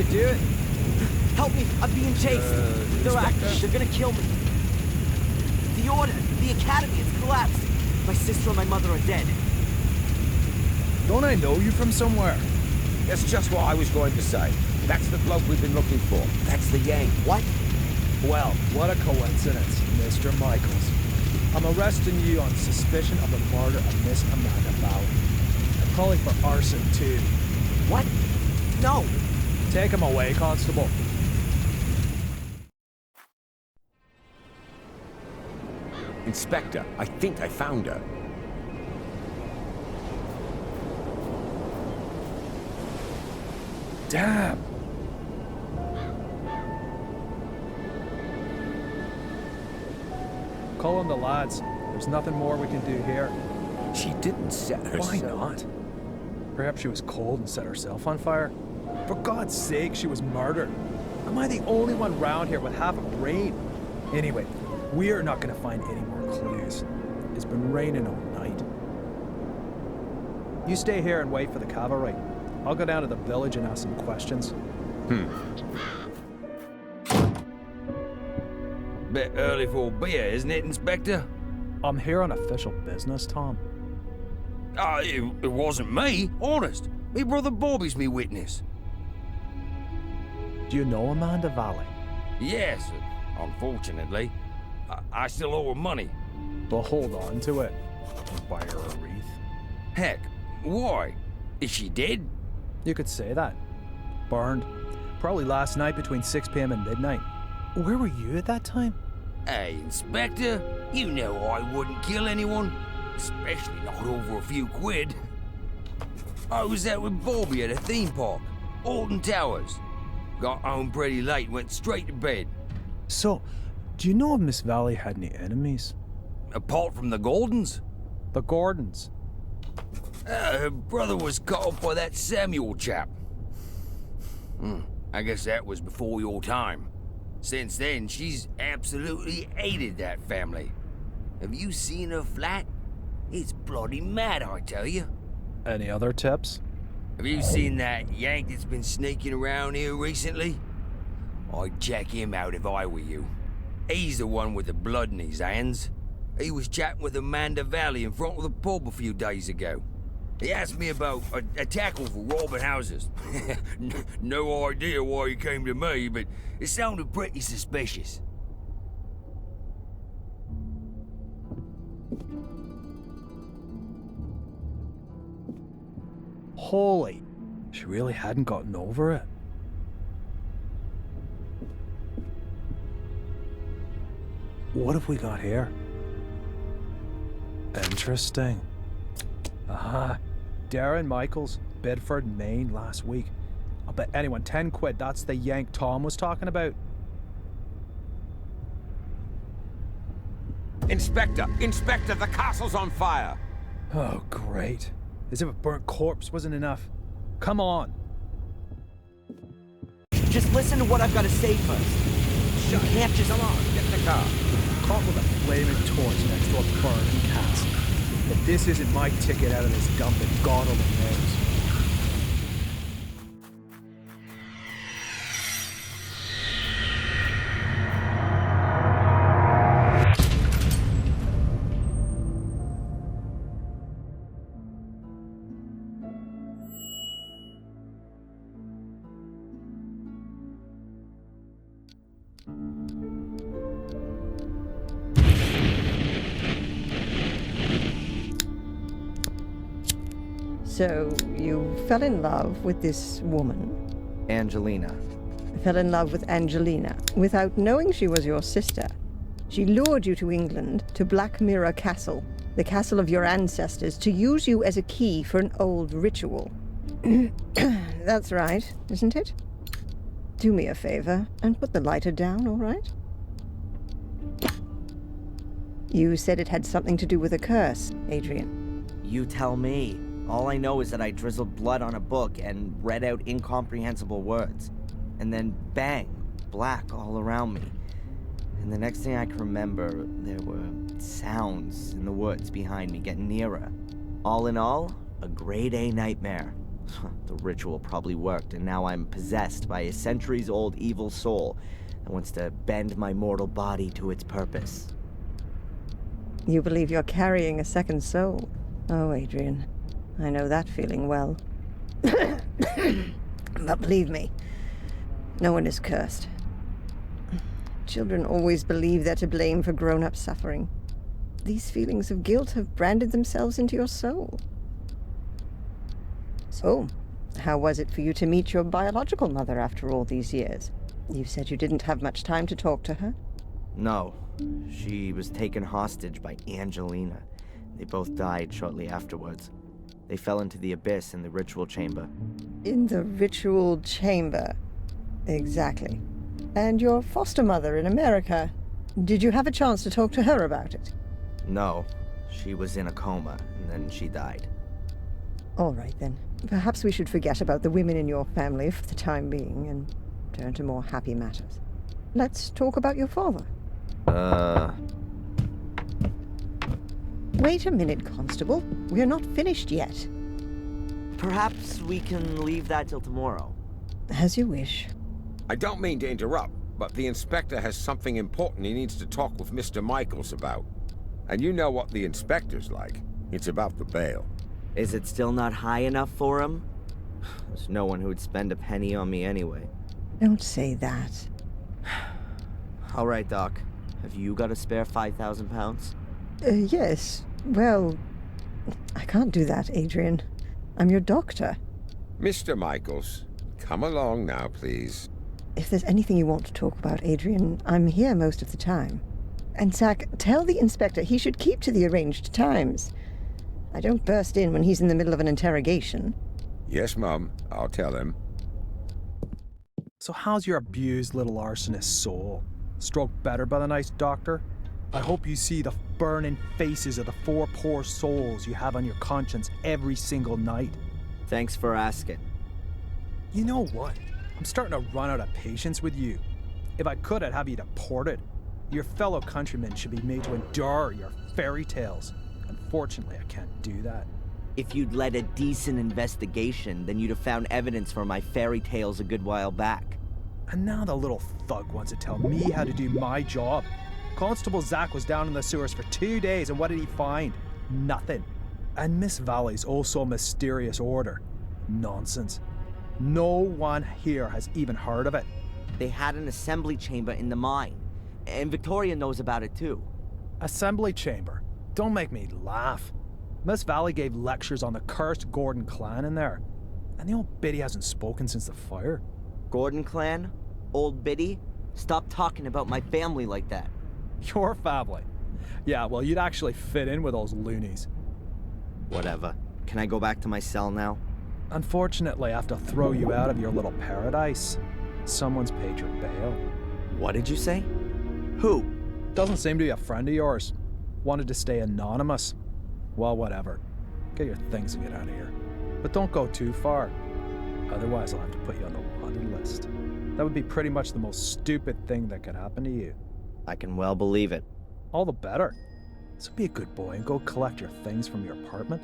do it? Help me, I'm being chased. They're gonna kill me. The Order, the Academy, it's collapsed. My sister and my mother are dead. Don't I know you from somewhere? That's just what I was going to say. That's the bloke we've been looking for. That's the Yank. What? Well, what a coincidence, Mr. Michaels. I'm arresting you on suspicion of the murder of Miss Amanda Bauer. I'm calling for arson, too. What? No! Take him away, Constable. Inspector, I think I found her. Damn! Call on the lads. There's nothing more we can do here. She didn't set herself. Why not? Perhaps she was cold and set herself on fire? For God's sake, she was murdered. Am I the only one round here with half a brain? Anyway, we are not going to find any more clues. It's been raining all night. You stay here and wait for the cavalry. I'll go down to the village and ask some questions. Bit early for a beer, isn't it, Inspector? I'm here on official business, Tom. It wasn't me, honest. Me brother Bobby's me witness. Do you know Amanda Valley? Yes, unfortunately. I still owe her money. Well, hold on to it. I'll buy her a wreath. Heck, why? Is she dead? You could say that. Burned. Probably last night between 6 p.m. and midnight. Where were you at that time? Hey, Inspector, you know I wouldn't kill anyone. Especially not over a few quid. I was out with Bobby at a theme park, Alton Towers. Got home pretty late and went straight to bed. So, do you know if Miss Valley had any enemies? Apart from the Gordons? The Gordons. Her brother was caught up by that Samuel chap. I guess that was before your time. Since then, she's absolutely hated that family. Have you seen her flat? It's bloody mad, I tell you. Any other tips? Have you seen that Yank that's been sneaking around here recently? I'd check him out if I were you. He's the one with the blood in his hands. He was chatting with Amanda Valley in front of the pub a few days ago. He asked me about a tackle for robbing houses. No idea why he came to me, but it sounded pretty suspicious. Holy, she really hadn't gotten over it. What have we got here? Interesting. Darren Michaels, Bedford, Maine, last week. I'll bet anyone 10 quid that's the Yank Tom was talking about. Inspector! Inspector, the castle's on fire! Oh, great. As if a burnt corpse wasn't enough. Come on. Just listen to what I've got to say first. You can't just... Come on, get in the car. Caught with a flaming torch next to a burning castle. If this isn't my ticket out of this dump, then God only knows. So, you fell in love with this woman? Angelina. Fell in love with Angelina, without knowing she was your sister. She lured you to England, to Black Mirror Castle, the castle of your ancestors, to use you as a key for an old ritual. That's right, isn't it? Do me a favor, and put the lighter down, all right? You said it had something to do with a curse, Adrian. You tell me. All I know is that I drizzled blood on a book and read out incomprehensible words. And then bang, black all around me. And the next thing I can remember, there were sounds in the woods behind me getting nearer. All in all, a grade A nightmare. The ritual probably worked, and now I'm possessed by a centuries-old evil soul that wants to bend my mortal body to its purpose. You believe you're carrying a second soul? Oh, Adrian, I know that feeling well. But believe me, no one is cursed. Children always believe they're to blame for grown-up suffering. These feelings of guilt have branded themselves into your soul. So, how was it for you to meet your biological mother after all these years? You said you didn't have much time to talk to her. No, she was taken hostage by Angelina. They both died shortly afterwards. They fell into the abyss in the ritual chamber. In the ritual chamber. Exactly. And your foster mother in America. Did you have a chance to talk to her about it? No, she was in a coma, and then she died. All right, then. Perhaps we should forget about the women in your family for the time being and turn to more happy matters. Let's talk about your father. Wait a minute, Constable. We're not finished yet. Perhaps we can leave that till tomorrow. As you wish. I don't mean to interrupt, but the inspector has something important he needs to talk with Mr. Michaels about. And you know what the inspector's like. It's about the bail. Is it still not high enough for him? There's no one who would spend a penny on me anyway. Don't say that. All right, Doc. Have you got a spare 5,000 pounds? Yes. Well, I can't do that, Adrian. I'm your doctor. Mr. Michaels, come along now, please. If there's anything you want to talk about, Adrian, I'm here most of the time. And Zach, tell the inspector he should keep to the arranged times. I don't burst in when he's in the middle of an interrogation. Yes, Mum, I'll tell him. So how's your abused little arsonist soul? Stroke better by the nice doctor? I hope you see the burning faces of the 4 poor souls you have on your conscience every single night. Thanks for asking. You know what? I'm starting to run out of patience with you. If I could, I'd have you deported. Your fellow countrymen should be made to endure your fairy tales. Unfortunately, I can't do that. If you'd led a decent investigation, then you'd have found evidence for my fairy tales a good while back. And now the little thug wants to tell me how to do my job. Constable Zach was down in the sewers for 2 days, and what did he find? Nothing. And Miss Valley's also mysterious order. Nonsense. No one here has even heard of it. They had an assembly chamber in the mine, and Victoria knows about it too. Assembly chamber? Don't make me laugh. Miss Valley gave lectures on the cursed Gordon clan in there. And the old biddy hasn't spoken since the fire. Gordon clan? Old Biddy? Stop talking about my family like that. Your family? Yeah, well, you'd actually fit in with those loonies. Whatever. Can I go back to my cell now? Unfortunately, I have to throw you out of your little paradise. Someone's paid your bail. What did you say? Who? Doesn't seem to be a friend of yours. Wanted to stay anonymous. Well, whatever. Get your things and get out of here. But don't go too far. Otherwise, I'll have to put you on the wanted list. That would be pretty much the most stupid thing that could happen to you. I can well believe it. All the better. So be a good boy and go collect your things from your apartment.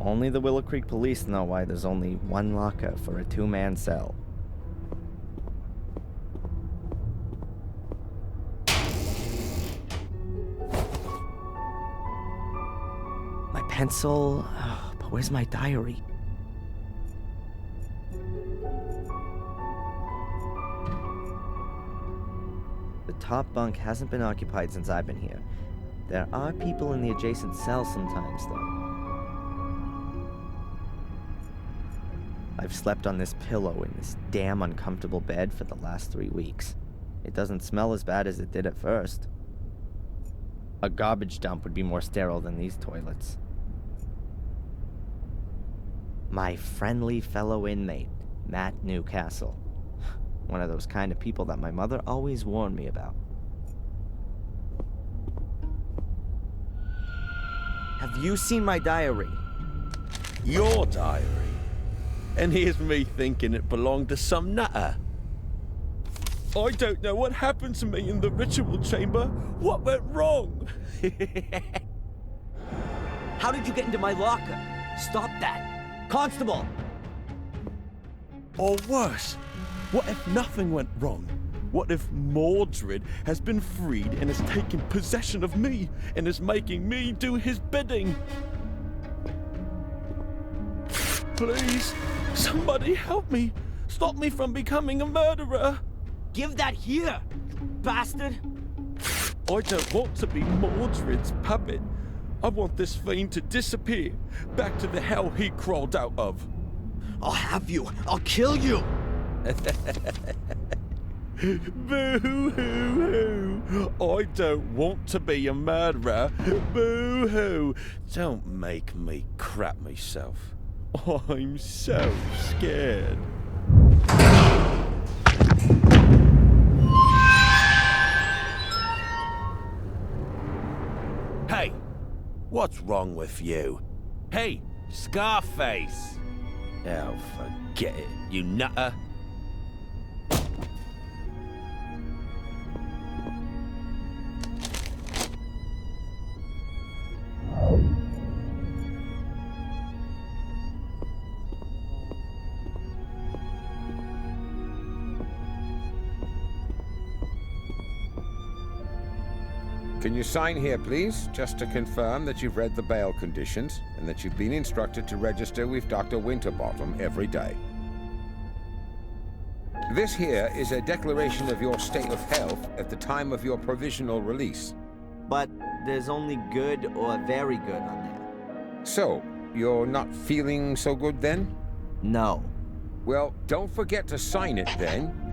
Only the Willow Creek police know why there's only one locker for a 2-man cell. My pencil? Oh, but where's my diary? The top bunk hasn't been occupied since I've been here. There are people in the adjacent cell sometimes, though. I've slept on this pillow in this damn uncomfortable bed for the last 3 weeks. It doesn't smell as bad as it did at first. A garbage dump would be more sterile than these toilets. My friendly fellow inmate, Matt Newcastle. One of those kind of people that my mother always warned me about. have you seen my diary? Your diary? And here's me thinking it belonged to some nutter. I don't know what happened to me in the ritual chamber. What went wrong? How did you get into my locker? Stop that. Constable! Or worse, what if nothing went wrong? What if Mordred has been freed and has taken possession of me and is making me do his bidding? Please, somebody help me. Stop me from becoming a murderer. Give that here, you bastard! I don't want to be Mordred's puppet. I want this fiend to disappear, back to the hell he crawled out of. I'll have you! I'll kill you! Boo-hoo-hoo! I don't want to be a murderer. Boo-hoo! Don't make me crap myself. I'm so scared. Hey! What's wrong with you? Hey, Scarface! Oh, forget it, you nutter. Can you sign here, please, just to confirm that you've read the bail conditions and that you've been instructed to register with Dr. Winterbottom every day? This here is a declaration of your state of health at the time of your provisional release. But there's only good or very good on there. So, you're not feeling so good then? No. Well, don't forget to sign it then.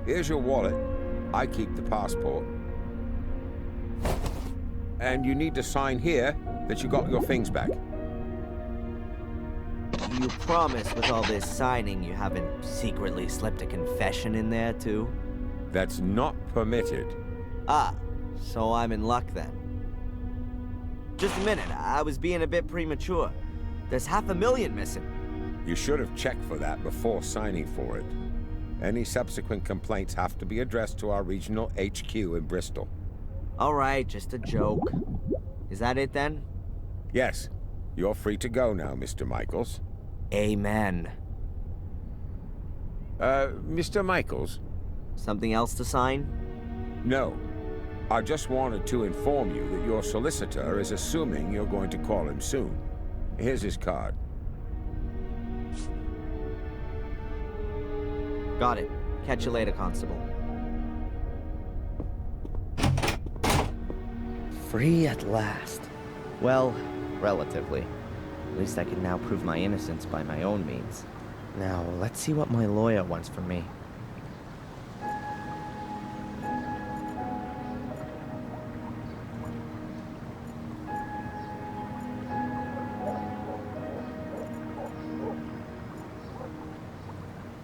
Here's your wallet. I keep the passport. And you need to sign here that you got your things back. You promise with all this signing you haven't secretly slipped a confession in there, too? That's not permitted. Ah, so I'm in luck then. Just a minute, I was being a bit premature. There's $500,000 missing. You should have checked for that before signing for it. Any subsequent complaints have to be addressed to our regional HQ in Bristol. All right, just a joke. Is that it then? Yes, you're free to go now, Mr. Michaels. Amen. Mr. Michaels? Something else to sign? No. I just wanted to inform you that your solicitor is assuming you're going to call him soon. Here's his card. Got it. Catch you later, Constable. Free at last. Well, relatively. At least I can now prove my innocence by my own means. Now, let's see what my lawyer wants from me.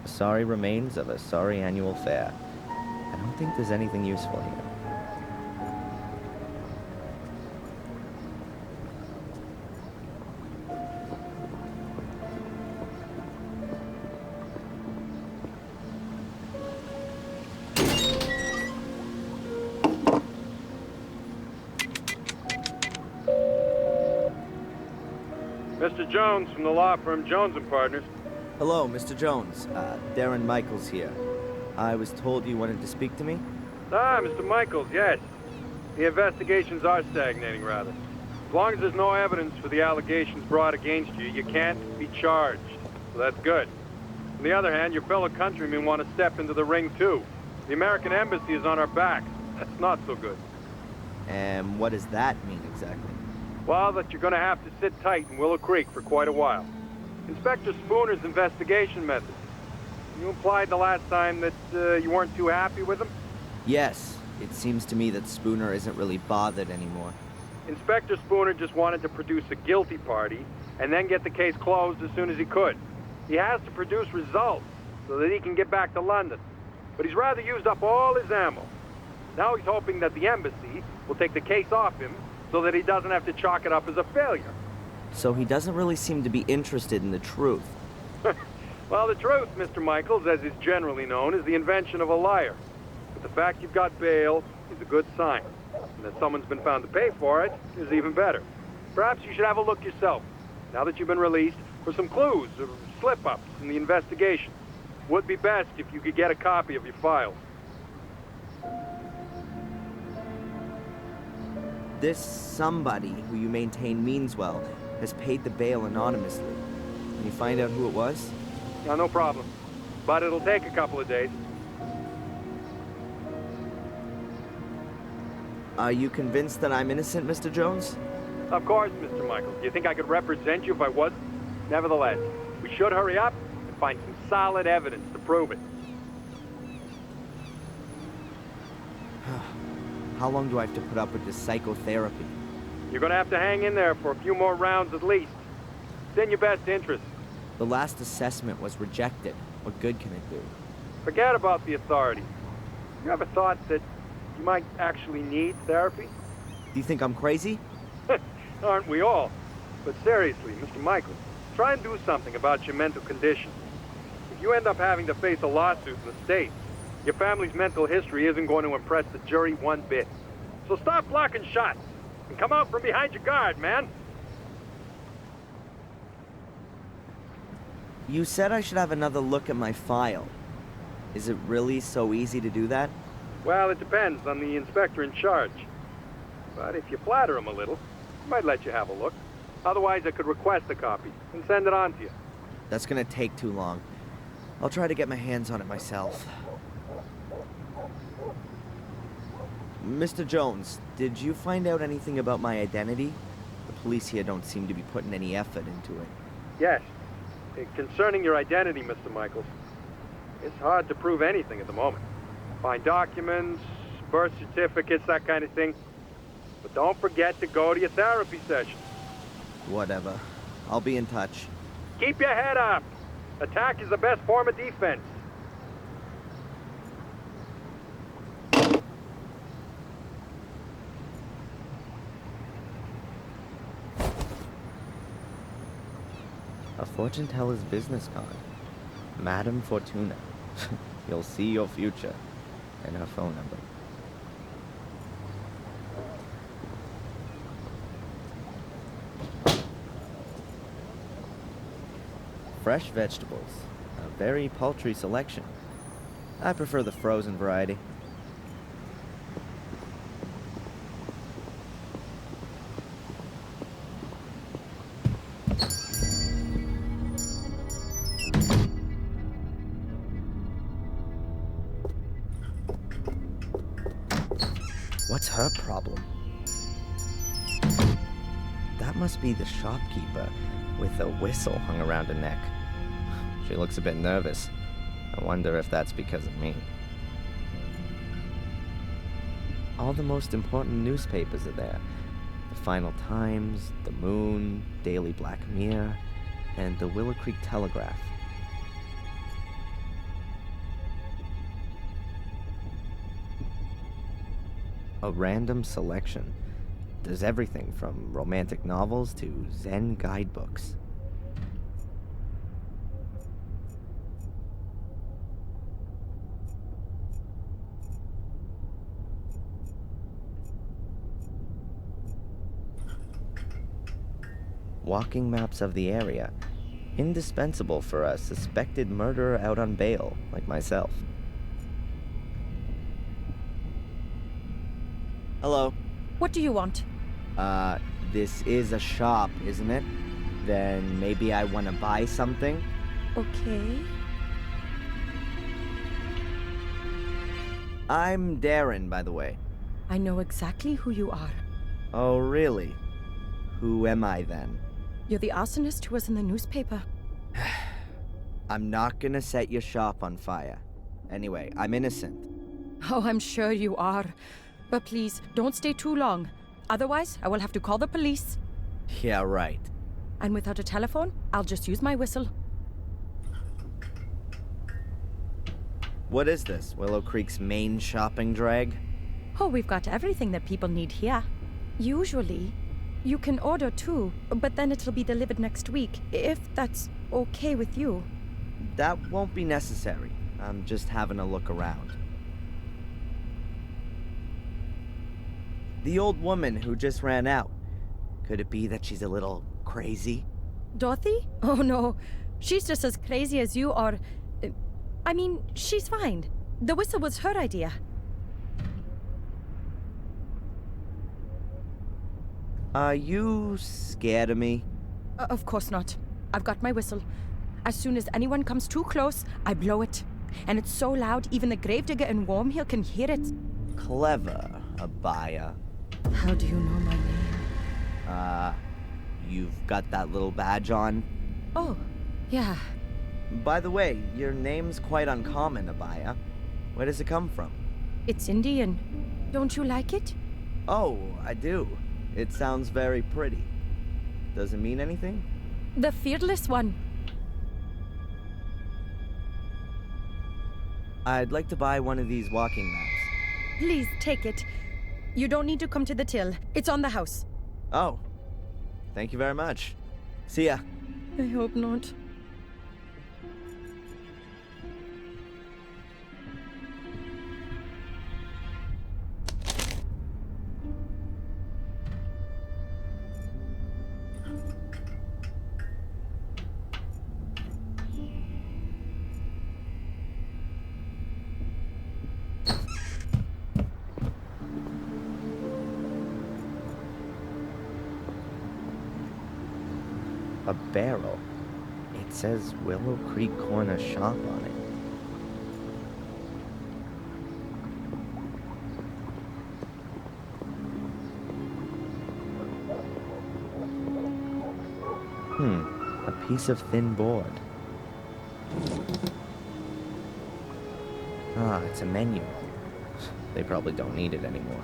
Sorry remains of a sorry annual fair. I don't think there's anything useful here. Mr. Jones from the law firm Jones & Partners. Hello, Mr. Jones. Darren Michaels here. I was told you wanted to speak to me? Ah, Mr. Michaels, yes. The investigations are stagnating, rather. As long as there's no evidence for the allegations brought against you, you can't be charged. So that's good. On the other hand, your fellow countrymen want to step into the ring, too. The American embassy is on our backs. That's not so good. And what does that mean exactly? Well, that you're going to have to sit tight in Willow Creek for quite a while. Inspector Spooner's investigation methods. You implied the last time that you weren't too happy with him? Yes. It seems to me that Spooner isn't really bothered anymore. Inspector Spooner just wanted to produce a guilty party and then get the case closed as soon as he could. He has to produce results so that he can get back to London. But he's rather used up all his ammo. Now he's hoping that the embassy will take the case off him so that he doesn't have to chalk it up as a failure. So he doesn't really seem to be interested in the truth. Well, the truth, Mr. Michaels, as is generally known, is the invention of a liar. But the fact you've got bail is a good sign. And that someone's been found to pay for it is even better. Perhaps you should have a look yourself, now that you've been released, for some clues or slip-ups in the investigation. Would be best if you could get a copy of your files. This somebody who you maintain means well has paid the bail anonymously. Can you find out who it was? Now, no problem. But it'll take a couple of days. Are you convinced that I'm innocent, Mr. Jones? Of course, Mr. Michaels. Do you think I could represent you if I wasn't? Nevertheless, we should hurry up and find some solid evidence to prove it. How long do I have to put up with this psychotherapy? You're gonna have to hang in there for a few more rounds at least. It's in your best interest. The last assessment was rejected. What good can it do? Forget about the authorities. You ever thought that you might actually need therapy? Do you think I'm crazy? Aren't we all? But seriously, Mr. Michaels, try and do something about your mental condition. If you end up having to face a lawsuit in the States, your family's mental history isn't going to impress the jury one bit. So stop blocking shots and come out from behind your guard, man. You said I should have another look at my file. Is it really so easy to do that? Well, it depends on the inspector in charge. But if you flatter him a little, he might let you have a look. Otherwise, I could request a copy and send it on to you. That's gonna take too long. I'll try to get my hands on it myself. Mr. Jones, did you find out anything about my identity? The police here don't seem to be putting any effort into it. Yes. Concerning your identity, Mr. Michaels, it's hard to prove anything at the moment. Find documents, birth certificates, that kind of thing. But don't forget to go to your therapy session. Whatever. I'll be in touch. Keep your head up. Attack is the best form of defense. A fortune teller's business card. Madame Fortuna. You'll see your future. And her phone number. Fresh vegetables. A very paltry selection. I prefer the frozen variety. What's her problem? That must be the shopkeeper with a whistle hung around her neck. She looks a bit nervous. I wonder if that's because of me. All the most important newspapers are there. The Final Times, The Moon, Daily Black Mirror, and the Willow Creek Telegraph. A random selection. There's everything from romantic novels to Zen guidebooks. Walking maps of the area. Indispensable for a suspected murderer out on bail, like myself. Hello. What do you want? This is a shop, isn't it? Then maybe I want to buy something? Okay. I'm Darren, by the way. I know exactly who you are. Oh, really? Who am I then? You're the arsonist who was in the newspaper. I'm not gonna set your shop on fire. Anyway, I'm innocent. Oh, I'm sure you are. But please, don't stay too long. Otherwise, I will have to call the police. Yeah, right. And without a telephone, I'll just use my whistle. What is this? Willow Creek's main shopping drag? Oh, we've got everything that people need here. Usually, you can order too, but then it'll be delivered next week, if that's okay with you. That won't be necessary. I'm just having a look around. The old woman who just ran out. Could it be that she's a little crazy? Dorothy? Oh no, she's just as crazy as you are. I mean, she's fine. The whistle was her idea. Are you scared of me? Of course not. I've got my whistle. As soon as anyone comes too close, I blow it. And it's so loud, even the gravedigger in Wormhill can hear it. Clever, Abaya. How do you know my name? You've got that little badge on? Oh, yeah. By the way, your name's quite uncommon, Abaya. Where does it come from? It's Indian. Don't you like it? Oh, I do. It sounds very pretty. Does it mean anything? The fearless one. I'd like to buy one of these walking maps. Please, take it. You don't need to come to the till. It's on the house. Oh. Thank you very much. See ya. I hope not. A barrel. It says Willow Creek Corner Shop on it. A piece of thin board. Ah, it's a menu. They probably don't need it anymore.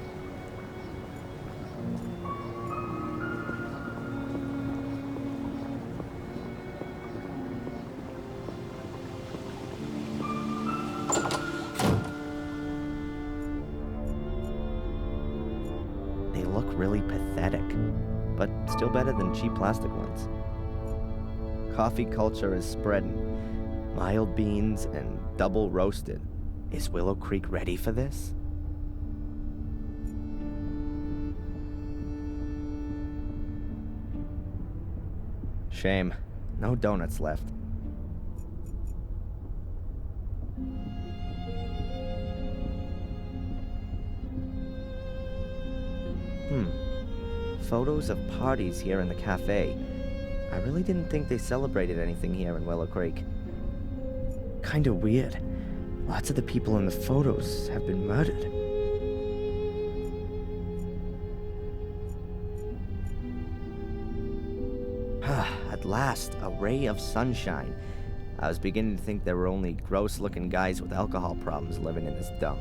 They look really pathetic, but still better than cheap plastic ones. Coffee culture is spreading. Mild beans and double roasted. Is Willow Creek ready for this? Shame. No donuts left. Photos of parties here in the cafe. I really didn't think they celebrated anything here in Willow Creek. Kinda weird. Lots of the people in the photos have been murdered. At last, a ray of sunshine. I was beginning to think there were only gross-looking guys with alcohol problems living in this dump.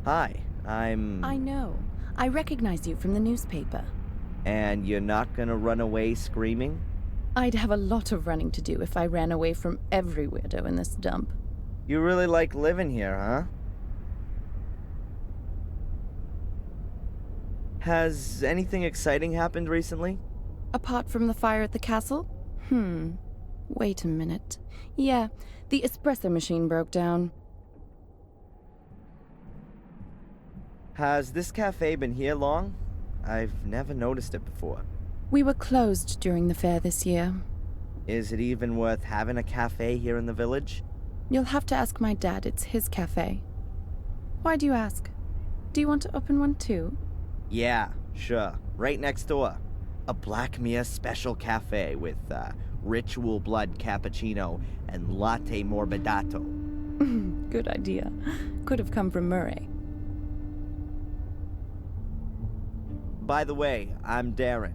Hi, I know. I recognize you from the newspaper. And you're not gonna run away screaming? I'd have a lot of running to do if I ran away from every weirdo in this dump. You really like living here, huh? Has anything exciting happened recently? Apart from the fire at the castle? Wait a minute. Yeah, the espresso machine broke down. Has this cafe been here long? I've never noticed it before. We were closed during the fair this year. Is it even worth having a cafe here in the village? You'll have to ask my dad. It's his cafe. Why do you ask? Do you want to open one too? Yeah, sure. Right next door. A Blackmere special cafe with ritual blood cappuccino and latte morbidato. Good idea. Could have come from Murray. By the way, I'm Darren.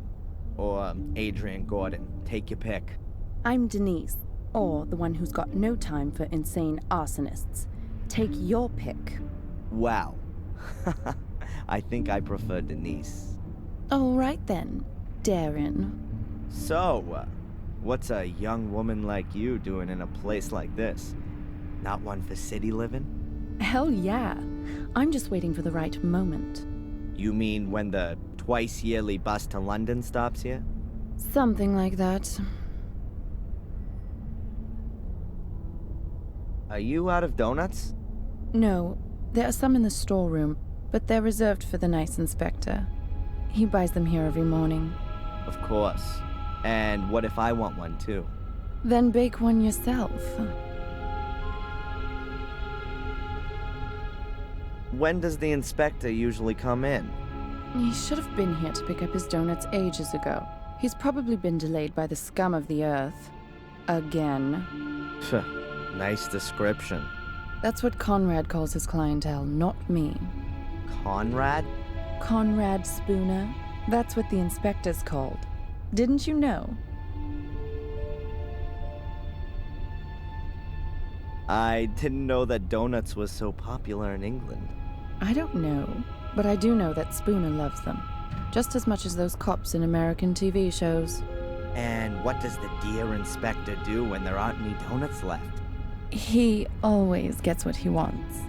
Or Adrian Gordon. Take your pick. I'm Denise, or the one who's got no time for insane arsonists. Take your pick. Wow. I think I prefer Denise. All right then, Darren. So, What's a young woman like you doing in a place like this? Not one for city living? Hell yeah. I'm just waiting for the right moment. You mean when the twice-yearly bus to London stops here? Something like that. Are you out of donuts? No, there are some in the storeroom, but they're reserved for the nice inspector. He buys them here every morning. Of course. And what if I want one too? Then bake one yourself. When does the inspector usually come in? He should have been here to pick up his donuts ages ago. He's probably been delayed by the scum of the earth. Again. Nice description. That's what Conrad calls his clientele, not me. Conrad? Conrad Spooner. That's what the inspector's called. Didn't you know? I didn't know that donuts was so popular in England. I don't know, but I do know that Spooner loves them. Just as much as those cops in American TV shows. And what does the dear inspector do when there aren't any donuts left? He always gets what he wants.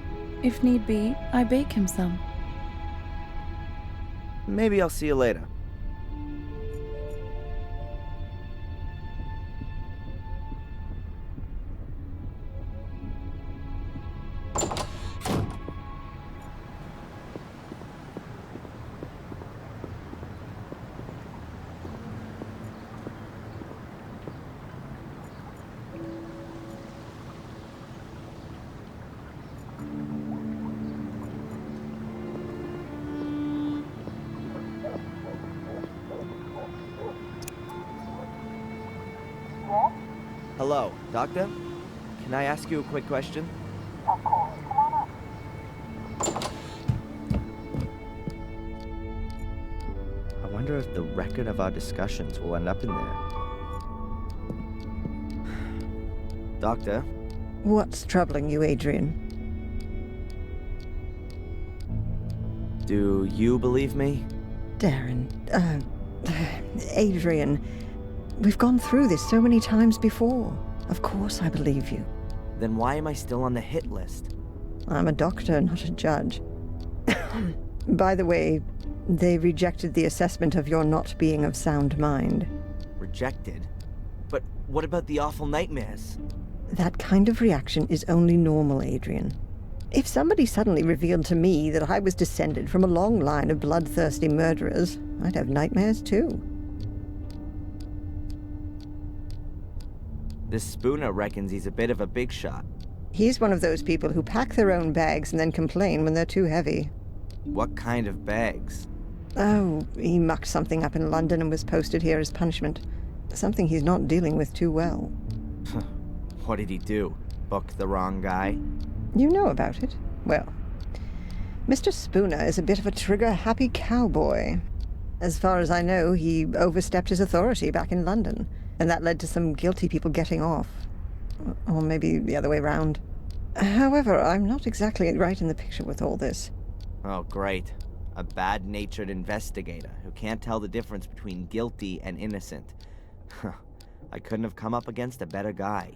If need be, I bake him some. Maybe I'll see you later. Hello, Doctor? Can I ask you a quick question? Of course. Come on up. I wonder if the record of our discussions will end up in there. Doctor? What's troubling you, Adrian? Do you believe me? Darren, Adrian, we've gone through this so many times before. Of course I believe you. Then why am I still on the hit list? I'm a doctor, not a judge. By the way, they rejected the assessment of your not being of sound mind. Rejected? But what about the awful nightmares? That kind of reaction is only normal, Adrian. If somebody suddenly revealed to me that I was descended from a long line of bloodthirsty murderers, I'd have nightmares too. This Spooner reckons he's a bit of a big shot. He's one of those people who pack their own bags and then complain when they're too heavy. What kind of bags? Oh, he mucked something up in London and was posted here as punishment. Something he's not dealing with too well. What did he do? Book the wrong guy? You know about it? Well, Mr. Spooner is a bit of a trigger-happy cowboy. As far as I know, he overstepped his authority back in London, and that led to some guilty people getting off. Or maybe the other way round. However, I'm not exactly right in the picture with all this. Oh, great. A bad-natured investigator who can't tell the difference between guilty and innocent. I couldn't have come up against a better guy.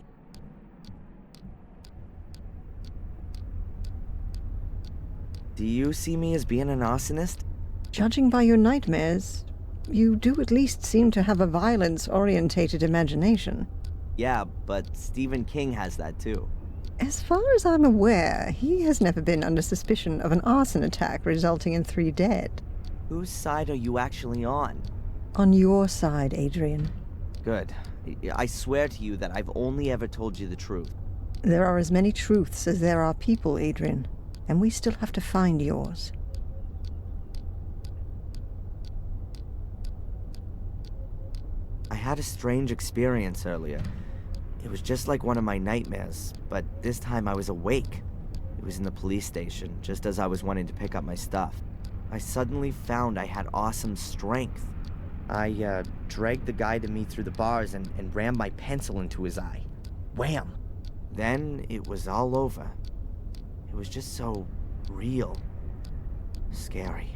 Do you see me as being an arsonist? Judging by your nightmares, you do at least seem to have a violence-orientated imagination. Yeah, but Stephen King has that too. As far as I'm aware, he has never been under suspicion of an arson attack resulting in 3 dead. Whose side are you actually on? On your side, Adrian. Good. I swear to you that I've only ever told you the truth. There are as many truths as there are people, Adrian, and we still have to find yours. I had a strange experience earlier. It was just like one of my nightmares, but this time I was awake. It was in the police station, just as I was wanting to pick up my stuff. I suddenly found I had awesome strength. I dragged the guy to me through the bars and rammed my pencil into his eye. Wham! Then it was all over. It was just so real. Scary.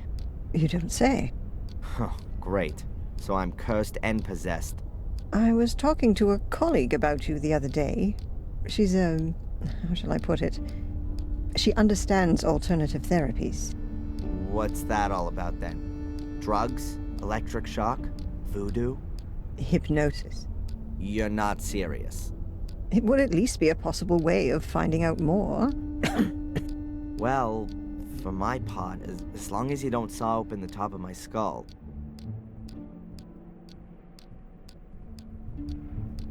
You don't say. Huh, great. So I'm cursed and possessed. I was talking to a colleague about you the other day. She's how shall I put it? She understands alternative therapies. What's that all about then? Drugs? Electric shock? Voodoo? Hypnosis. You're not serious. It would at least be a possible way of finding out more. Well, for my part, as long as you don't saw open the top of my skull.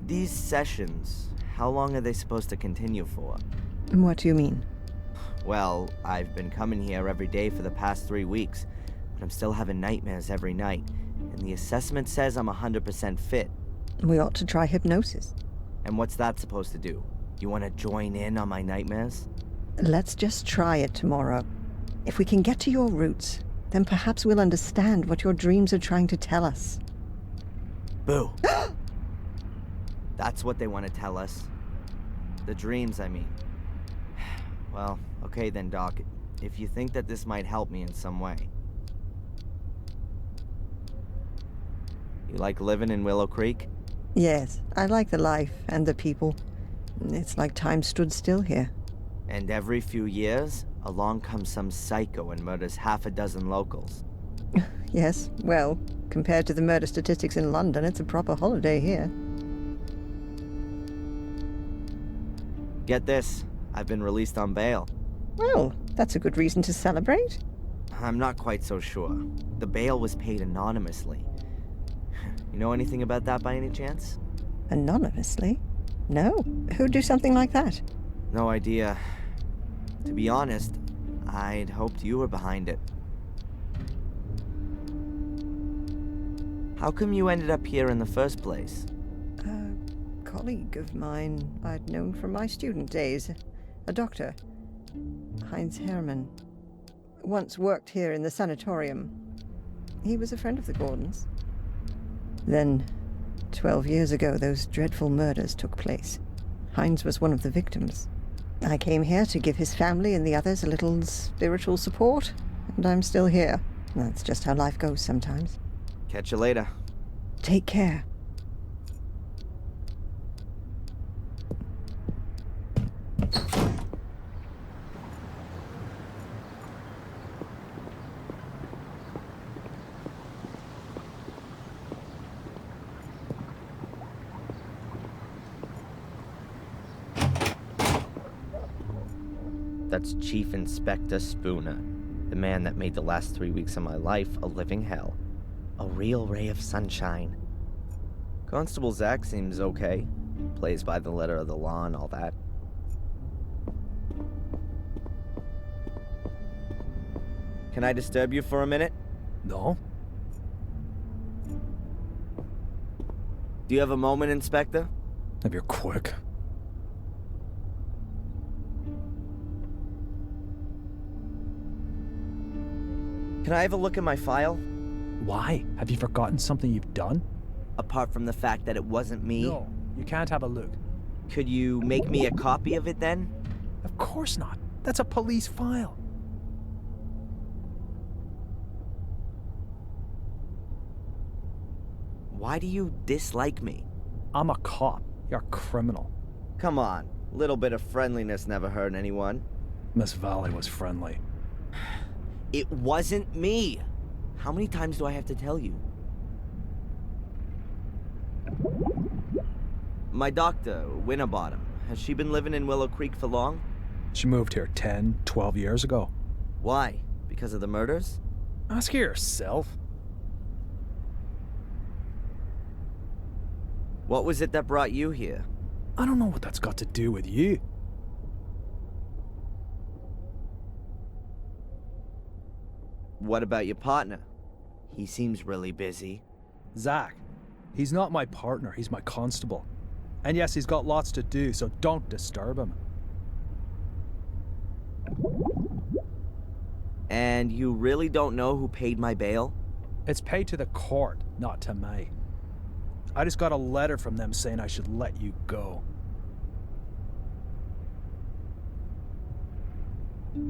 These sessions, how long are they supposed to continue for? What do you mean? Well, I've been coming here every day for the past 3 weeks, but I'm still having nightmares every night, and the assessment says I'm 100% fit. We ought to try hypnosis. And what's that supposed to do? You want to join in on my nightmares? Let's just try it tomorrow. If we can get to your roots, then perhaps we'll understand what your dreams are trying to tell us. Boo! That's what they want to tell us. The dreams, I mean. Well, okay then, Doc. If you think that this might help me in some way. You like living in Willow Creek? Yes, I like the life and the people. It's like time stood still here. And every few years, along comes some psycho and murders half a dozen locals. Yes, well, compared to the murder statistics in London, it's a proper holiday here. Get this, I've been released on bail. Well, that's a good reason to celebrate. I'm not quite so sure. The bail was paid anonymously. You know anything about that by any chance? Anonymously? No. Who'd do something like that? No idea. To be honest, I'd hoped you were behind it. How come you ended up here in the first place? A colleague of mine I'd known from my student days. A doctor. Heinz Hermann. Once worked here in the sanatorium. He was a friend of the Gordons. Then, 12 years ago, those dreadful murders took place. Heinz was one of the victims. I came here to give his family and the others a little spiritual support, and I'm still here. That's just how life goes sometimes. Catch you later. Take care. That's Chief Inspector Spooner, the man that made the last 3 weeks of my life a living hell. A real ray of sunshine. Constable Zach seems okay. Plays by the letter of the law and all that. Can I disturb you for a minute? No? Do you have a moment, Inspector? If you're quick. Can I have a look at my file? Why? Have you forgotten something you've done? Apart from the fact that it wasn't me? No, you can't have a look. Could you make me a copy of it then? Of course not. That's a police file. Why do you dislike me? I'm a cop. You're a criminal. Come on, a little bit of friendliness never hurt anyone. Miss Valley was friendly. It wasn't me! How many times do I have to tell you? My doctor, Winterbottom, has she been living in Willow Creek for long? She moved here 10, 12 years ago. Why? Because of the murders? Ask her yourself. What was it that brought you here? I don't know what that's got to do with you. What about your partner? He seems really busy. Zach. He's not my partner, he's my constable. And yes, he's got lots to do, so don't disturb him. And you really don't know who paid my bail? It's paid to the court, not to me. I just got a letter from them saying I should let you go.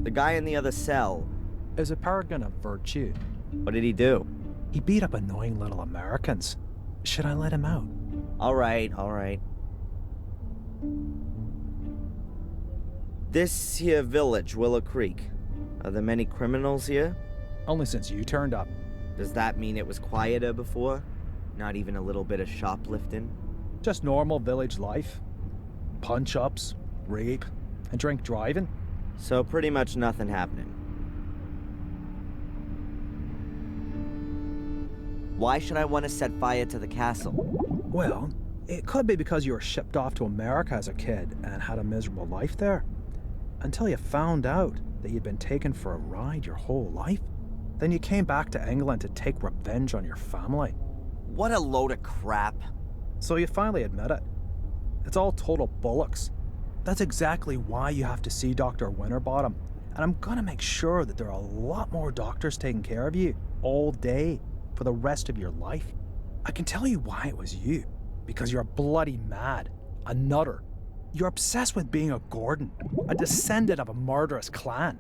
The guy in the other cell. Is a paragon of virtue. What did he do? He beat up annoying little Americans. Should I let him out? All right. This here village, Willow Creek. Are there many criminals here? Only since you turned up. Does that mean it was quieter before? Not even a little bit of shoplifting? Just normal village life. Punch-ups, rape, and drink driving. So pretty much nothing happening. Why should I want to set fire to the castle? Well, it could be because you were shipped off to America as a kid and had a miserable life there. Until you found out that you'd been taken for a ride your whole life. Then you came back to England to take revenge on your family. What a load of crap. So you finally admit it. It's all total bollocks. That's exactly why you have to see Dr. Winterbottom. And I'm gonna make sure that there are a lot more doctors taking care of you all day for the rest of your life. I can tell you why it was you. Because you're bloody mad. A nutter. You're obsessed with being a Gordon. A descendant of a murderous clan.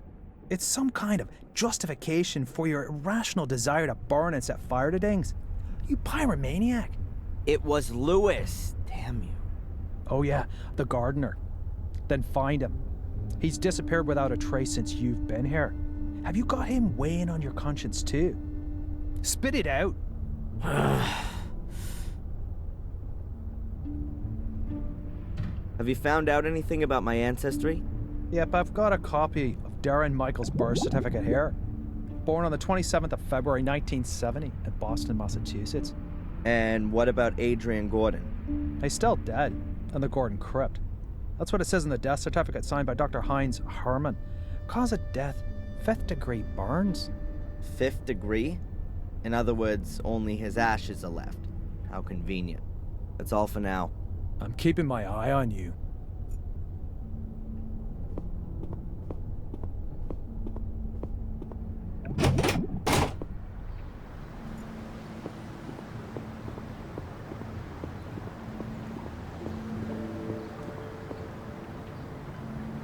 It's some kind of justification for your irrational desire to burn and set fire to things. You pyromaniac. It was Lewis. Damn you. Oh yeah, the gardener. Then find him. He's disappeared without a trace since you've been here. Have you got him weighing on your conscience too? Spit it out. Have you found out anything about my ancestry? Yep, I've got a copy of Darren Michael's birth certificate here. Born on the 27th of February 1970 in Boston, Massachusetts. And what about Adrian Gordon? He's still dead in the Gordon crypt. That's what it says in the death certificate signed by Dr. Heinz Herman. Cause of death, 5th degree burns. 5th degree? In other words, only his ashes are left. How convenient. That's all for now. I'm keeping my eye on you.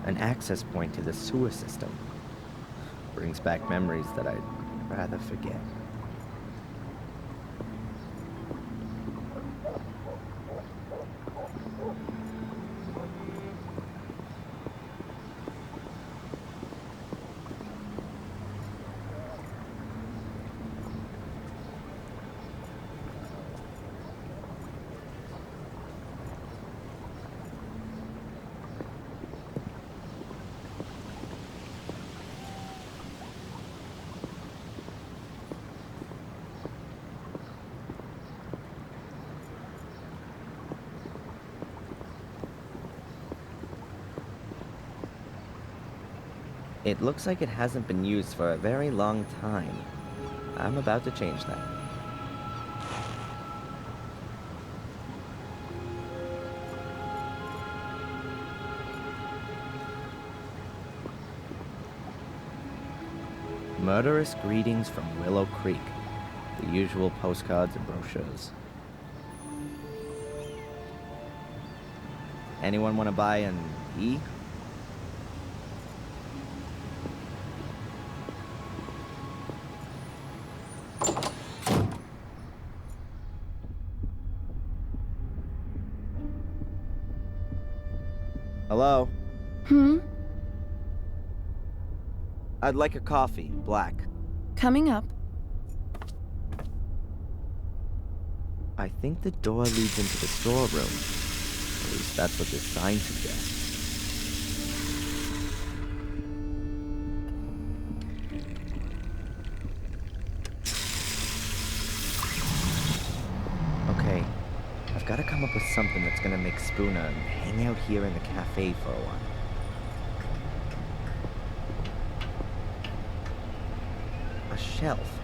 An access point to the sewer system. Brings back memories that I'd rather forget. It looks like it hasn't been used for a very long time. I'm about to change that. Murderous greetings from Willow Creek. The usual postcards and brochures. Anyone want to buy an E? Hello? I'd like a coffee, black. Coming up. I think the door leads into the storeroom. At least that's what this sign suggests. Okay, I've got to come up with something that's gonna make Spooner hang out here in the cafe for a while. A shelf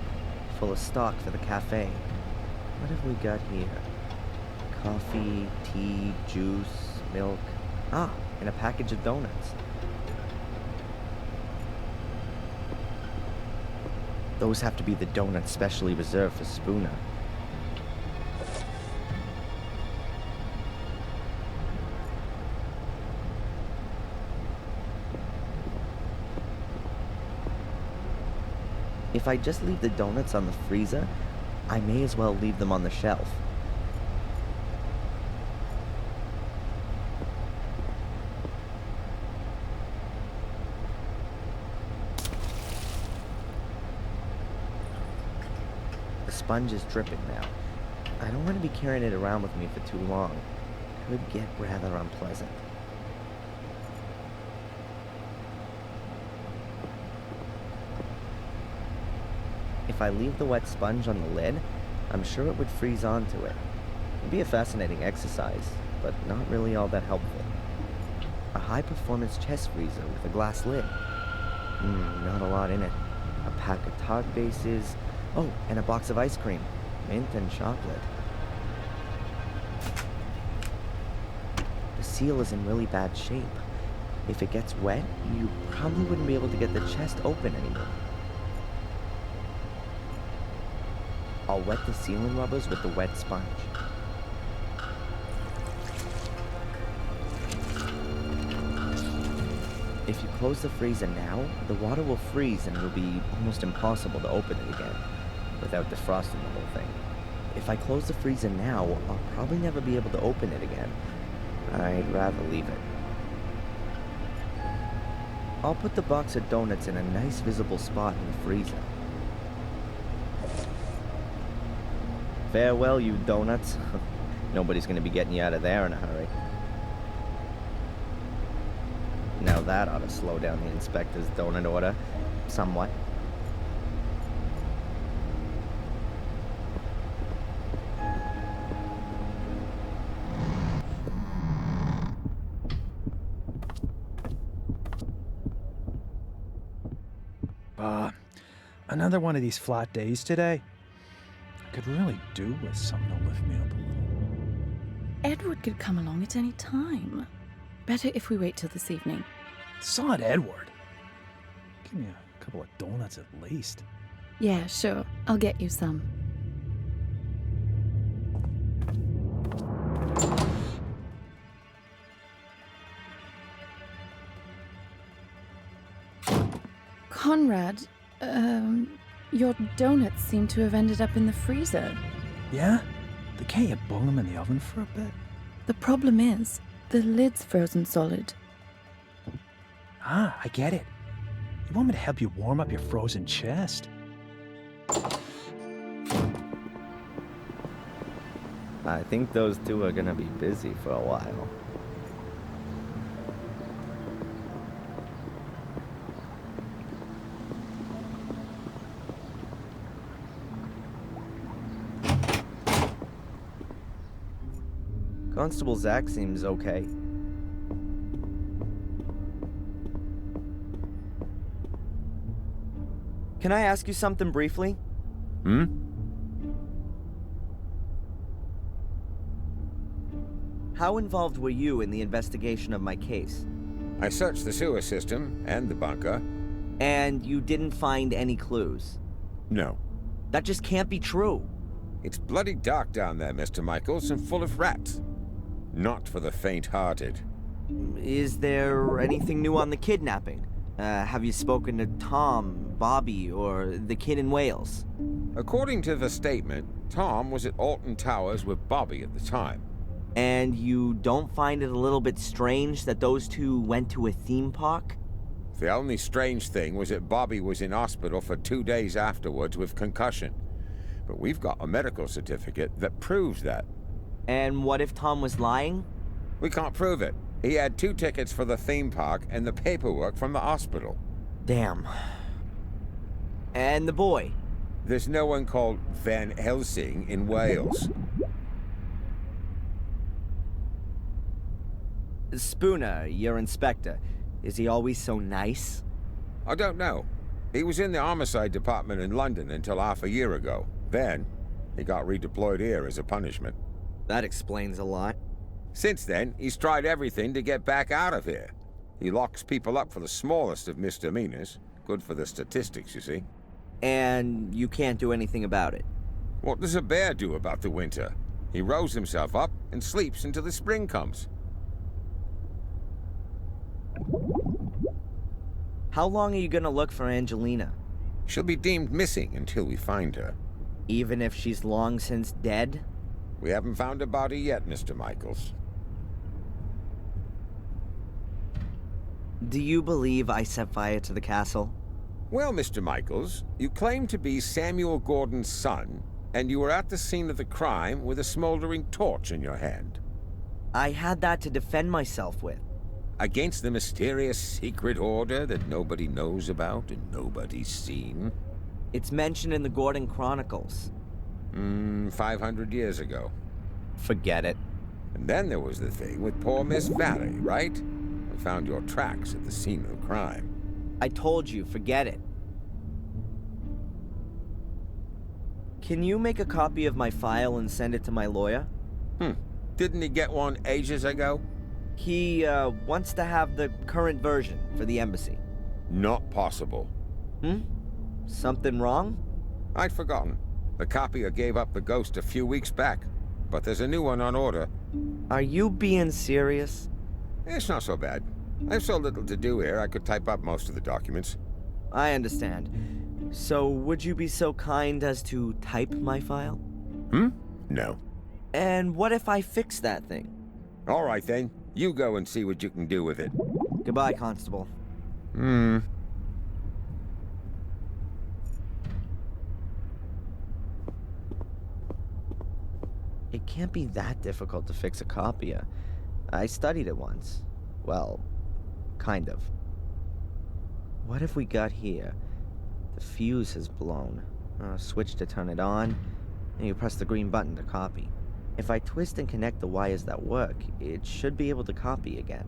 full of stock for the cafe. What have we got here? Coffee, tea, juice, milk. Ah, and a package of donuts. Those have to be the donuts specially reserved for Spooner. If I just leave the donuts on the freezer, I may as well leave them on the shelf. sponge is dripping now. I don't want to be carrying it around with me for too long. It could get rather unpleasant. If I leave the wet sponge on the lid, I'm sure it would freeze onto it. It'd be a fascinating exercise, but not really all that helpful. A high-performance chest freezer with a glass lid. Not a lot in it. A pack of tart bases. Oh, and a box of ice cream. Mint and chocolate. The seal is in really bad shape. If it gets wet, you probably wouldn't be able to get the chest open anymore. I'll wet the sealing rubbers with the wet sponge. If you close the freezer now, the water will freeze and it'll be almost impossible to open it again without defrosting the whole thing. If I close the freezer now, I'll probably never be able to open it again. I'd rather leave it. I'll put the box of donuts in a nice visible spot in the freezer. Farewell, you donuts. Nobody's gonna be getting you out of there in a hurry. Now that ought to slow down the inspector's donut order, somewhat. Another one of these flat days today. I could really do with something to lift me up a little. Edward could come along at any time. Better if we wait till this evening. Sod Edward. Give me a couple of donuts at least. Yeah, sure. I'll get you some. Conrad, your donuts seem to have ended up in the freezer. Yeah? Then can't you bung them in the oven for a bit? The problem is, the lid's frozen solid. Ah, I get it. You want me to help you warm up your frozen chest? I think those two are gonna be busy for a while. Constable Zach seems okay. Can I ask you something briefly? How involved were you in the investigation of my case? I searched the sewer system and the bunker. And you didn't find any clues? No. That just can't be true. It's bloody dark down there, Mr. Michaels, and full of rats. Not for the faint-hearted. Is there anything new on the kidnapping? Have you spoken to Tom, Bobby, or the kid in Wales? According to the statement, Tom was at Alton Towers with Bobby at the time. And you don't find it a little bit strange that those two went to a theme park? The only strange thing was that Bobby was in hospital for 2 days afterwards with concussion. But we've got a medical certificate that proves that. And what if Tom was lying? We can't prove it. He had 2 tickets for the theme park and the paperwork from the hospital. Damn. And the boy? There's no one called Van Helsing in Wales. Spooner, your inspector, is he always so nice? I don't know. He was in the homicide department in London until half a year ago. Then, he got redeployed here as a punishment. That explains a lot. Since then, he's tried everything to get back out of here. He locks people up for the smallest of misdemeanors. Good for the statistics, you see. And you can't do anything about it? What does a bear do about the winter? He rows himself up and sleeps until the spring comes. How long are you gonna look for Angelina? She'll be deemed missing until we find her. Even if she's long since dead? We haven't found a body yet, Mr. Michaels. Do you believe I set fire to the castle? Well, Mr. Michaels, you claim to be Samuel Gordon's son, And you were at the scene of the crime with a smoldering torch in your hand. I had that to defend myself with. Against the mysterious secret order that nobody knows about and nobody's seen? It's mentioned in the Gordon Chronicles. 500 years ago. Forget it. And then there was the thing with poor Miss Valley, right? We found your tracks at the scene of the crime. I told you, forget it. Can you make a copy of my file and send it to my lawyer? Didn't he get one ages ago? He, wants to have the current version for the embassy. Not possible. Something wrong? I'd forgotten. The copier gave up the ghost a few weeks back, but there's a new one on order. Are you being serious? It's not so bad. I have so little to do here, I could type up most of the documents. I understand. So, would you be so kind as to type my file? No. And what if I fix that thing? All right, then. You go and see what you can do with it. Goodbye, Constable. It can't be that difficult to fix a copier. I studied it once. Well, kind of. What if we got here? The fuse has blown. Switch to turn it on, and you press the green button to copy. If I twist and connect the wires that work, it should be able to copy again.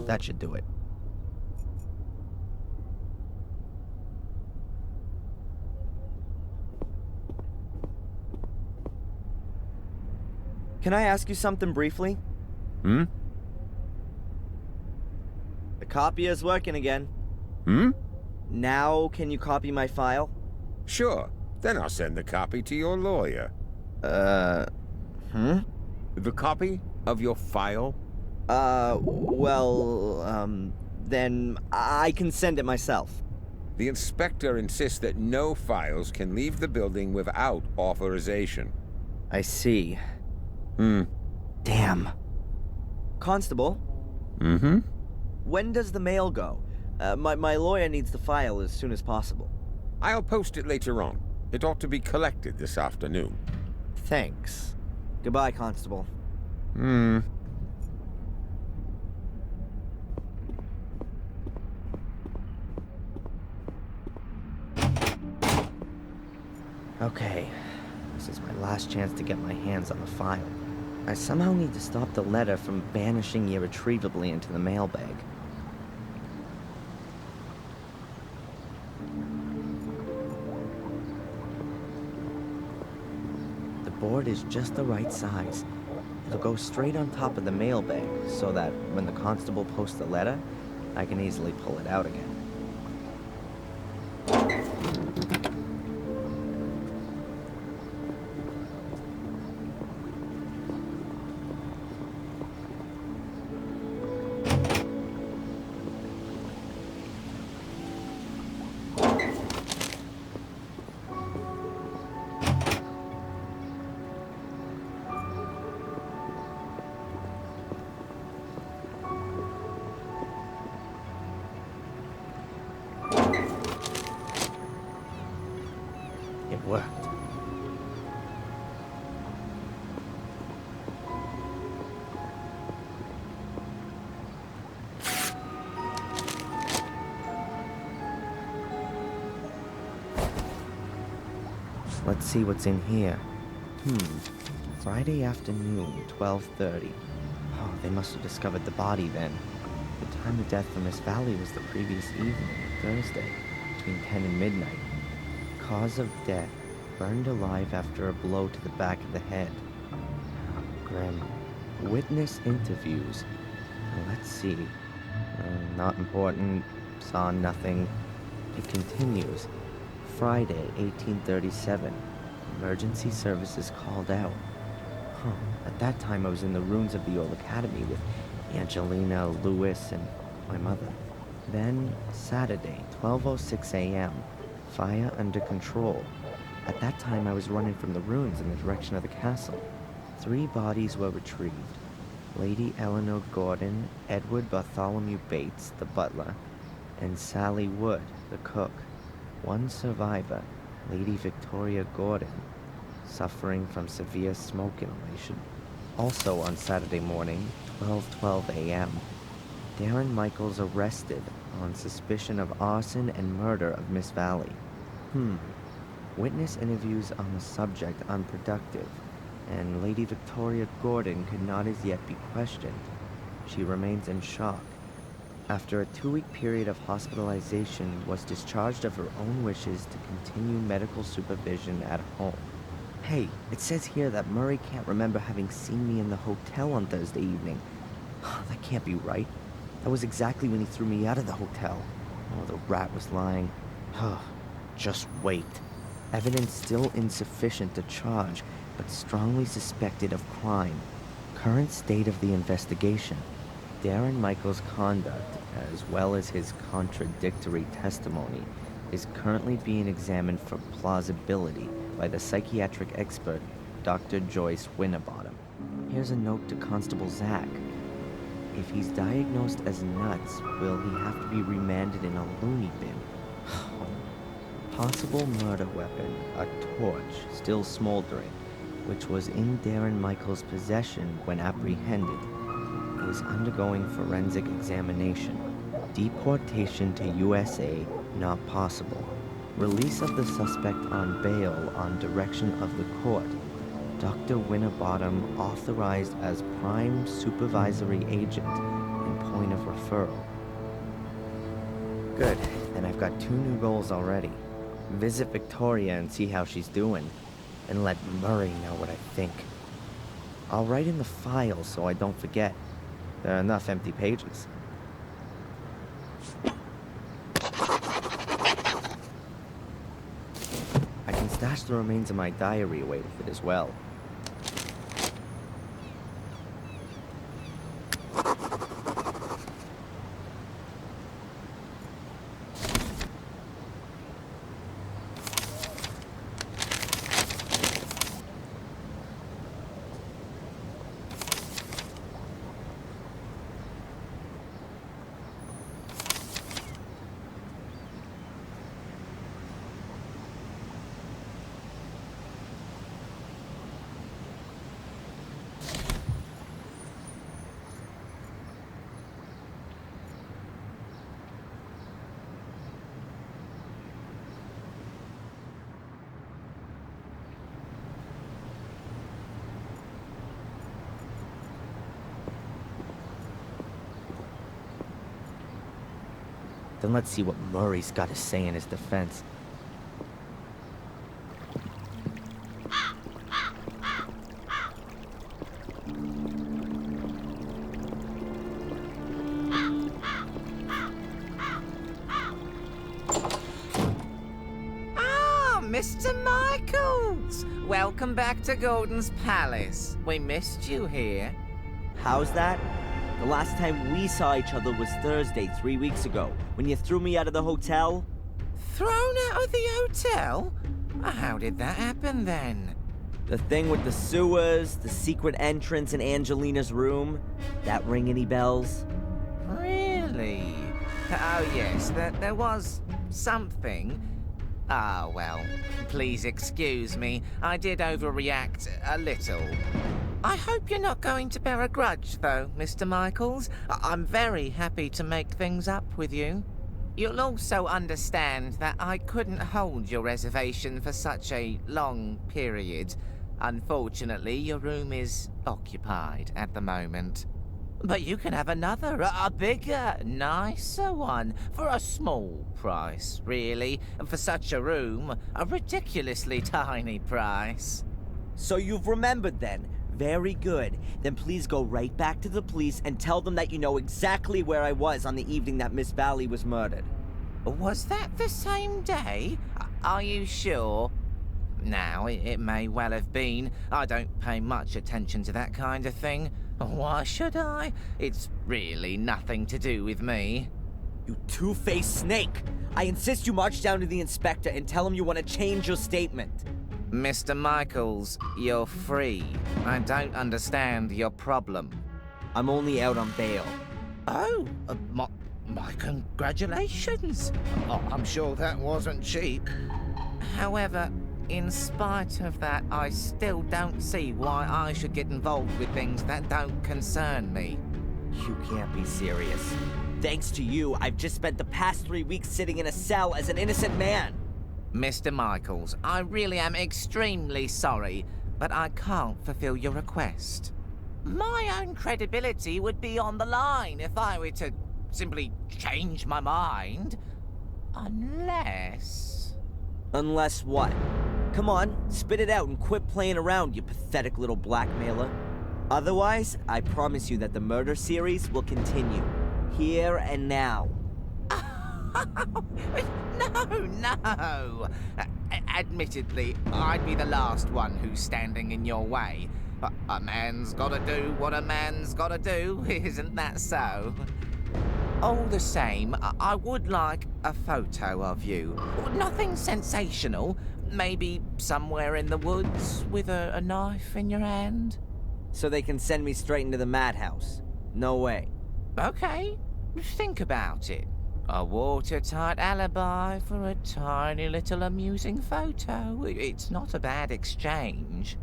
That should do it. Can I ask you something briefly? Hmm? The copier's working again. Hmm? Now, can you copy my file? Sure. Then I'll send the copy to your lawyer. The copy of your file? Then I can send it myself. The inspector insists that no files can leave the building without authorization. I see. Damn. Constable? When does the mail go? My lawyer needs the file as soon as possible. I'll post it later on. It ought to be collected this afternoon. Thanks. Goodbye, Constable. Okay, this is my last chance to get my hands on the file. I somehow need to stop the letter from vanishing irretrievably into the mailbag. The board is just the right size. It'll go straight on top of the mailbag so that when the constable posts the letter, I can easily pull it out again. Let's see what's in here. Friday afternoon, 12:30. Oh, they must have discovered the body then. The time of death for Miss Valley was the previous evening, Thursday, between 10 and midnight. Cause of death, burned alive after a blow to the back of the head. Oh, grim. Witness interviews. Let's see. Not important. Saw nothing. It continues. Friday, 1837. Emergency services called out. At that time, I was in the ruins of the old academy with Angelina, Lewis, and my mother. Then, Saturday, 12:06 a.m. Fire under control. At that time, I was running from the ruins in the direction of the castle. 3 bodies were retrieved. Lady Eleanor Gordon, Edward Bartholomew Bates, the butler, and Sally Wood, the cook. 1 survivor, Lady Victoria Gordon, suffering from severe smoke inhalation. Also on Saturday morning, 12:12 a.m., Darren Michaels arrested on suspicion of arson and murder of Miss Valley. Witness interviews on the subject unproductive, and Lady Victoria Gordon could not as yet be questioned. She remains in shock. After a 2-week period of hospitalization, was discharged of her own wishes to continue medical supervision at home. Hey, it says here that Murray can't remember having seen me in the hotel on Thursday evening. That can't be right. That was exactly when he threw me out of the hotel. Oh, the rat was lying. Just wait. Evidence still insufficient to charge, but strongly suspected of crime. Current state of the investigation. Darren Michaels' conduct, as well as his contradictory testimony, is currently being examined for plausibility by the psychiatric expert, Dr. Joyce Winterbottom. Here's a note to Constable Zach. If he's diagnosed as nuts, will he have to be remanded in a loony bin? Possible murder weapon, a torch, still smoldering, which was in Darren Michaels' possession when apprehended, is undergoing forensic examination. Deportation to USA, not possible. Release of the suspect on bail on direction of the court. Dr. Winterbottom authorized as prime supervisory agent and point of referral. Good, then I've got 2 new goals already. Visit Victoria and see how she's doing, and let Murray know what I think. I'll write in the file so I don't forget. There are enough empty pages. I can stash the remains of my diary away with it as well. Then let's see what Murray's got to say in his defense. Mr. Michaels! Welcome back to Gordon's Palace. We missed you here. How's that? The last time we saw each other was Thursday, 3 weeks ago, when you threw me out of the hotel. Thrown out of the hotel? How did that happen then? The thing with the sewers, the secret entrance in Angelina's room. That ring any bells? Really? Oh yes, there was something. Ah, well, please excuse me. I did overreact a little. I hope you're not going to bear a grudge, though, Mr. Michaels. I'm very happy to make things up with you. You'll also understand that I couldn't hold your reservation for such a long period. Unfortunately, your room is occupied at the moment. But you can have another, a bigger, nicer one, for a small price, really. And for such a room, a ridiculously tiny price. So you've remembered then. Very good. Then please go right back to the police and tell them that you know exactly where I was on the evening that Miss Valley was murdered. Was that the same day? Are you sure? Now, it may well have been. I don't pay much attention to that kind of thing. Why should I? It's really nothing to do with me. You two-faced snake! I insist you march down to the inspector and tell him you want to change your statement. Mr. Michaels, you're free. I don't understand your problem. I'm only out on bail. Oh, my congratulations. Oh, I'm sure that wasn't cheap. However, in spite of that, I still don't see why I should get involved with things that don't concern me. You can't be serious. Thanks to you, I've just spent the past 3 weeks sitting in a cell as an innocent man. Mr. Michaels, I really am extremely sorry, but I can't fulfill your request. My own credibility would be on the line if I were to simply change my mind. Unless... Unless what? Come on, spit it out and quit playing around, you pathetic little blackmailer. Otherwise, I promise you that the murder series will continue. Here and now. No. Admittedly, I'd be the last one who's standing in your way. But a man's gotta do what a man's gotta do, isn't that so? All the same, I would like a photo of you. Nothing sensational. Maybe somewhere in the woods with a knife in your hand. So they can send me straight into the madhouse. No way. Okay, think about it. A watertight alibi for a tiny little amusing photo. It's not a bad exchange.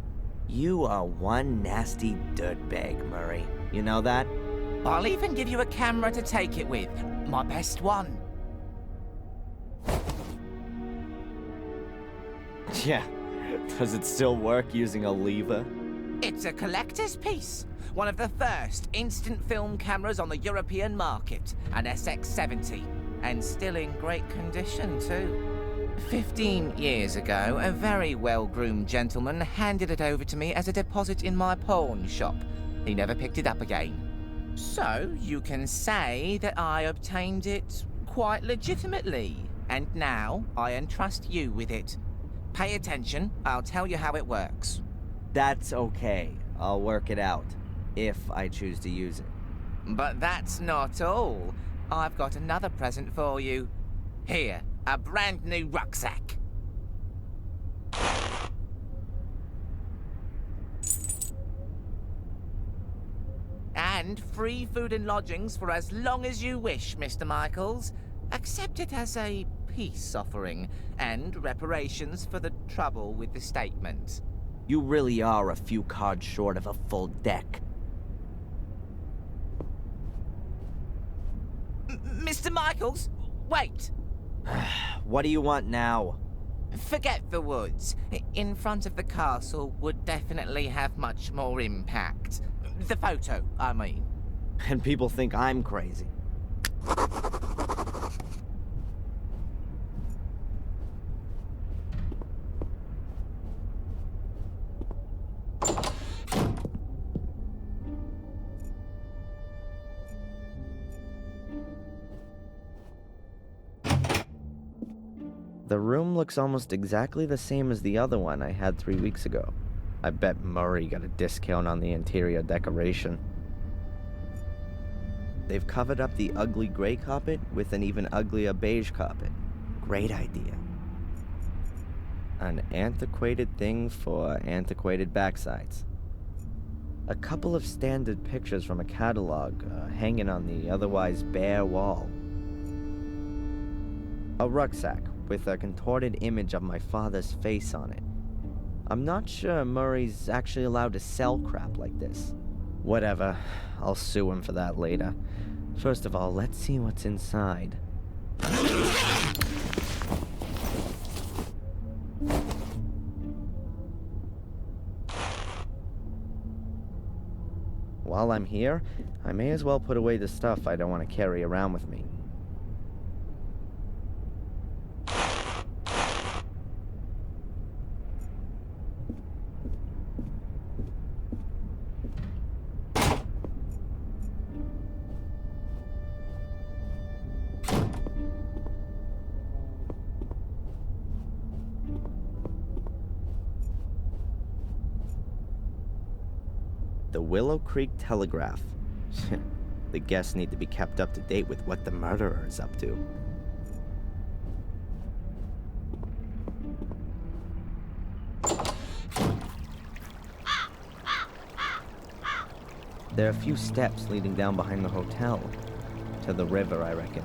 You are one nasty dirtbag, Murray. You know that? I'll even give you a camera to take it with. My best one. Yeah. Does it still work using a lever? It's a collector's piece. One of the first instant film cameras on the European market. An SX-70. And still in great condition, too. 15 years ago, a very well-groomed gentleman handed it over to me as a deposit in my pawn shop. He never picked it up again. So, you can say that I obtained it quite legitimately. And now, I entrust you with it. Pay attention, I'll tell you how it works. That's okay. I'll work it out. If I choose to use it. But that's not all. I've got another present for you. Here, a brand new rucksack. And free food and lodgings for as long as you wish, Mr. Michaels. Accept it as a peace offering and reparations for the trouble with the statement. You really are a few cards short of a full deck. Mr. Michaels, wait! What do you want now? Forget the woods. In front of the castle would definitely have much more impact. The photo, I mean. And people think I'm crazy. The room looks almost exactly the same as the other one I had 3 weeks ago. I bet Murray got a discount on the interior decoration. They've covered up the ugly gray carpet with an even uglier beige carpet. Great idea. An antiquated thing for antiquated backsides. A couple of standard pictures from a catalog hanging on the otherwise bare wall. A rucksack with a contorted image of my father's face on it. I'm not sure Murray's actually allowed to sell crap like this. Whatever, I'll sue him for that later. First of all, let's see what's inside. While I'm here, I may as well put away the stuff I don't want to carry around with me. The Willow Creek Telegraph. The guests need to be kept up to date with what the murderer is up to. There are a few steps leading down behind the hotel. To the river, I reckon.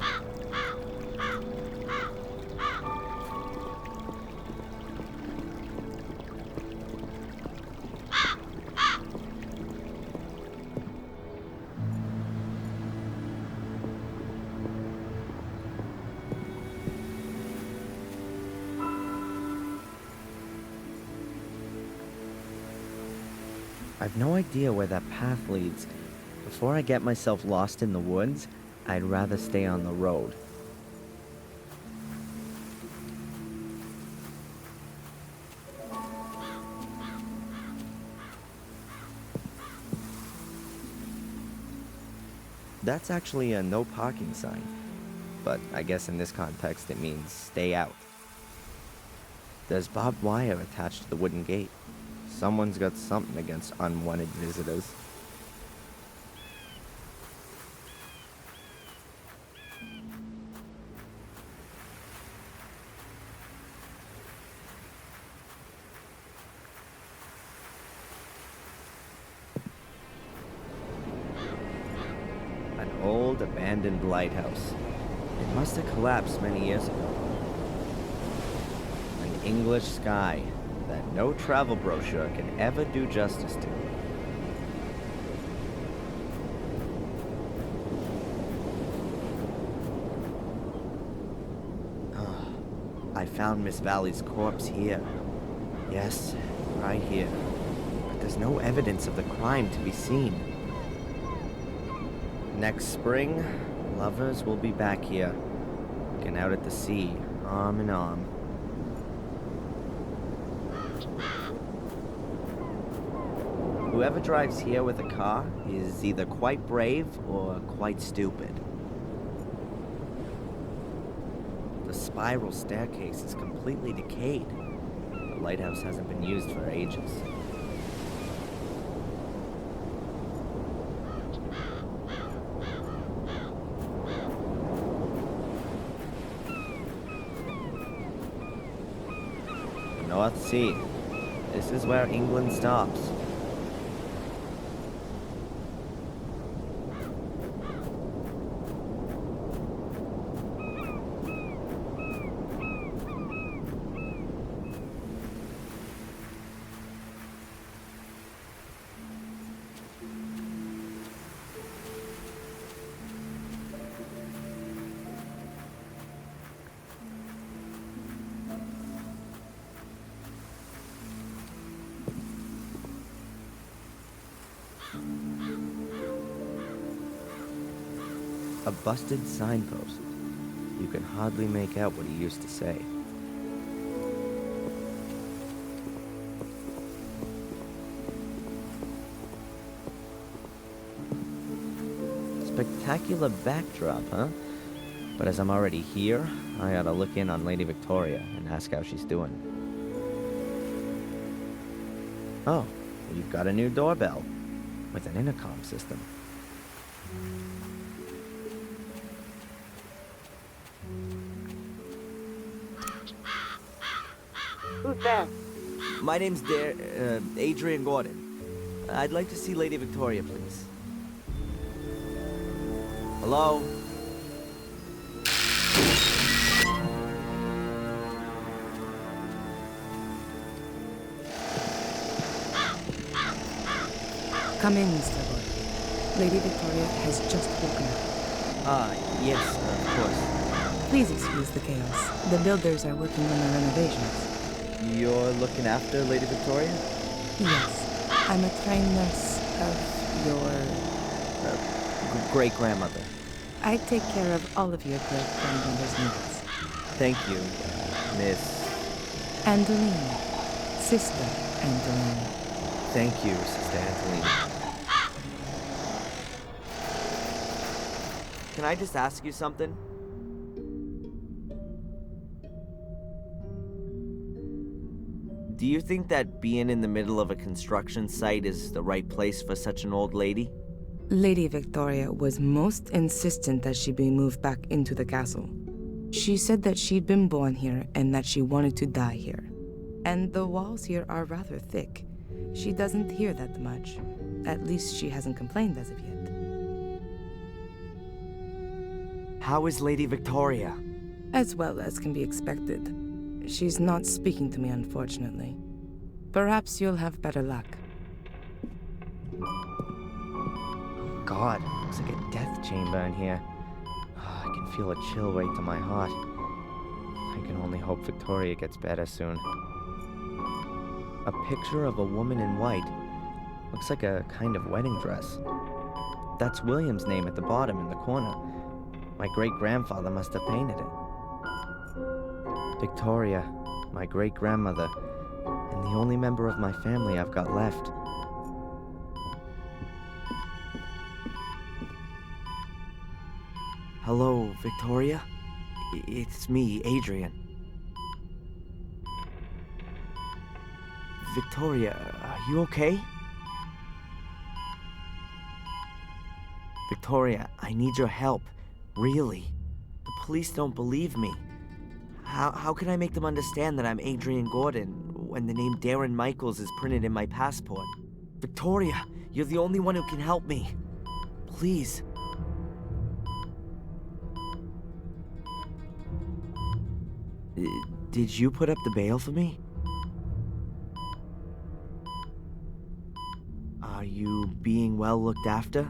I've no idea where that path leads. Before I get myself lost in the woods, I'd rather stay on the road. That's actually a no parking sign, but I guess in this context it means stay out. There's barbed wire attached to the wooden gate. Someone's got something against unwanted visitors. An old abandoned lighthouse. It must have collapsed many years ago. An English sky that no travel brochure can ever do justice to. I found Miss Valley's corpse here. Yes, right here. But there's no evidence of the crime to be seen. Next spring, lovers will be back here, looking out at the sea, arm in arm. Whoever drives here with a car is either quite brave or quite stupid. The spiral staircase is completely decayed. The lighthouse hasn't been used for ages. North Sea. This is where England stops. A busted signpost. You can hardly make out what he used to say. Spectacular backdrop, huh? But as I'm already here, I ought to look in on Lady Victoria and ask how she's doing. Oh, you've got a new doorbell with an intercom system. Who's there? My name's Adrian Gordon. I'd like to see Lady Victoria, please. Hello? Come in, Mr. Gordon. Lady Victoria has just woken up. Yes, of course. Please excuse the chaos. The builders are working on the renovations. You're looking after Lady Victoria? Yes. I'm a trained nurse of your... great-grandmother. I take care of all of your great-grandmother's needs. Thank you, Miss... Angeline. Sister Angeline. Thank you, Sister Angelina. Can I just ask you something? Do you think that being in the middle of a construction site is the right place for such an old lady? Lady Victoria was most insistent that she be moved back into the castle. She said that she'd been born here and that she wanted to die here. And the walls here are rather thick. She doesn't hear that much. At least she hasn't complained as of yet. How is Lady Victoria? As well as can be expected. She's not speaking to me, unfortunately. Perhaps you'll have better luck. God, looks like a death chamber in here. Oh, I can feel a chill right to my heart. I can only hope Victoria gets better soon. A picture of a woman in white. Looks like a kind of wedding dress. That's William's name at the bottom in the corner. My great-grandfather must have painted it. Victoria, my great-grandmother, and the only member of my family I've got left. Hello, Victoria? It's me, Adrian. Victoria, are you okay? Victoria, I need your help. Really. The police don't believe me. How can I make them understand that I'm Adrian Gordon when the name Darren Michaels is printed in my passport? Victoria, you're the only one who can help me. Please. Did you put up the bail for me? Are you being well looked after?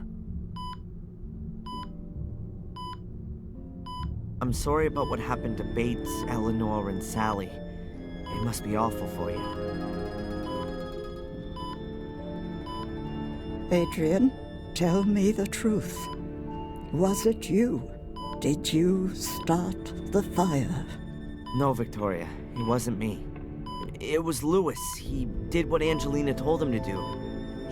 I'm sorry about what happened to Bates, Eleanor, and Sally. It must be awful for you. Adrian, tell me the truth. Was it you? Did you start the fire? No, Victoria. It wasn't me. It was Lewis. He did what Angelina told him to do.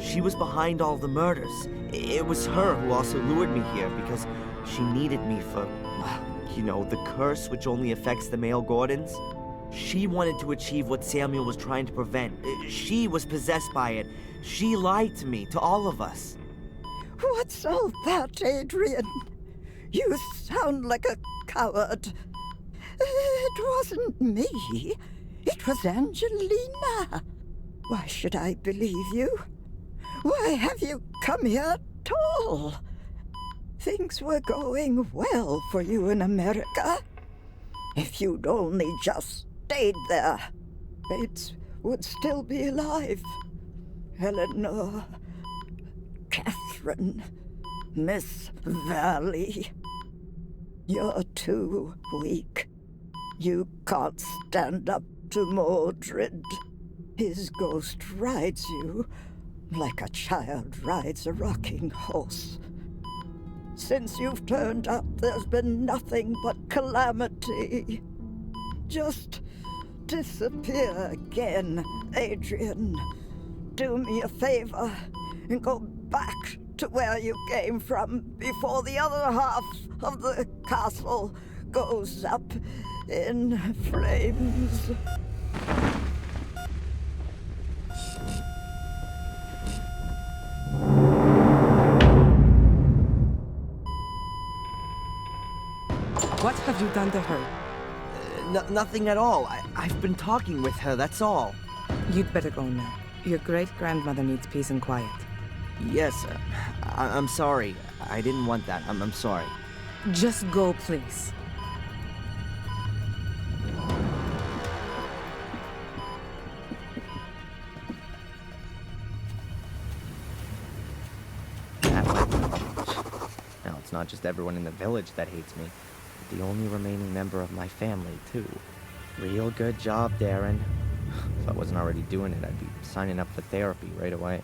She was behind all the murders. It was her who also lured me here because she needed me for... you know, the curse which only affects the male Gordons. She wanted to achieve what Samuel was trying to prevent. She was possessed by it. She lied to me, to all of us. What's all that, Adrian? You sound like a coward. It wasn't me. It was Angelina. Why should I believe you? Why have you come here at all? Things were going well for you in America. If you'd only just stayed there, Bates would still be alive. Eleanor, Catherine, Miss Valley. You're too weak. You can't stand up to Mordred. His ghost rides you like a child rides a rocking horse. Since you've turned up, there's been nothing but calamity. Just disappear again, Adrian. Do me a favor and go back to where you came from before the other half of the castle goes up in flames. What have you done to her? Nothing at all. I've been talking with her, that's all. You'd better go now. Your great-grandmother needs peace and quiet. Yes, I'm sorry. I didn't want that. I'm sorry. Just go, please. Now, it's not just everyone in the village that hates me. the only remaining member of my family, too. Real good job, Darren. If I wasn't already doing it, I'd be signing up for therapy right away.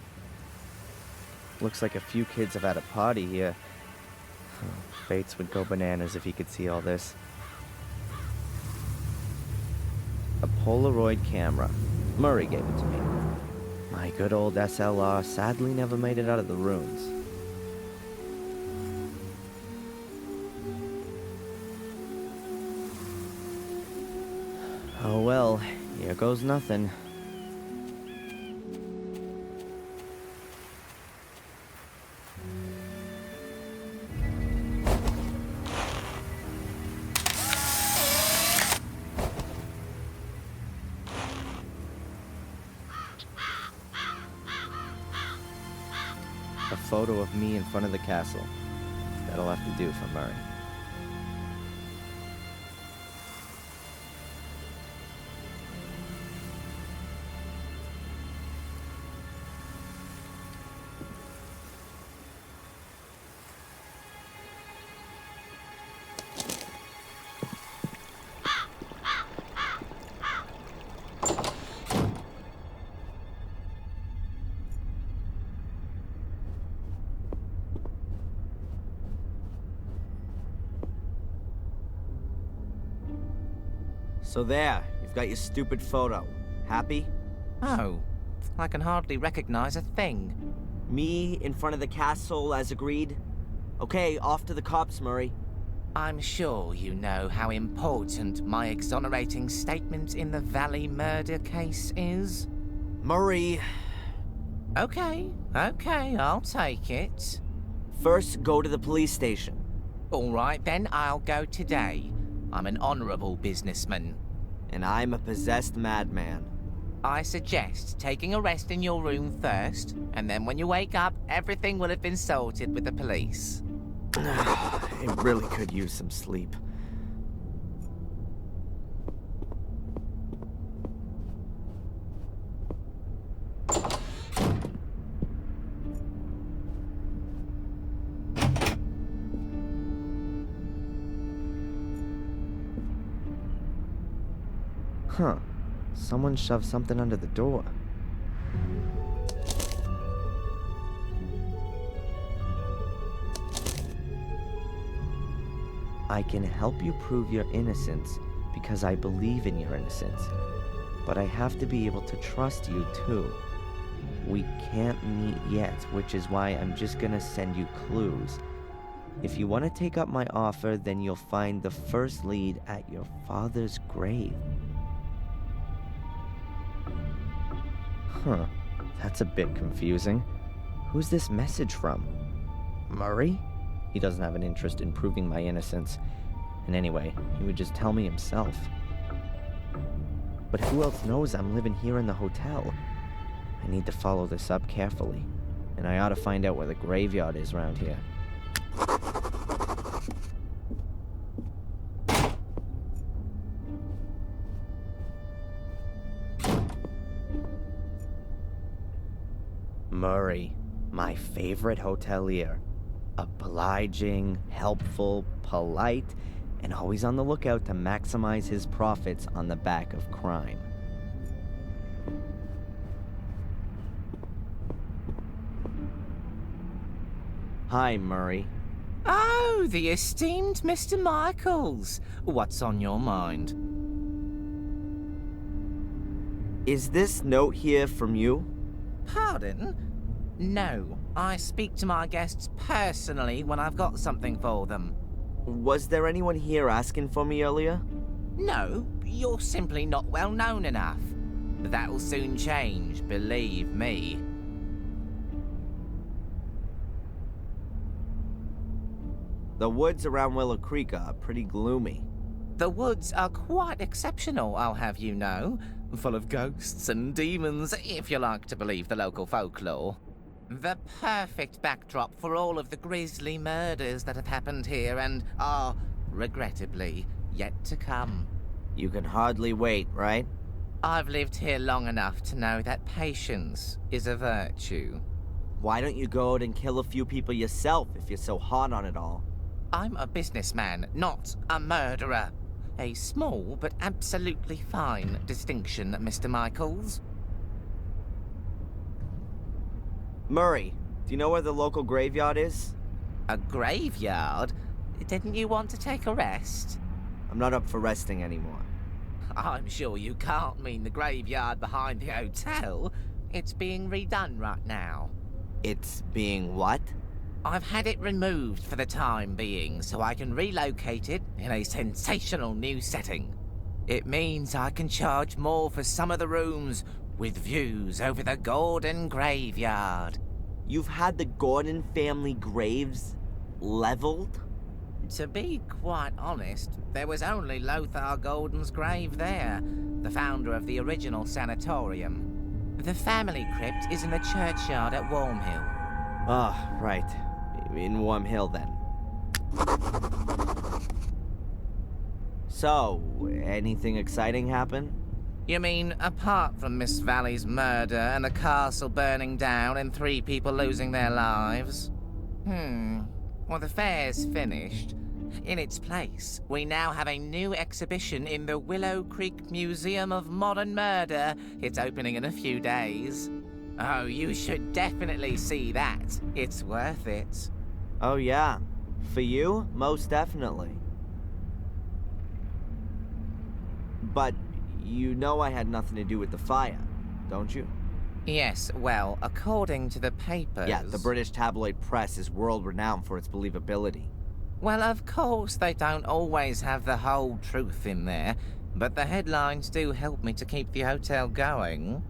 Looks like a few kids have had a party here. Bates would go bananas if he could see all this. A Polaroid camera. Murray gave it to me. My good old SLR sadly never made it out of the ruins. Oh well, here goes nothing. A photo of me in front of the castle. That'll have to do for Murray. So there, you've got your stupid photo. Happy? Oh, I can hardly recognize a thing. Me in front of the castle as agreed? Okay, off to the cops, Murray. I'm sure you know how important my exonerating statement in the Valley murder case is. Murray. Okay, I'll take it. First, go to the police station. All right, then I'll go today. I'm an honorable businessman. And I'm a possessed madman. I suggest taking a rest in your room first, and then when you wake up, everything will have been sorted with the police. I really could use some sleep. Huh. Someone shoved something under the door. I can help you prove your innocence because I believe in your innocence. But I have to be able to trust you too. We can't meet yet, which is why I'm just gonna send you clues. If you want to take up my offer, then you'll find the first lead at your father's grave. Huh, that's a bit confusing. Who's this message from? Murray? He doesn't have an interest in proving my innocence. And anyway, he would just tell me himself. But who else knows I'm living here in the hotel? I need to follow this up carefully. And I ought to find out where the graveyard is around here. Murray, my favorite hotelier. Obliging, helpful, polite, and always on the lookout to maximize his profits on the back of crime. Hi, Murray. Oh, the esteemed Mr. Michaels. What's on your mind? Is this note here from you? Pardon? No, I speak to my guests personally when I've got something for them. Was there anyone here asking for me earlier? No, you're simply not well known enough. That'll soon change, believe me. The woods around Willow Creek are pretty gloomy. The woods are quite exceptional, I'll have you know. Full of ghosts and demons, if you like to believe the local folklore. The perfect backdrop for all of the grisly murders that have happened here and are, regrettably, yet to come. You can hardly wait, right? I've lived here long enough to know that patience is a virtue. Why don't you go out and kill a few people yourself if you're so hot on it all? I'm a businessman, not a murderer. A small but absolutely fine distinction, Mr. Michaels. Murray, do you know where the local graveyard is? A graveyard? Didn't you want to take a rest? I'm not up for resting anymore. I'm sure you can't mean the graveyard behind the hotel. It's being redone right now. It's being what? I've had it removed for the time being so I can relocate it in a sensational new setting. It means I can charge more for some of the rooms with views over the Gordon graveyard. You've had the Gordon family graves leveled? To be quite honest, there was only Lothar Gordon's grave there, the founder of the original sanatorium. The family crypt is in the churchyard at Wormhill. Ah, right. In Warm Hill, then. So, anything exciting happen? You mean, apart from Miss Valley's murder and the castle burning down and 3 people losing their lives? Well, the fair's finished. In its place, we now have a new exhibition in the Willow Creek Museum of Modern Murder. It's opening in a few days. Oh, you should definitely see that. It's worth it. Oh, yeah. For you, most definitely. But you know I had nothing to do with the fire, don't you? Yes, well, according to the papers... Yeah, the British tabloid press is world-renowned for its believability. Well, of course they don't always have the whole truth in there, but the headlines do help me to keep the hotel going.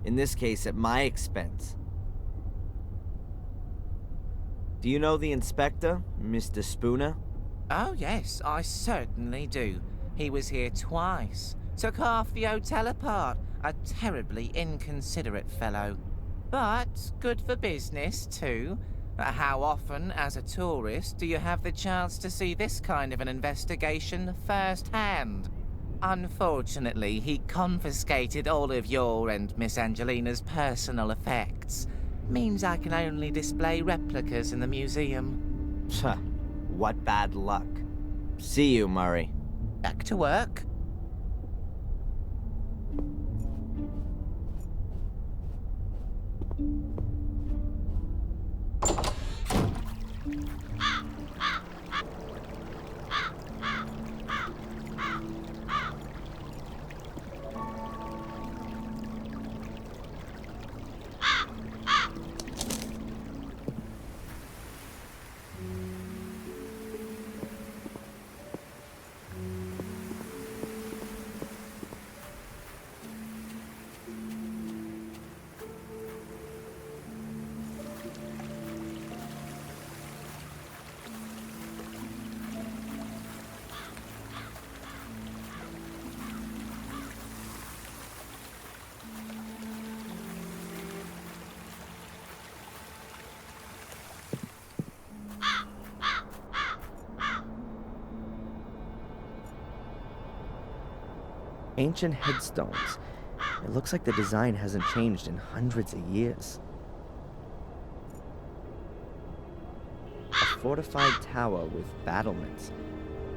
In this case, at my expense. Do you know the inspector, Mr. Spooner? Oh, yes, I certainly do. He was here twice. Took half the hotel apart. A terribly inconsiderate fellow. But good for business, too. How often, as a tourist, do you have the chance to see this kind of an investigation firsthand? Unfortunately, he confiscated all of your and Miss Angelina's personal effects. Means I can only display replicas in the museum. What bad luck. See you, Murray. Back to work. Ancient headstones. It looks like the design hasn't changed in hundreds of years. A fortified tower with battlements.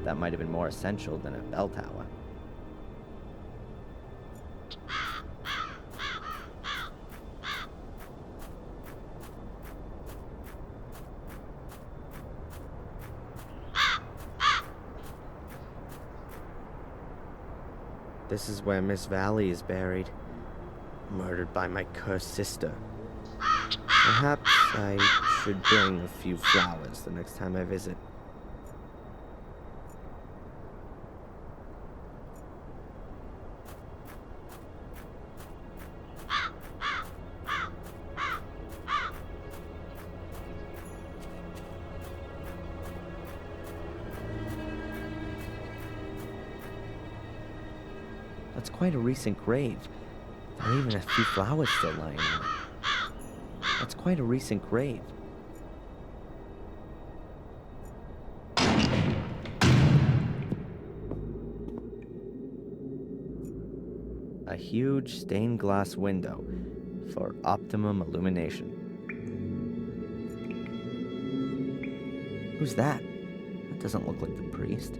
That might have been more essential than a bell tower. This is where Miss Valley is buried, murdered by my cursed sister. Perhaps I should bring a few flowers the next time I visit. That's quite a recent grave. There are even a few flowers still lying on it. That's quite a recent grave. A huge stained glass window for optimum illumination. Who's that? That Doesn't look like the priest.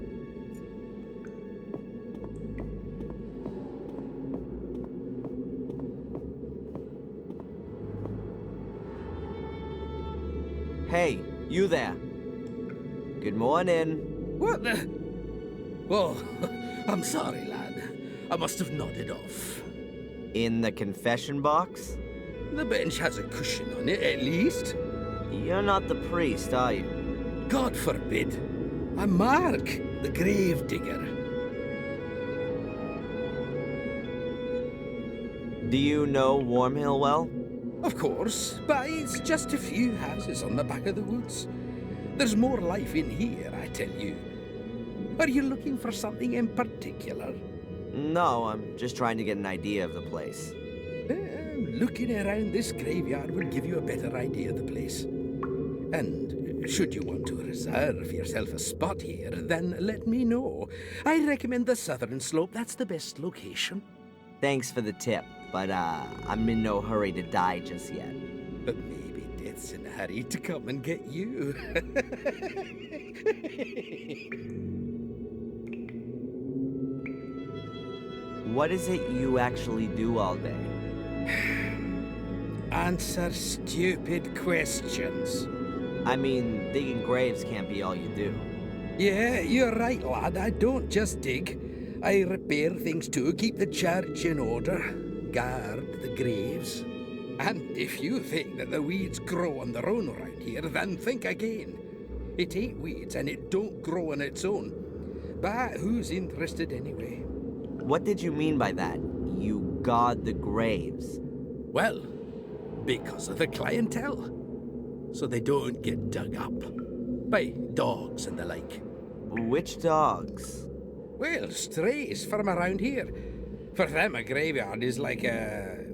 Hey, you there. Good morning. What the? Oh, I'm sorry, lad. I must have nodded off. In the confession box? The bench has a cushion on it, at least. You're not the priest, are you? God forbid. I'm Mark, the grave digger. Do you know Wormhill well? Of course, but it's just a few houses on the back of the woods. There's more life in here, I tell you. Are you looking for something in particular? No, I'm just trying to get an idea of the place. Looking around this graveyard will give you a better idea of the place. And should you want to reserve yourself a spot here, then let me know. I recommend the southern slope. That's the best location. Thanks for the tip, but I'm in no hurry to die just yet. But maybe death's in a hurry to come and get you. What is it you actually do all day? Answer stupid questions. I mean, digging graves can't be all you do. Yeah, you're right, lad. I don't just dig. I repair things too, keep the church in order, guard the graves. And if you think that the weeds grow on their own around here, then think again. It ain't weeds, and it don't grow on its own. But who's interested anyway? What did you mean by that? You guard the graves? Well, because of the clientele. So they don't get dug up by dogs and the like. Which dogs? Well, strays from around here. For them, a graveyard is like an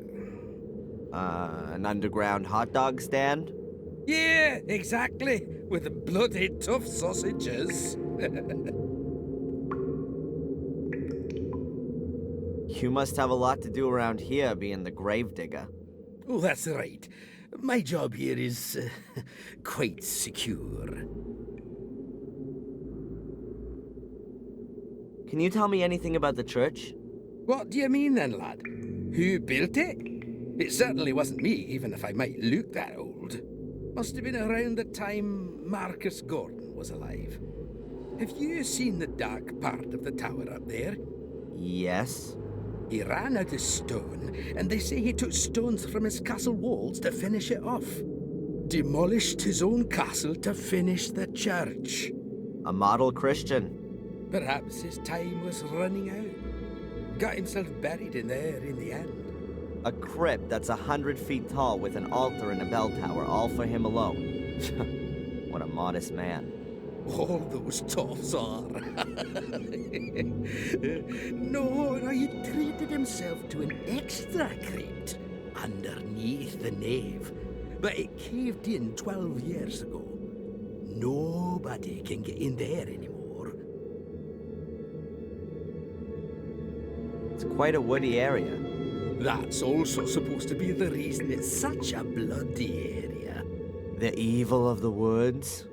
underground hot dog stand? Yeah, exactly. With the bloody tough sausages. You must have a lot to do around here, being the gravedigger. Oh, that's right. My job here is quite secure. Can you tell me anything about the church? What do you mean then, lad? Who built it? It certainly wasn't me, even if I might look that old. Must have been around the time Marcus Gordon was alive. Have you seen the dark part of the tower up there? Yes. He ran out of stone, and they say he took stones from his castle walls to finish it off. Demolished his own castle to finish the church. A model Christian. Perhaps his time was running out. Got himself buried in there in the end. A crypt that's 100 feet tall with an altar and a bell tower, all for him alone. What a modest man. All those toffs are. No, he treated himself to an extra crypt underneath the nave. But it caved in 12 years ago. Nobody can get in there anymore. It's quite a woody area. That's also supposed to be the reason it's such a bloody area. The evil of the woods?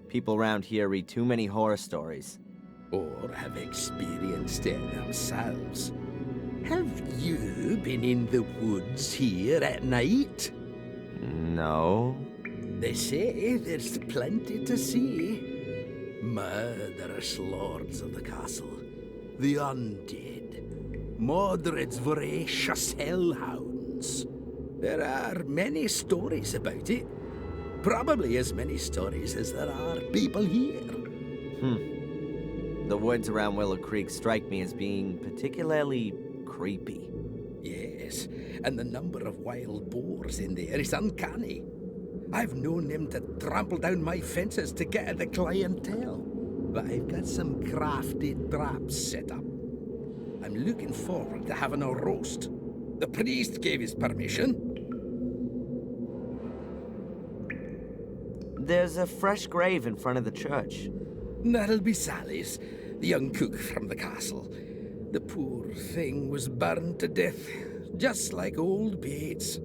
People around here read too many horror stories. Or have experienced it themselves. Have you been in the woods here at night? No. They say there's plenty to see. Murderous lords of the castle. The undead. Mordred's voracious hellhounds. There are many stories about it. Probably as many stories as there are people here. The woods around Willow Creek strike me as being particularly creepy. Yes, and the number of wild boars in there is uncanny. I've known them to trample down my fences to get at the clientele. But I've got some crafted traps set up. I'm looking forward to having a roast. The priest gave his permission. There's a fresh grave in front of the church. That'll be Sally's, the young cook from the castle. The poor thing was burned to death, just like old Bates.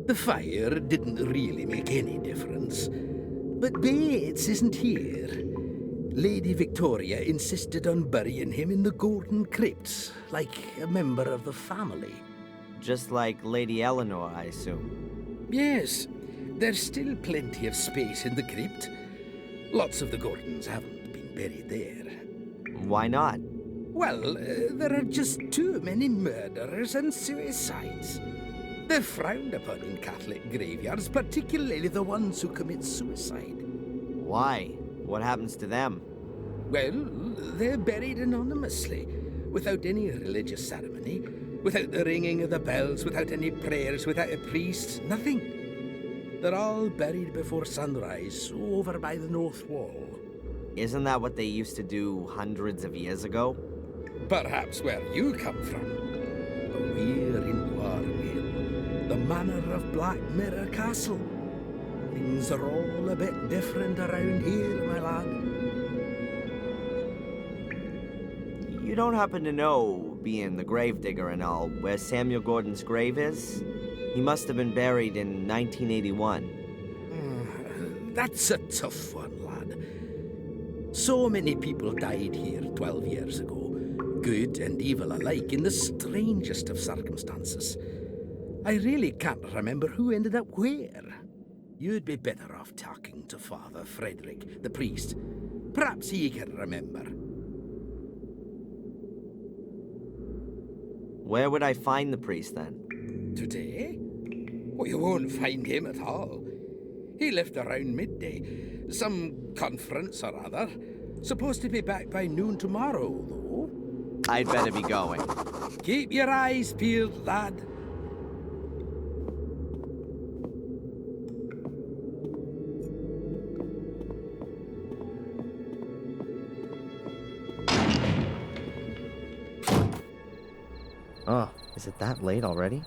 The fire didn't really make any difference. But Bates isn't here. Lady Victoria insisted on burying him in the Golden Crypt, like a member of the family. Just like Lady Eleanor, I assume. Yes, there's still plenty of space in the crypt. Lots of the Gordons haven't been buried there. Why not? Well, there are just too many murderers and suicides. They're frowned upon in Catholic graveyards, particularly the ones who commit suicide. Why? What happens to them? Well, they're buried anonymously, without any religious ceremony, without the ringing of the bells, without any prayers, without a priest, nothing. They're all buried before sunrise, over by the North Wall. Isn't that what they used to do hundreds of years ago? Perhaps where you come from. But we're in Warmill, the manor of Black Mirror Castle. Things are all a bit different around here, my lad. You don't happen to know, being the gravedigger and all, where Samuel Gordon's grave is? He must have been buried in 1981. That's a tough one, lad. So many people died here 12 years ago, good and evil alike, in the strangest of circumstances. I really can't remember who ended up where. You'd be better off talking to Father Frederick, the priest. Perhaps he can remember. Where would I find the priest then? Today? Well, you won't find him at all. He left around midday. Some conference or other. Supposed to be back by noon tomorrow, though. I'd better be going. Keep your eyes peeled, lad. Oh, is it that late already?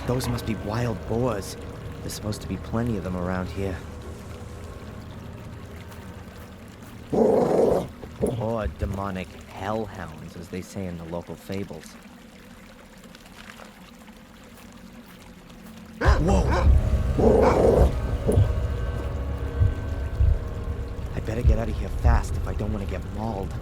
Those must be wild boars. There's supposed to be plenty of them around here. Or demonic hellhounds, as they say in the local fables. Whoa! I better get out of here fast if I don't want to get mauled.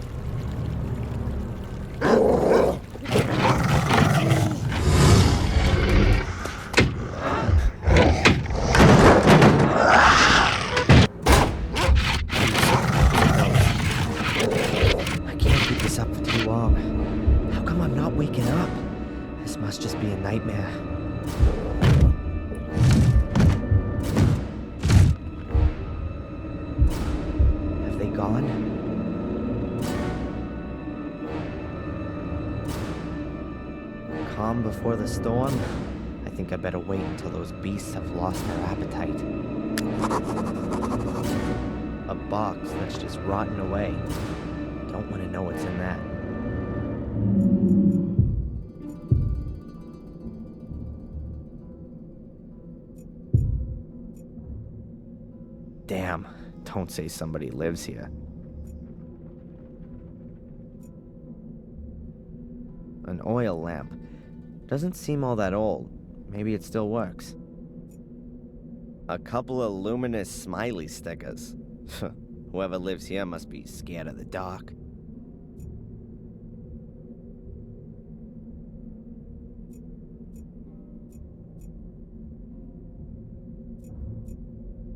Waking up. This must just be a nightmare. Have they gone? Calm before the storm? I think I better wait until those beasts have lost their appetite. A box that's just rotting away. Don't want to know what's in that. Damn, don't say somebody lives here. An oil lamp. Doesn't seem all that old. Maybe it still works. A couple of luminous smiley stickers. Whoever lives here must be scared of the dark.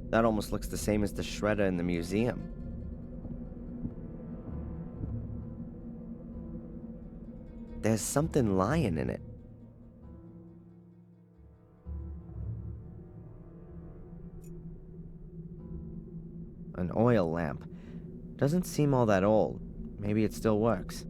That almost looks the same as the shredder in the museum. There's something lying in it. An oil lamp. Doesn't seem all that old. Maybe it still works.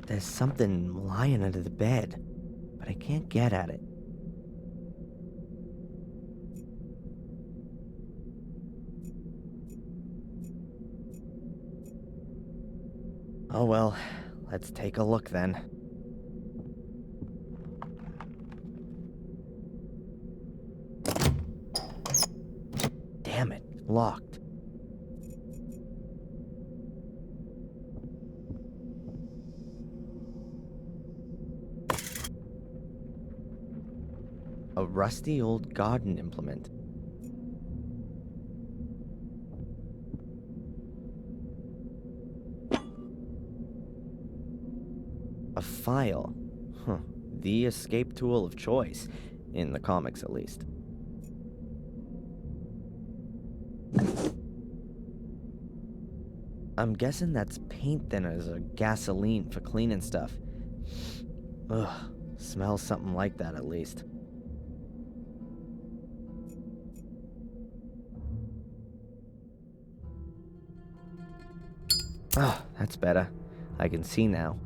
There's something lying under the bed, but I can't get at it. Oh well, let's take a look then. Damn it, locked. A rusty old garden implement. A file. Huh. The escape tool of choice. In the comics, at least. I'm guessing that's paint thinners or gasoline for cleaning stuff. Ugh. Smells something like that, at least. Oh, that's better. I can see now.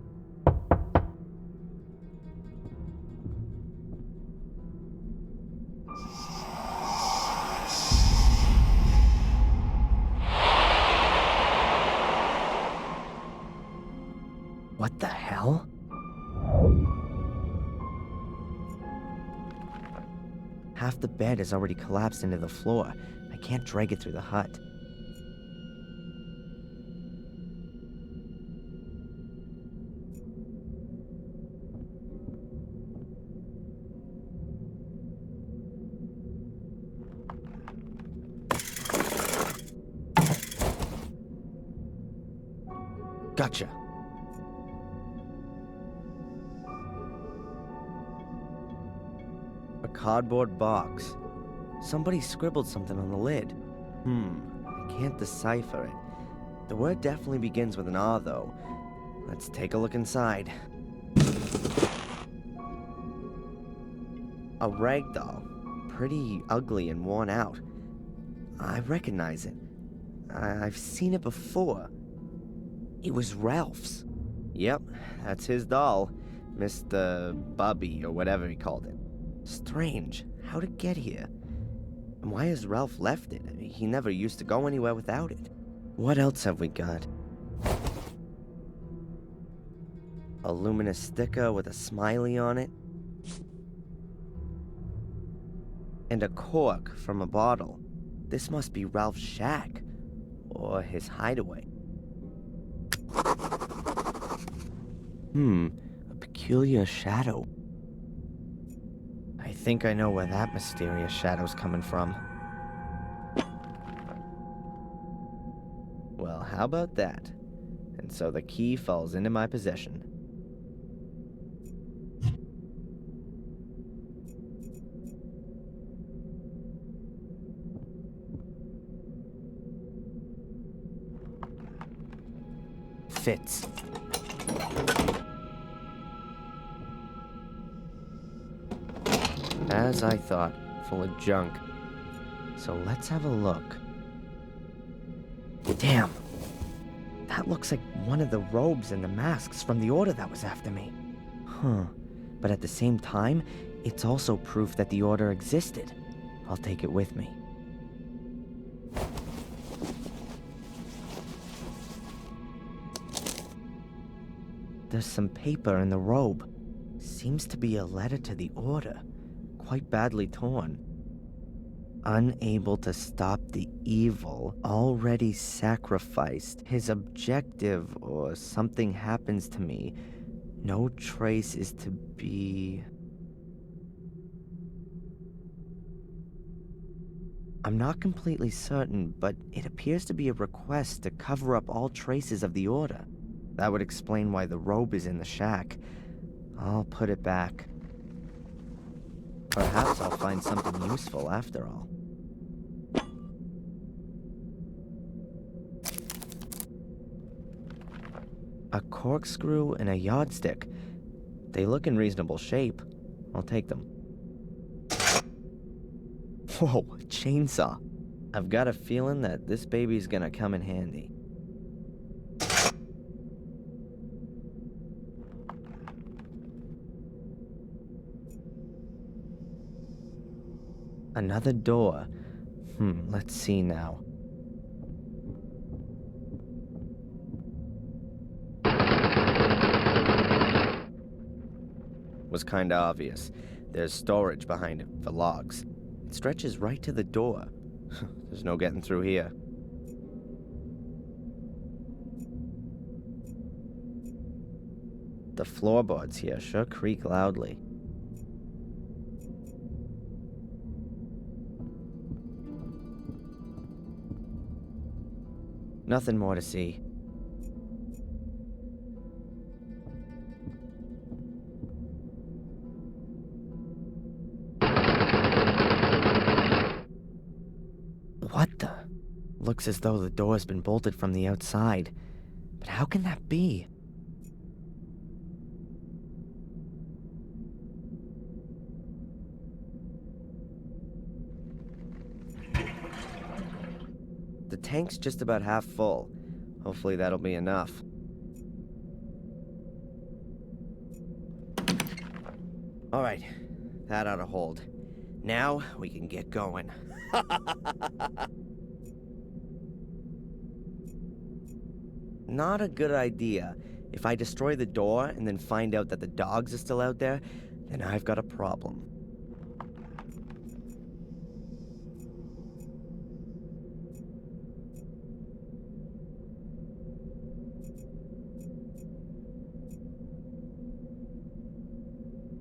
What the hell? Half the bed has already collapsed into the floor. I can't drag it through the hut. Gotcha. A cardboard box. Somebody scribbled something on the lid. I can't decipher it. The word definitely begins with an R, though. Let's take a look inside. A rag doll. Pretty ugly and worn out. I recognize it. I've seen it before. It was Ralph's. Yep, that's his doll. Mr. Bubby, or whatever he called it. Strange. How'd it get here? And why has Ralph left it? He never used to go anywhere without it. What else have we got? A luminous sticker with a smiley on it. And a cork from a bottle. This must be Ralph's shack. Or his hideaway. A peculiar shadow. I think I know where that mysterious shadow's coming from. Well, how about that? And so the key falls into my possession. Fits. As I thought, full of junk. So let's have a look. Damn! That looks like one of the robes and the masks from the order that was after me. But at the same time, it's also proof that the order existed. I'll take it with me. There's some paper in the robe. Seems to be a letter to the order. Quite badly torn. Unable to stop the evil, already sacrificed. His objective, or something happens to me. No trace is to be... I'm not completely certain, but it appears to be a request to cover up all traces of the order. That would explain why the robe is in the shack. I'll put it back. Perhaps I'll find something useful after all. A corkscrew and a yardstick. They look in reasonable shape. I'll take them. Whoa, a chainsaw. I've got a feeling that this baby's gonna come in handy. Another door. Let's see now. was kinda obvious. There's storage behind it for logs. It stretches right to the door. There's no getting through here. The floorboards here sure creak loudly. Nothing more to see. What the? Looks as though the door's been bolted from the outside. But how can that be? The tank's just about half full. Hopefully that'll be enough. Alright, that ought to hold. Now we can get going. Not a good idea. If I destroy the door and then find out that the dogs are still out there, then I've got a problem.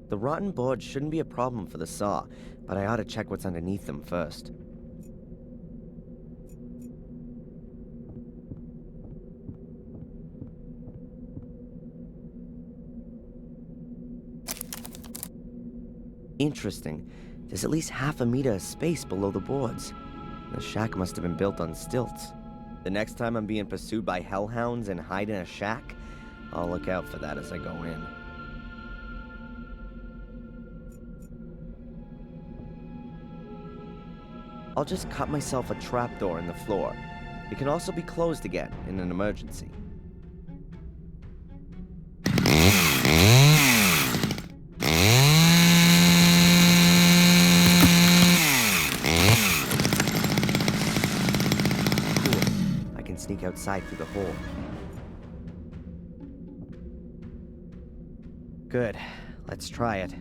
The rotten boards shouldn't be a problem for the saw, but I ought to check what's underneath them first. Interesting. There's at least half a meter of space below the boards. The shack must have been built on stilts. The next time I'm being pursued by hellhounds and hide in a shack, I'll look out for that as I go in. I'll just cut myself a trapdoor in the floor. It can also be closed again in an emergency. Sneak outside through the hole. Good. Let's try it.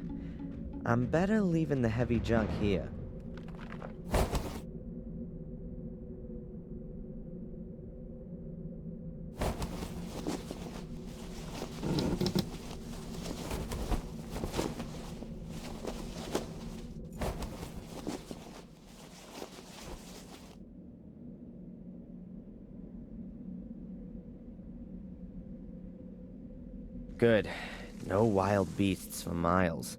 I'm better leaving the heavy junk here. Good. No wild beasts for miles.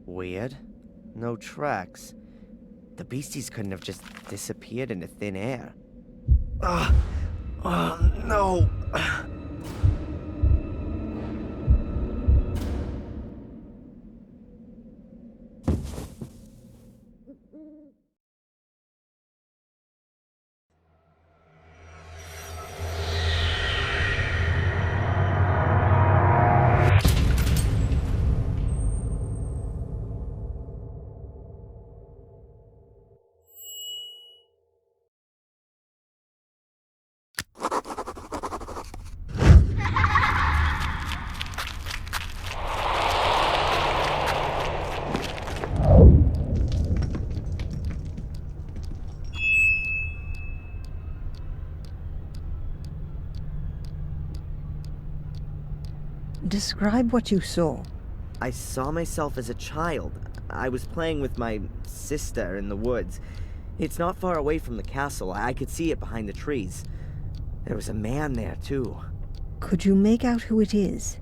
Weird. No tracks. The beasties couldn't have just disappeared into thin air. Oh, no! Describe what you saw. I saw myself as a child. I was playing with my sister in the woods. It's not far away from the castle. I could see it behind the trees. There was a man there, too. Could you make out who it is?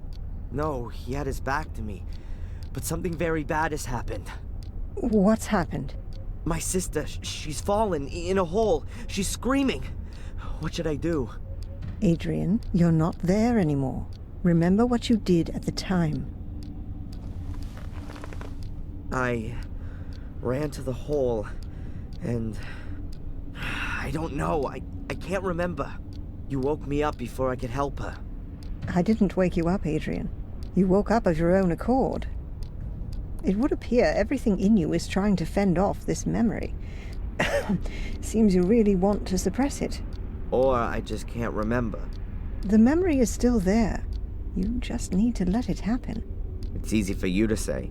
No, he had his back to me. But something very bad has happened. What's happened? My sister, she's fallen in a hole. She's screaming. What should I do? Adrian, you're not there anymore. Remember what you did at the time. I ran to the hole, and I don't know. I can't remember. You woke me up before I could help her. I didn't wake you up, Adrian. You woke up of your own accord. It would appear everything in you is trying to fend off this memory. Seems you really want to suppress it. Or I just can't remember. The memory is still there. You just need to let it happen. It's easy for you to say.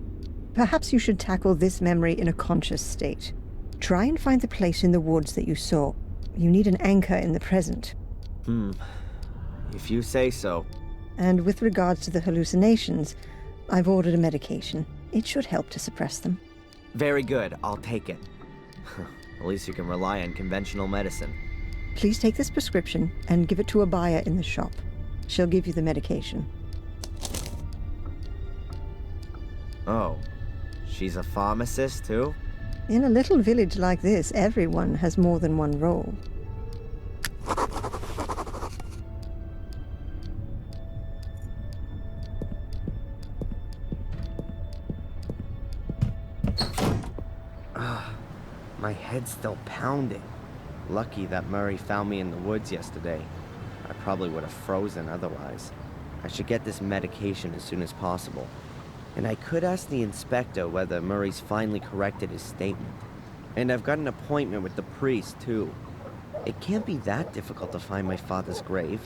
Perhaps you should tackle this memory in a conscious state. Try and find the place in the woods that you saw. You need an anchor in the present. If you say so. And with regards to the hallucinations, I've ordered a medication. It should help to suppress them. Very good, I'll take it. At least you can rely on conventional medicine. Please take this prescription and give it to a buyer in the shop. She'll give you the medication. Oh, she's a pharmacist too? In a little village like this, everyone has more than one role. My head's still pounding. Lucky that Murray found me in the woods yesterday. I probably would have frozen otherwise. I should get this medication as soon as possible. And I could ask the inspector whether Murray's finally corrected his statement. And I've got an appointment with the priest, too. It can't be that difficult to find my father's grave.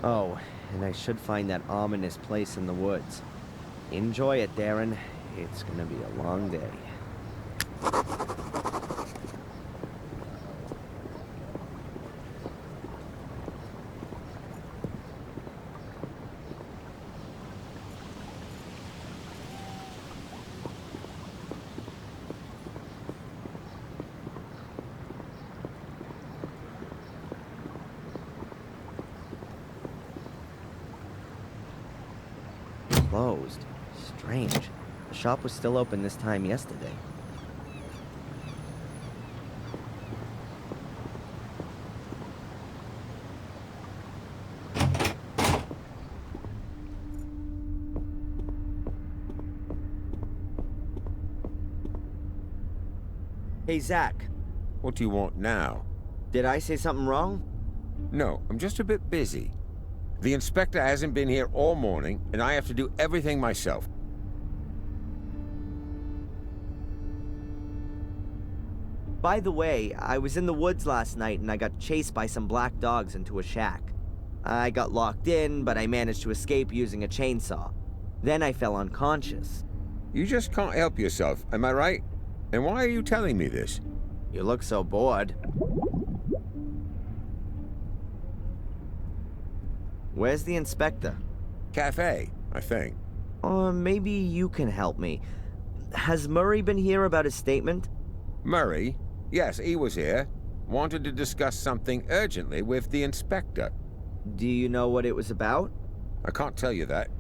Oh, and I should find that ominous place in the woods. Enjoy it, Darren. It's gonna be a long day. Closed. Strange. The shop was still open this time yesterday. Hey, Zach. What do you want now? Did I say something wrong? No, I'm just a bit busy. The inspector hasn't been here all morning, and I have to do everything myself. By the way, I was in the woods last night and I got chased by some black dogs into a shack. I got locked in, but I managed to escape using a chainsaw. Then I fell unconscious. You just can't help yourself, am I right? And why are you telling me this? You look so bored. Where's the inspector? Cafe, I think. Or maybe you can help me. Has Murray been here about his statement? Murray? Yes, he was here. Wanted to discuss something urgently with the inspector. Do you know what it was about? I can't tell you that.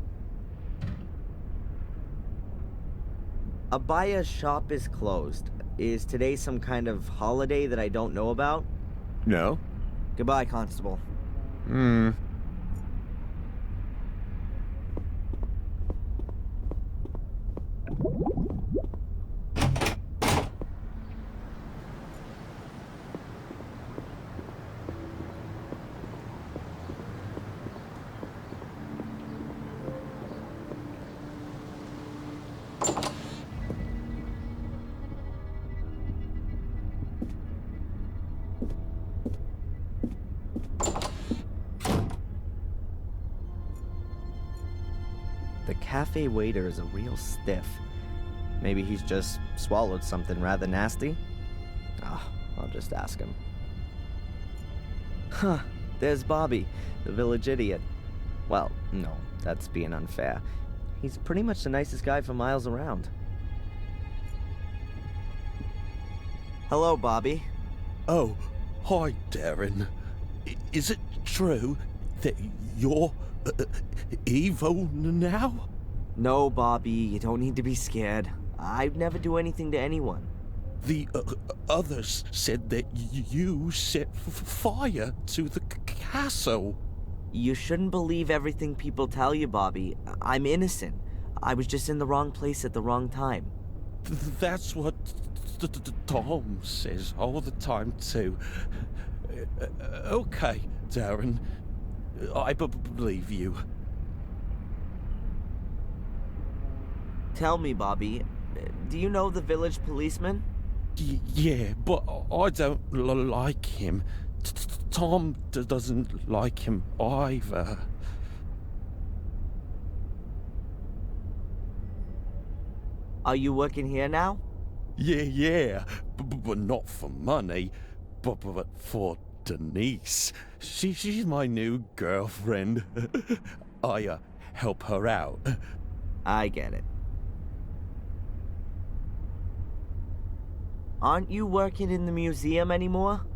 Abaya's shop is closed. Is today some kind of holiday that I don't know about? No. Goodbye, Constable. The cafe waiter is a real stiff. Maybe he's just swallowed something rather nasty? I'll just ask him. Huh, there's Bobby, the village idiot. Well, no, that's being unfair. He's pretty much the nicest guy for miles around. Hello, Bobby. Oh, hi, Darren. Is it true that you're evil now? No, Bobby, you don't need to be scared. I'd never do anything to anyone. The others said that you set fire to the castle. You shouldn't believe everything people tell you, Bobby. I'm innocent. I was just in the wrong place at the wrong time. That's what Tom says all the time, too. Okay, Darren. I believe you. Tell me, Bobby, do you know the village policeman? Yeah, but I don't like him. Tom doesn't like him either. Are you working here now? Yeah. But not for money, but for Denise. She's my new girlfriend. I help her out. I get it. Aren't you working in the museum anymore?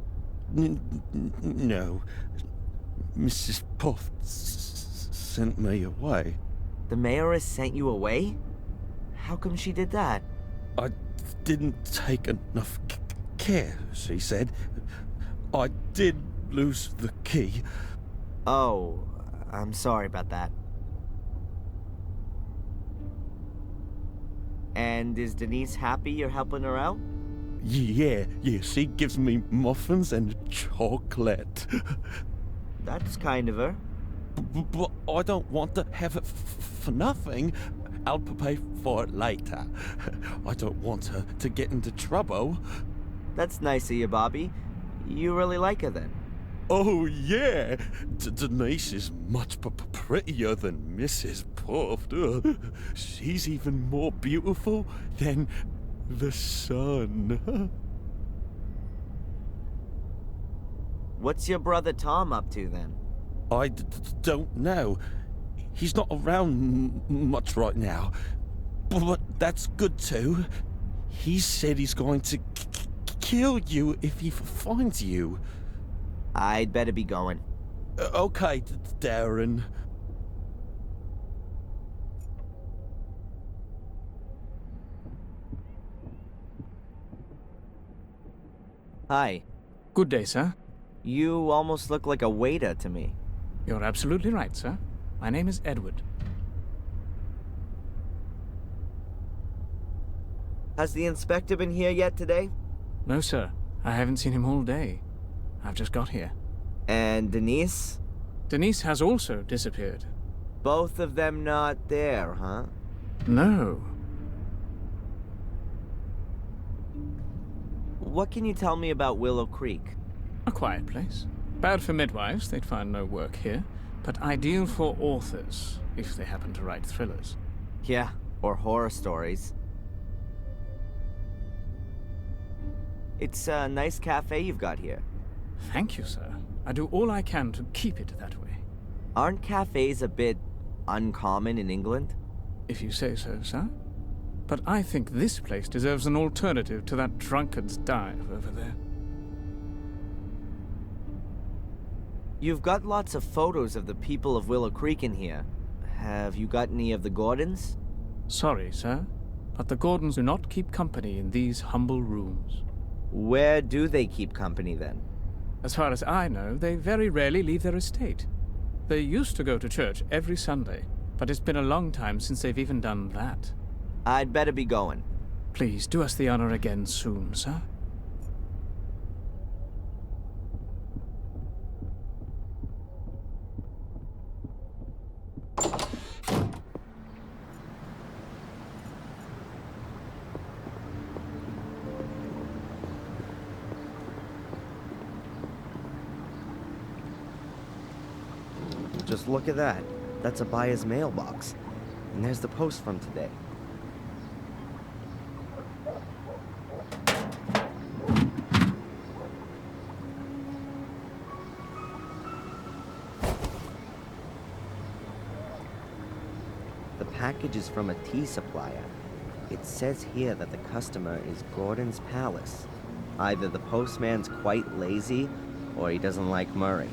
No. Mrs. Puff sent me away. The mayoress sent you away? How come she did that? I didn't take enough care, she said. I did lose the key. Oh, I'm sorry about that. And is Denise happy you're helping her out? Yeah, she gives me muffins and chocolate. That's kind of her. But I don't want to have it for nothing. I'll pay for it later. I don't want her to get into trouble. That's nice of you, Bobby. You really like her then? Oh, yeah. Denise is much prettier than Mrs. Puff. She's even more beautiful than the sun. What's your brother Tom up to then? I don't know. He's not around much right now. But that's good too. He said he's going to kill you if he finds you. I'd better be going. Okay, Darren. Hi. Good day, sir. You almost look like a waiter to me. You're absolutely right, sir. My name is Edward. Has the inspector been here yet today? No, sir. I haven't seen him all day. I've just got here. And Denise? Denise has also disappeared. Both of them not there, huh? No. What can you tell me about Willow Creek? A quiet place. Bad for midwives, they'd find no work here, but ideal for authors, if they happen to write thrillers. Yeah, or horror stories. It's a nice cafe you've got here. Thank you, sir. I do all I can to keep it that way. Aren't cafes a bit uncommon in England? If you say so, sir. But I think this place deserves an alternative to that drunkard's dive over there. You've got lots of photos of the people of Willow Creek in here. Have you got any of the Gordons? Sorry, sir, but the Gordons do not keep company in these humble rooms. Where do they keep company then? As far as I know, they very rarely leave their estate. They used to go to church every Sunday, but it's been a long time since they've even done that. I'd better be going. Please do us the honor again soon, sir. Just look at that. That's a buyer's mailbox. And there's the post from today. The package is from a tea supplier. It says here that the customer is Gordon's Palace. Either the postman's quite lazy, or he doesn't like Murray.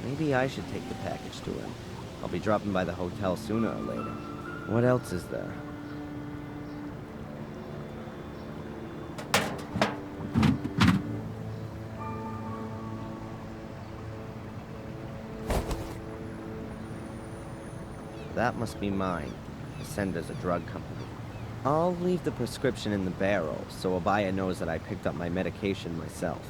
Maybe I should take the package to him. I'll be dropping by the hotel sooner or later. What else is there? That must be mine. The sender's a drug company. I'll leave the prescription in the barrel, so a buyer knows that I picked up my medication myself.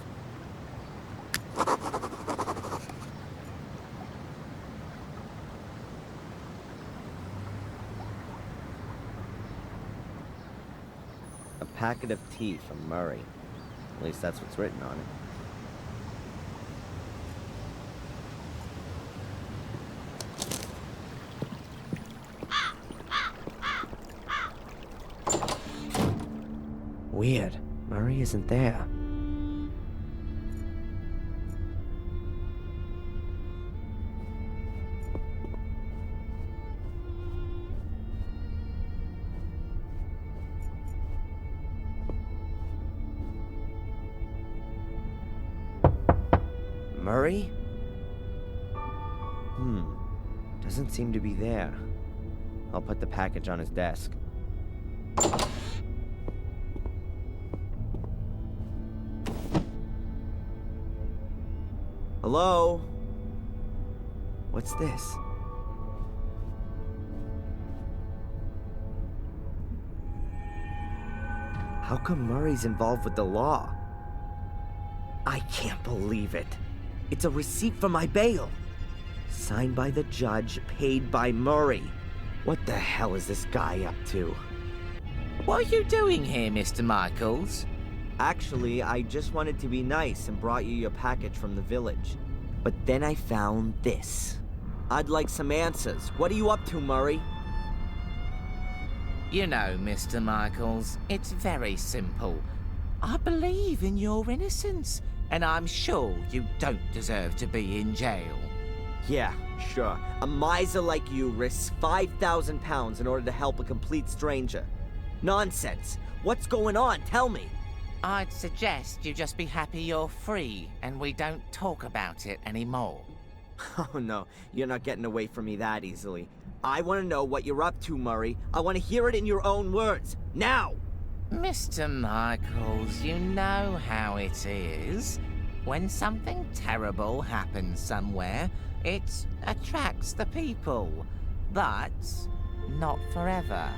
A packet of tea from Murray. At least that's what's written on it. Weird. Murray isn't there. Murray? Doesn't seem to be there. I'll put the package on his desk. Hello? What's this? How come Murray's involved with the law? I can't believe it. It's a receipt for my bail. Signed by the judge, paid by Murray. What the hell is this guy up to? What are you doing here, Mr. Michaels? Actually, I just wanted to be nice and brought you your package from the village. But then I found this. I'd like some answers. What are you up to, Murray? You know, Mr. Michaels, it's very simple. I believe in your innocence, and I'm sure you don't deserve to be in jail. Yeah, sure. A miser like you risks 5,000 pounds in order to help a complete stranger. Nonsense. What's going on? Tell me. I'd suggest you just be happy you're free, and we don't talk about it anymore. Oh no, you're not getting away from me that easily. I want to know what you're up to, Murray. I want to hear it in your own words. Now! Mr. Michaels, you know how it is. When something terrible happens somewhere, it attracts the people. But not forever.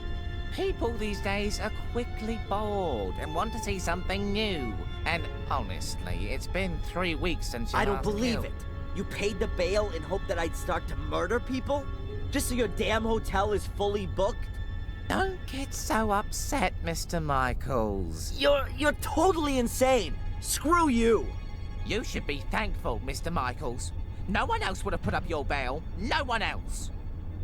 People these days are quickly bored and want to see something new. And honestly, it's been 3 weeks since you I don't last believe killed. it. You paid the bail in hope that I'd start to murder people? Just so your damn hotel is fully booked? Don't get so upset, Mr. Michaels. You're totally insane. Screw you. You should be thankful, Mr. Michaels. No one else would have put up your bail. No one else.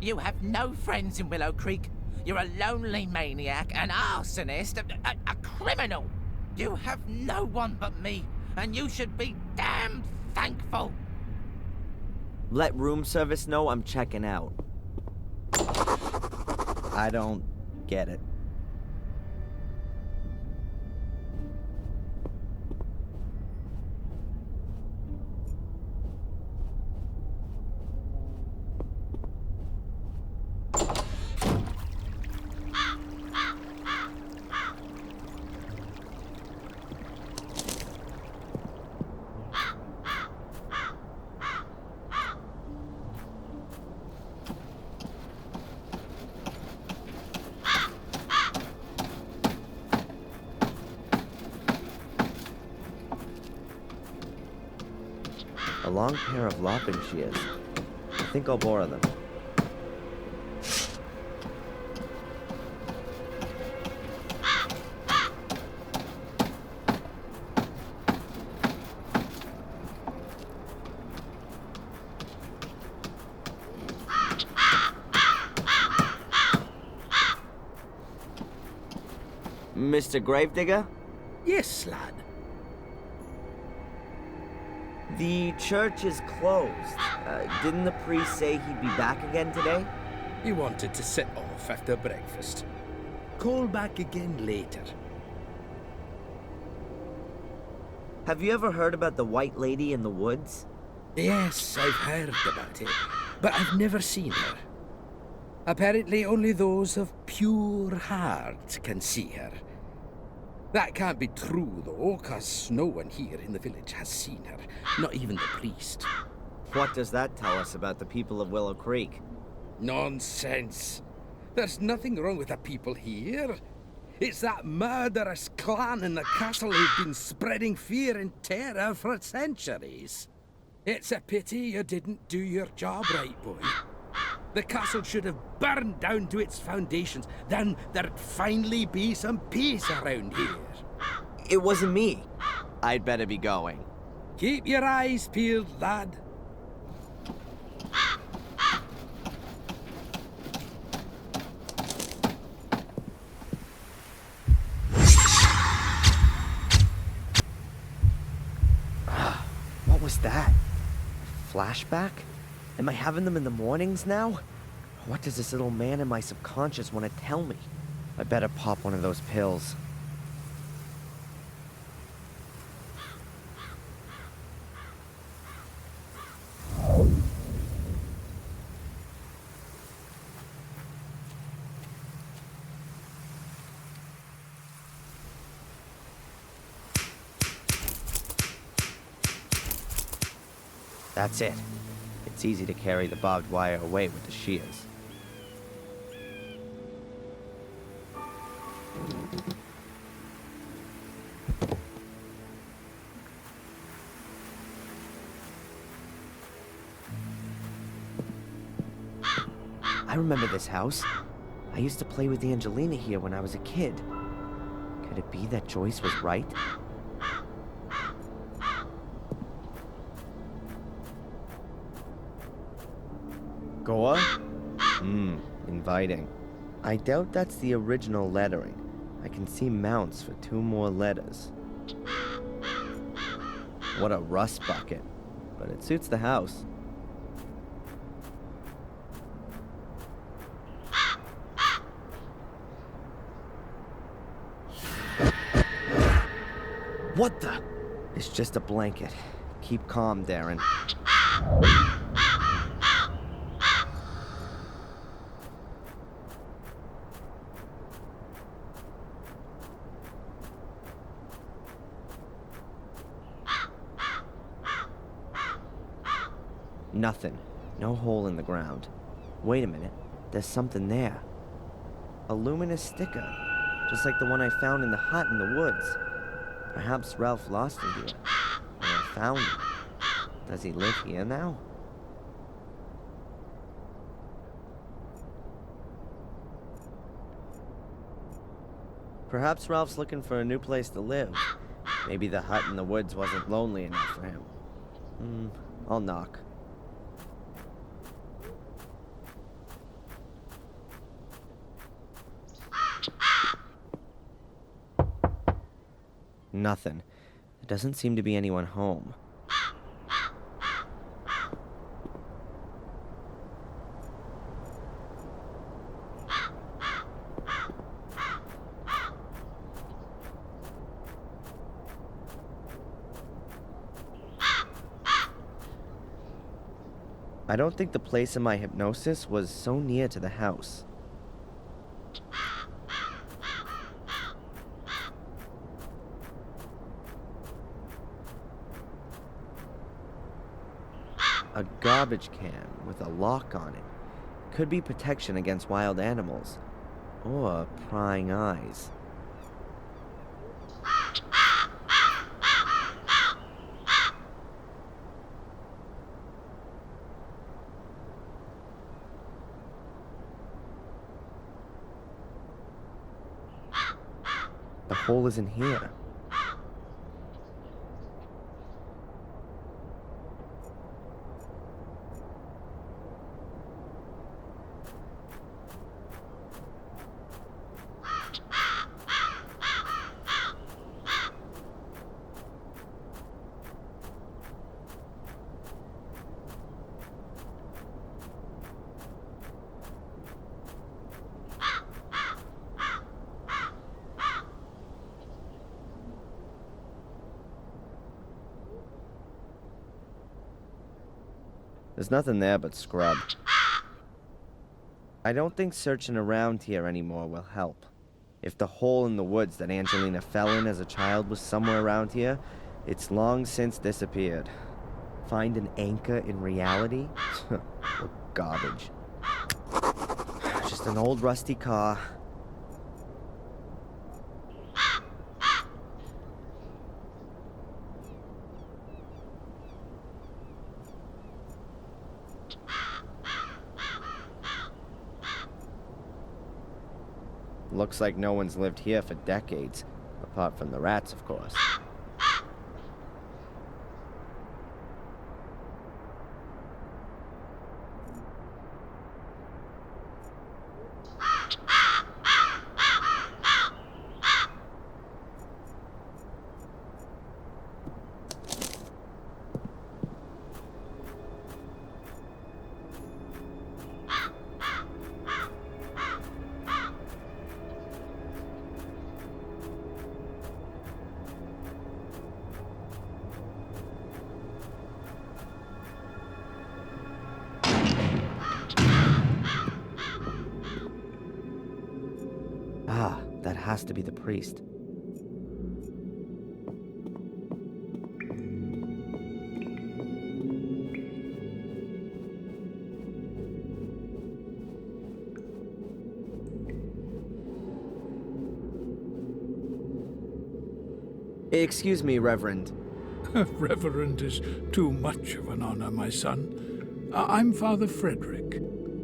You have no friends in Willow Creek. You're a lonely maniac, an arsonist, a criminal. You have no one but me, and you should be damn thankful. Let room service know I'm checking out. I don't get it. A long pair of lopping shears. I think I'll borrow them. Mr. Gravedigger? Yes, lad. The church is closed. Didn't the priest say he'd be back again today? He wanted to sit off after breakfast. Call back again later. Have you ever heard about the White Lady in the woods? Yes, I've heard about it, but I've never seen her. Apparently only those of pure heart can see her. That can't be true, though, 'cause no one here in the village has seen her, not even the priest. What does that tell us about the people of Willow Creek? Nonsense. There's nothing wrong with the people here. It's that murderous clan in the castle who've been spreading fear and terror for centuries. It's a pity you didn't do your job right, boy. The castle should have burned down to its foundations. Then there'd finally be some peace around here. It wasn't me. I'd better be going. Keep your eyes peeled, lad. was that? A flashback? Am I having them in the mornings now? What does this little man in my subconscious want to tell me? I better pop one of those pills. That's it. It's easy to carry the barbed wire away with the shears. I remember this house. I used to play with Angelina here when I was a kid. Could it be that Joyce was right? Goa? Inviting. I doubt that's the original lettering. I can see mounts for 2 more letters. What a rust bucket. But it suits the house. What the? It's just a blanket. Keep calm, Darren. Nothing. No hole in the ground. Wait a minute. There's something there. A luminous sticker. Just like the one I found in the hut in the woods. Perhaps Ralph lost it here. And I found it. Does he live here now? Perhaps Ralph's looking for a new place to live. Maybe the hut in the woods wasn't lonely enough for him. I'll knock. Nothing. There doesn't seem to be anyone home. I don't think the place in my hypnosis was so near to the house. A garbage can with a lock on it. Could be protection against wild animals. Or prying eyes. The hole isn't here. There's nothing there but scrub. I don't think searching around here anymore will help. If the hole in the woods that Angelina fell in as a child was somewhere around here, it's long since disappeared. Find an anchor in reality? What garbage. Just an old rusty car. Looks like no one's lived here for decades, apart from the rats, of course. has to be the priest. Excuse me, Reverend. Reverend is too much of an honor, my son. I'm Father Frederick.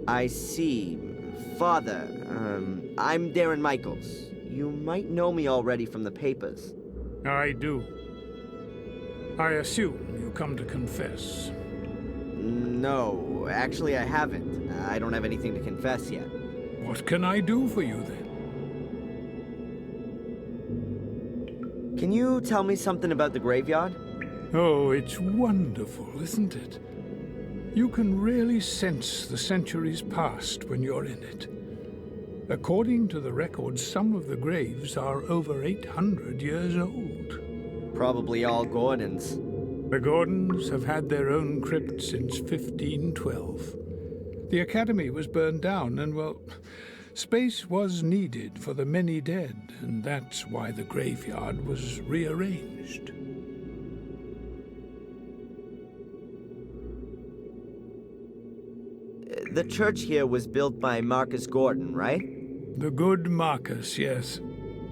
I see. Father, I'm Darren Michaels. You might know me already from the papers. I do. I assume you come to confess. No, actually I haven't. I don't have anything to confess yet. What can I do for you then? Can you tell me something about the graveyard? Oh, it's wonderful, isn't it? You can really sense the centuries past when you're in it. According to the records, some of the graves are over 800 years old. Probably all Gordons. The Gordons have had their own crypt since 1512. The Academy was burned down and, well, space was needed for the many dead, and that's why the graveyard was rearranged. The church here was built by Marcus Gordon, right? The good Marcus, yes.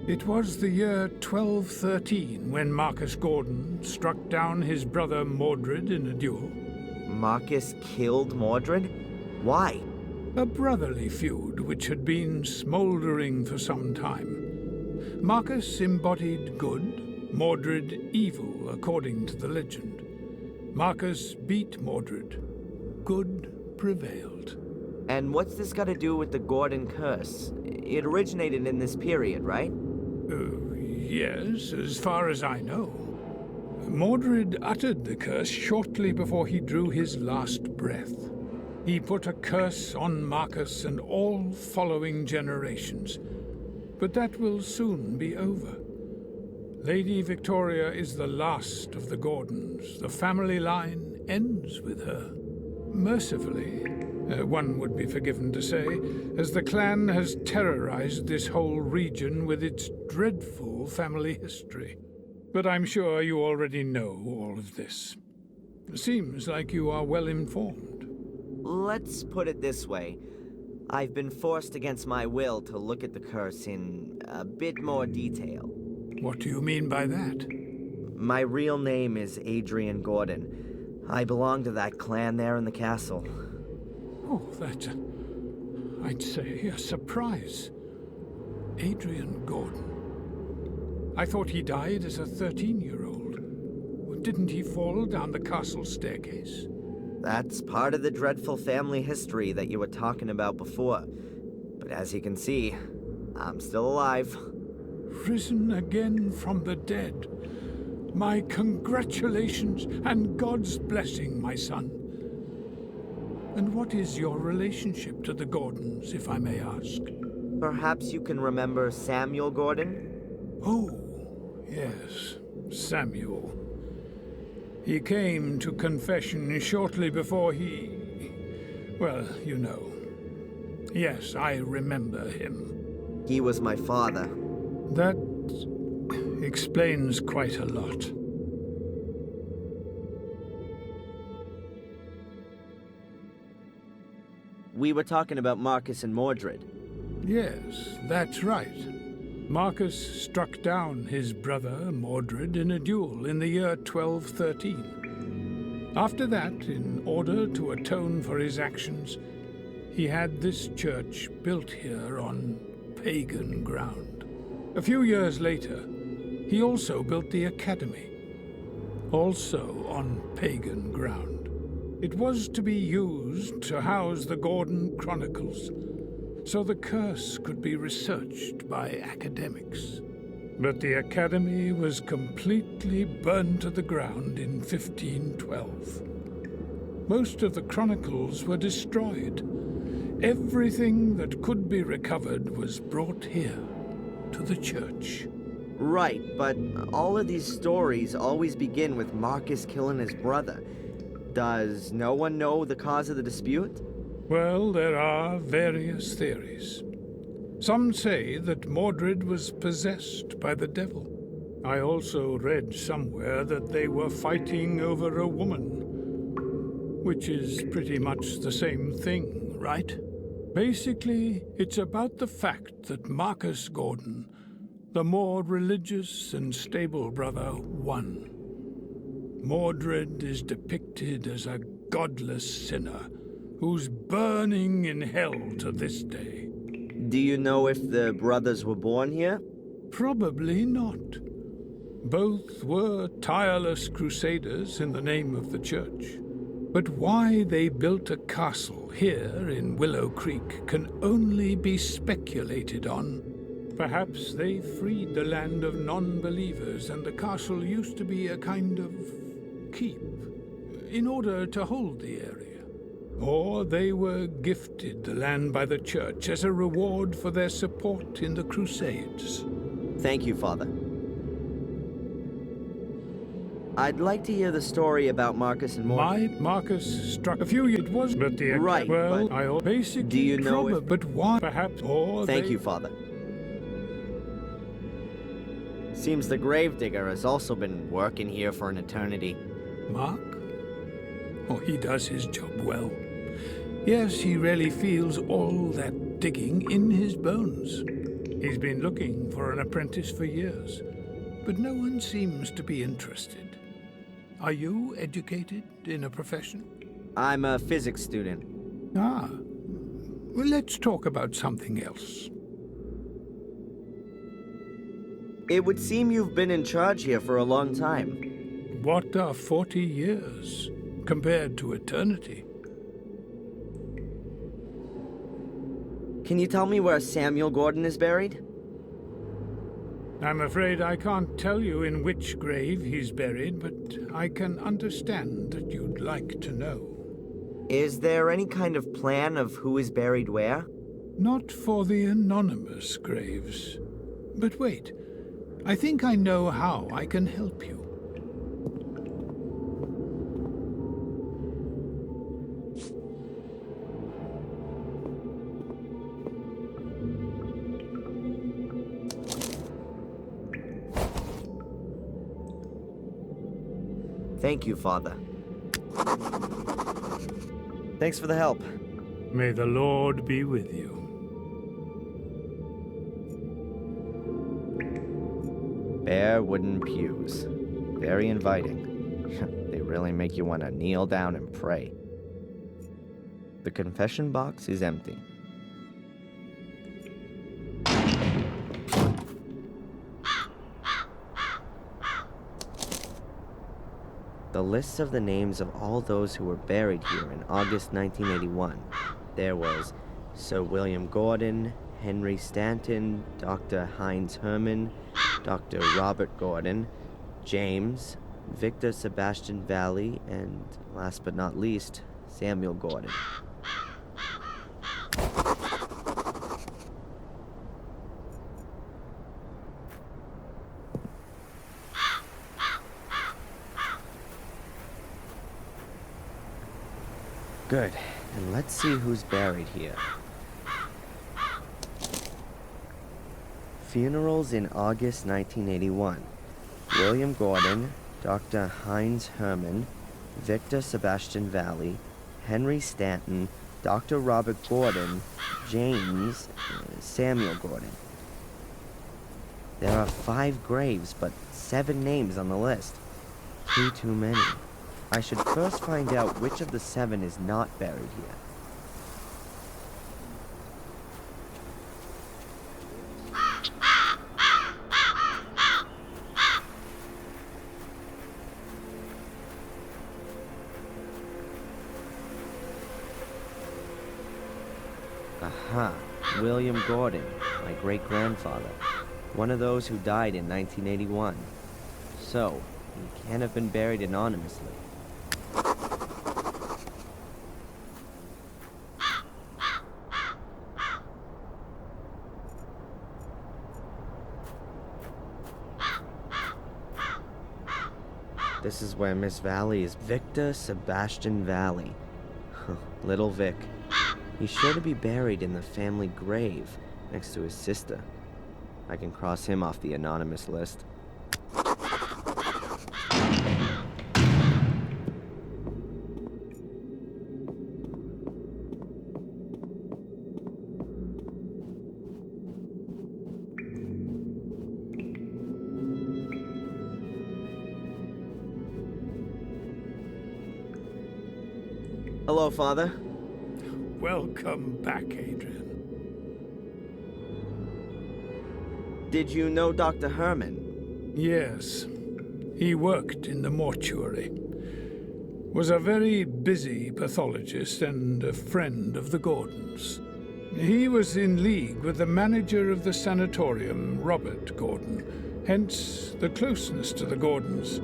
It was the year 1213 when Marcus Gordon struck down his brother Mordred in a duel. Marcus killed Mordred? Why? A brotherly feud which had been smoldering for some time. Marcus embodied good, Mordred evil, according to the legend. Marcus beat Mordred. Good prevailed. And what's this got to do with the Gordon curse? It originated in this period, right? Yes, as far as I know. Mordred uttered the curse shortly before he drew his last breath. He put a curse on Marcus and all following generations. But that will soon be over. Lady Victoria is the last of the Gordons. The family line ends with her. Mercifully, one would be forgiven to say, as the clan has terrorized this whole region with its dreadful family history. But I'm sure you already know all of this. Seems like you are well informed. Let's put it this way. I've been forced against my will to look at the curse in a bit more detail. What do you mean by that? My real name is Adrian Gordon. I belong to that clan there in the castle. Oh, that's, I'd say, a surprise. Adrian Gordon. I thought he died as a 13-year-old. Didn't he fall down the castle staircase? That's part of the dreadful family history that you were talking about before. But as you can see, I'm still alive. Risen again from the dead. My congratulations and God's blessing, my son. And what is your relationship to the Gordons, if I may ask? Perhaps you can remember Samuel Gordon? Oh, yes, Samuel. He came to confession shortly before well, you know. Yes, I remember him. He was my father. That explains quite a lot. We were talking about Marcus and Mordred. Yes, that's right. Marcus struck down his brother Mordred in a duel in the year 1213. After that, in order to atone for his actions, he had this church built here on pagan ground. A few years later, he also built the Academy, also on pagan ground. It was to be used to house the Gordon Chronicles, so the curse could be researched by academics. But the Academy was completely burned to the ground in 1512. Most of the chronicles were destroyed. Everything that could be recovered was brought here, to the church. Right, but all of these stories always begin with Marcus killing his brother. Does no one know the cause of the dispute? Well, there are various theories. Some say that Mordred was possessed by the devil. I also read somewhere that they were fighting over a woman, which is pretty much the same thing, right? Basically, it's about the fact that Marcus Gordon, the more religious and stable brother, won. Mordred is depicted as a godless sinner who's burning in hell to this day. Do you know if the brothers were born here? Probably not. Both were tireless crusaders in the name of the church. But why they built a castle here in Willow Creek can only be speculated on. Perhaps they freed the land of non-believers, and the castle used to be a kind of keep, in order to hold the area. Or they were gifted the land by the church as a reward for their support in the Crusades. Thank you, Father. I'd like to hear the story about Marcus and Mordred. Marcus struck a few. It was, but the right. Well, I basically. Do you know if... But why? Perhaps. Or Thank you, Father. Seems the gravedigger has also been working here for an eternity. Mark? Oh, he does his job well. Yes, he really feels all that digging in his bones. He's been looking for an apprentice for years, but no one seems to be interested. Are you educated in a profession? I'm a physics student. Ah. Well, let's talk about something else. It would seem you've been in charge here for a long time. What are 40 years compared to eternity? Can you tell me where Samuel Gordon is buried? I'm afraid I can't tell you in which grave he's buried, but I can understand that you'd like to know. Is there any kind of plan of who is buried where? Not for the anonymous graves. But wait, I think I know how I can help you. Thank you, Father. Thanks for the help. May the Lord be with you. Bare wooden pews. Very inviting. They really make you want to kneel down and pray. The confession box is empty. The lists of the names of all those who were buried here in August 1981. There was Sir William Gordon, Henry Stanton, Dr. Heinz Hermann, Dr. Robert Gordon, James, Victor Sebastian Valley, and last but not least, Samuel Gordon. Good. And let's see who's buried here. Funerals in August 1981. William Gordon, Dr. Heinz Hermann, Victor Sebastian Valley, Henry Stanton, Dr. Robert Gordon, James, Samuel Gordon. There are 5 graves, but 7 names on the list. Too many. I should first find out which of the 7 is not buried here. Aha, William Gordon, my great-grandfather. One of those who died in 1981. So, he can't have been buried anonymously. This is where Miss Valley is. Victor Sebastian Valley. Little Vic. He's sure to be buried in the family grave, next to his sister. I can cross him off the anonymous list. Hello, Father. Welcome back, Adrian. Did you know Dr. Herman? Yes. He worked in the mortuary. Was a very busy pathologist and a friend of the Gordons. He was in league with the manager of the sanatorium, Robert Gordon, hence the closeness to the Gordons.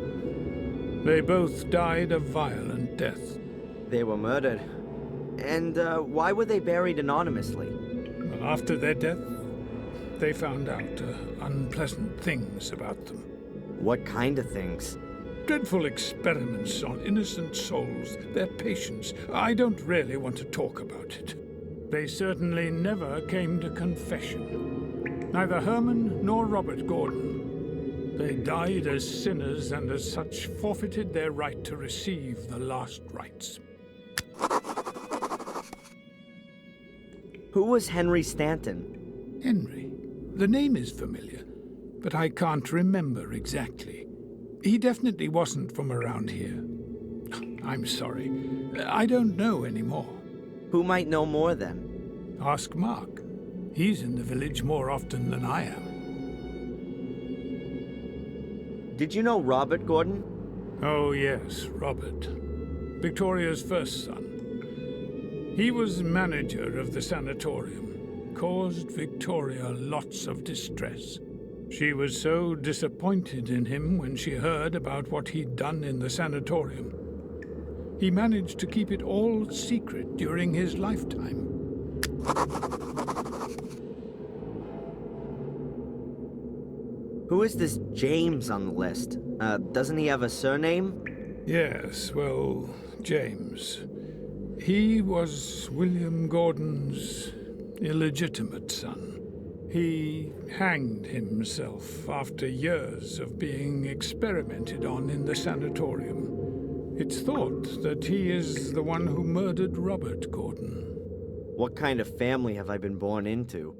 They both died a violent death. They were murdered. And why were they buried anonymously? After their death, they found out unpleasant things about them. What kind of things? Dreadful experiments on innocent souls, their patients. I don't really want to talk about it. They certainly never came to confession. Neither Herman nor Robert Gordon. They died as sinners and as such forfeited their right to receive the last rites. Who was Henry Stanton? Henry? The name is familiar, but I can't remember exactly. He definitely wasn't from around here. I'm sorry. I don't know anymore. Who might know more then? Ask Mark. He's in the village more often than I am. Did you know Robert Gordon? Oh, yes, Robert. Victoria's first son. He was manager of the sanatorium, caused Victoria lots of distress. She was so disappointed in him when she heard about what he'd done in the sanatorium. He managed to keep it all secret during his lifetime. Who is this James on the list? Doesn't he have a surname? Yes, well, James. He was William Gordon's illegitimate son. He hanged himself after years of being experimented on in the sanatorium. It's thought that he is the one who murdered Robert Gordon. What kind of family have I been born into?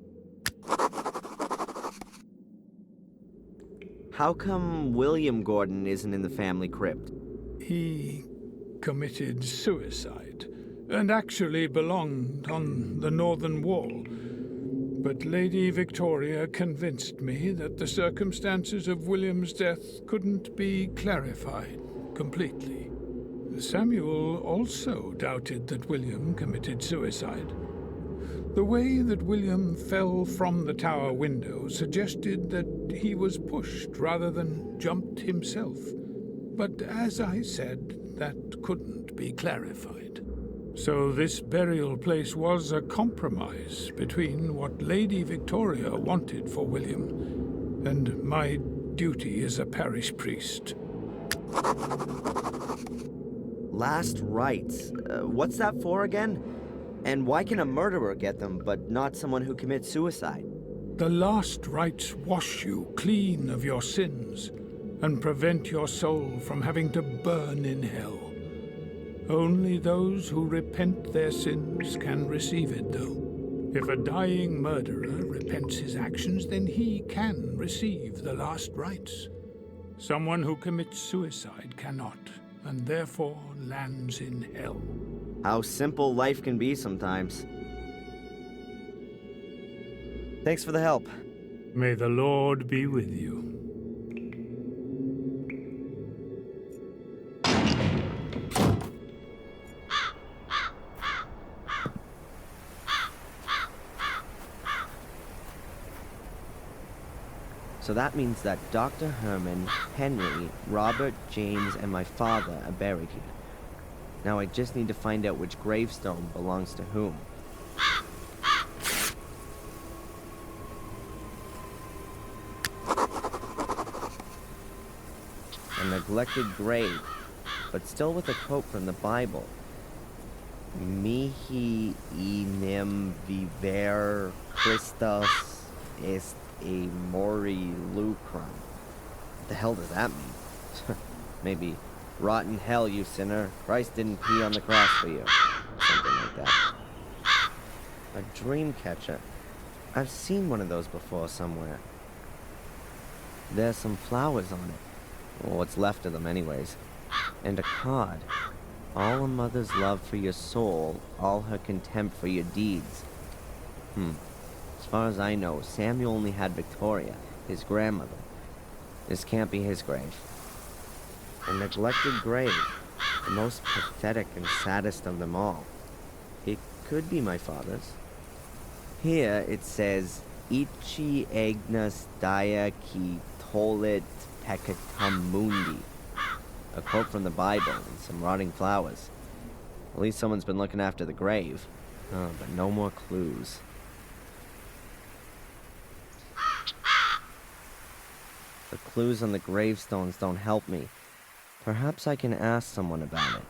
How come William Gordon isn't in the family crypt? He committed suicide, and actually belonged on the northern wall. But Lady Victoria convinced me that the circumstances of William's death couldn't be clarified completely. Samuel also doubted that William committed suicide. The way that William fell from the tower window suggested that he was pushed rather than jumped himself. But as I said, that couldn't be clarified. So this burial place was a compromise between what Lady Victoria wanted for William and my duty as a parish priest. Last rites? What's that for again? And why can a murderer get them, but not someone who commits suicide? The last rites wash you clean of your sins and prevent your soul from having to burn in hell. Only those who repent their sins can receive it, though. If a dying murderer repents his actions, then he can receive the last rites. Someone who commits suicide cannot, and therefore lands in hell. How simple life can be sometimes. Thanks for the help. May the Lord be with you. So that means that Dr. Herman, Henry, Robert, James, and my father are buried here. Now I just need to find out which gravestone belongs to whom. A neglected grave, but still with a quote from the Bible. Mihi enim viver Christos est a mori lucrum. What the hell does that mean? Maybe, rotten hell, you sinner. Christ didn't pee on the cross for you. Something like that. A dream catcher. I've seen one of those before somewhere. There's some flowers on it. Or what's left of them anyways. And a card. All a mother's love for your soul, all her contempt for your deeds. As far as I know, Samuel only had Victoria, his grandmother. This can't be his grave. A neglected grave. The most pathetic and saddest of them all. It could be my father's. Here it says, Ichi Agnes Dia Ki Tolit Peccatum Mundi. A quote from the Bible and some rotting flowers. At least someone's been looking after the grave. Oh, but no more clues. The clues on the gravestones don't help me. Perhaps I can ask someone about it.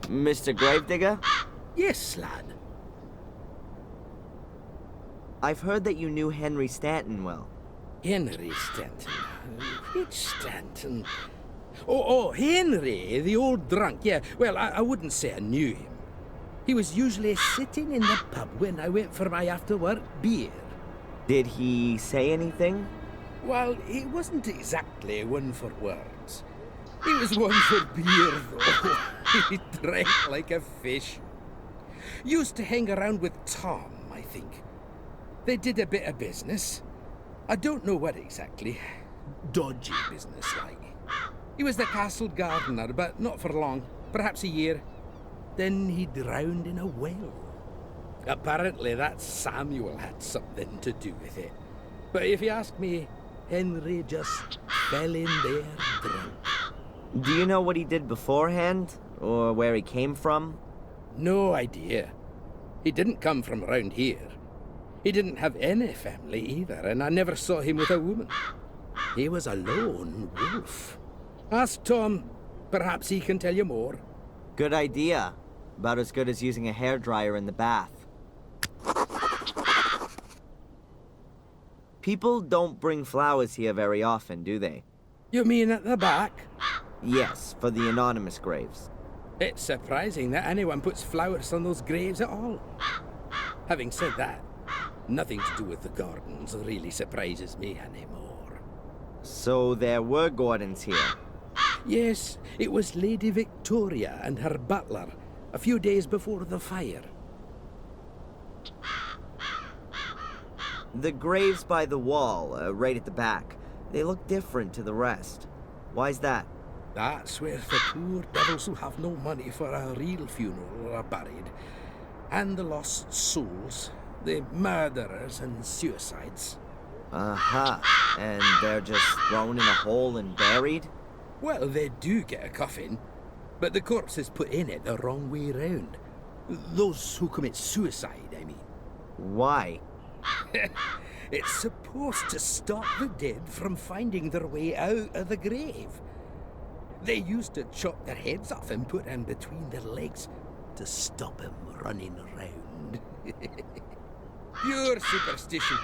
Mr. Gravedigger? Yes, lad. I've heard that you knew Henry Stanton well. Henry Stanton? Which Stanton? Oh, Henry, the old drunk. Yeah, well, I wouldn't say I knew him. He was usually sitting in the pub when I went for my after-work beer. Did he say anything? Well, he wasn't exactly one for words. He was one for beer, though. He drank like a fish. Used to hang around with Tom, I think. They did a bit of business. I don't know what exactly. Dodgy business, like. He was the castle gardener, but not for long. Perhaps a year. Then he drowned in a well. Apparently that Samuel had something to do with it. But if you ask me, Henry just fell in there drunk. Do you know what he did beforehand? Or where he came from? No idea. He didn't come from around here. He didn't have any family either, and I never saw him with a woman. He was a lone wolf. Ask Tom. Perhaps he can tell you more. Good idea. About as good as using a hairdryer in the bath. People don't bring flowers here very often, do they? You mean at the back? Yes, for the anonymous graves. It's surprising that anyone puts flowers on those graves at all. Having said that, nothing to do with the gardens really surprises me anymore. So there were Gordons here? Yes, it was Lady Victoria and her butler, a few days before the fire. The graves by the wall, right at the back, they look different to the rest. Why's that? That's where the poor devils who have no money for a real funeral are buried. And the lost souls, the murderers and suicides. Aha, and they're just thrown in a hole and buried? Well, they do get a coffin, but the corpse is put in it the wrong way round. Those who commit suicide, I mean. Why? It's supposed to stop the dead from finding their way out of the grave. They used to chop their heads off and put them between their legs to stop them running around. Pure superstition.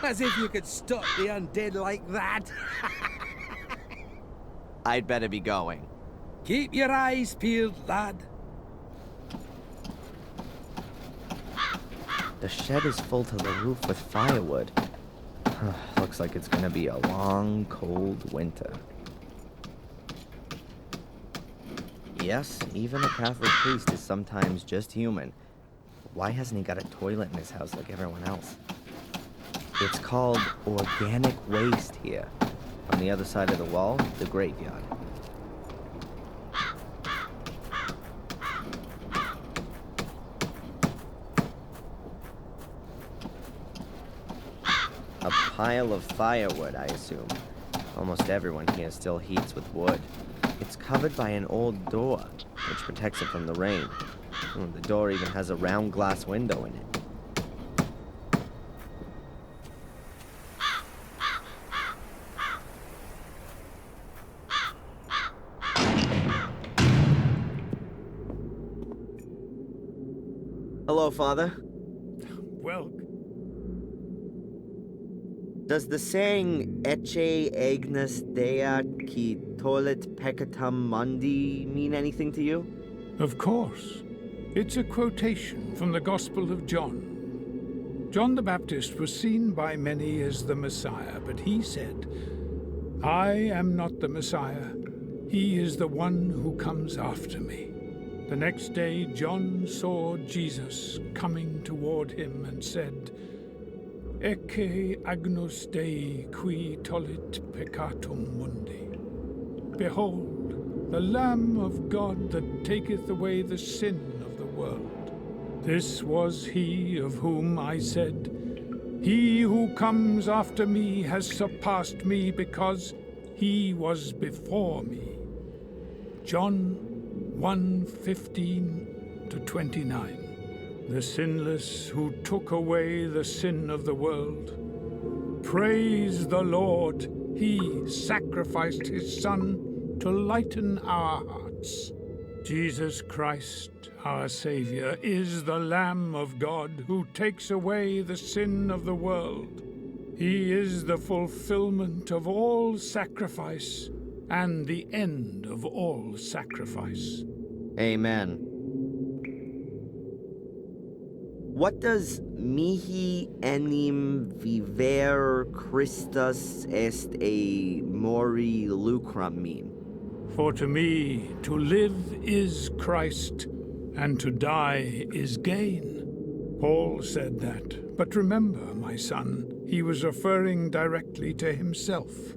As if you could stop the undead like that. I'd better be going. Keep your eyes peeled, lad. The shed is full to the roof with firewood. Looks like it's gonna be a long, cold winter. Yes, even a Catholic priest is sometimes just human. Why hasn't he got a toilet in his house like everyone else? It's called organic waste here. On the other side of the wall, the graveyard. A pile of firewood, I assume. Almost everyone here still heats with wood. It's covered by an old door, which protects it from the rain. The door even has a round glass window in it. Hello, Father. Well, Does the saying Ecce Agnes Dea qui tolit peccatum mundi mean anything to you? of course. It's a quotation from the Gospel of John. John the Baptist was seen by many as the Messiah, but he said, "I am not the Messiah. He is the one who comes after me." The next day, John saw Jesus coming toward him and said, Ecce agnus Dei qui tolit peccatum mundi. Behold, the Lamb of God that taketh away the sin of the world. This was he of whom I said, He who comes after me has surpassed me because he was before me. John 1:15-29. The sinless who took away the sin of the world. Praise the Lord, he sacrificed his Son to lighten our hearts. Jesus Christ, our Savior, is the Lamb of God who takes away the sin of the world. He is the fulfillment of all sacrifice and the end of all sacrifice. Amen. What does mihi enim viver Christus est a mori lucrum mean? For to me, to live is Christ, and to die is gain. Paul said that, but remember, my son, he was referring directly to himself.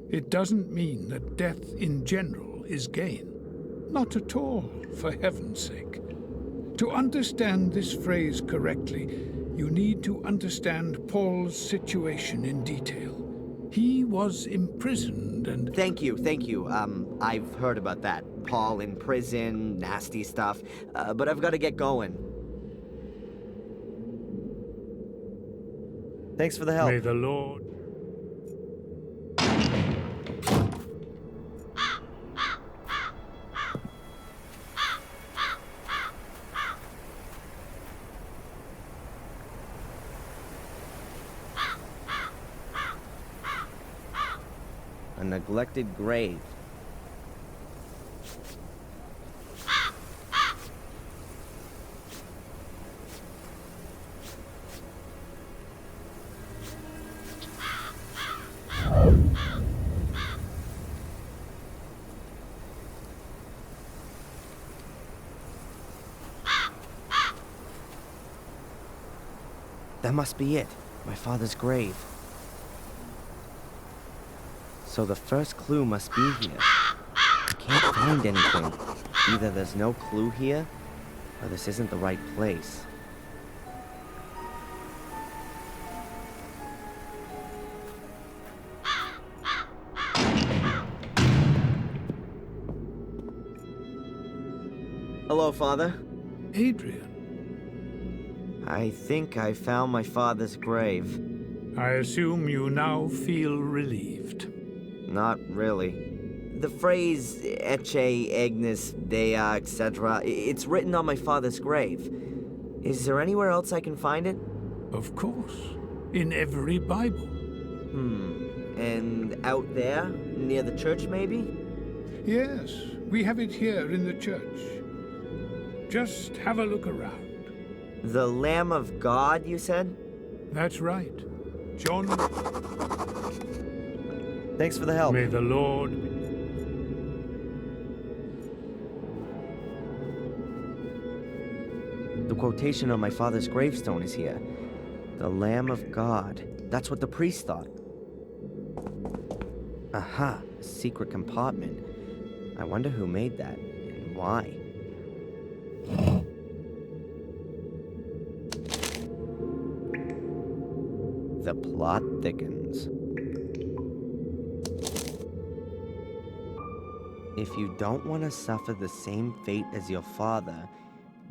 It doesn't mean that death in general is gain. Not at all, for heaven's sake. To understand this phrase correctly, you need to understand Paul's situation in detail. He was imprisoned and... Thank you. I've heard about that. Paul in prison, nasty stuff. But I've got to get going. Thanks for the help. May the Lord... A neglected grave. That must be it. My father's grave. So the first clue must be here. I can't find anything. Either there's no clue here, or this isn't the right place. Hello, Father. Adrian. I think I found my father's grave. I assume you now feel relieved. Not really. The phrase Ecce Agnes Dea, etc., it's written on my father's grave. Is there anywhere else I can find it? Of course. In every Bible. And out there, near the church, maybe? Yes, we have it here in the church. Just have a look around. The Lamb of God, you said? That's right. John... Thanks for the help. May the Lord... The quotation on my father's gravestone is here. The Lamb of God. That's what the priest thought. Aha, a secret compartment. I wonder who made that, and why. The plot thickens. If you don't want to suffer the same fate as your father,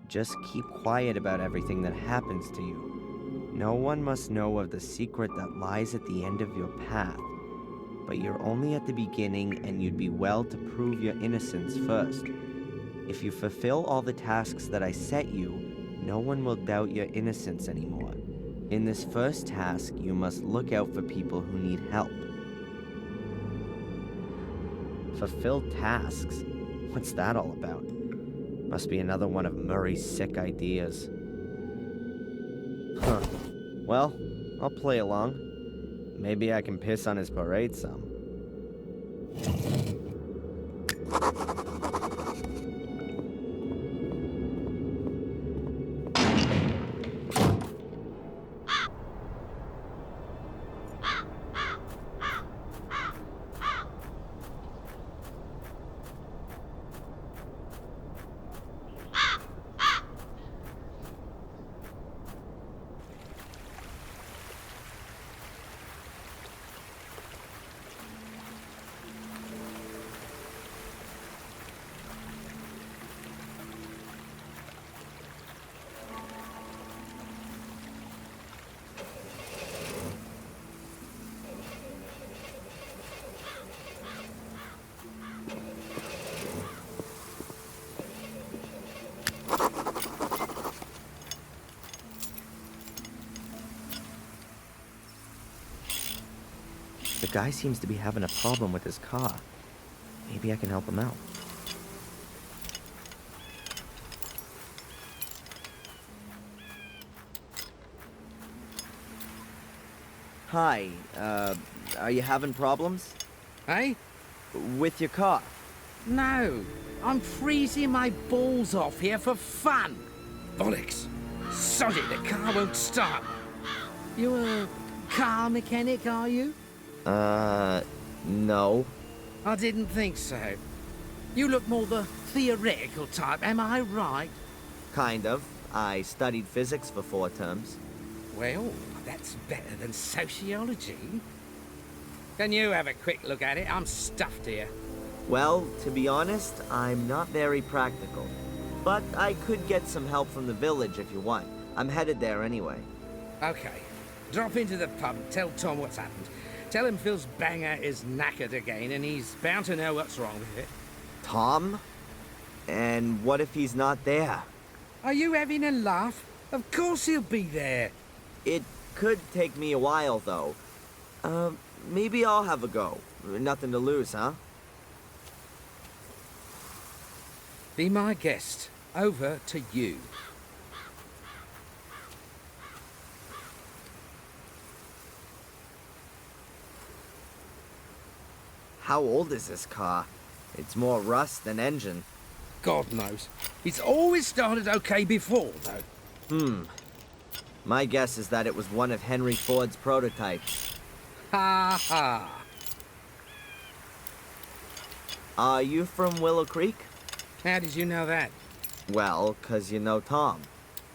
just keep quiet about everything that happens to you. No one must know of the secret that lies at the end of your path. But you're only at the beginning, and you'd be well to prove your innocence first. If you fulfill all the tasks that I set you, no one will doubt your innocence anymore. In this first task, you must look out for people who need help. Fulfill tasks? What's that all about? Must be another one of Murray's sick ideas. Huh. Well, I'll play along. Maybe I can piss on his parade some. The guy seems to be having a problem with his car. Maybe I can help him out. Hi, are you having problems? Hey? With your car? No, I'm freezing my balls off here for fun. Bollocks. Sod it, the car won't start. You a car mechanic, are you? No. I didn't think so. You look more the theoretical type, am I right? Kind of. I studied physics for 4 terms. Well, that's better than sociology. Can you have a quick look at it? I'm stuffed here. Well, to be honest, I'm not very practical. But I could get some help from the village if you want. I'm headed there anyway. Okay. Drop into the pub and tell Tom what's happened. Tell him Phil's banger is knackered again, and he's bound to know what's wrong with it. Tom? And what if he's not there? Are you having a laugh? Of course he'll be there. It could take me a while, though. Maybe I'll have a go. Nothing to lose, huh? Be my guest. Over to you. How old is this car? It's more rust than engine. God knows. It's always started okay before, though. My guess is that it was one of Henry Ford's prototypes. Ha ha. Are you from Willow Creek? How did you know that? Well, 'cause you know Tom.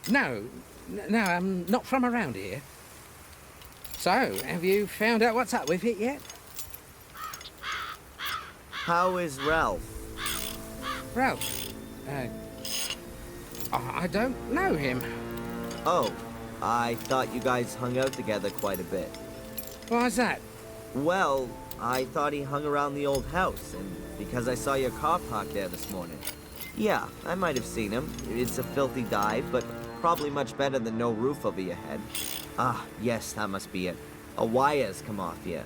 No, I'm not from around here. So, have you found out what's up with it yet? How is Ralph? Ralph? I don't know him. Oh, I thought you guys hung out together quite a bit. Why's that? Well, I thought he hung around the old house, and because I saw your car parked there this morning. Yeah, I might have seen him. It's a filthy dive, but probably much better than no roof over your head. Ah, yes, that must be it. A wire's come off here.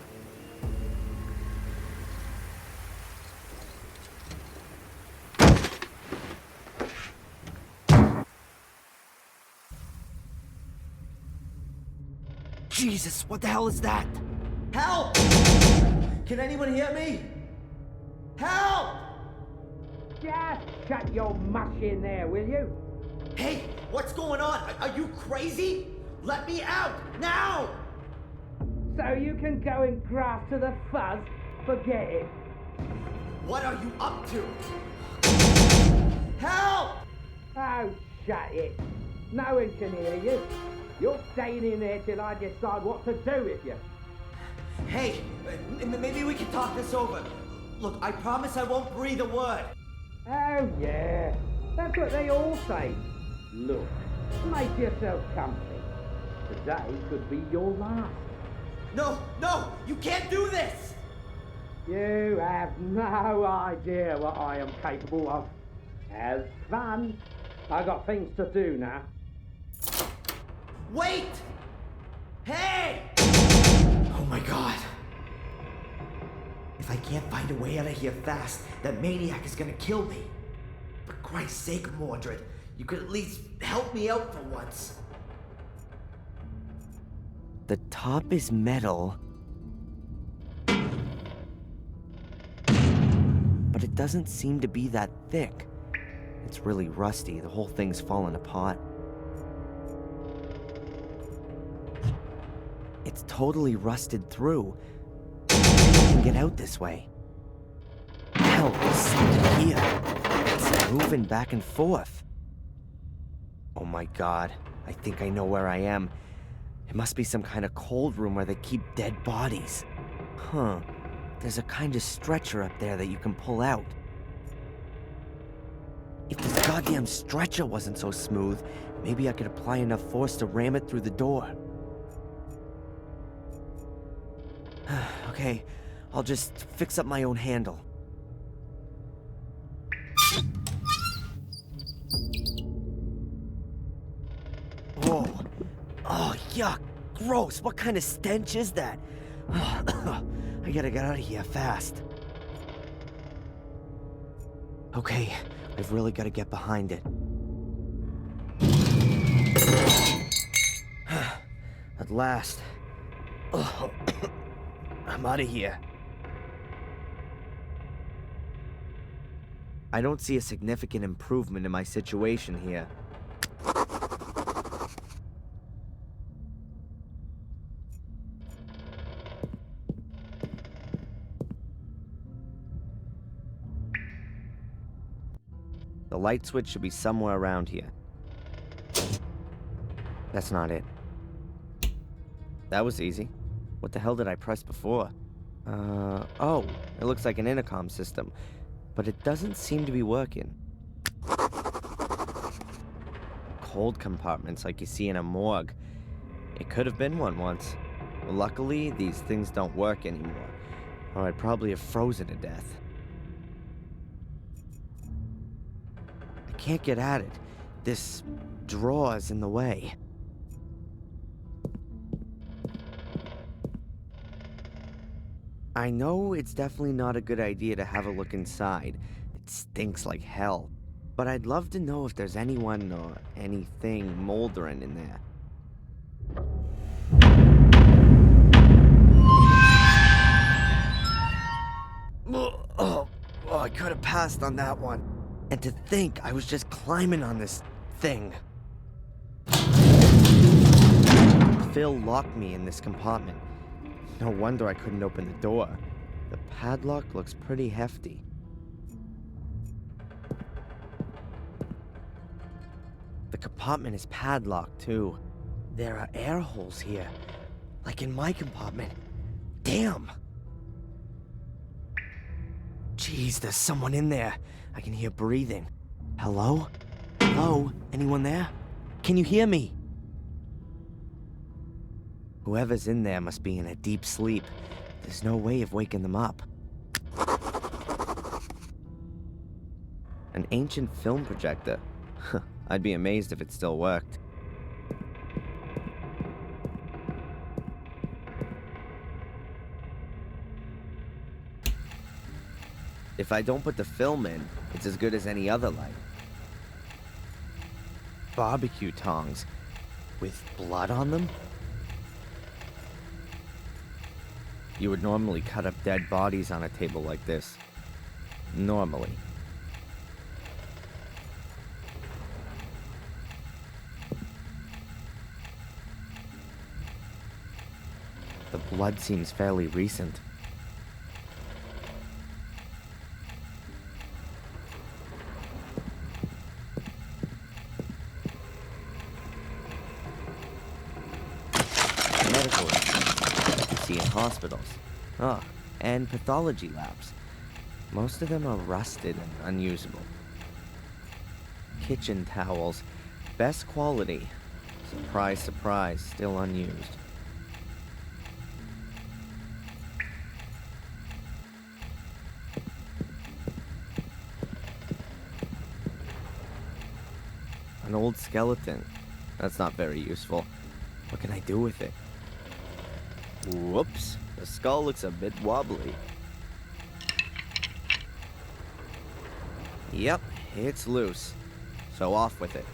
Jesus, what the hell is that? Help! Can anyone hear me? Help! Just shut your mush in there, will you? Hey, what's going on? Are you crazy? Let me out, now! So you can go and graft to the fuzz? Forget it. What are you up to? Help! Oh, shut it. No one can hear you. You're staying in there till I decide what to do with you. Hey, maybe we can talk this over. Look, I promise I won't breathe a word. Oh, yeah. That's what they all say. Look, make yourself comfy. Today could be your last. No, you can't do this! You have no idea what I am capable of. Have fun. I got things to do now. Wait! Hey! Oh my god. If I can't find a way out of here fast, that maniac is gonna kill me. For Christ's sake, Mordred, you could at least help me out for once. The top is metal, but it doesn't seem to be that thick. It's really rusty. The whole thing's fallen apart. It's totally rusted through. I can get out this way. Hell, there's something here. It's moving back and forth. Oh my god, I think I know where I am. It must be some kind of cold room where they keep dead bodies. Huh. There's a kind of stretcher up there that you can pull out. If this goddamn stretcher wasn't so smooth, maybe I could apply enough force to ram it through the door. Okay, I'll just fix up my own handle. Whoa. Oh, yuck. Gross. What kind of stench is that? I gotta get out of here fast. Okay, I've really gotta get behind it. At last. I'm out of here. I don't see a significant improvement in my situation here. The light switch should be somewhere around here. That's not it. That was easy. What the hell did I press before? Oh, it looks like an intercom system, but it doesn't seem to be working. Cold compartments like you see in a morgue. It could have been one once. Luckily, these things don't work anymore, or I'd probably have frozen to death. I can't get at it. This drawer's in the way. I know it's definitely not a good idea to have a look inside. It stinks like hell. But I'd love to know if there's anyone or anything moldering in there. Oh, I could have passed on that one. And to think I was just climbing on this thing. Phil locked me in this compartment. No wonder I couldn't open the door. The padlock looks pretty hefty. The compartment is padlocked, too. There are air holes here, like in my compartment. Damn! Jeez, there's someone in there. I can hear breathing. Hello? Hello? Anyone there? Can you hear me? Whoever's in there must be in a deep sleep. There's no way of waking them up. An ancient film projector. I'd be amazed if it still worked. If I don't put the film in, it's as good as any other light. Barbecue tongs with blood on them? You would normally cut up dead bodies on a table like this. Normally. The blood seems fairly recent. Medical equipment you see in hospitals. And pathology labs. Most of them are rusted and unusable. Kitchen towels, best quality. Surprise, surprise, still unused. An old skeleton. That's not very useful. What can I do with it? Whoops, the skull looks a bit wobbly. Yep, it's loose. So off with it.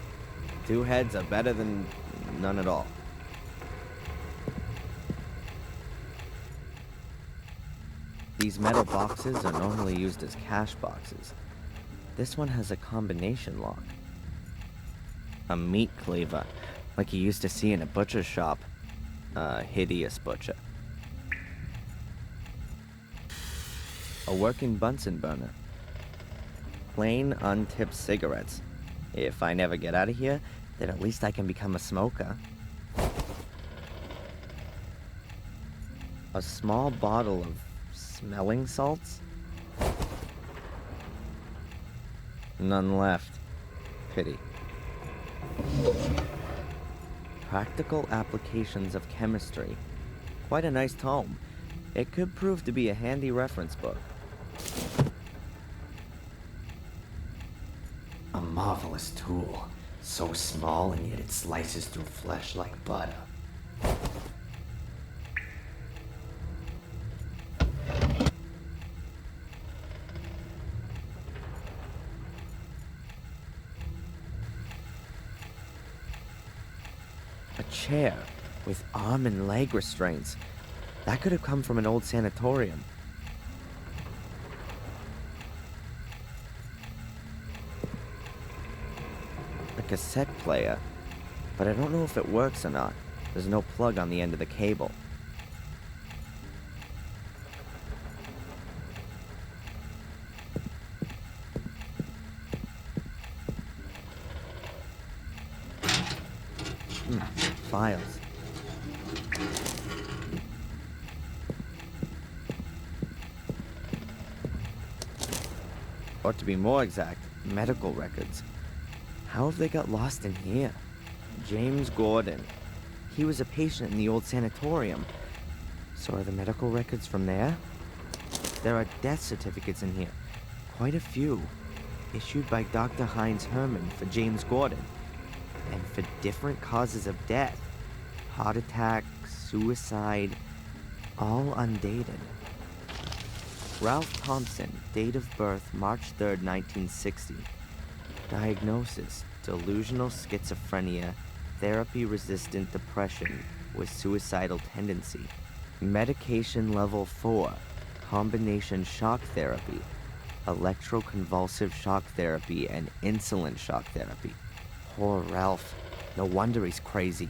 2 heads are better than none at all. These metal boxes are normally used as cash boxes. This one has a combination lock. A meat cleaver, like you used to see in a butcher's shop. A hideous butcher. A working Bunsen burner. Plain, untipped cigarettes. If I never get out of here, then at least I can become a smoker. A small bottle of smelling salts? None left. Pity. Practical Applications of Chemistry. Quite a nice tome. It could prove to be a handy reference book. A marvelous tool. So small and yet it slices through flesh like butter. A chair with arm and leg restraints. That could have come from an old sanatorium. A cassette player, but I don't know if it works or not. There's no plug on the end of the cable. Files. Or to be more exact, medical records. How have they got lost in here? James Gordon. He was a patient in the old sanatorium. So are the medical records from there? There are death certificates in here. Quite a few. Issued by Dr. Heinz Herman for James Gordon. And for different causes of death. Heart attack, suicide, all undated. Ralph Thompson, date of birth March 3rd, 1960. Diagnosis, delusional schizophrenia, therapy-resistant depression with suicidal tendency. Medication level 4, combination shock therapy, electroconvulsive shock therapy, and insulin shock therapy. Poor Ralph. No wonder he's crazy.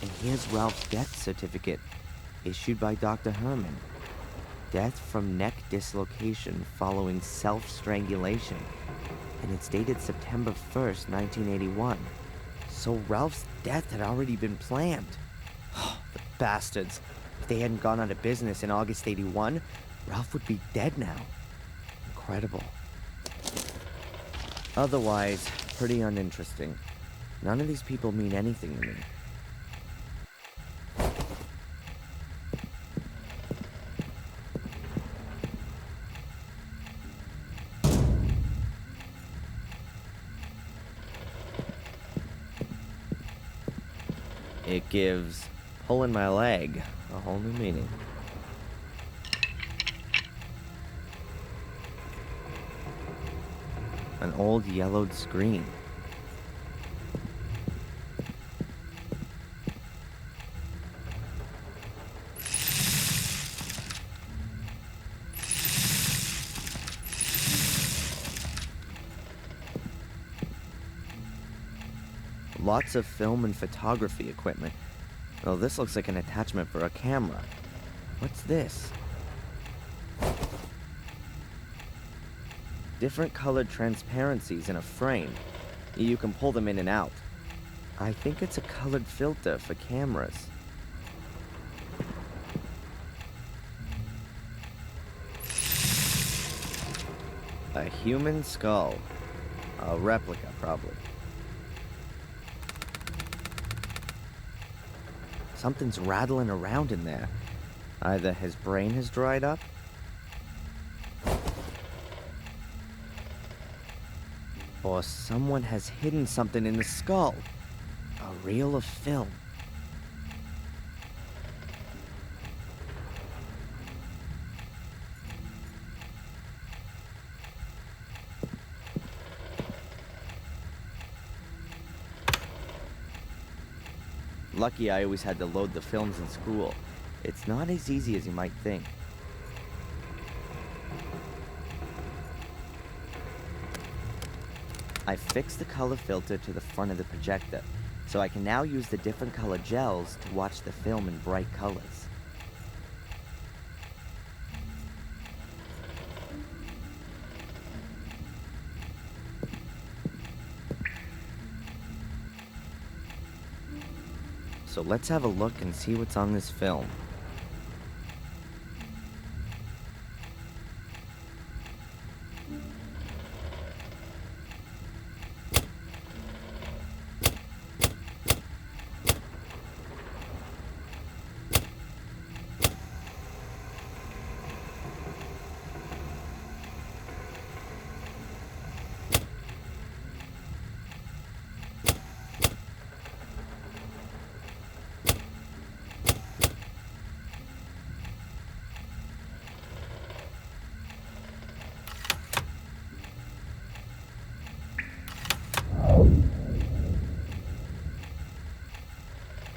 And here's Ralph's death certificate, issued by Dr. Herman. Death from neck dislocation following self-strangulation. And it's dated September 1st, 1981. So Ralph's death had already been planned. The bastards. If they hadn't gone out of business in August 81, Ralph would be dead now. Incredible. Otherwise, pretty uninteresting. None of these people mean anything to me. It gives pulling my leg a whole new meaning. An old yellowed screen. Lots of film and photography equipment. Oh, this looks like an attachment for a camera. What's this? Different colored transparencies in a frame. You can pull them in and out. I think it's a colored filter for cameras. A human skull. A replica, probably. Something's rattling around in there. Either his brain has dried up, or someone has hidden something in the skull. A reel of film. Lucky I always had to load the films in school. It's not as easy as you might think. I fixed the color filter to the front of the projector, so I can now use the different color gels to watch the film in bright colors. So let's have a look and see what's on this film.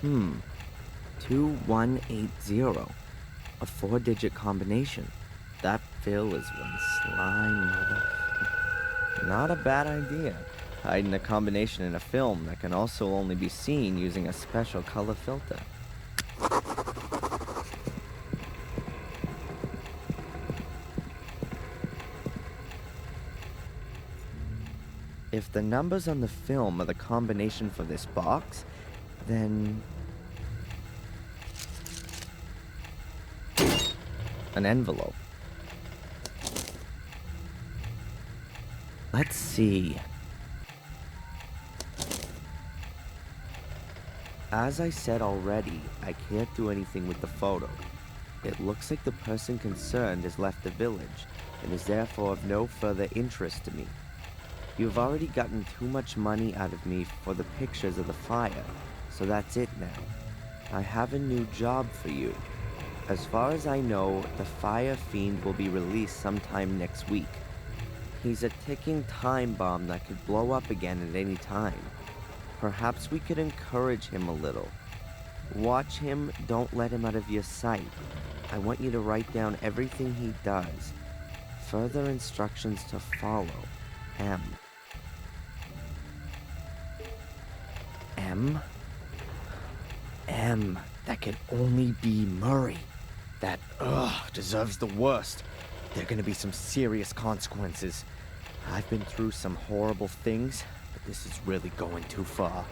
Hmm. 2180. A 4-digit combination. That Phil is one slime mother. Not a bad idea. Hiding a combination in a film that can also only be seen using a special color filter. If the numbers on the film are the combination for this box, then an envelope. Let's see. As I said already, I can't do anything with the photo. It looks like the person concerned has left the village and is therefore of no further interest to me. You've already gotten too much money out of me for the pictures of the fire, so that's it now. I have a new job for you. As far as I know, the Fire Fiend will be released sometime next week. He's a ticking time bomb that could blow up again at any time. Perhaps we could encourage him a little. Watch him, don't let him out of your sight. I want you to write down everything he does. Further instructions to follow. M. M? M. That could only be Murray. That, deserves the worst. There are gonna be some serious consequences. I've been through some horrible things, but this is really going too far.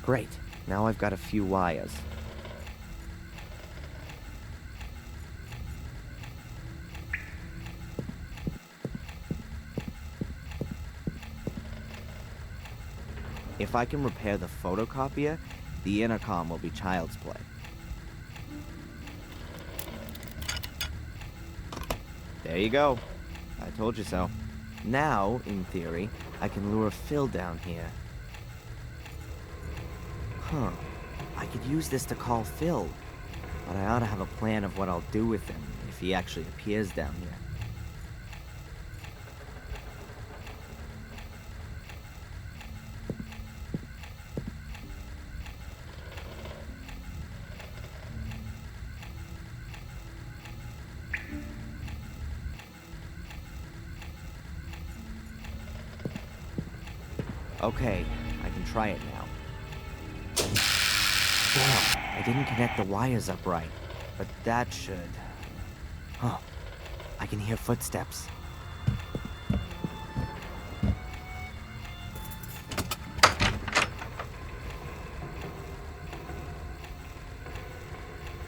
Great. Now I've got a few wires. If I can repair the photocopier, the intercom will be child's play. There you go. I told you so. Now, in theory, I can lure Phil down here. Huh. I could use this to call Phil, but I ought to have a plan of what I'll do with him if he actually appears down here. Okay, I can try it now. Damn, I didn't connect the wires up right, but that should... Huh. I can hear footsteps.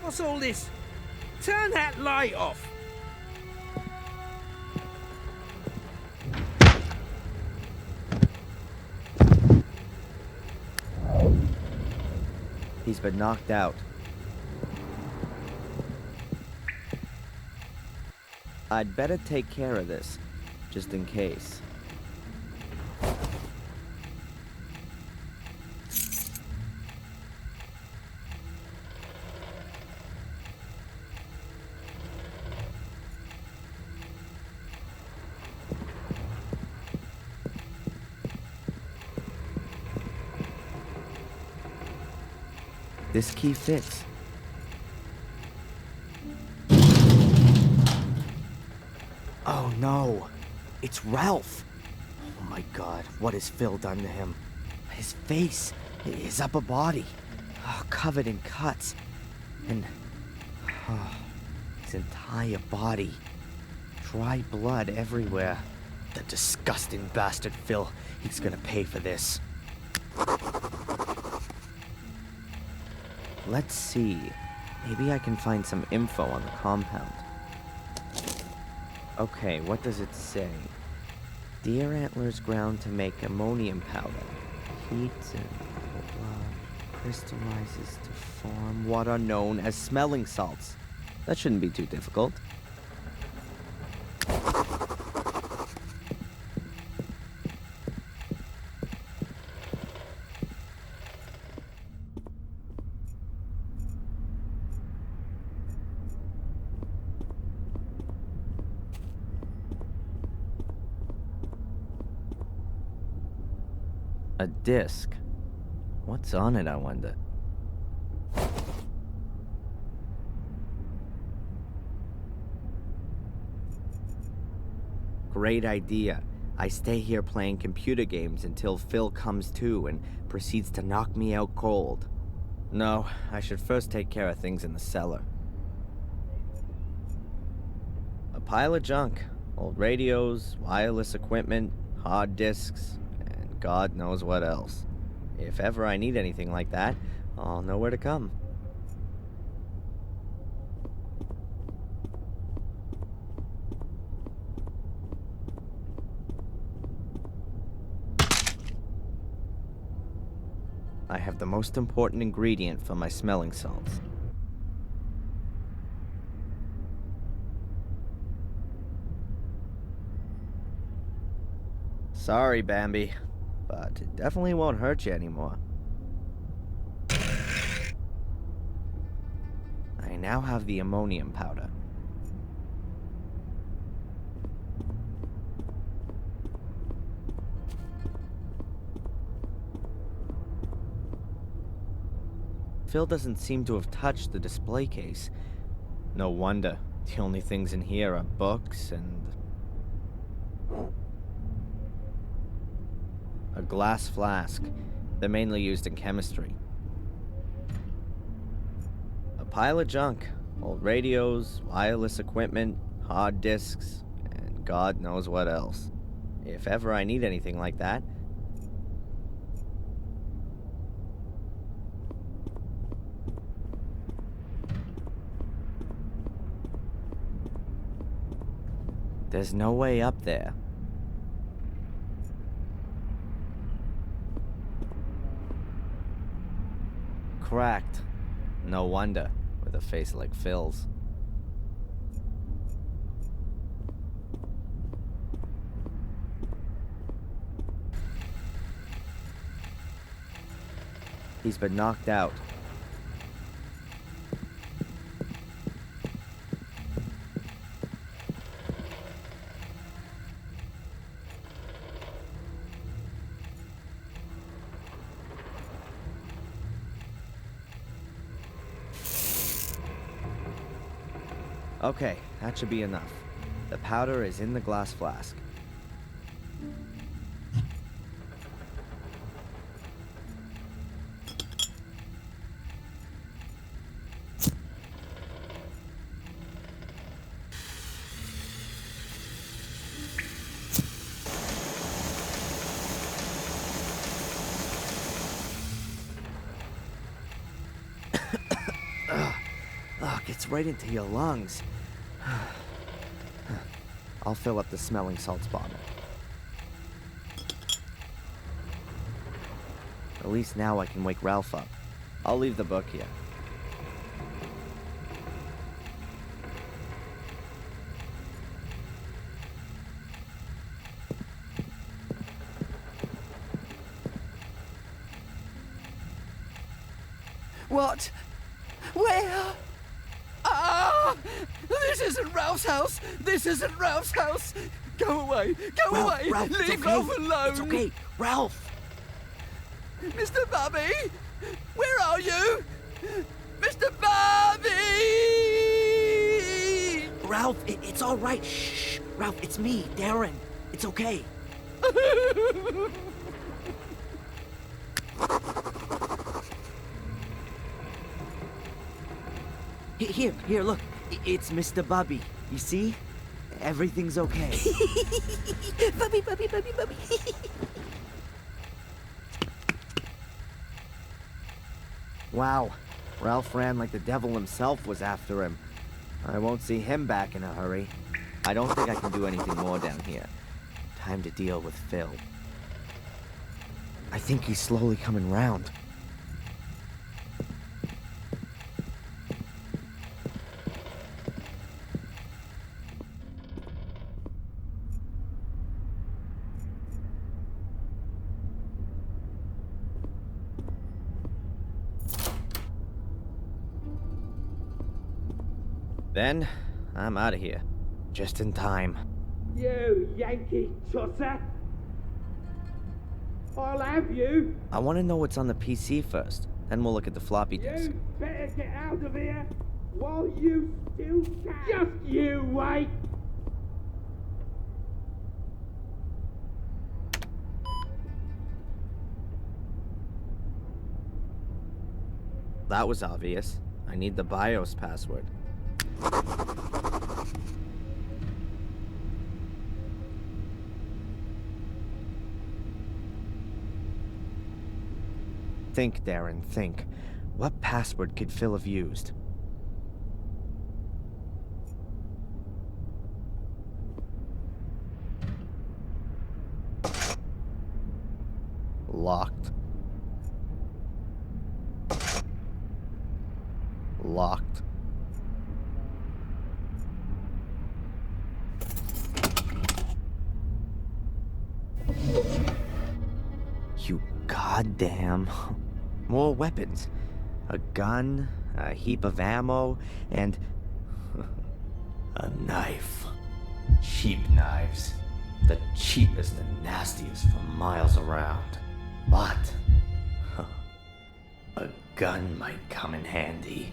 What's all this? Turn that light off! He's been knocked out. I'd better take care of this, just in case. This key fits. Oh no, it's Ralph. Oh my God, what has Phil done to him? His face, his upper body, covered in cuts, and his entire body. Dry blood everywhere. The disgusting bastard Phil, he's gonna pay for this. Let's see. Maybe I can find some info on the compound. Okay, what does it say? Deer antlers ground to make ammonium powder. Heat and blah, blah, blah, crystallizes to form what are known as smelling salts. That shouldn't be too difficult. A disc. What's on it, I wonder? Great idea. I stay here playing computer games until Phil comes to and proceeds to knock me out cold. No, I should first take care of things in the cellar. A pile of junk. Old radios, wireless equipment, hard disks, and God knows what else. If ever I need anything like that, I'll know where to come. I have the most important ingredient for my smelling salts. Sorry, Bambi, but it definitely won't hurt you anymore. I now have the ammonium powder. Phil doesn't seem to have touched the display case. No wonder. The only things in here are books and a glass flask. They're mainly used in chemistry. A pile of junk. Old radios, wireless equipment, hard disks, and God knows what else. If ever I need anything like that, there's no way up there. Cracked. No wonder, with a face like Phil's. He's been knocked out. Okay, that should be enough. The powder is in the glass flask. gets right into your lungs. I'll fill up the smelling salts bottle. At least now I can wake Ralph up. I'll leave the book here. What? Where? Ah! This isn't Ralph's house! This isn't Ralph's house! Go away! Go Ralph, away! Ralph, Leave it's okay. Ralph alone! It's okay! Ralph! Mr. Bobby! Where are you? Mr. Bobby! Ralph, it's all right. Shh! Ralph, it's me, Darren. It's okay. Here, look. It's Mr. Bubby. You see? Everything's okay. Bubby, Bubby, Bubby, Bubby. Wow. Ralph ran like the devil himself was after him. I won't see him back in a hurry. I don't think I can do anything more down here. Time to deal with Phil. I think he's slowly coming round. Then, I'm out of here. Just in time. You Yankee tosser! I'll have you! I want to know what's on the PC first. Then we'll look at the floppy disk. You better get out of here while you still can! Just you wait! That was obvious. I need the BIOS password. Think, Darren, think. What password could Phil have used? Locked. Locked. You goddamn. More weapons. A gun, a heap of ammo, and a knife. Cheap knives. The cheapest and nastiest for miles around. But a gun might come in handy.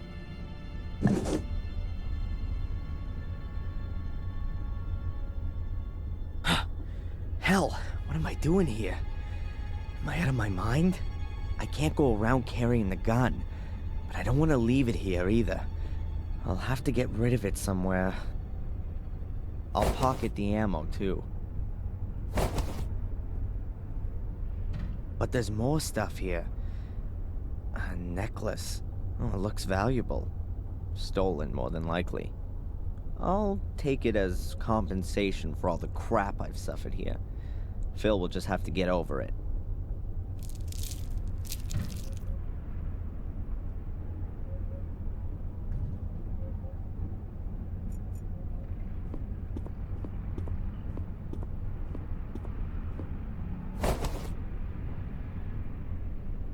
Hell, what am I doing here? Am I out of my mind? I can't go around carrying the gun, but I don't want to leave it here either. I'll have to get rid of it somewhere. I'll pocket the ammo too. But there's more stuff here. A necklace. Oh, it looks valuable. Stolen, more than likely. I'll take it as compensation for all the crap I've suffered here. Phil will just have to get over it.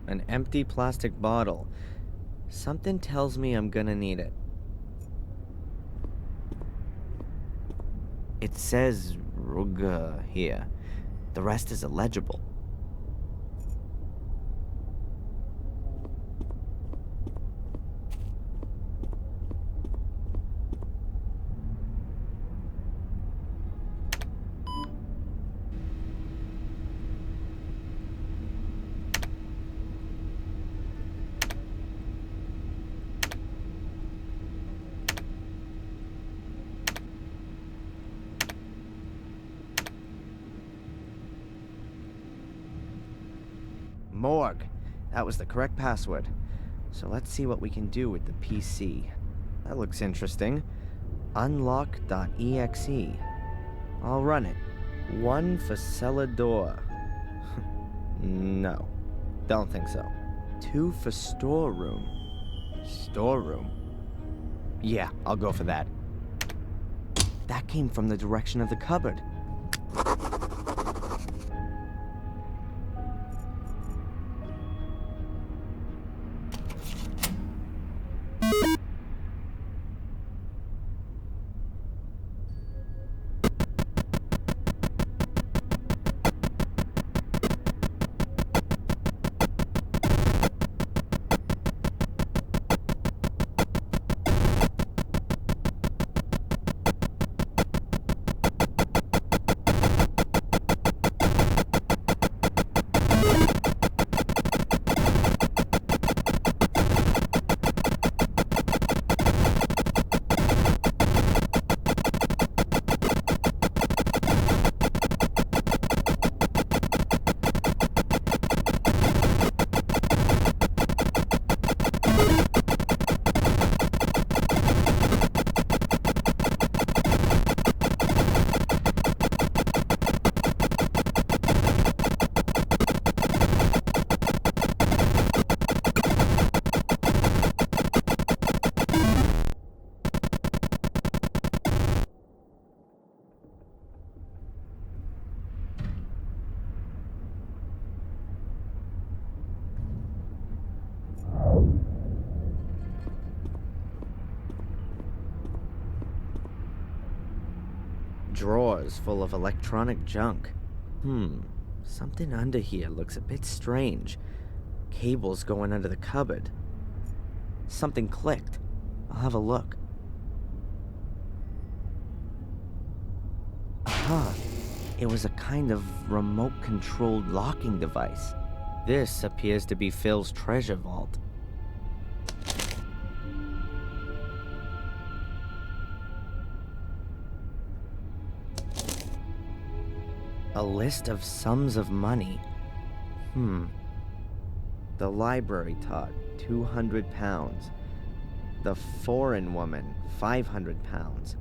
An empty plastic bottle. Something tells me I'm gonna need it. It says Ruga here. The rest is illegible. Morgue. That was the correct password. So let's see what we can do with the PC. That looks interesting. Unlock.exe. I'll run it. 1 for cellar door. No, don't think so. 2 for storeroom. Storeroom? Yeah, I'll go for that. That came from the direction of the cupboard. Drawers full of electronic junk. Something under here looks a bit strange. Cables going under the cupboard. Something clicked. I'll have a look. Aha! It was a kind of remote-controlled locking device. This appears to be Phil's treasure vault. A list of sums of money. The library taught, £200. The foreign woman, £500.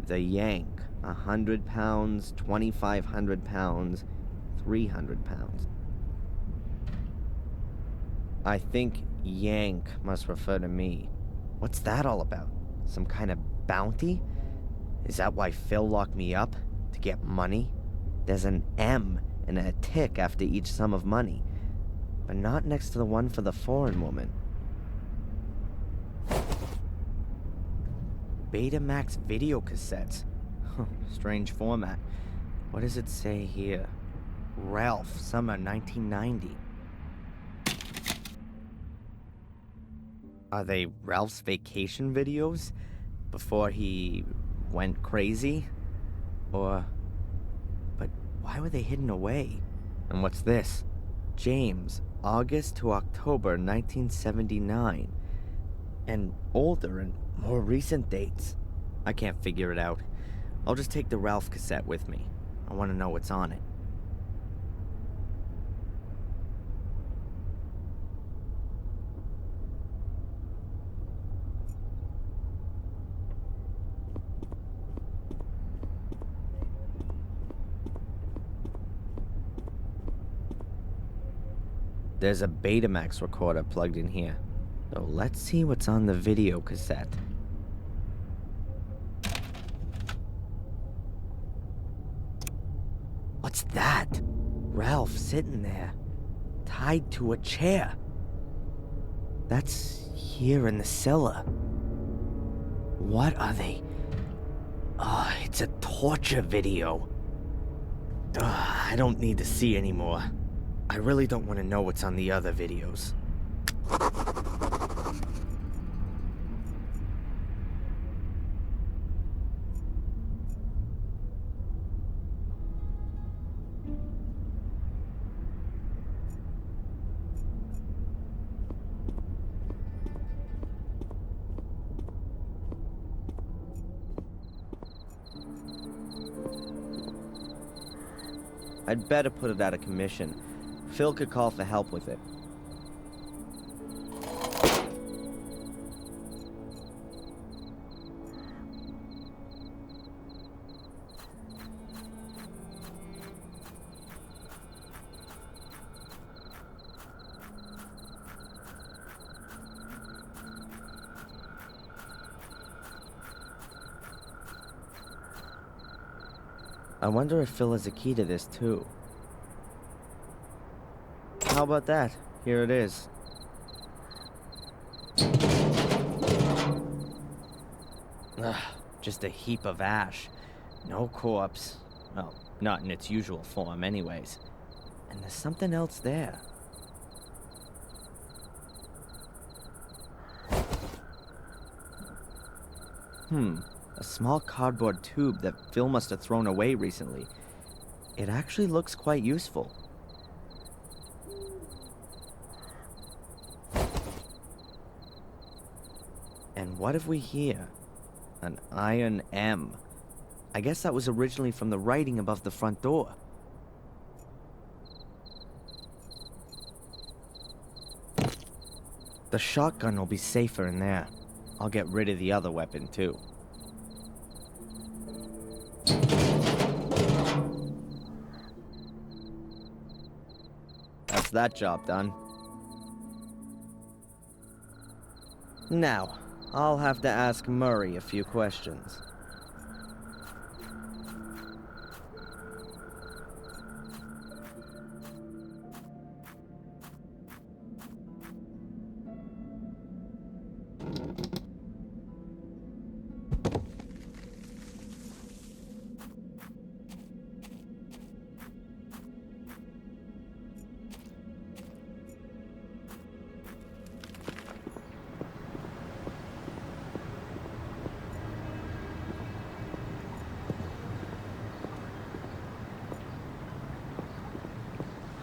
The Yank, £100, £2,500, £300. I think Yank must refer to me. What's that all about? Some kind of bounty? Is that why Phil locked me up? To get money? There's an M and a tick after each sum of money, but not next to the one for the foreign woman. Betamax video cassettes. Strange format. What does it say here? Ralph, summer 1990. Are they Ralph's vacation videos? Before he went crazy? Or... but why were they hidden away? And what's this? James, August to October 1979. And older and more recent dates. I can't figure it out. I'll just take the Ralph cassette with me. I want to know what's on it. There's a Betamax recorder plugged in here. So let's see what's on the video cassette. What's that? Ralph sitting there, tied to a chair. That's here in the cellar. What are they? It's a torture video. I don't need to see anymore. I really don't want to know what's on the other videos. I'd better put it out of commission. Phil could call for help with it. I wonder if Phil has a key to this, too. How about that? Here it is. Ugh, just a heap of ash. No corpse. Well, not in its usual form, anyways. And there's something else there. A small cardboard tube that Phil must have thrown away recently. It actually looks quite useful. And what have we here? An iron M. I guess that was originally from the writing above the front door. The shotgun will be safer in there. I'll get rid of the other weapon, too. That's that job done. Now, I'll have to ask Murray a few questions.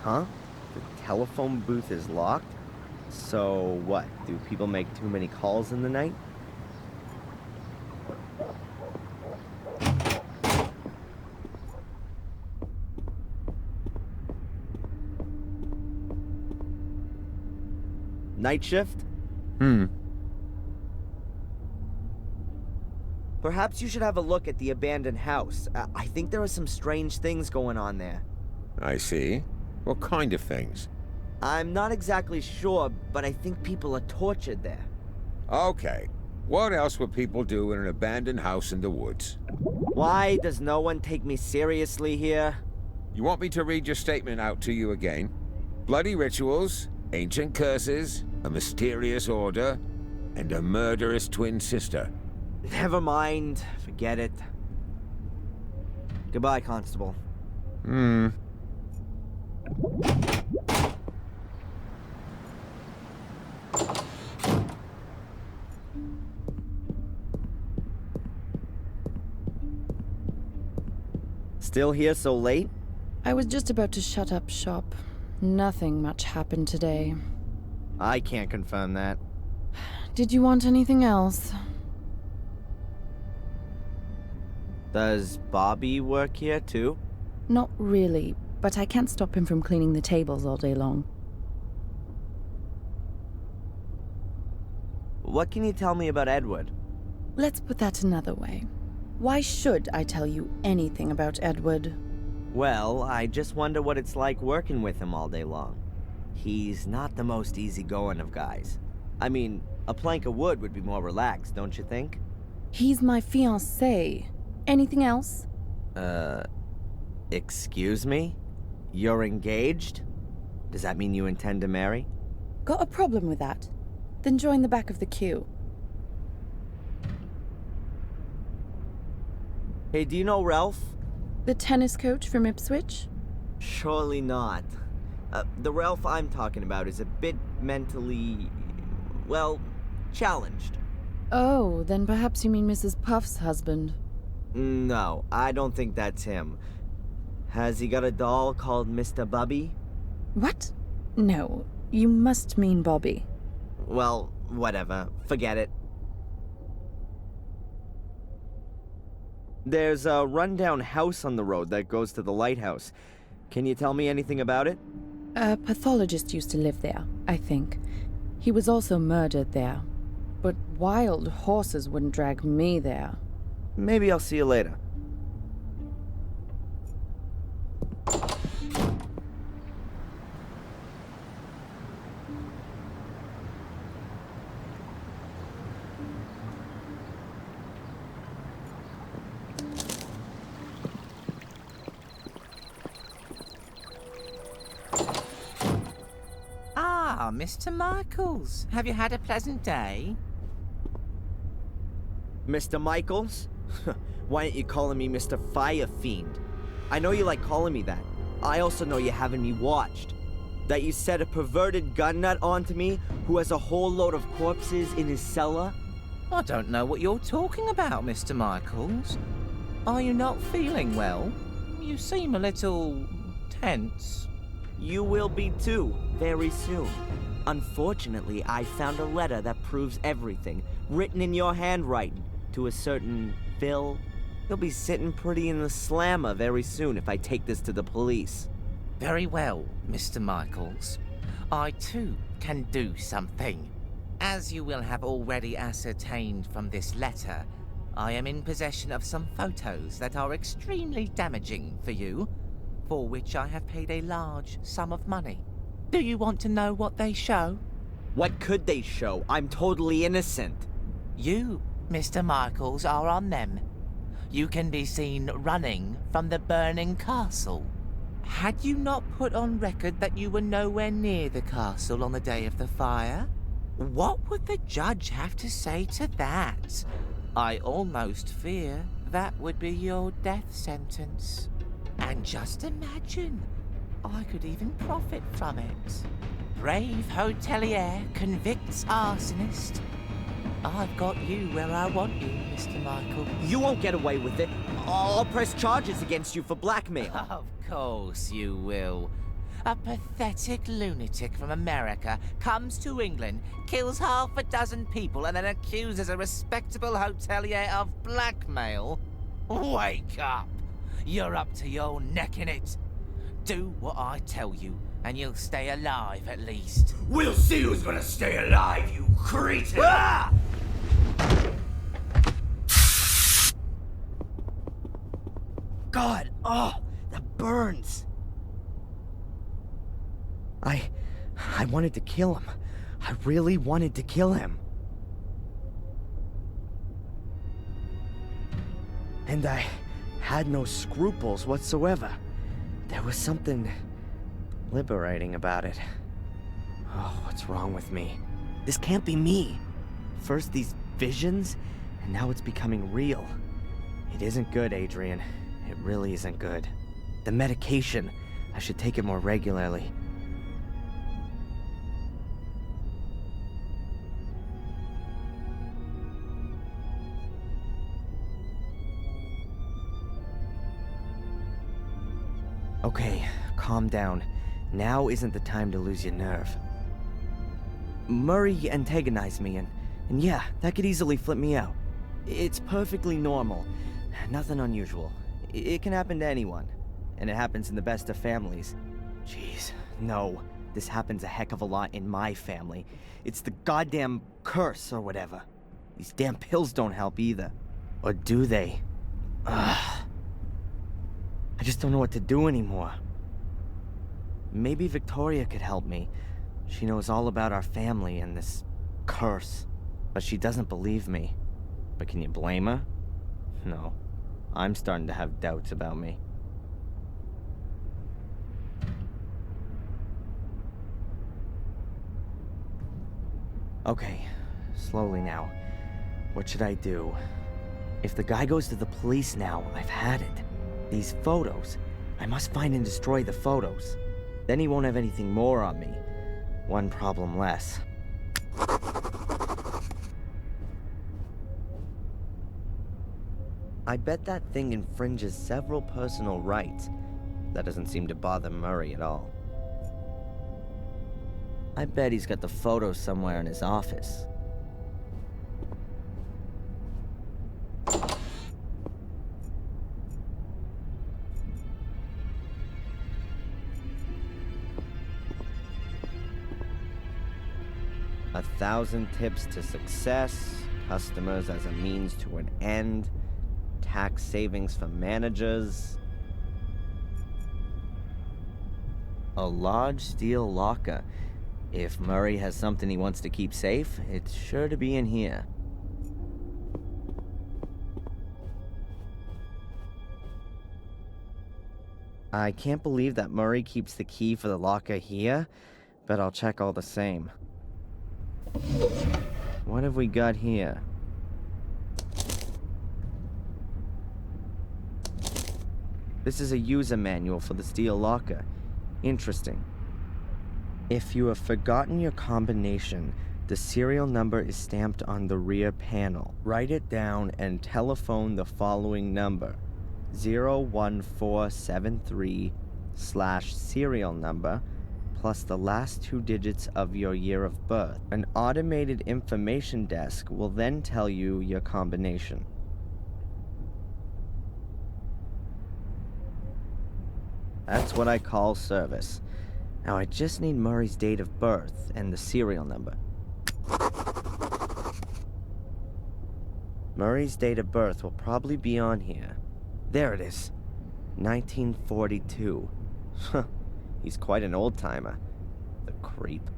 Huh? The telephone booth is locked? So what? Do people make too many calls in the night? Night shift? Perhaps you should have a look at the abandoned house. I think there are some strange things going on there. I see. What kind of things? I'm not exactly sure, but I think people are tortured there. Okay. What else would people do in an abandoned house in the woods? Why does no one take me seriously here? You want me to read your statement out to you again? Bloody rituals, ancient curses, a mysterious order, and a murderous twin sister. Never mind. Forget it. Goodbye, Constable. Still here so late? I was just about to shut up shop. Nothing much happened today. I can't confirm that. Did you want anything else? Does Bobby work here too? Not really, but I can't stop him from cleaning the tables all day long. What can you tell me about Edward? Let's put that another way. Why should I tell you anything about Edward? Well, I just wonder what it's like working with him all day long. He's not the most easygoing of guys. I mean, a plank of wood would be more relaxed, don't you think? He's my fiancé. Anything else? Excuse me? You're engaged? Does that mean you intend to marry? Got a problem with that? Then join the back of the queue. Hey, do you know Ralph? The tennis coach from Ipswich? Surely not. The Ralph I'm talking about is a bit mentally, well, challenged. Oh, then perhaps you mean Mrs. Puff's husband. No, I don't think that's him. Has he got a doll called Mr. Bubby? What? No, you must mean Bobby. Well, whatever. Forget it. There's a rundown house on the road that goes to the lighthouse. Can you tell me anything about it? A pathologist used to live there, I think. He was also murdered there. But wild horses wouldn't drag me there. Maybe I'll see you later. Ah, Mr. Michaels. Have you had a pleasant day? Mr. Michaels? Why aren't you calling me Mr. Fire Fiend? I know you like calling me that. I also know you're having me watched. That you set a perverted gun nut onto me who has a whole load of corpses in his cellar? I don't know what you're talking about, Mr. Michaels. Are you not feeling well? You seem a little tense. You will be too, very soon. Unfortunately, I found a letter that proves everything, written in your handwriting, to a certain Phil. He'll be sitting pretty in the slammer very soon if I take this to the police. Very well, Mr. Michaels. I too can do something. As you will have already ascertained from this letter, I am in possession of some photos that are extremely damaging for you, for which I have paid a large sum of money. Do you want to know what they show? What could they show? I'm totally innocent. You, Mr. Michaels, are on them. You can be seen running from the burning castle. Had you not put on record that you were nowhere near the castle on the day of the fire? What would the judge have to say to that? I almost fear that would be your death sentence. And just imagine, I could even profit from it. Brave hotelier convicts arsonist. I've got you where I want you, Mr. Michael. You won't get away with it. I'll press charges against you for blackmail. Of course you will. A pathetic lunatic from America comes to England, kills half a dozen people, and then accuses a respectable hotelier of blackmail? Wake up! You're up to your neck in it. Do what I tell you, and you'll stay alive at least. We'll see who's gonna stay alive, you cretin! Ah! God, oh, that burns. I wanted to kill him. I really wanted to kill him. And I had no scruples whatsoever. There was something liberating about it. Oh, what's wrong with me? This can't be me. First these visions, and now it's becoming real. It isn't good, Adrian. It really isn't good. The medication, I should take it more regularly. Okay, calm down. Now isn't the time to lose your nerve. Murray antagonized me, and yeah, that could easily flip me out. It's perfectly normal. Nothing unusual. It can happen to anyone. And it happens in the best of families. Jeez, no. This happens a heck of a lot in my family. It's the goddamn curse or whatever. These damn pills don't help either. Or do they? Ugh. I just don't know what to do anymore. Maybe Victoria could help me. She knows all about our family and this curse. But she doesn't believe me. But can you blame her? No. I'm starting to have doubts about me. Okay, slowly now. What should I do? If the guy goes to the police now, I've had it. These photos. I must find and destroy the photos. Then he won't have anything more on me. One problem less. I bet that thing infringes several personal rights. That doesn't seem to bother Murray at all. I bet he's got the photos somewhere in his office. A 1,000 tips to success, customers as a means to an end, tax savings for managers. A large steel locker. If Murray has something he wants to keep safe, it's sure to be in here. I can't believe that Murray keeps the key for the locker here, but I'll check all the same. What have we got here? This is a user manual for the steel locker. Interesting. If you have forgotten your combination, the serial number is stamped on the rear panel. Write it down and telephone the following number: 01473/serial number plus the last 2 digits of your year of birth. An automated information desk will then tell you your combination. That's what I call service. Now I just need Murray's date of birth and the serial number. Murray's date of birth will probably be on here. There it is. 1942. He's quite an old-timer. The creep.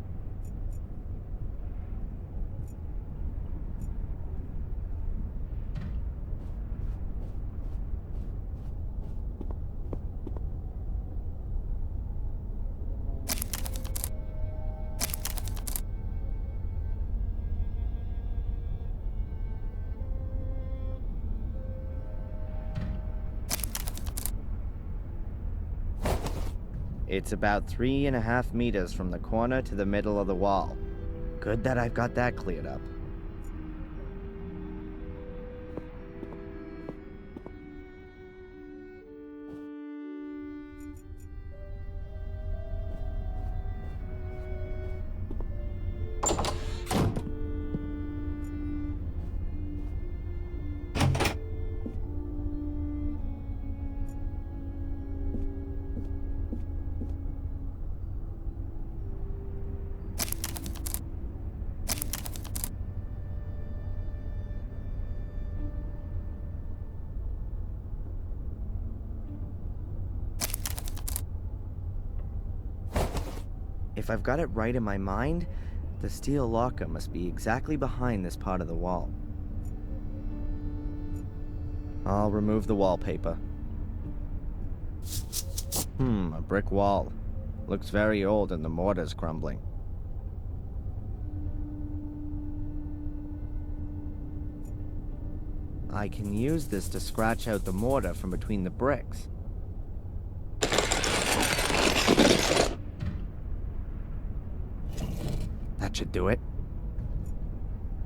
It's about 3.5 meters from the corner to the middle of the wall. Good that I've got that cleared up. If I've got it right in my mind, the steel locker must be exactly behind this part of the wall. I'll remove the wallpaper. A brick wall. Looks very old and the mortar's crumbling. I can use this to scratch out the mortar from between the bricks. That should do it.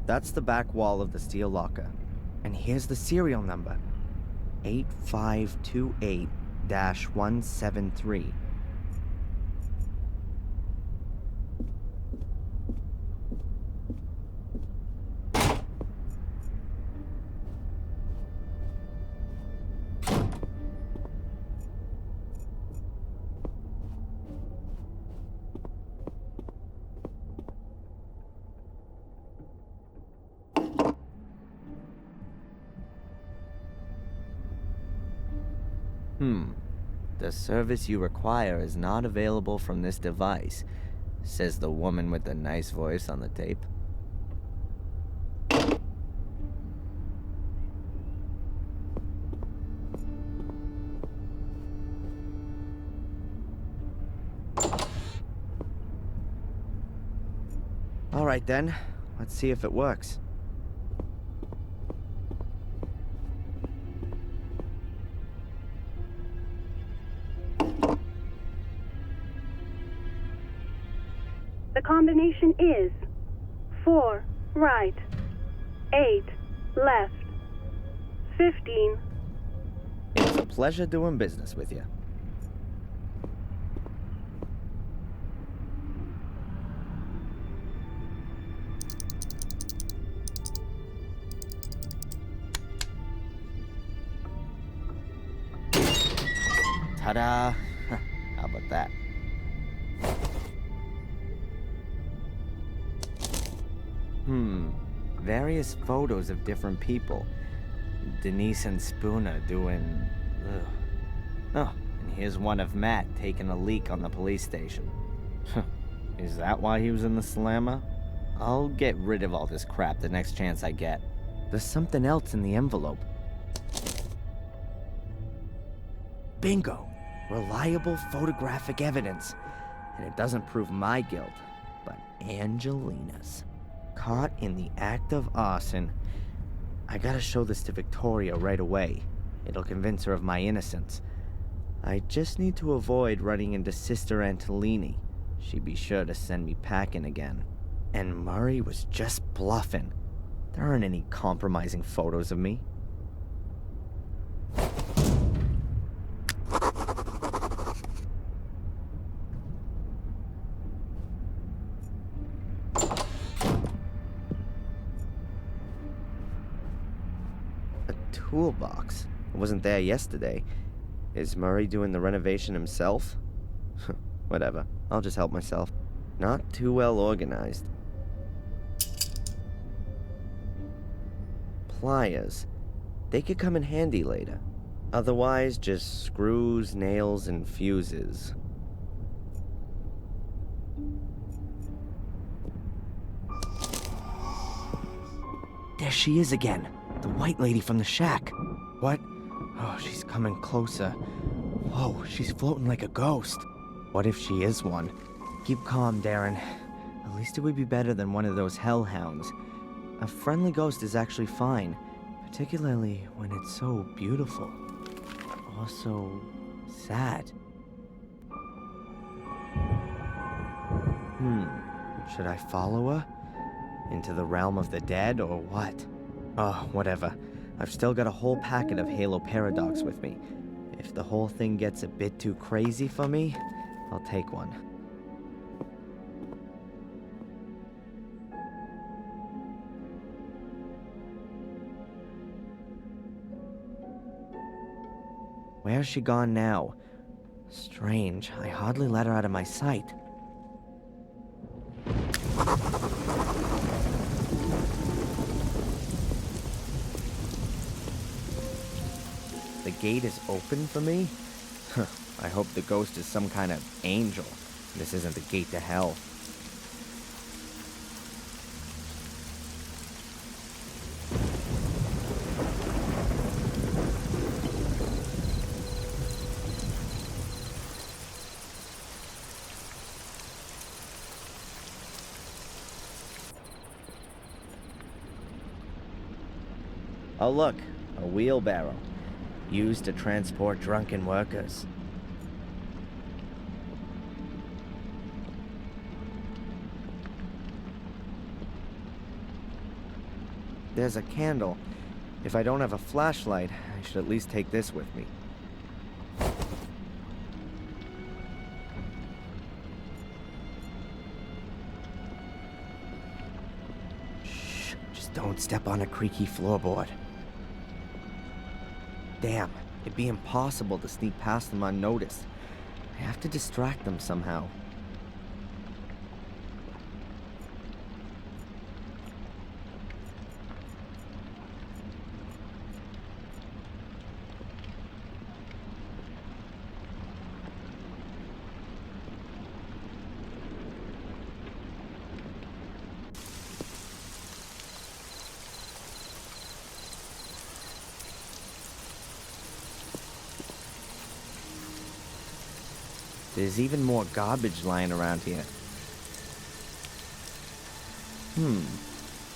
That's the back wall of the steel locker. And here's the serial number. 8528-173. The service you require is not available from this device, says the woman with the nice voice on the tape. All right then, let's see if it works. The combination is 4 right, 8 left, 15. It's a pleasure doing business with you. Ta-da! How about that? Various photos of different people. Denise and Spooner doing... Oh, and here's one of Matt taking a leak on the police station. Is that why he was in the slammer? I'll get rid of all this crap the next chance I get. There's something else in the envelope. Bingo! Reliable photographic evidence. and it doesn't prove my guilt, but Angelina's. Caught in the act of arson. I gotta show this to Victoria right away. It'll convince her of my innocence. I just need to avoid running into Sister Antolini. She'd be sure to send me packing again. And Murray was just bluffing. There aren't any compromising photos of me. A toolbox? It wasn't there yesterday. Is Murray doing the renovation himself? Whatever, I'll just help myself. Not too well organized. Pliers. They could come in handy later. Otherwise, just screws, nails, and fuses. There she is again. The white lady from the shack. What? Oh, she's coming closer. Whoa, she's floating like a ghost. What if she is one? Keep calm, Darren. At least it would be better than one of those hellhounds. A friendly ghost is actually fine, particularly when it's so beautiful. Also, sad. Should I follow her? Into the realm of the dead, or what? Oh, whatever. I've still got a whole packet of Halo Paradox with me. If the whole thing gets a bit too crazy for me, I'll take one. Where's she gone now? Strange, I hardly let her out of my sight. The gate is open for me? I hope the ghost is some kind of angel. This isn't the gate to hell. Oh look, a wheelbarrow. Used to transport drunken workers. There's a candle. If I don't have a flashlight, I should at least take this with me. Shh, just don't step on a creaky floorboard. Damn, it'd be impossible to sneak past them unnoticed. I have to distract them somehow. There's even more garbage lying around here.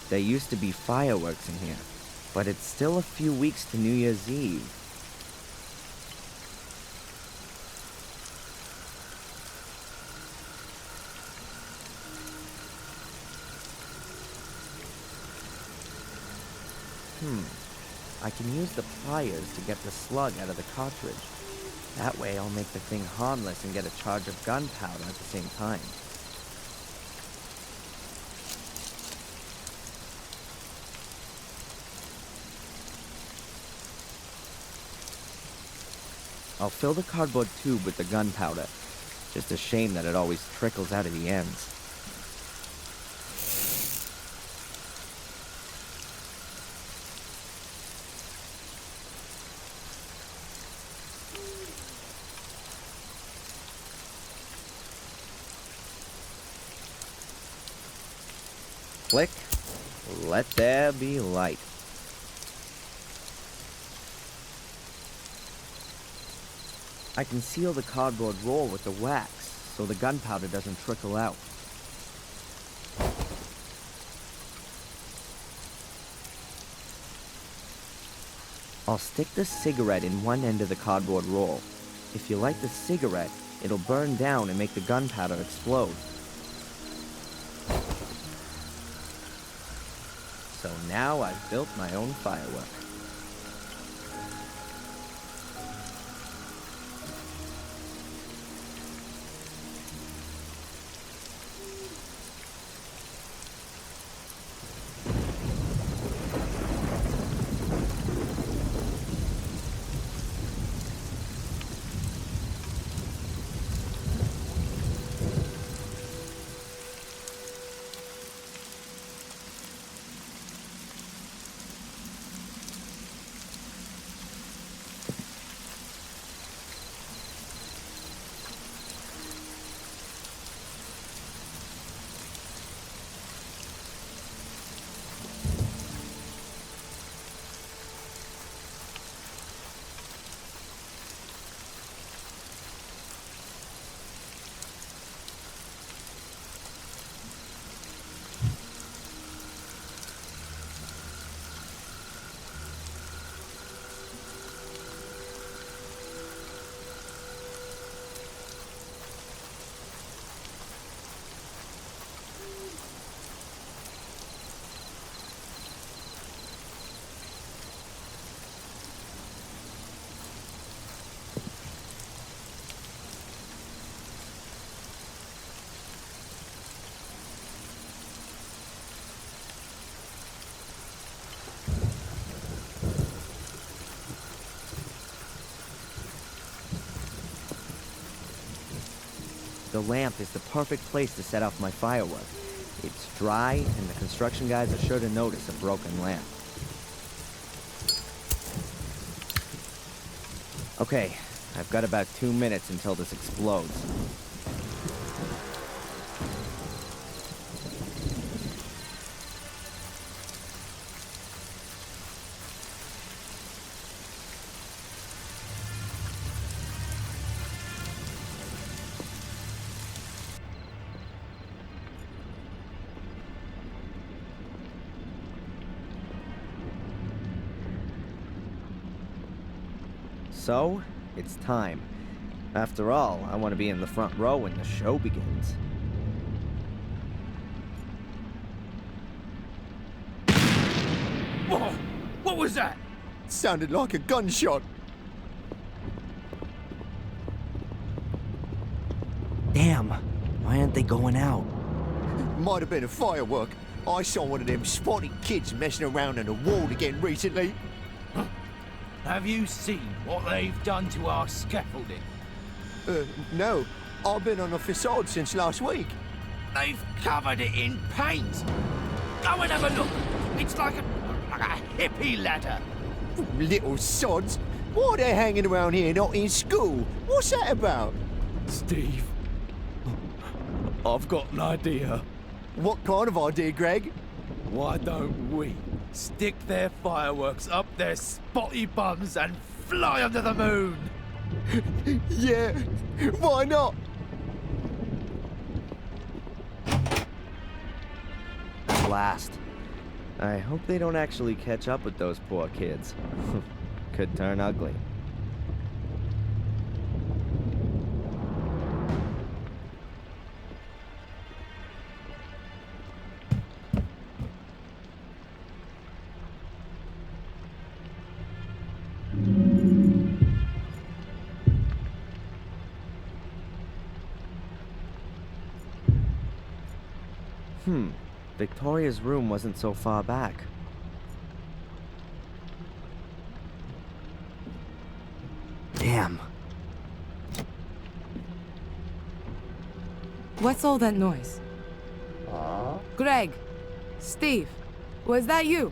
There used to be fireworks in here, but it's still a few weeks to New Year's Eve. I can use the pliers to get the slug out of the cartridge. That way I'll make the thing harmless and get a charge of gunpowder at the same time. I'll fill the cardboard tube with the gunpowder. Just a shame that it always trickles out of the ends. Click. Let there be light. I can seal the cardboard roll with the wax, so the gunpowder doesn't trickle out. I'll stick the cigarette in one end of the cardboard roll. If you light the cigarette, it'll burn down and make the gunpowder explode. So now I've built my own firework. The lamp is the perfect place to set off my firework. It's dry, and the construction guys are sure to notice a broken lamp. Okay, I've got about 2 minutes until this explodes. So, it's time. After all, I want to be in the front row when the show begins. Whoa! What was that? Sounded like a gunshot. Damn, why aren't they going out? Might have been a firework. I saw one of them spotty kids messing around on the wall again recently. Have you seen what they've done to our scaffolding? No. I've been on the facade since last week. They've covered it in paint. Go and have a look. It's like a hippie ladder. Little sods. Why are they hanging around here not in school? What's that about? Steve, I've got an idea. What kind of idea, Greg? Why don't we stick their fireworks up their spotty bums and fly under the moon? Yeah, why not? Blast. I hope they don't actually catch up with those poor kids. Could turn ugly. Victoria's room wasn't so far back. Damn. What's all that noise? Greg! Steve! Was that you?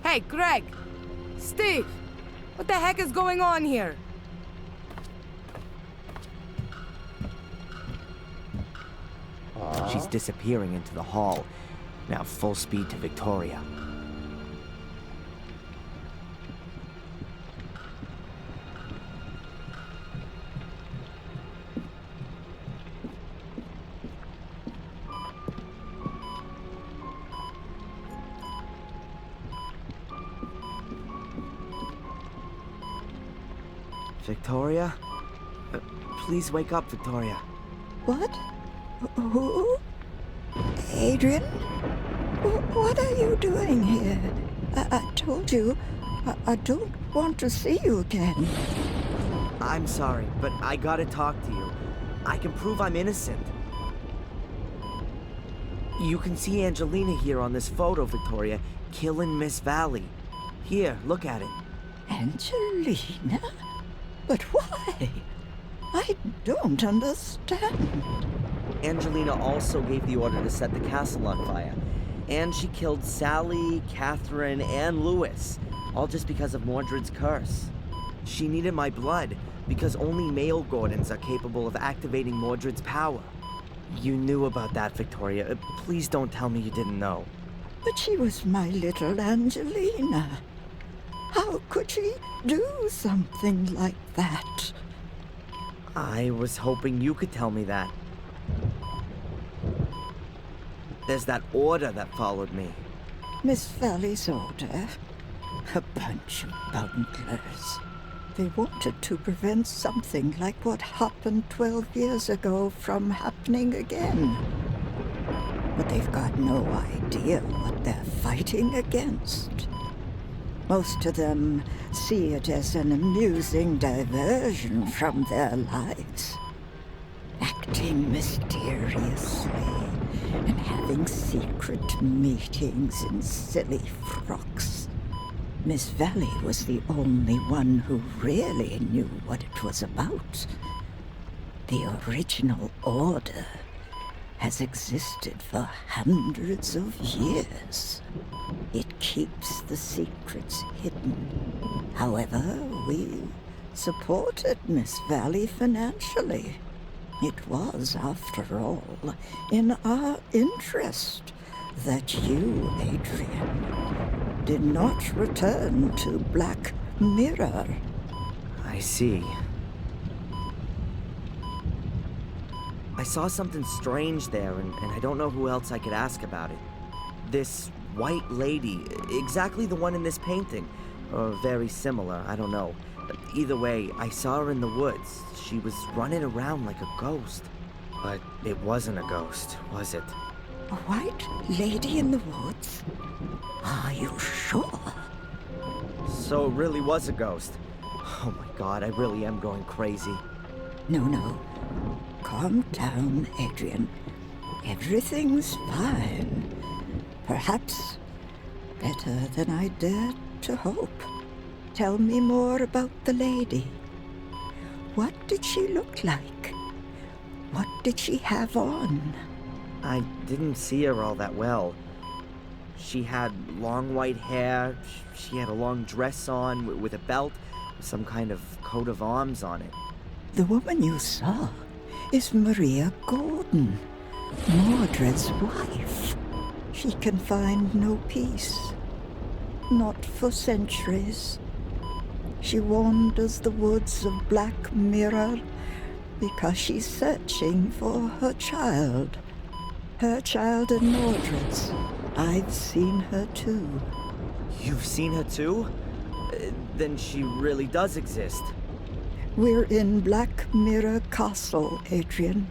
Hey, Greg! Steve! What the heck is going on here? She's disappearing into the hall. Now full speed to Victoria. Victoria? Please wake up, Victoria. What? Who? Adrian? What are you doing here? I told you, I don't want to see you again. I'm sorry, but I gotta talk to you. I can prove I'm innocent. You can see Angelina here on this photo, Victoria, killing Miss Valley. Here, look at it. Angelina? But why? I don't understand. Angelina also gave the order to set the castle on fire. And she killed Sally, Catherine, and Lewis, all just because of Mordred's curse. She needed my blood, because only male Gordons are capable of activating Mordred's power. You knew about that, Victoria. Please don't tell me you didn't know. But she was my little Angelina. How could she do something like that? I was hoping you could tell me that. There's that order that followed me. Miss Valley's order? A bunch of bunglers. They wanted to prevent something like what happened 12 years ago from happening again. But they've got no idea what they're fighting against. Most of them see it as an amusing diversion from their lives. Acting mysteriously and having secret meetings in silly frocks. Miss Valley was the only one who really knew what it was about. The original order has existed for hundreds of years. It keeps the secrets hidden. However, we supported Miss Valley financially. It was, after all, in our interest that you, Adrian, did not return to Black Mirror. I see. I saw something strange there, and I don't know who else I could ask about it. This white lady, exactly the one in this painting, or very similar, I don't know. Either way, I saw her in the woods. She was running around like a ghost. But it wasn't a ghost, was it? A white lady in the woods? Are you sure? So it really was a ghost. Oh my god, I really am going crazy. No. Calm down, Adrian. Everything's fine. Perhaps better than I dared to hope. Tell me more about the lady. What did she look like? What did she have on? I didn't see her all that well. She had long white hair, she had a long dress on with a belt, some kind of coat of arms on it. The woman you saw is Maria Gordon, Mordred's wife. She can find no peace. Not for centuries. She wanders the woods of Black Mirror because she's searching for her child. Her child and Mordred's. I've seen her too. You've seen her too? Then she really does exist. We're in Black Mirror Castle, Adrian.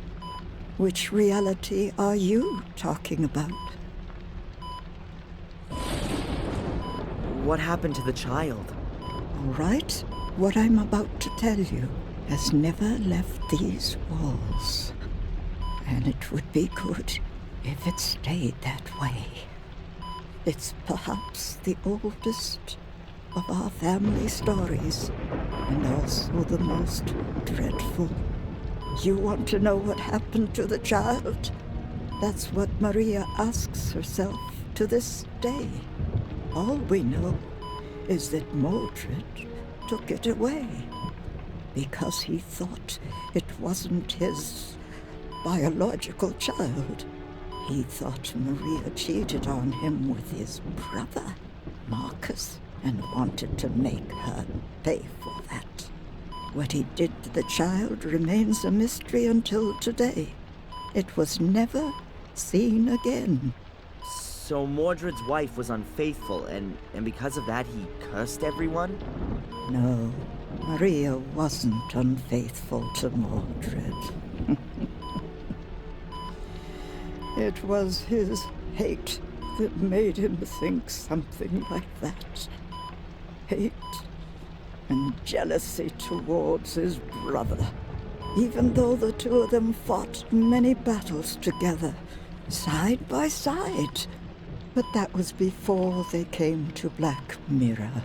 Which reality are you talking about? What happened to the child? All right, what I'm about to tell you has never left these walls. And it would be good if it stayed that way. It's perhaps the oldest of our family stories, and also the most dreadful. You want to know what happened to the child? That's what Maria asks herself to this day. All we know is that Mordred took it away because he thought it wasn't his biological child. He thought Maria cheated on him with his brother, Marcus, and wanted to make her pay for that. What he did to the child remains a mystery until today. It was never seen again. So Mordred's wife was unfaithful, and because of that he cursed everyone? No, Maria wasn't unfaithful to Mordred. It was his hate that made him think something like that. Hate and jealousy towards his brother, even though the two of them fought many battles together, side by side. But that was before they came to Black Mirror.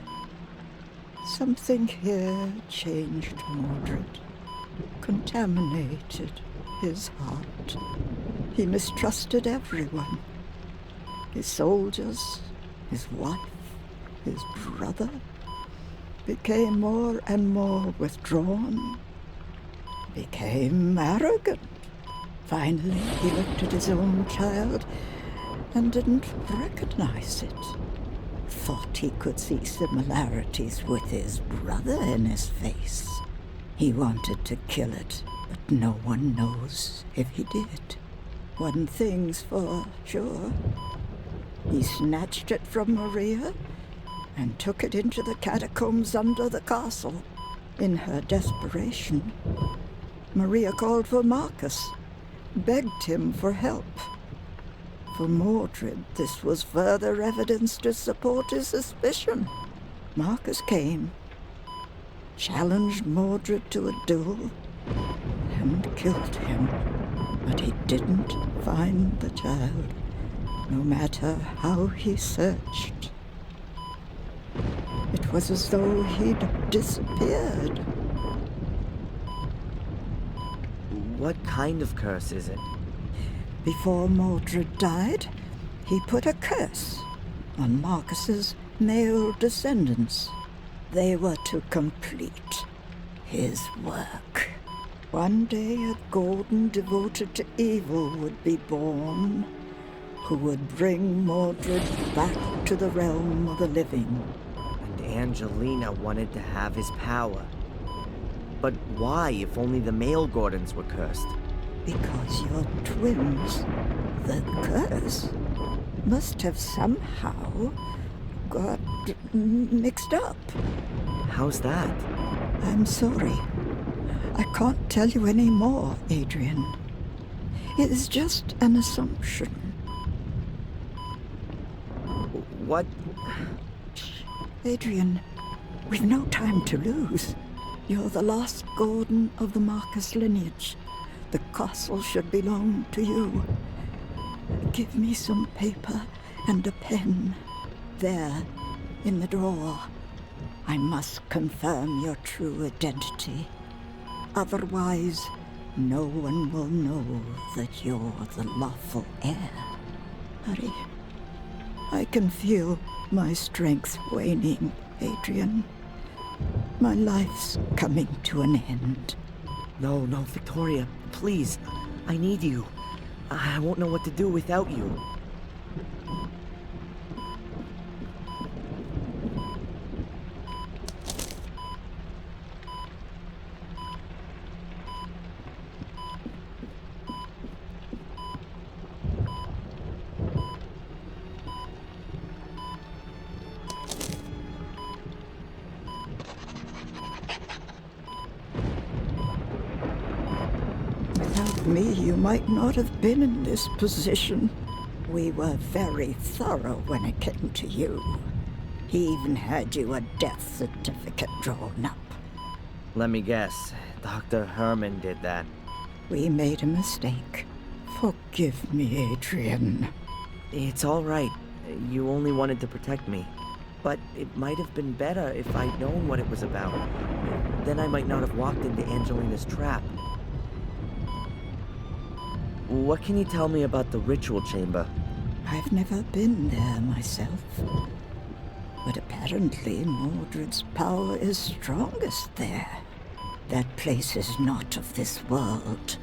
Something here changed Mordred, contaminated his heart. He mistrusted everyone. His soldiers, his wife, his brother, became more and more withdrawn, became arrogant. Finally, he looked at his own child and didn't recognize it. Thought he could see similarities with his brother in his face. He wanted to kill it, but no one knows if he did. One thing's for sure. He snatched it from Maria and took it into the catacombs under the castle. In her desperation, Maria called for Marcus, begged him for help. For Mordred, this was further evidence to support his suspicion. Marcus came, challenged Mordred to a duel, and killed him. But he didn't find the child, no matter how he searched. It was as though he'd disappeared. What kind of curse is it? Before Mordred died, he put a curse on Marcus's male descendants. They were to complete his work. One day a Golden devoted to evil would be born, who would bring Mordred back to the realm of the living. And Angelina wanted to have his power. But why, if only the male Gordons were cursed? Because you're twins. The curse must have somehow got mixed up. How's that? I'm sorry. I can't tell you any more, Adrian. It is just an assumption. What? Adrian, we've no time to lose. You're the last Gordon of the Marcus lineage. The castle should belong to you. Give me some paper and a pen. There, in the drawer. I must confirm your true identity. Otherwise, no one will know that you're the lawful heir. Hurry. I can feel my strength waning, Adrian. My life's coming to an end. No, Victoria, please. I need you. I won't know what to do without you. Me, you might not have been in this position. We were very thorough when it came to you. He even had you a death certificate drawn up. Let me guess. Dr. Herman did that. We made a mistake. Forgive me, Adrian. It's all right. You only wanted to protect me. But it might have been better if I'd known what it was about. Then I might not have walked into Angelina's trap. What can you tell me about the ritual chamber? I've never been there myself. But apparently Mordred's power is strongest there. That place is not of this world.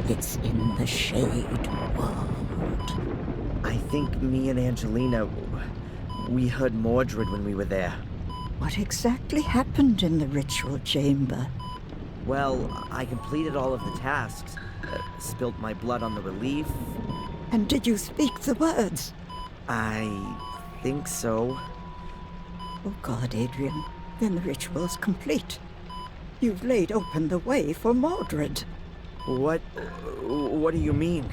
It's in the Shade World. I think me and Angelina, we heard Mordred when we were there. What exactly happened in the ritual chamber? Well, I completed all of the tasks. Spilt my blood on the relief. And did you speak the words? I think so. Oh God, Adrian. Then the ritual's complete. You've laid open the way for Mordred. What do you mean?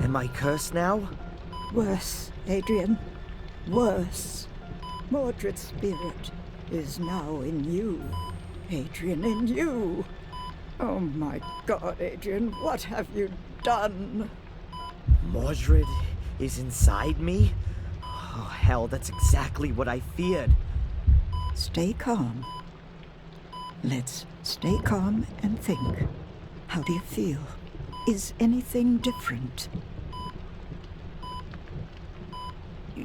Am I cursed now? Worse, Adrian. Worse. Mordred's spirit is now in you. Adrian, in you. Oh my God, Adrian, what have you done? Mordred is inside me? Oh, hell, that's exactly what I feared. Stay calm. Let's stay calm and think. How do you feel? Is anything different?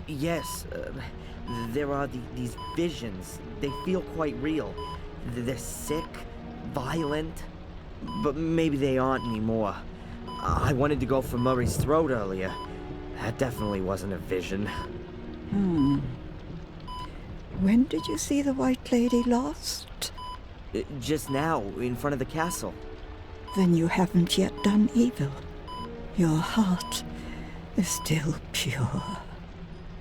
Yes, there are these visions. They feel quite real. They're sick, violent, but maybe they aren't anymore. I wanted to go for Murray's throat earlier. That definitely wasn't a vision. When did you see the White Lady last? Just now, in front of the castle. Then you haven't yet done evil. Your heart is still pure.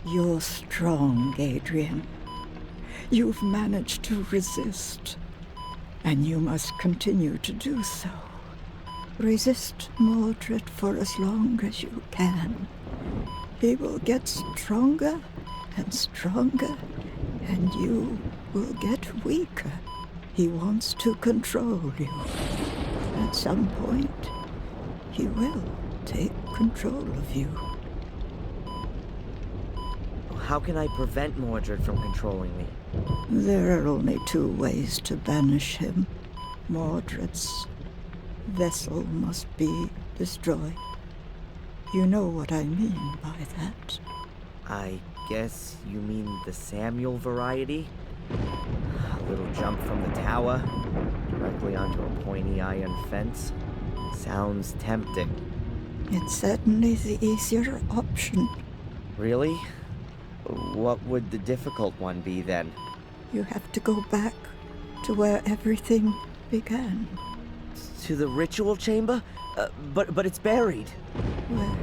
You're strong, Adrian. You've managed to resist, and you must continue to do so. Resist Mordred for as long as you can. He will get stronger and stronger, and you will get weaker. He wants to control you. At some point, he will take control of you. How can I prevent Mordred from controlling me? There are only two ways to banish him. Mordred's vessel must be destroyed. You know what I mean by that. I guess you mean the Samuel variety? A little jump from the tower, directly onto a pointy iron fence. Sounds tempting. It's certainly the easier option. Really? What would the difficult one be then? You have to go back to where everything began. To the ritual chamber? But it's buried. Where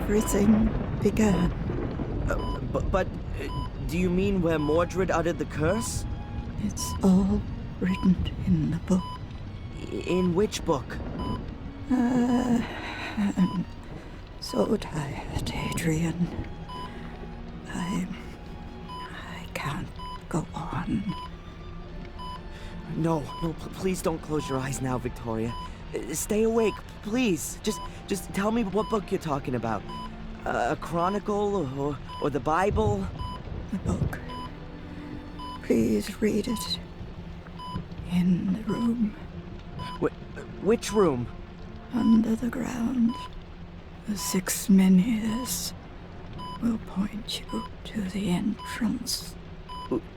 everything began. But do you mean where Mordred uttered the curse? It's all written in the book. In which book? I'm so tired, Adrian. I can't go on. No, please don't close your eyes now, Victoria. Stay awake, please. Just tell me what book you're talking about. A chronicle or the Bible? The book. Please read it. In the room. Which room? Under the ground. The 6 menhirs will point you to the entrance.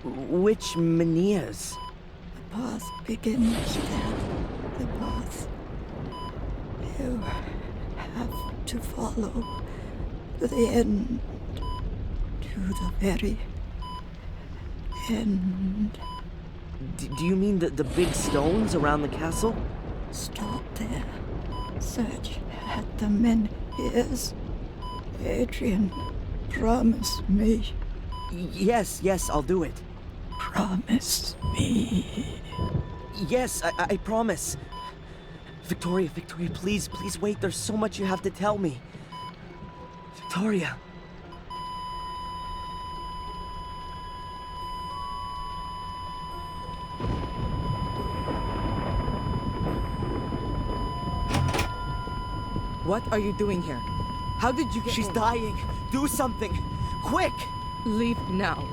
Which menhirs? The path begins there. The path. You have to follow to the end. To the very end. Do you mean the big stones around the castle? Stop there. Search at the menhirs. Adrian, promise me. Yes, I'll do it. Promise me. Yes, I promise. Victoria, please wait. There's so much you have to tell me. Victoria. What are you doing here? How did you get She's in? dying. Do something. Quick! Leave now.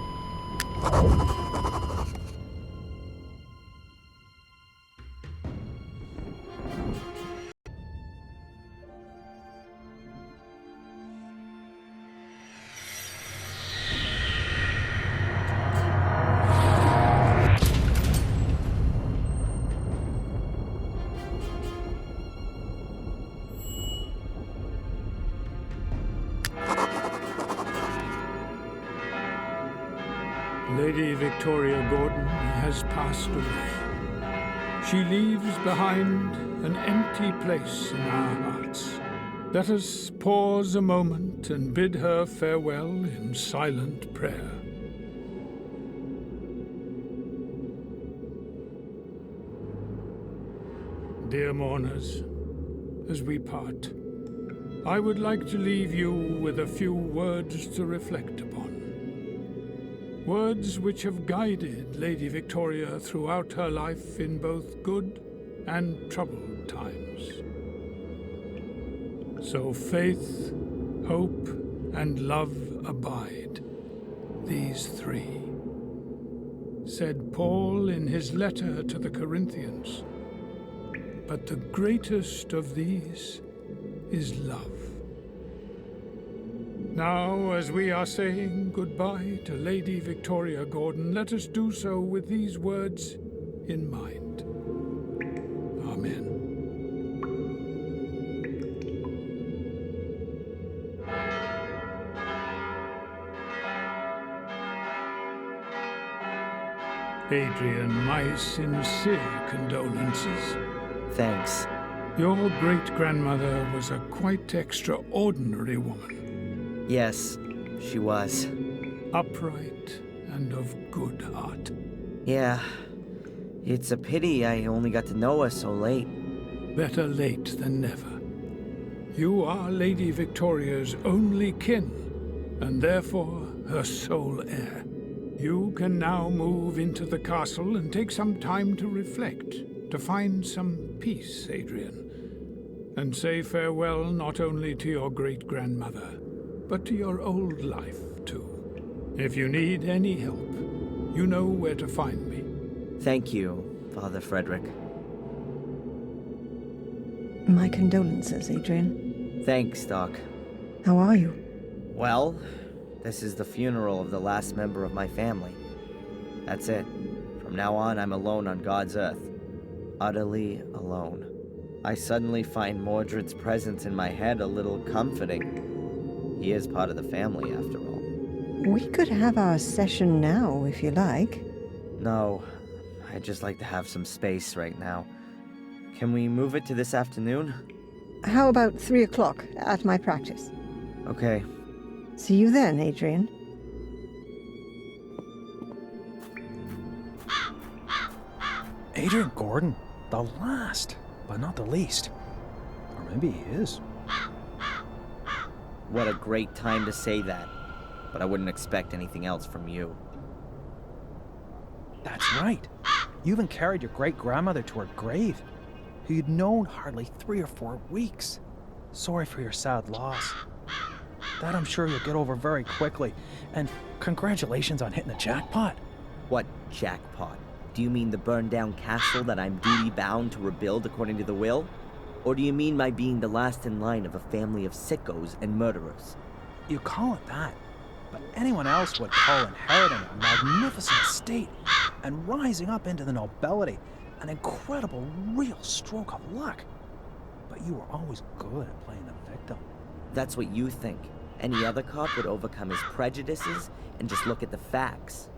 Lady Victoria Gordon has passed away. She leaves behind an empty place in our hearts. Let us pause a moment and bid her farewell in silent prayer. dear mourners, as we part, I would like to leave you with a few words to reflect upon. Words which have guided Lady Victoria throughout her life in both good and troubled times. So faith, hope, and love abide, these three, said Paul in his letter to the Corinthians. But the greatest of these is love. Now, as we are saying goodbye to Lady Victoria Gordon, let us do so with these words in mind. Amen. Adrian, my sincere condolences. Thanks. Your great-grandmother was a quite extraordinary woman. Yes, she was. Upright and of good heart. Yeah. It's a pity I only got to know her so late. Better late than never. You are Lady Victoria's only kin, and therefore her sole heir. You can now move into the castle and take some time to reflect, to find some peace, Adrian, and say farewell not only to your great-grandmother, but to your old life, too. If you need any help, you know where to find me. Thank you, Father Frederick. My condolences, Adrian. Thanks, Doc. How are you? Well, this is the funeral of the last member of my family. That's it. From now on, I'm alone on God's earth. Utterly alone. I suddenly find Mordred's presence in my head a little comforting. He is part of the family, after all. We could have our session now, if you like. No, I'd just like to have some space right now. Can we move it to this afternoon? How about 3 o'clock at my practice? Okay. See you then, Adrian. Adrian Gordon, the last, but not the least. Or maybe he is. What a great time to say that. But I wouldn't expect anything else from you. That's right. You even carried your great-grandmother to her grave, who you'd known hardly 3 or 4 weeks. Sorry for your sad loss. That I'm sure you'll get over very quickly. And congratulations on hitting the jackpot. What jackpot? Do you mean the burned-down castle that I'm duty-bound to rebuild according to the will? Or do you mean my being the last in line of a family of sickos and murderers? You call it that, but anyone else would call inheriting a magnificent estate and rising up into the nobility an incredible, real stroke of luck. But you were always good at playing the victim. That's what you think. Any other cop would overcome his prejudices and just look at the facts.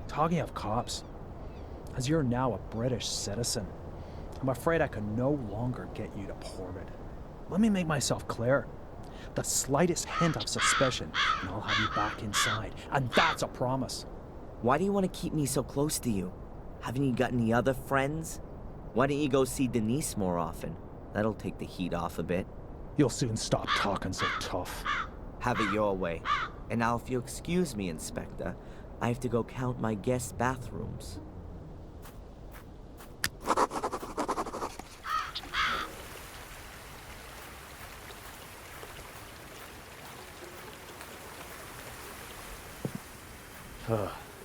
Talking of cops, as you're now a British citizen, I'm afraid I can no longer get you deported. Let me make myself clear. The slightest hint of suspicion, and I'll have you back inside. And that's a promise. Why do you want to keep me so close to you? Haven't you got any other friends? Why don't you go see Denise more often? That'll take the heat off a bit. You'll soon stop talking so tough. Have it your way. And now if you'll excuse me, Inspector, I have to go count my guest bathrooms.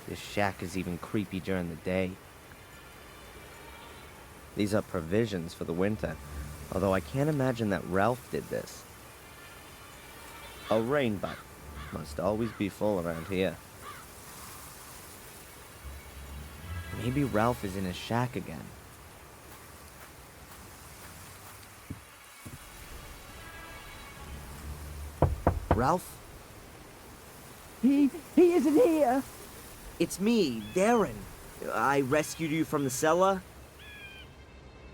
This shack is even creepy during the day. These are provisions for the winter, although I can't imagine that Ralph did this. A rain butt must always be full around here. Maybe Ralph is in his shack again. Ralph? He isn't here. It's me, Darren. I rescued you from the cellar.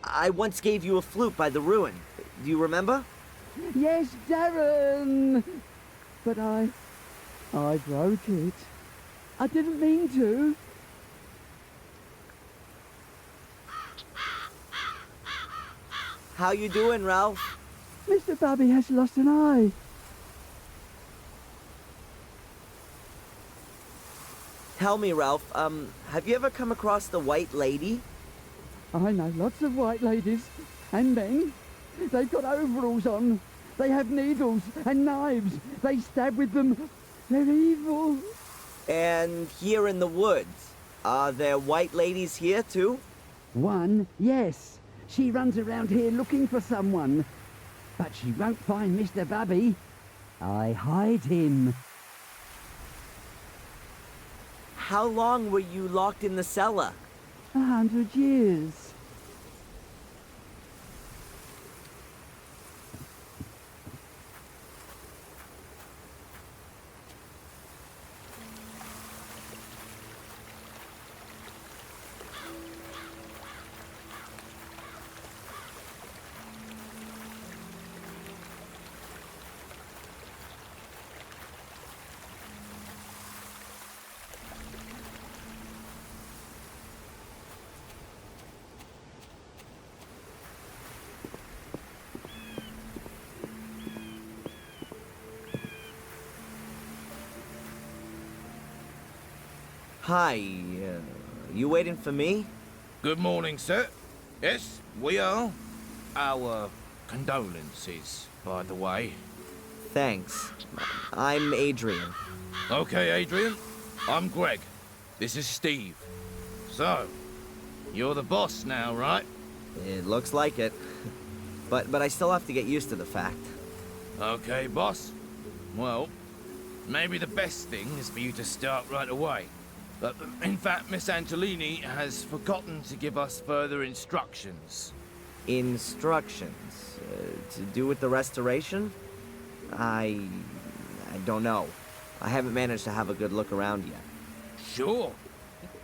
I once gave you a flute by the ruin. Do you remember? Yes, Darren. But I broke it. I didn't mean to. How you doing, Ralph? Mr. Bobby has lost an eye. Tell me, Ralph, have you ever come across the White Lady? I know lots of white ladies and men. They've got overalls on. They have needles and knives. They stab with them. They're evil. And here in the woods, are there white ladies here too? One, yes. She runs around here looking for someone. But she won't find Mr. Bubby. I hide him. How long were you locked in the cellar? 100 years. Hi, you waiting for me? Good morning, sir. Yes, we are. Our condolences, by the way. Thanks. I'm Adrian. Okay, Adrian. I'm Greg. This is Steve. So, you're the boss now, right? It looks like it. But I still have to get used to the fact. Okay, boss. Well, maybe the best thing is for you to start right away. In fact, Miss Angelini has forgotten to give us further instructions. Instructions? To do with the restoration? I don't know. I haven't managed to have a good look around yet. Sure.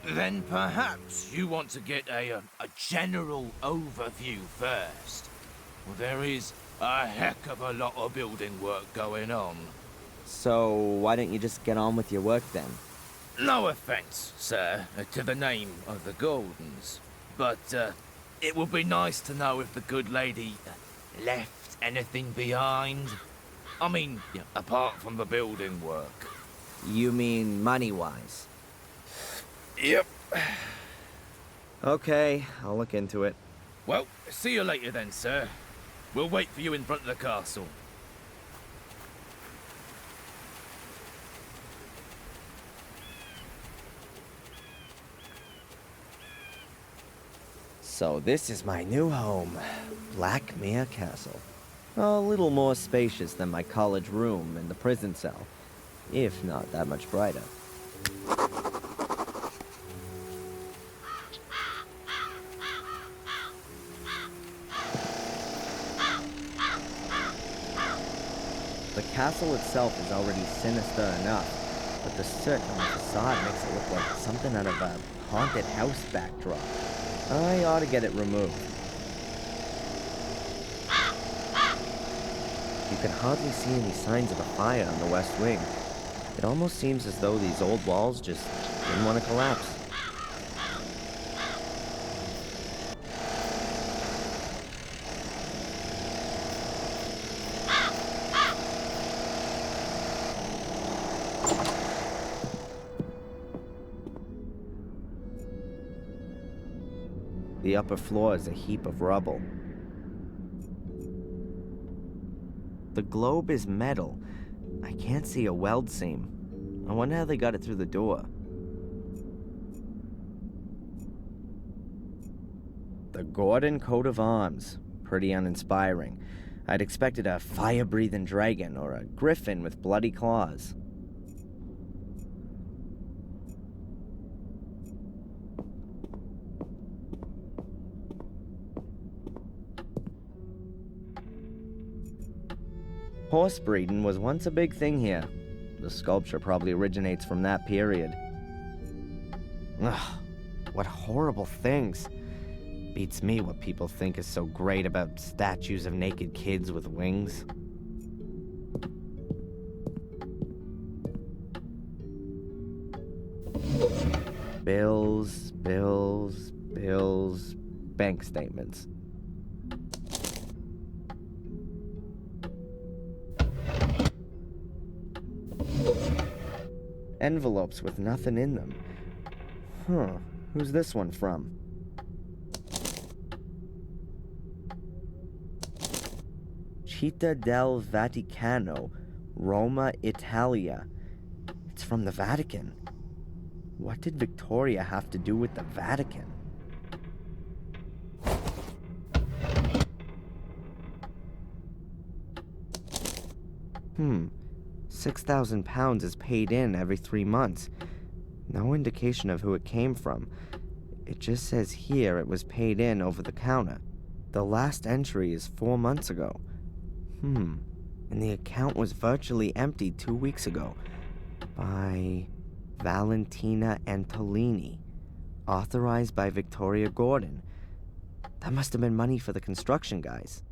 Then perhaps you want to get a general overview first. Well, there is a heck of a lot of building work going on. So why don't you just get on with your work then? No offense, sir, to the name of the Gordons, but it would be nice to know if the good lady left anything behind. I mean, apart from the building work. You mean money-wise? Yep. Okay, I'll look into it. Well, see you later then, sir. We'll wait for you in front of the castle. So this is my new home, Blackmere Castle. A little more spacious than my college room and the prison cell, if not that much brighter. The castle itself is already sinister enough, but the soot on the facade makes it look like something out of a haunted house backdrop. I ought to get it removed. You can hardly see any signs of a fire on the west wing. It almost seems as though these old walls just didn't want to collapse. The upper floor is a heap of rubble. The globe is metal. I can't see a weld seam. I wonder how they got it through the door. The Gordon coat of arms. Pretty uninspiring. I'd expected a fire-breathing dragon or a griffin with bloody claws. Horse breeding was once a big thing here. The sculpture probably originates from that period. Ugh, what horrible things. Beats me what people think is so great about statues of naked kids with wings. Bills, bank statements. Envelopes with nothing in them. Huh, who's this one from? Città del Vaticano, Roma, Italia. It's from the Vatican. What did Victoria have to do with the Vatican? £6,000 is paid in every 3 months. No indication of who it came from. It just says here it was paid in over the counter. The last entry is 4 months ago. And the account was virtually empty 2 weeks ago. By Valentina Antolini. Authorized by Victoria Gordon. That must have been money for the construction guys.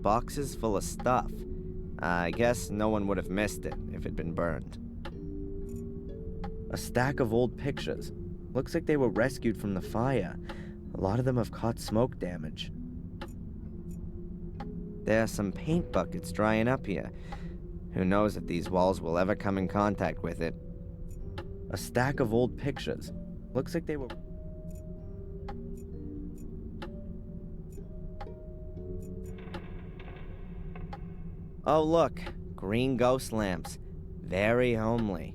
Boxes full of stuff. I guess no one would have missed it if it'd been burned. A stack of old pictures. Looks like they were rescued from the fire. A lot of them have caught smoke damage. There are some paint buckets drying up here. Who knows if these walls will ever come in contact with it. A stack of old pictures. Looks like they were... Oh look, green ghost lamps. Very homely.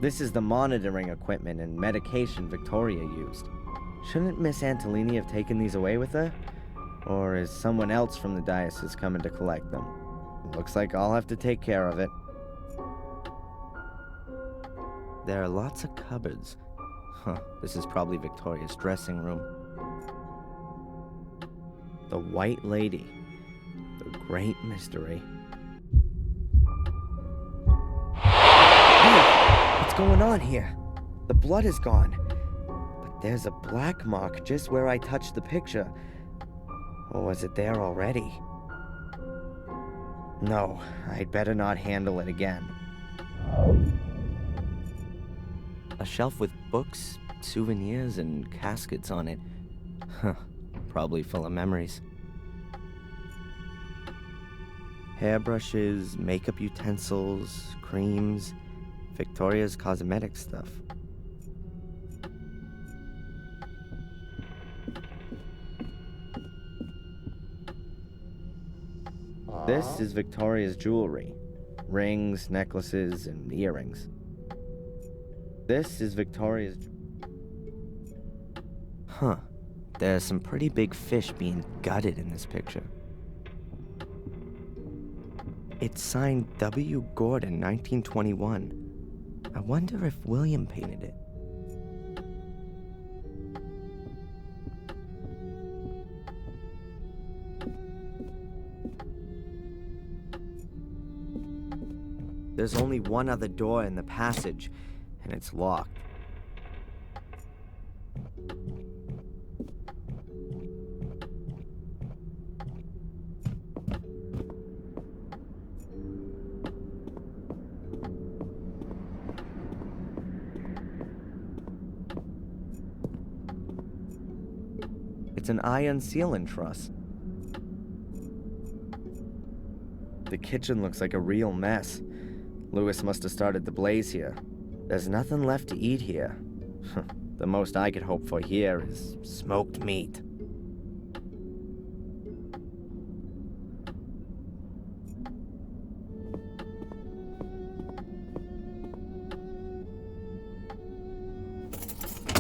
This is the monitoring equipment and medication Victoria used. Shouldn't Miss Antolini have taken these away with her? Or is someone else from the diocese coming to collect them? Looks like I'll have to take care of it. There are lots of cupboards. This is probably Victoria's dressing room. The White Lady. The Great Mystery. What's going on here? The blood is gone. But there's a black mark just where I touched the picture. Or was it there already? No, I'd better not handle it again. A shelf with books, souvenirs, and caskets on it. Huh, probably full of memories. Hairbrushes, makeup utensils, creams, Victoria's cosmetic stuff. This is Victoria's jewelry. Rings, necklaces, and earrings. This is Victoria's... Huh. There's some pretty big fish being gutted in this picture. It's signed W. Gordon, 1921. I wonder if William painted it. There's only one other door in the passage, and it's locked. It's an iron sealing truss. The kitchen looks like a real mess. Lewis must have started the blaze here. There's nothing left to eat here. The most I could hope for here is smoked meat.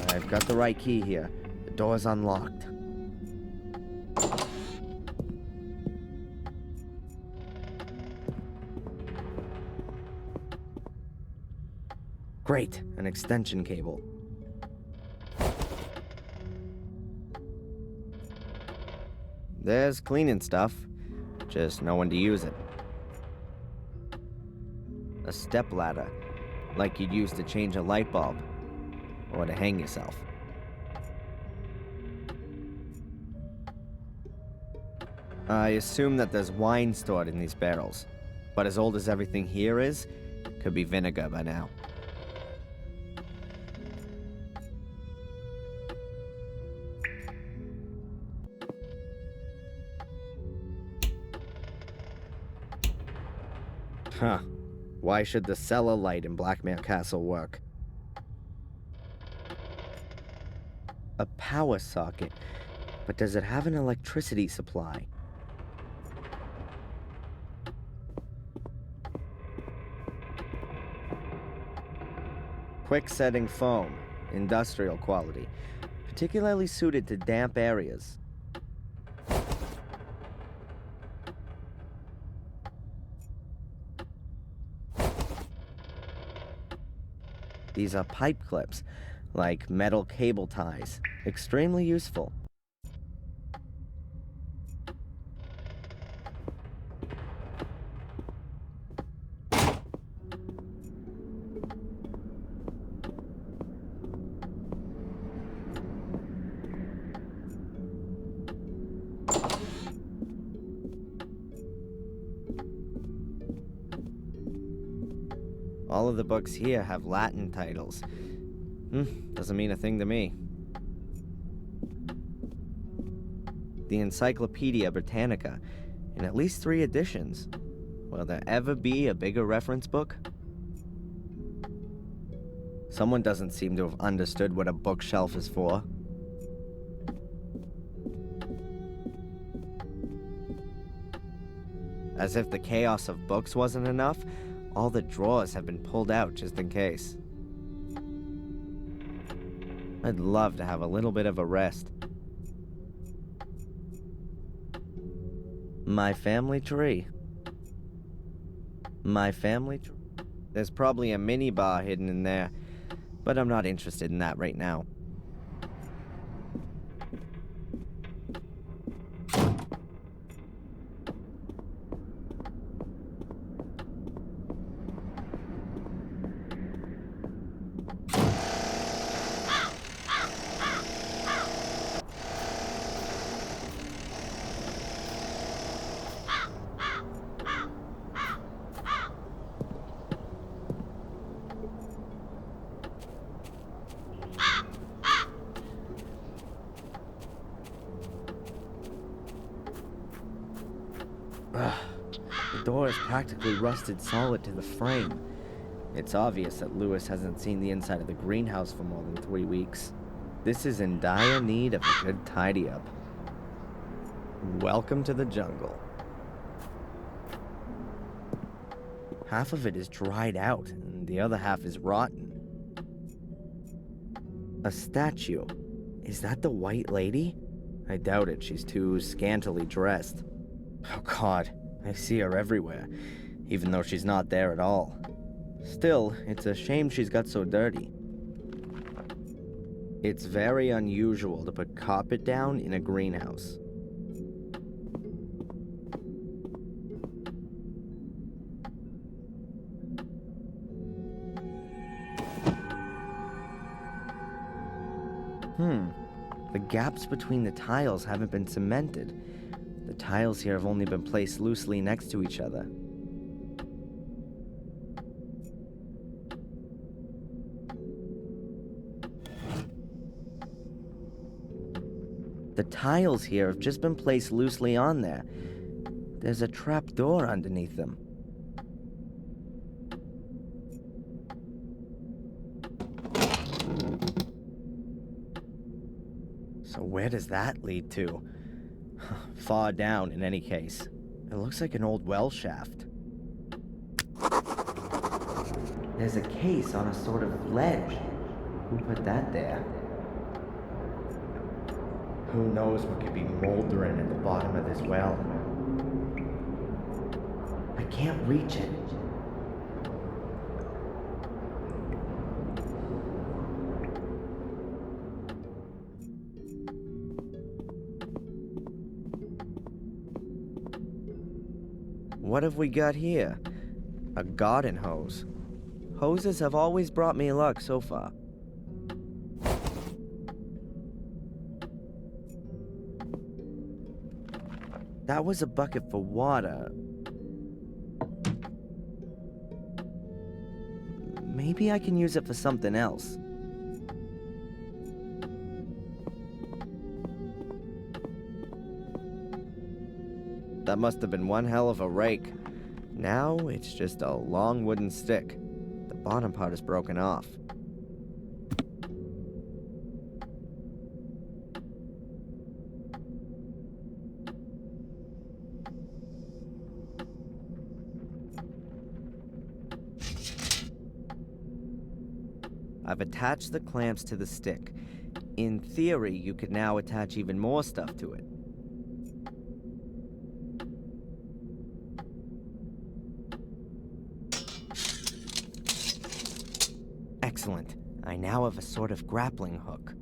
I've got the right key here. The door's unlocked. Great, an extension cable. There's cleaning stuff, just no one to use it. A stepladder, like you'd use to change a light bulb, or to hang yourself. I assume that there's wine stored in these barrels, but as old as everything here is, could be vinegar by now. Huh. Why should the cellar light in Blackmare Castle work? A power socket, but does it have an electricity supply? Quick setting foam, industrial quality, particularly suited to damp areas. These are pipe clips, like metal cable ties. Extremely useful. All of the books here have Latin titles. Doesn't mean a thing to me. The Encyclopedia Britannica, in at least 3 editions. Will there ever be a bigger reference book? Someone doesn't seem to have understood what a bookshelf is for. As if the chaos of books wasn't enough, all the drawers have been pulled out just in case. I'd love to have a little bit of a rest. My family tree. My family tree. There's probably a mini bar hidden in there, but I'm not interested in that right now. Ugh. The door is practically rusted solid to the frame. It's obvious that Lewis hasn't seen the inside of the greenhouse for more than 3 weeks. This is in dire need of a good tidy-up. Welcome to the jungle. Half of it is dried out, and the other half is rotten. A statue. Is that the White Lady? I doubt it. She's too scantily dressed. Oh God, I see her everywhere, even though she's not there at all. Still, it's a shame she's got so dirty. It's very unusual to put carpet down in a greenhouse. The gaps between the tiles haven't been cemented. The tiles here have only been placed loosely next to each other. The tiles here have just been placed loosely on there. There's a trap door underneath them. So where does that lead to? Far down, in any case. It looks like an old well shaft. There's a case on a sort of ledge. Who put that there? Who knows what could be moldering at the bottom of this well? I can't reach it. What have we got here? A garden hose. Hoses have always brought me luck so far. That was a bucket for water. Maybe I can use it for something else. That must have been one hell of a rake. Now it's just a long wooden stick. The bottom part is broken off. I've attached the clamps to the stick. In theory, you could now attach even more stuff to it. Excellent. I now have a sort of grappling hook.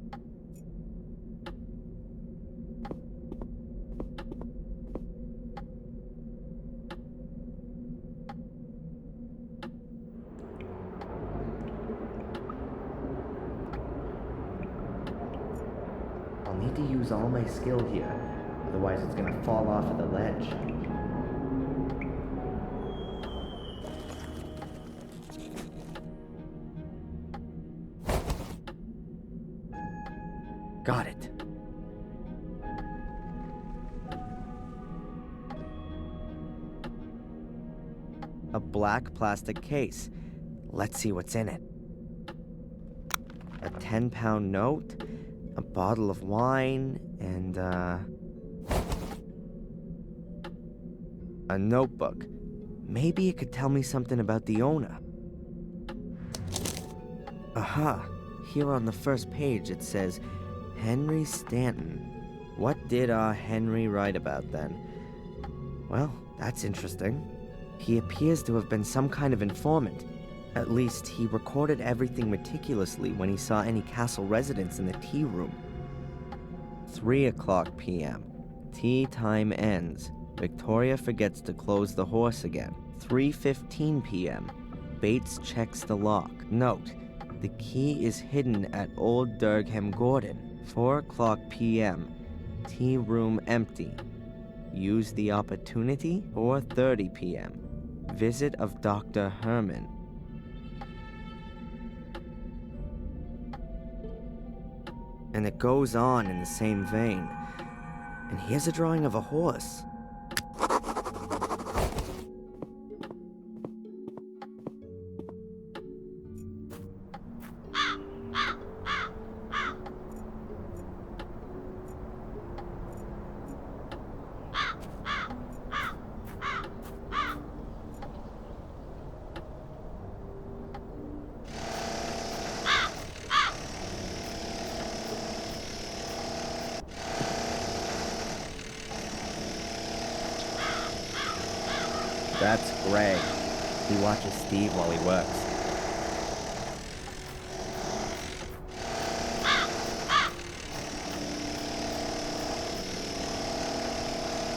I'll need to use all my skill here, otherwise it's gonna fall off of the ledge. Got it. A black plastic case. Let's see what's in it. A 10-pound note, a bottle of wine, and a notebook. Maybe it could tell me something about the owner. Aha! Here on the first page it says, Henry Stanton. What did our Henry write about then? Well, that's interesting. He appears to have been some kind of informant. At least, he recorded everything meticulously when he saw any castle residents in the tea room. 3:00 p.m. Tea time ends. Victoria forgets to close the horse again. 3:15 p.m. Bates checks the lock. Note, the key is hidden at Old Durgham Gordon. 4:00 p.m. Tea room empty. Use the opportunity. 4:30 p.m. Visit of Dr. Herman. And it goes on in the same vein. And here's a drawing of a horse. That's Greg. He watches Steve while he works.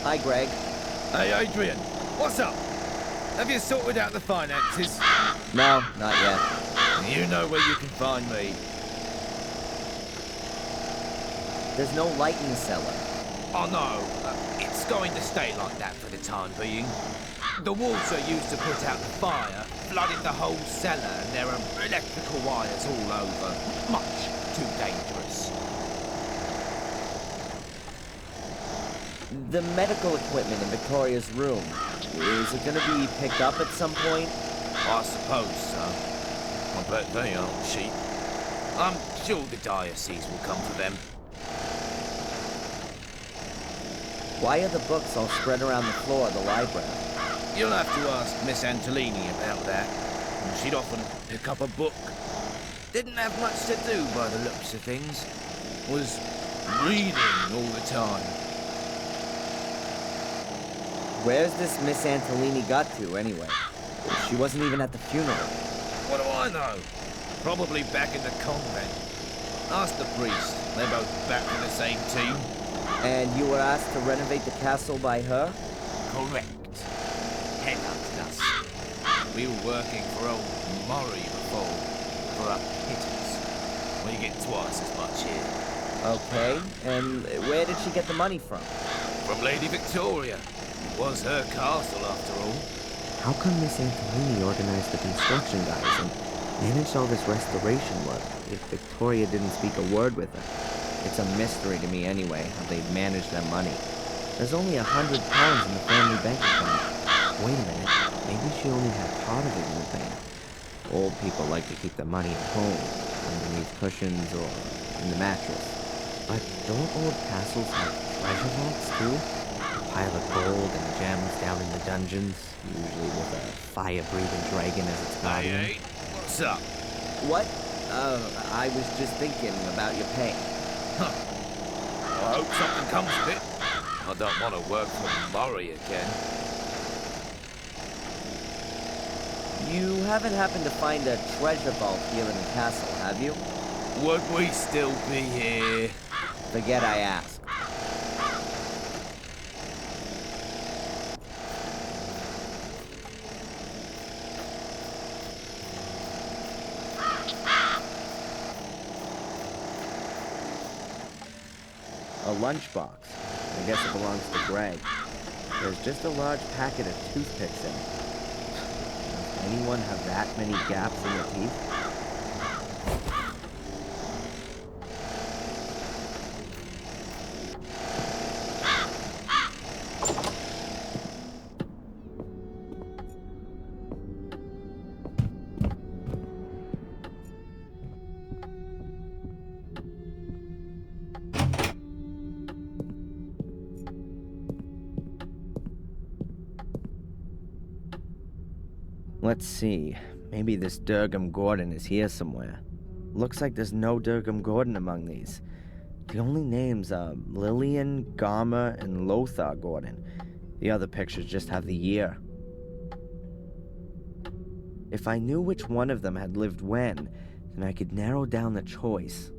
Hi, Greg. Hey, Adrian. What's up? Have you sorted out the finances? No, not yet. You know where you can find me. There's no light in the cellar. Oh no, it's going to stay like that for the time being. The water used to put out the fire flooded the whole cellar, and there are electrical wires all over. Much too dangerous. The medical equipment in Victoria's room, is it gonna be picked up at some point? I suppose so. I bet they aren't cheap. I'm sure the diocese will come for them. Why are the books all spread around the floor of the library? You'll have to ask Miss Antolini about that. She'd often pick up a book. Didn't have much to do by the looks of things. Was reading all the time. Where's this Miss Antolini got to, anyway? She wasn't even at the funeral. What do I know? Probably back in the convent. Ask the priest. They're both back in the same team. And you were asked to renovate the castle by her? Correct. Headhunted us. We were working for old Murray before, for a pittance. We get twice as much here. Okay, and where did she get the money from? From Lady Victoria. It was her castle, after all. How come Miss Antolini organized the construction guys and managed all this restoration work if Victoria didn't speak a word with her? It's a mystery to me anyway, how they'd managed their money. There's only £100 in the family bank account. Wait a minute, maybe she only had part of it in the bank. Old people like to keep their money at home, underneath cushions or in the mattress. But don't old castles have treasure vaults too? A pile of gold and gems down in the dungeons, usually with a fire-breathing dragon as its guardian. Hey, what's up? What? I was just thinking about your pay. Huh. I hope something comes of it. I don't want to work for Murray again. You haven't happened to find a treasure vault here in the castle, have you? Would we still be here? Forget I asked. A lunchbox. I guess it belongs to Greg. There's just a large packet of toothpicks in it. Does anyone have that many gaps in their teeth? Let's see. Maybe this Durgam Gordon is here somewhere. Looks like there's no Durgam Gordon among these. The only names are Lillian, Garmer, and Lothar Gordon. The other pictures just have the year. If I knew which one of them had lived when, then I could narrow down the choice.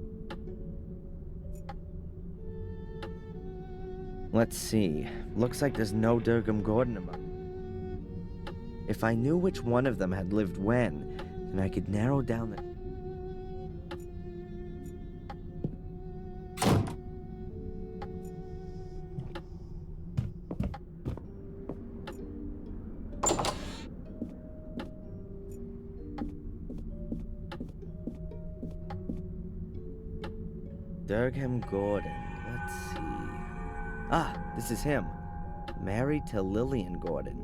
Let's see. Looks like there's no Durgam Gordon among. If I knew which one of them had lived when, then I could narrow down the... Durgam Gordon, let's see... Ah, this is him. Married to Lillian Gordon.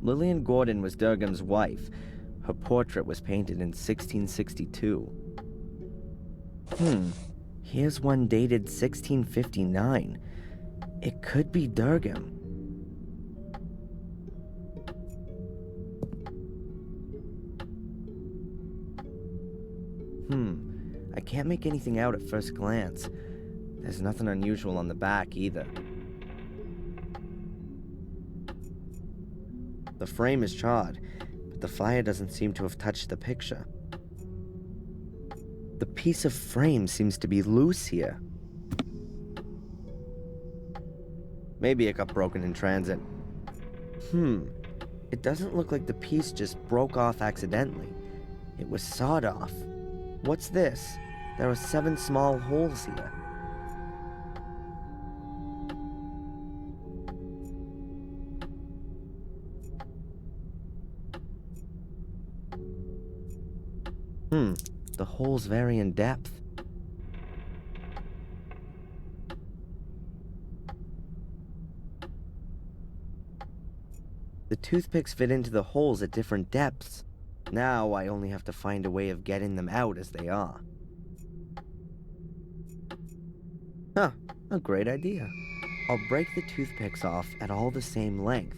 Lillian Gordon was Durgam's wife. Her portrait was painted in 1662. Here's one dated 1659. It could be Durgam. I can't make anything out at first glance. There's nothing unusual on the back either. The frame is charred, but the fire doesn't seem to have touched the picture. The piece of frame seems to be loose here. Maybe it got broken in transit. It doesn't look like the piece just broke off accidentally. It was sawed off. What's this? There are 7 small holes here. The holes vary in depth. The toothpicks fit into the holes at different depths. Now I only have to find a way of getting them out as they are. A great idea. I'll break the toothpicks off at all the same length,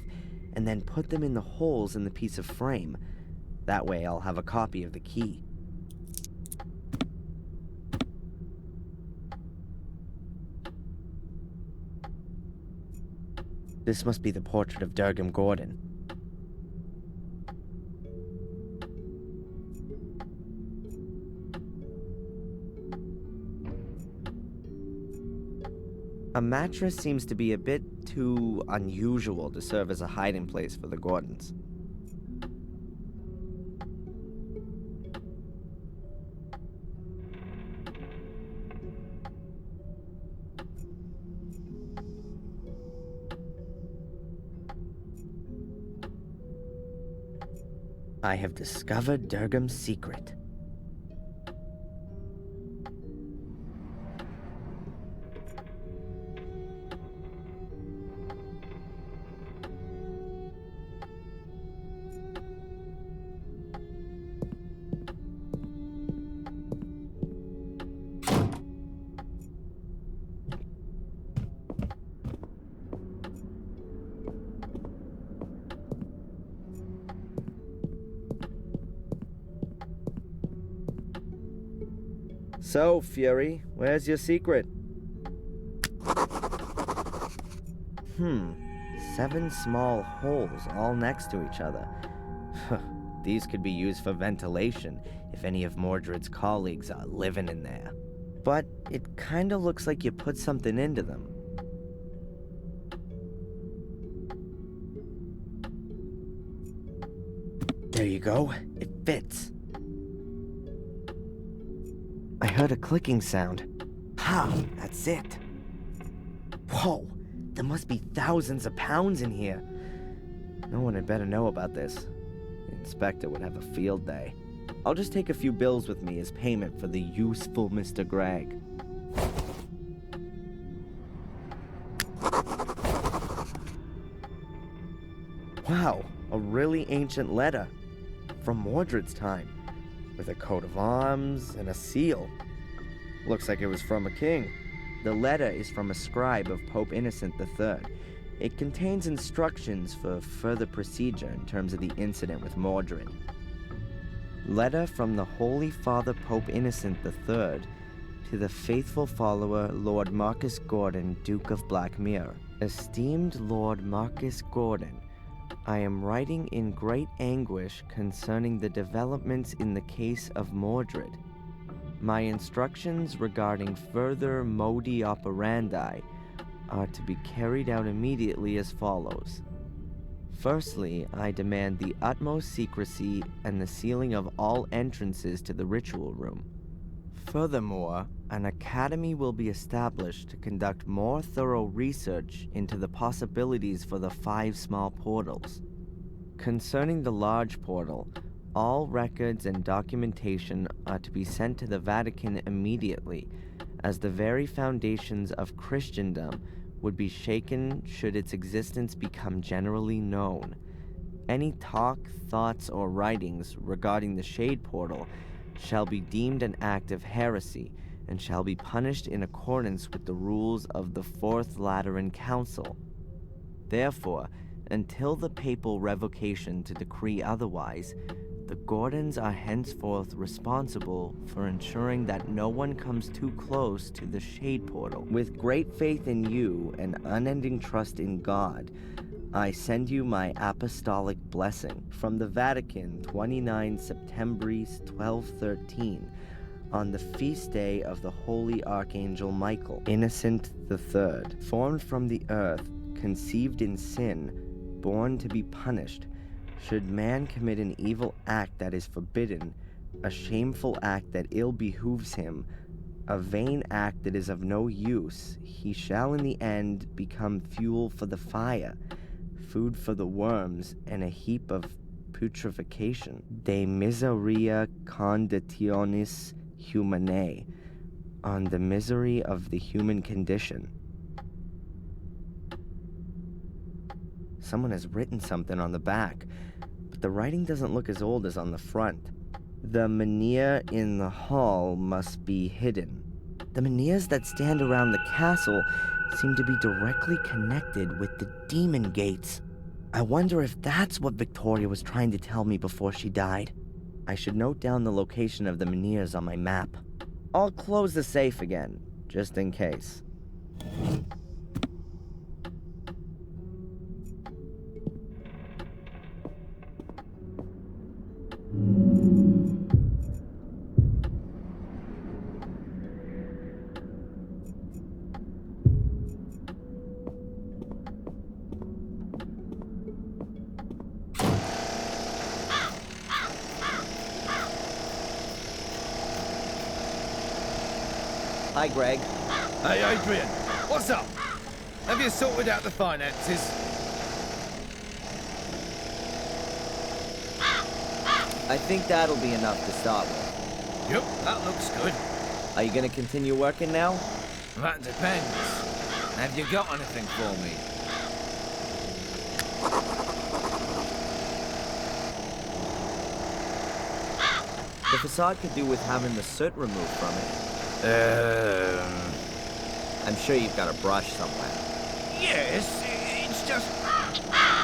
and then put them in the holes in the piece of frame. That way I'll have a copy of the key. This must be the portrait of Durgam Gordon. A mattress seems to be a bit too unusual to serve as a hiding place for the Gordons. I have discovered Durgam's secret. So, Fury, where's your secret? 7 small holes all next to each other. These could be used for ventilation if any of Mordred's colleagues are living in there. But it kinda looks like you put something into them. There you go. It fits. I heard a clicking sound. That's it. Whoa, there must be thousands of pounds in here. No one had better know about this. The inspector would have a field day. I'll just take a few bills with me as payment for the useful Mr. Gregg. Wow, a really ancient letter. From Mordred's time. With a coat of arms and a seal. Looks like it was from a king. The letter is from a scribe of Pope Innocent III. It contains instructions for further procedure in terms of the incident with Mordred. Letter from the Holy Father Pope Innocent III to the faithful follower Lord Marcus Gordon, Duke of Blackmere. Esteemed Lord Marcus Gordon, I am writing in great anguish concerning the developments in the case of Mordred. My instructions regarding further modi operandi are to be carried out immediately as follows. Firstly, I demand the utmost secrecy and the sealing of all entrances to the ritual room. Furthermore, an academy will be established to conduct more thorough research into the possibilities for the 5 small portals. Concerning the large portal, all records and documentation are to be sent to the Vatican immediately, as the very foundations of Christendom would be shaken should its existence become generally known. Any talk, thoughts, or writings regarding the Shade Portal shall be deemed an act of heresy and shall be punished in accordance with the rules of the Fourth Lateran Council. Therefore, until the papal revocation to decree otherwise, the Gordons are henceforth responsible for ensuring that no one comes too close to the Shade Portal. With great faith in you and unending trust in God, I send you my apostolic blessing from the Vatican, 29 Septembris 1213, on the feast day of the Holy Archangel Michael, Innocent III, formed from the earth, conceived in sin, born to be punished. Should man commit an evil act that is forbidden, a shameful act that ill behooves him, a vain act that is of no use, he shall in the end become fuel for the fire, food for the worms, and a heap of putrefaction. De miseria conditionis humanae, on the misery of the human condition. Someone has written something on the back, but the writing doesn't look as old as on the front. The menhir in the hall must be hidden. The menhirs that stand around the castle seem to be directly connected with the demon gates. I wonder if that's what Victoria was trying to tell me before she died. I should note down the location of the menhirs on my map. I'll close the safe again, just in case. Hi, Greg. Hey, Adrian. What's up? Have you sorted out the finances? I think that'll be enough to start with. Yep, that looks good. Are you gonna continue working now? That depends. Have you got anything for me? The facade could do with having the soot removed from it. I'm sure you've got a brush somewhere. Yes, it's just...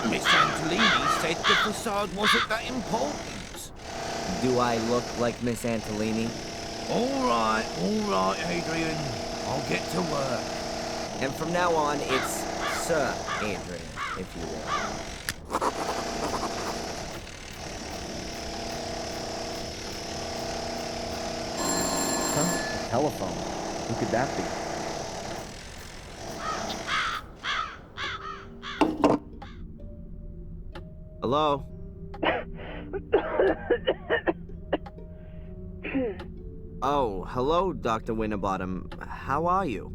Miss Antolini said the facade wasn't that important. Do I look like Miss Antolini? All right, Adrian. I'll get to work. And from now on, it's Sir Adrian, if you will. Huh? A telephone. Who could that be? Hello? Oh, hello, Dr. Winterbottom. How are you?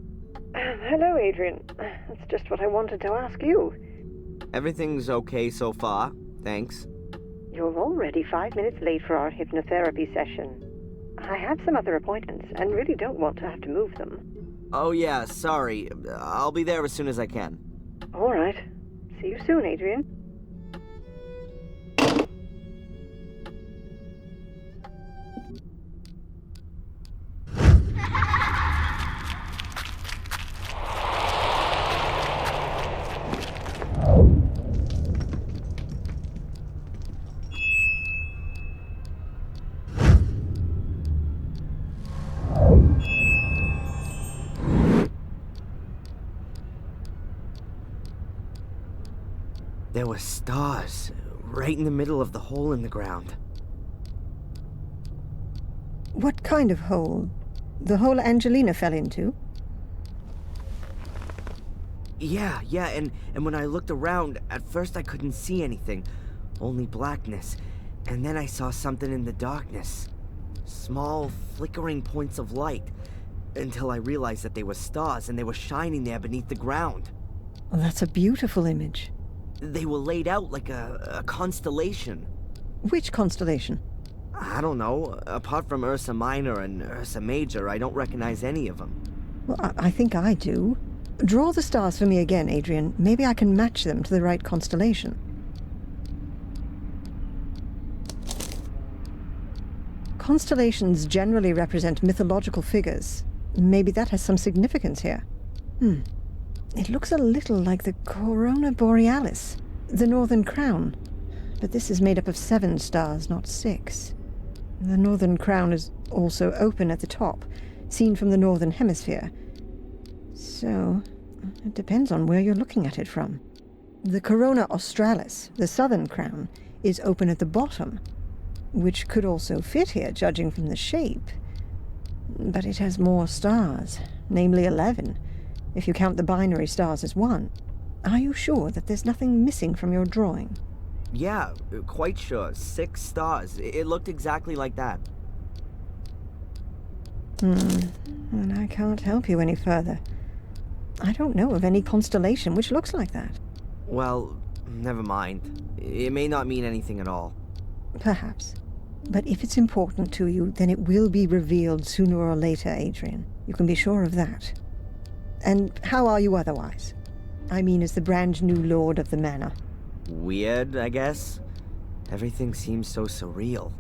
Hello, Adrian. That's just what I wanted to ask you. Everything's okay so far, thanks. You're already 5 minutes late for our hypnotherapy session. I have some other appointments and really don't want to have to move them. Oh yeah, sorry. I'll be there as soon as I can. All right. See you soon, Adrian. There were stars right in the middle of the hole in the ground. What kind of hole? The hole Angelina fell into? Yeah, and when I looked around, at first I couldn't see anything, only blackness. And then I saw something in the darkness. Small, flickering points of light, until I realized that they were stars and they were shining there beneath the ground. Well, that's a beautiful image. They were laid out like a constellation. Which constellation? I don't know. Apart from Ursa Minor and Ursa Major, I don't recognize any of them. Well, I think I do. Draw the stars for me again, Adrian. Maybe I can match them to the right constellation. Constellations generally represent mythological figures. Maybe that has some significance here. It looks a little like the Corona Borealis, the Northern Crown. But this is made up of 7 stars, not 6. The Northern Crown is also open at the top, seen from the Northern Hemisphere. So, it depends on where you're looking at it from. The Corona Australis, the Southern Crown, is open at the bottom, which could also fit here, judging from the shape. But it has more stars, namely 11, if you count the binary stars as 1. Are you sure that there's nothing missing from your drawing? Yeah, quite sure. 6 stars. It looked exactly like that. And I can't help you any further. I don't know of any constellation which looks like that. Well, never mind. It may not mean anything at all. Perhaps. But if it's important to you, then it will be revealed sooner or later, Adrian. You can be sure of that. And how are you otherwise? I mean, as the brand new lord of the manor. Weird, I guess. Everything seems so surreal.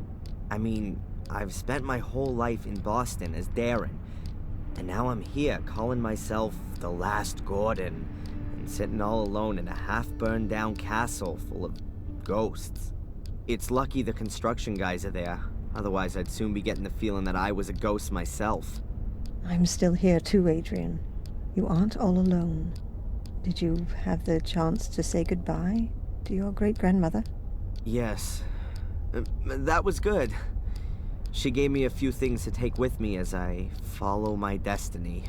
I mean, I've spent my whole life in Boston as Darren, and now I'm here calling myself the last Gordon, and sitting all alone in a half-burned down castle full of ghosts. It's lucky the construction guys are there, otherwise I'd soon be getting the feeling that I was a ghost myself. I'm still here too, Adrian. You aren't all alone. Did you have the chance to say goodbye to your great-grandmother? Yes. That was good. She gave me a few things to take with me as I follow my destiny.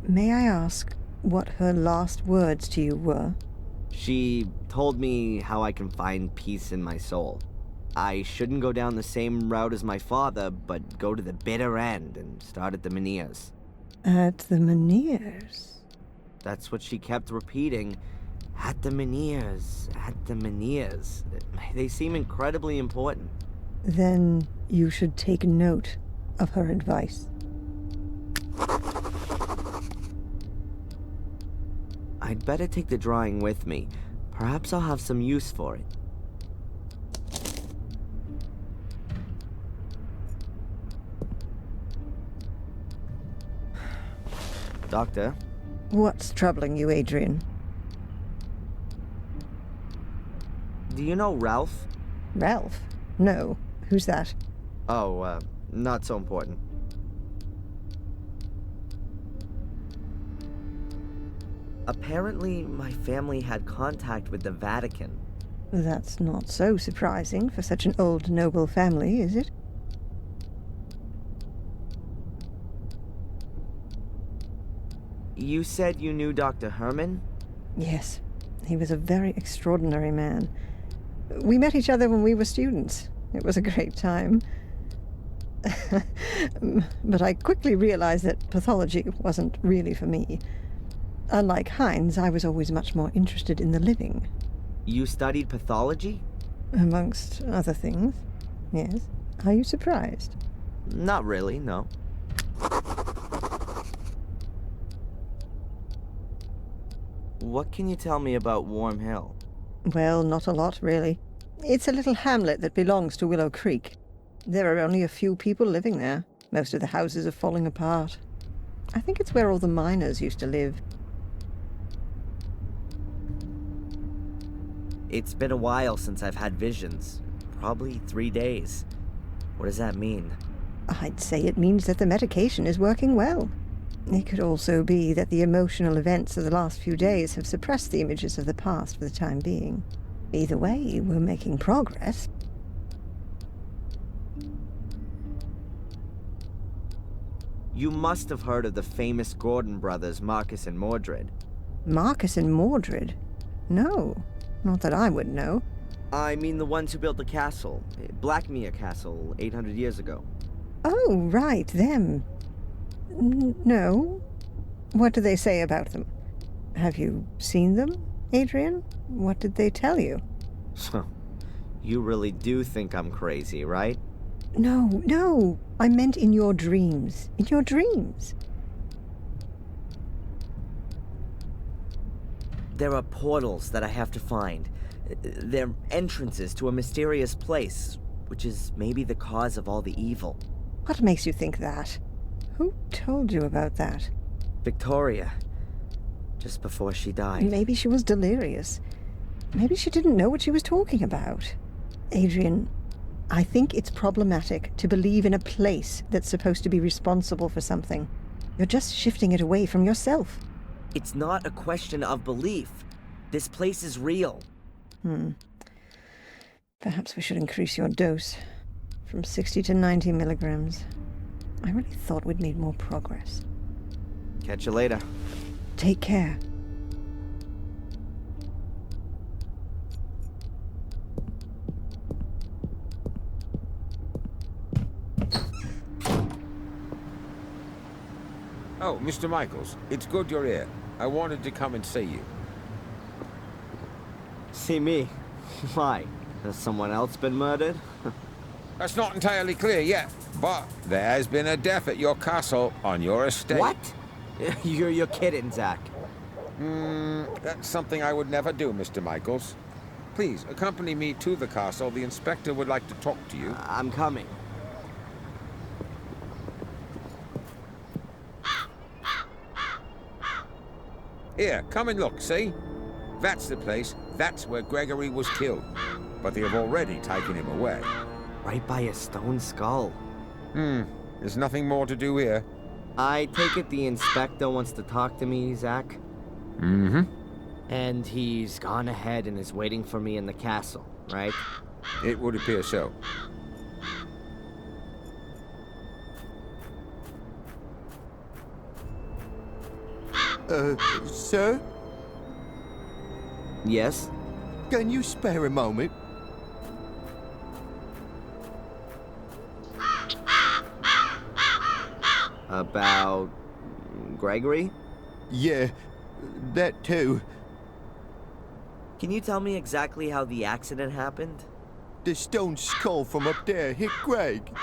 May I ask what her last words to you were? She told me how I can find peace in my soul. I shouldn't go down the same route as my father, but go to the bitter end and start at the Menhirs. At the Menhirs? That's what she kept repeating. At the Menhirs, at the Menhirs. They seem incredibly important. Then you should take note of her advice. I'd better take the drawing with me. Perhaps I'll have some use for it. Doctor? What's troubling you, Adrian? Do you know Ralph? Ralph? No. Who's that? Oh, not so important. Apparently, my family had contact with the Vatican. That's not so surprising for such an old noble family, is it? You said you knew Dr. Herman? Yes. He was a very extraordinary man. We met each other when we were students. It was a great time. But I quickly realized that pathology wasn't really for me. Unlike Heinz, I was always much more interested in the living. You studied pathology? Amongst other things, yes. Are you surprised? Not really, no. What can you tell me about Warm Hill? Well, not a lot, really. It's a little hamlet that belongs to Willow Creek. There are only a few people living there. Most of the houses are falling apart. I think it's where all the miners used to live. It's been a while since I've had visions. Probably 3 days. What does that mean? I'd say it means that the medication is working well. It could also be that the emotional events of the last few days have suppressed the images of the past for the time being. Either way, we're making progress. You must have heard of the famous Gordon brothers, Marcus and Mordred. Marcus and Mordred? No, not that I would know. I mean the ones who built the castle, Blackmere Castle, 800 years ago. Oh, right, them. No. What do they say about them? Have you seen them, Adrian? What did they tell you? So, you really do think I'm crazy, right? No. I meant in your dreams. In your dreams. There are portals that I have to find. They're entrances to a mysterious place, which is maybe the cause of all the evil. What makes you think that? Who told you about that? Victoria. Just before she died. Maybe she was delirious. Maybe she didn't know what she was talking about. Adrian, I think it's problematic to believe in a place that's supposed to be responsible for something. You're just shifting it away from yourself. It's not a question of belief. This place is real. Perhaps we should increase your dose from 60 to 90 milligrams. I really thought we'd made more progress. Catch you later. Take care. Oh, Mr. Michaels, it's good you're here. I wanted to come and see you. See me? Why? Has someone else been murdered? That's not entirely clear yet, but there has been a death at your castle on your estate. What? You're kidding, Zach. That's something I would never do, Mr. Michaels. Please, accompany me to the castle. The inspector would like to talk to you. I'm coming. Here, come and look, see? That's the place. That's where Gregory was killed. But they have already taken him away. Right by a stone skull. There's nothing more to do here. I take it the inspector wants to talk to me, Zach? And he's gone ahead and is waiting for me in the castle, right? It would appear so. Sir? Yes? Can you spare a moment? About Gregory? Yeah, that too. Can you tell me exactly how the accident happened? The stone skull from up there hit Greg.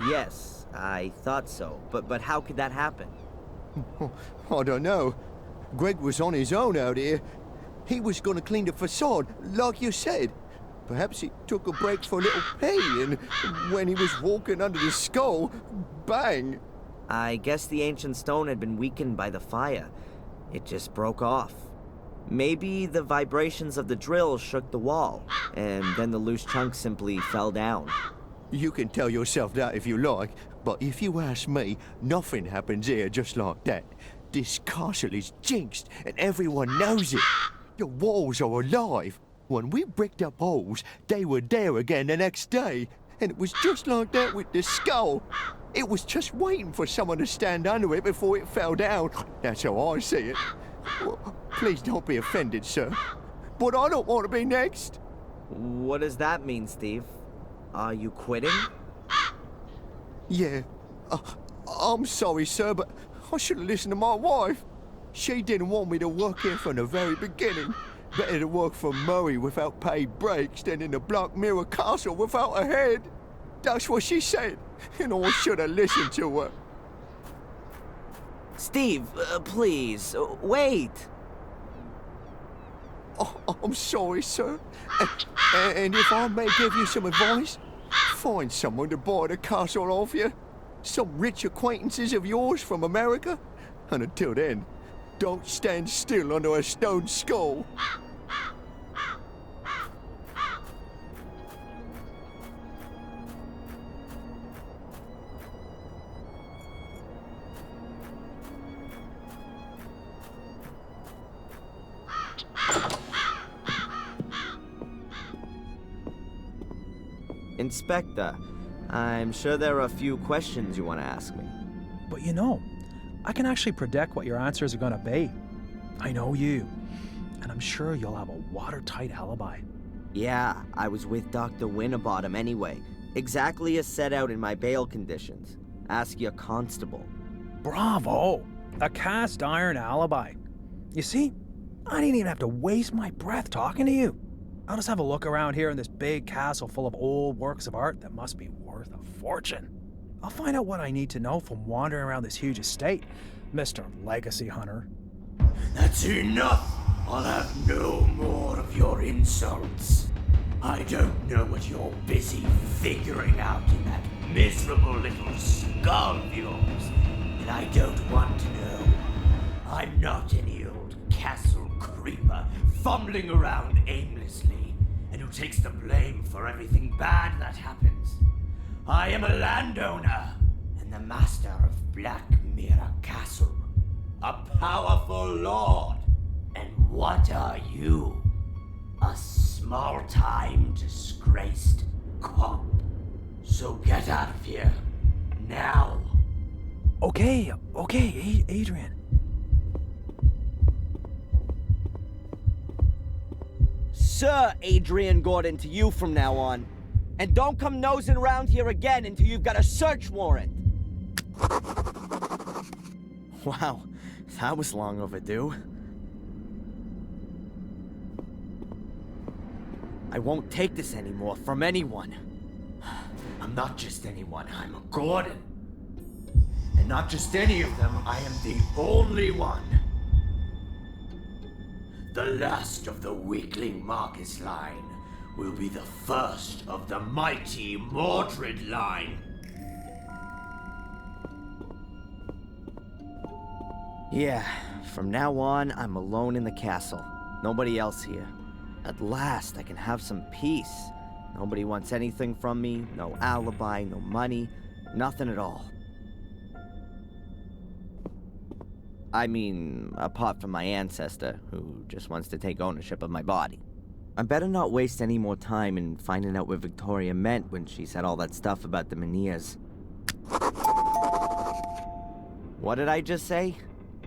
Yes, I thought so. But how could that happen? I don't know. Greg was on his own out here. He was gonna clean the facade, like you said. Perhaps he took a break for a little pee, and when he was walking under the skull, bang! I guess the ancient stone had been weakened by the fire. It just broke off. Maybe the vibrations of the drill shook the wall, and then the loose chunk simply fell down. You can tell yourself that if you like, but if you ask me, nothing happens here just like that. This castle is jinxed, and everyone knows it. The walls are alive. When we bricked up holes, they were there again the next day. And it was just like that with the skull. It was just waiting for someone to stand under it before it fell down. That's how I see it. Well, please don't be offended, sir. But I don't want to be next. What does that mean, Steve? Are you quitting? Yeah. I'm sorry, sir, but I should have listened to my wife. She didn't want me to work here from the very beginning. Better to work for Murray without paid breaks than in the Black Mirror Castle without a head. That's what she said, and I should have listened to her. Steve, please, wait. Oh, I'm sorry, sir. And if I may give you some advice, find someone to buy the castle off you. Some rich acquaintances of yours from America. And until then, don't stand still under a stone skull. Inspector, I'm sure there are a few questions you want to ask me. But you know, I can actually predict what your answers are gonna be. I know you, and I'm sure you'll have a watertight alibi. Yeah, I was with Dr. Winterbottom anyway. Exactly as set out in my bail conditions. Ask your constable. Bravo! A cast iron alibi. You see, I didn't even have to waste my breath talking to you. I'll just have a look around here in this big castle full of old works of art that must be worth a fortune. I'll find out what I need to know from wandering around this huge estate, Mr. Legacy Hunter. That's enough! I'll have no more of your insults. I don't know what you're busy figuring out in that miserable little skull of yours, and I don't want to know. I'm not any old castle creeper fumbling around aimlessly and who takes the blame for everything bad that happens. I am a landowner and the master of Black Mirror Castle, a powerful lord. And what are you? A small-time disgraced cop. So get out of here, now. Okay, Adrian. Sir Adrian Gordon to you from now on. And don't come nosing around here again until you've got a search warrant. Wow, that was long overdue. I won't take this anymore from anyone. I'm not just anyone, I'm a Gordon. And not just any of them, I am the only one. The last of the weakling Marcus line will be the first of the mighty Mordred line. Yeah, from now on, I'm alone in the castle. Nobody else here. At last, I can have some peace. Nobody wants anything from me, no alibi, no money, nothing at all. I mean, apart from my ancestor, who just wants to take ownership of my body. I better not waste any more time in finding out what Victoria meant when she said all that stuff about the Menhirs. What did I just say?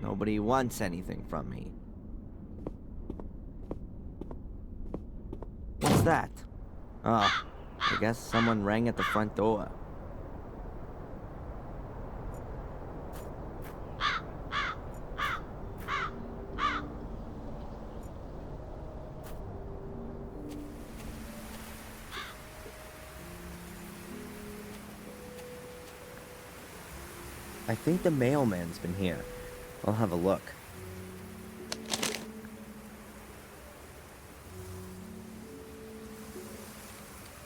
Nobody wants anything from me. What's that? Oh, I guess someone rang at the front door. I think the mailman's been here. I'll have a look.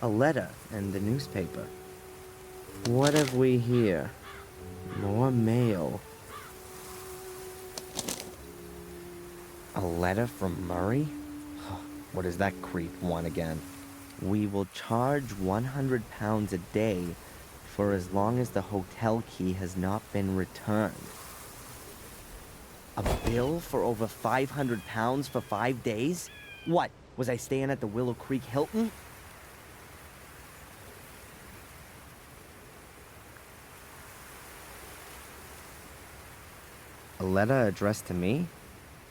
A letter and the newspaper. What have we here? More mail. A letter from Murray? What does that creep want again? We will charge 100 pounds a day for as long as the hotel key has not been returned. A bill for over 500 pounds for 5 days? What, was I staying at the Willow Creek Hilton? A letter addressed to me?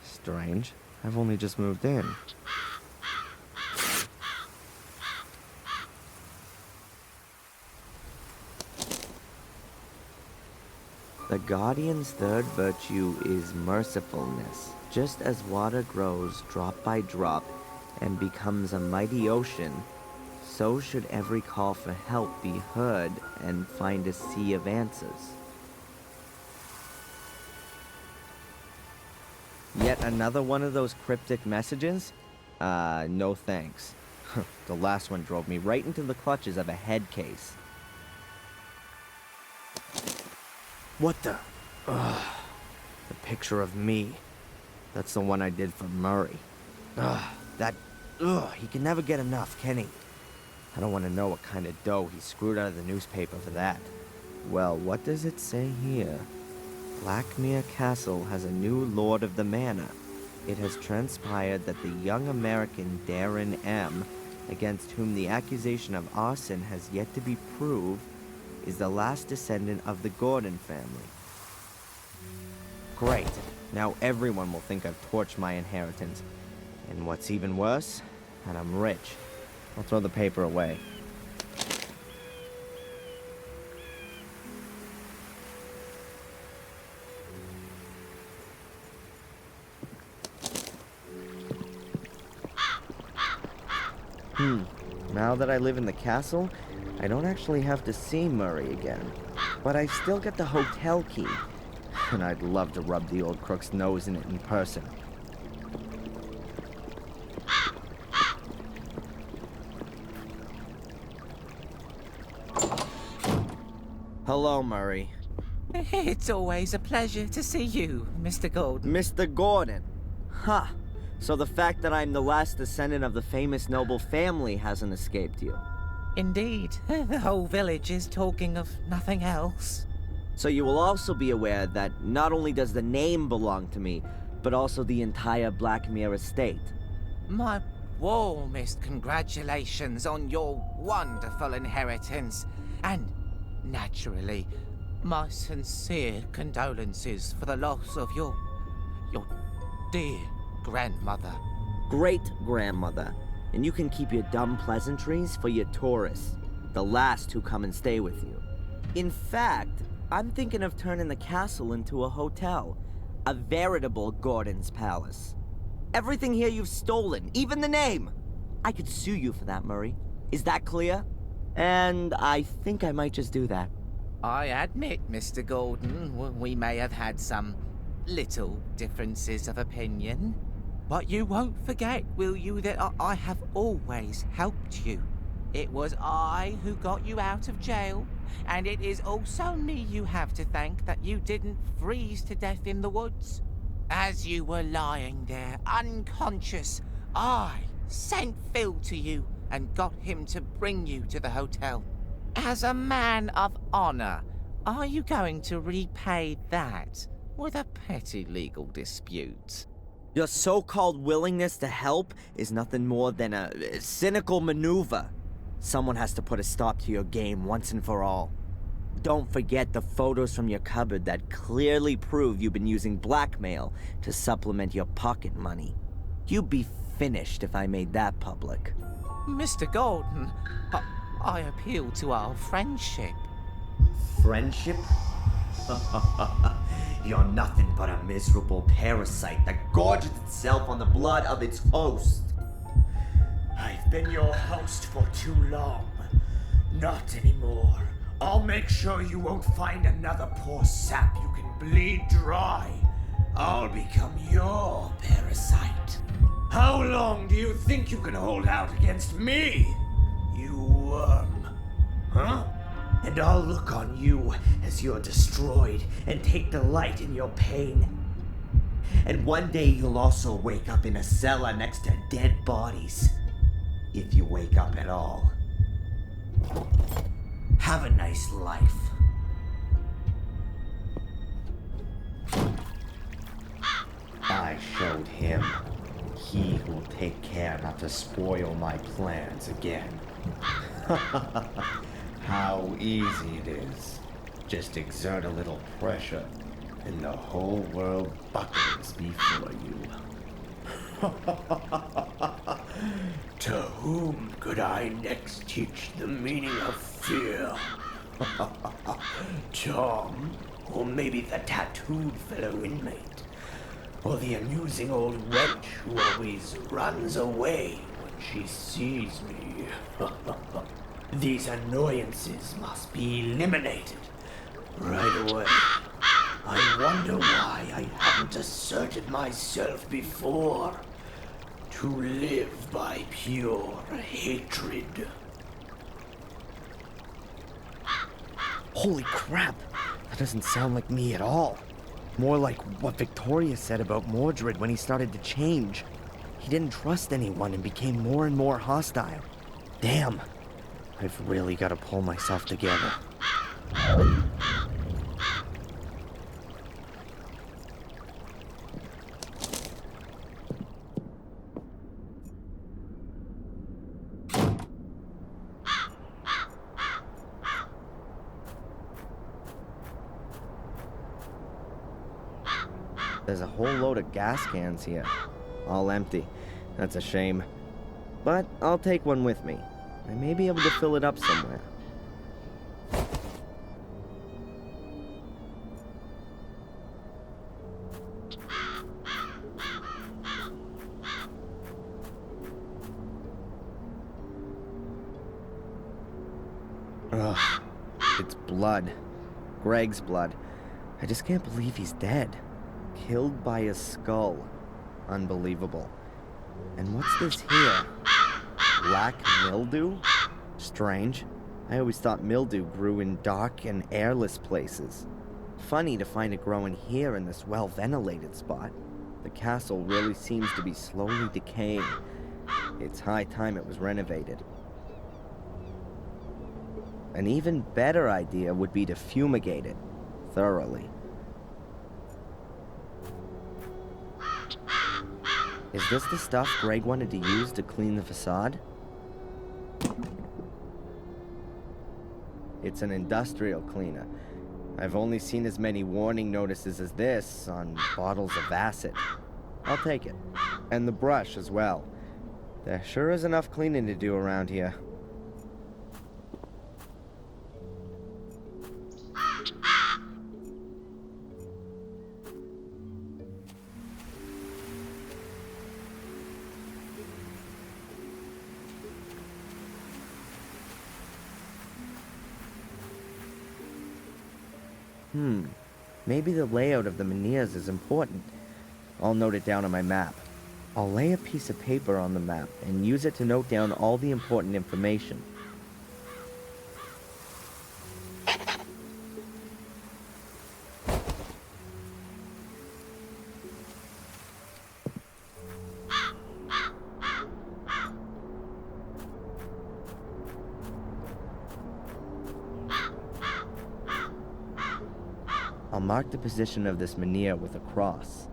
Strange. I've only just moved in. The Guardian's third virtue is mercifulness. Just as water grows drop by drop and becomes a mighty ocean, so should every call for help be heard and find a sea of answers. Yet another one of those cryptic messages? No thanks. The last one drove me right into the clutches of a head case. What the? Ugh. The picture of me. That's the one I did for Murray. He can never get enough, can he? I don't want to know what kind of dough he screwed out of the newspaper for that. Well, what does it say here? Blackmere Castle has a new lord of the manor. It has transpired that the young American Darren M., against whom the accusation of arson has yet to be proved, is the last descendant of the Gordon family. Great. Now everyone will think I've torched my inheritance. And what's even worse, that I'm rich. I'll throw the paper away. Now that I live in the castle, I don't actually have to see Murray again. But I still get the hotel key. And I'd love to rub the old crook's nose in it in person. Hello, Murray. It's always a pleasure to see you, Mr. Gordon. Mr. Gordon? Huh. So the fact that I'm the last descendant of the famous noble family hasn't escaped you. Indeed. The whole village is talking of nothing else. So you will also be aware that not only does the name belong to me, but also the entire Blackmere estate. My warmest congratulations on your wonderful inheritance. And, naturally, my sincere condolences for the loss of your dear grandmother. Great-grandmother. And you can keep your dumb pleasantries for your tourists, the last who come and stay with you. In fact, I'm thinking of turning the castle into a hotel. A veritable Gordon's Palace. Everything here you've stolen, even the name. I could sue you for that, Murray. Is that clear? And I think I might just do that. I admit, Mr. Gordon, we may have had some little differences of opinion. But you won't forget, will you, that I have always helped you. It was I who got you out of jail, and it is also me you have to thank that you didn't freeze to death in the woods. As you were lying there, unconscious, I sent Phil to you and got him to bring you to the hotel. As a man of honor, are you going to repay that with a petty legal dispute? Your so-called willingness to help is nothing more than a cynical maneuver. Someone has to put a stop to your game once and for all. Don't forget the photos from your cupboard that clearly prove you've been using blackmail to supplement your pocket money. You'd be finished if I made that public. Mr. Gordon, I appeal to our friendship. Friendship? You're nothing but a miserable parasite that gorges itself on the blood of its host. I've been your host for too long. Not anymore. I'll make sure you won't find another poor sap you can bleed dry. I'll become your parasite. How long do you think you can hold out against me, you worm? Huh? And I'll look on you as you're destroyed and take delight in your pain. And one day you'll also wake up in a cellar next to dead bodies. If you wake up at all. Have a nice life. I showed him. He will take care not to spoil my plans again. How easy it is. Just exert a little pressure, and the whole world buckles before you. To whom could I next teach the meaning of fear? Tom, or maybe the tattooed fellow inmate, or the amusing old wench who always runs away when she sees me. These annoyances must be eliminated right away. I wonder why I haven't asserted myself before. To live by pure hatred. Holy crap! That doesn't sound like me at all. More like what Victoria said about Mordred when he started to change. He didn't trust anyone and became more and more hostile. Damn. I've really got to pull myself together. There's a whole load of gas cans here. All empty. That's a shame. But I'll take one with me. I may be able to fill it up somewhere. Ugh. It's blood. Greg's blood. I just can't believe he's dead. Killed by a skull. Unbelievable. And what's this here? Black mildew? Strange. I always thought mildew grew in dark and airless places. Funny to find it growing here in this well-ventilated spot. The castle really seems to be slowly decaying. It's high time it was renovated. An even better idea would be to fumigate it thoroughly. Is this the stuff Greg wanted to use to clean the facade? It's an industrial cleaner. I've only seen as many warning notices as this on bottles of acid. I'll take it. And the brush as well. There sure is enough cleaning to do around here. Maybe the layout of the menhirs is important. I'll note it down on my map. I'll lay a piece of paper on the map and use it to note down all the important information. I'll mark the position of this menhir with a cross.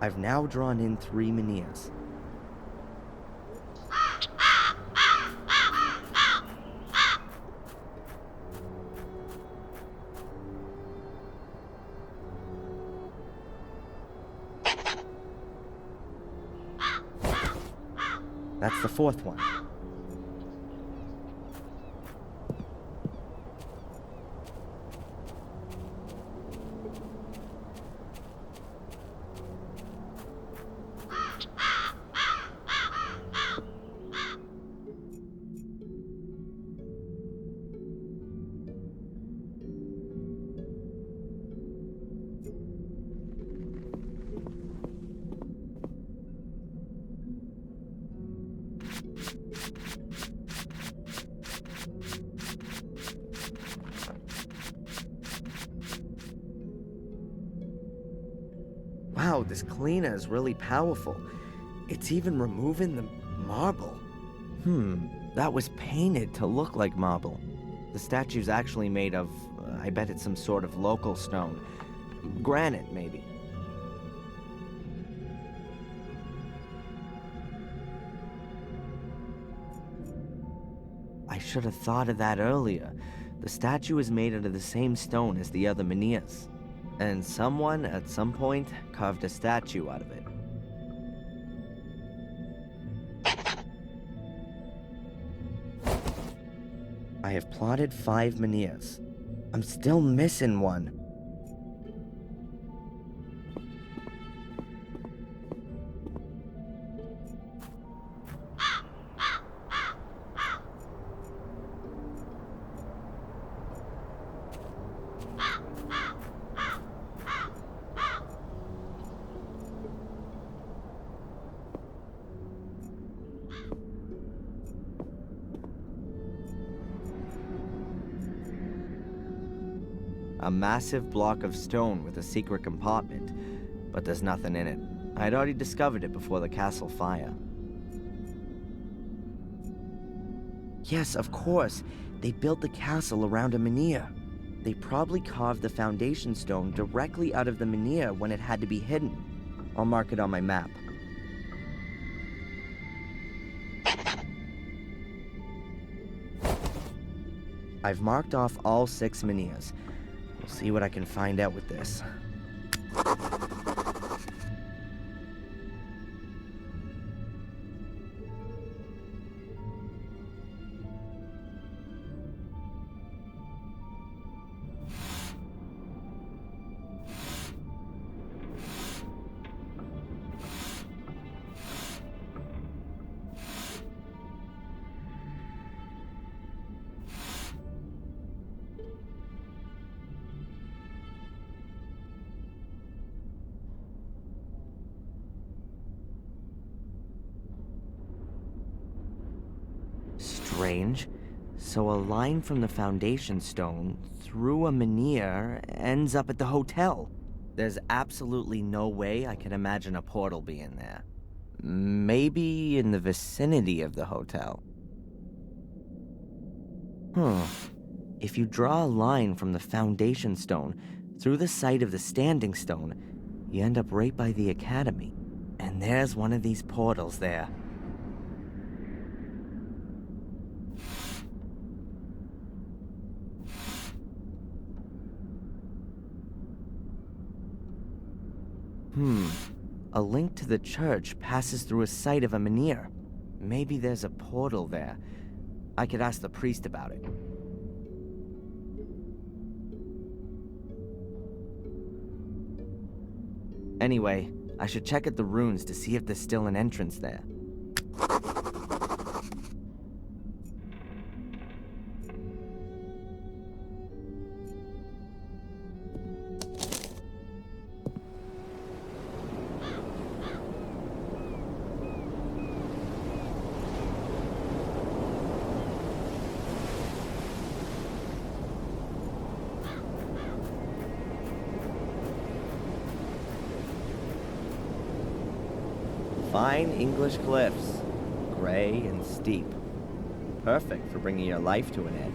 I've now drawn in 3 menhirs. That's the 4th one. Wow, this cleaner is really powerful. It's even removing the marble. That was painted to look like marble. The statue's actually made of, I bet it's some sort of local stone. Granite, maybe. I should have thought of that earlier. The statue is made out of the same stone as the other menhirs. And someone, at some point, carved a statue out of it. I have plotted 5 menhirs. I'm still missing one. A massive block of stone with a secret compartment, but there's nothing in it. I'd already discovered it before the castle fire. Yes, of course. They built the castle around a menhir. They probably carved the foundation stone directly out of the menhir when it had to be hidden. I'll mark it on my map. I've marked off all 6 menhirs. We'll see what I can find out with this. strange. So a line from the foundation stone through a menhir ends up at the hotel. There's absolutely no way I can imagine a portal being there. Maybe in the vicinity of the hotel. If you draw a line from the foundation stone through the site of the standing stone, you end up right by the academy. And there's one of these portals there. A link to the church passes through a site of a menhir. Maybe there's a portal there. I could ask the priest about it. Anyway, I should check at the ruins to see if there's still an entrance there. Fine English cliffs, gray and steep. Perfect for bringing your life to an end.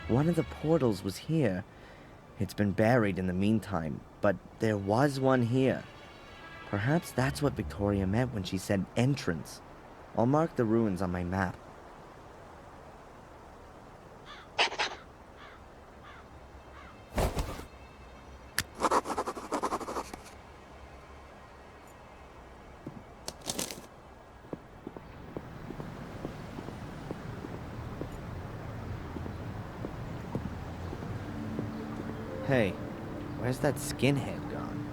One of the portals was here. It's been buried in the meantime, but there was one here. Perhaps that's what Victoria meant when she said entrance. I'll mark the ruins on my map. Hey, where's that skinhead gone?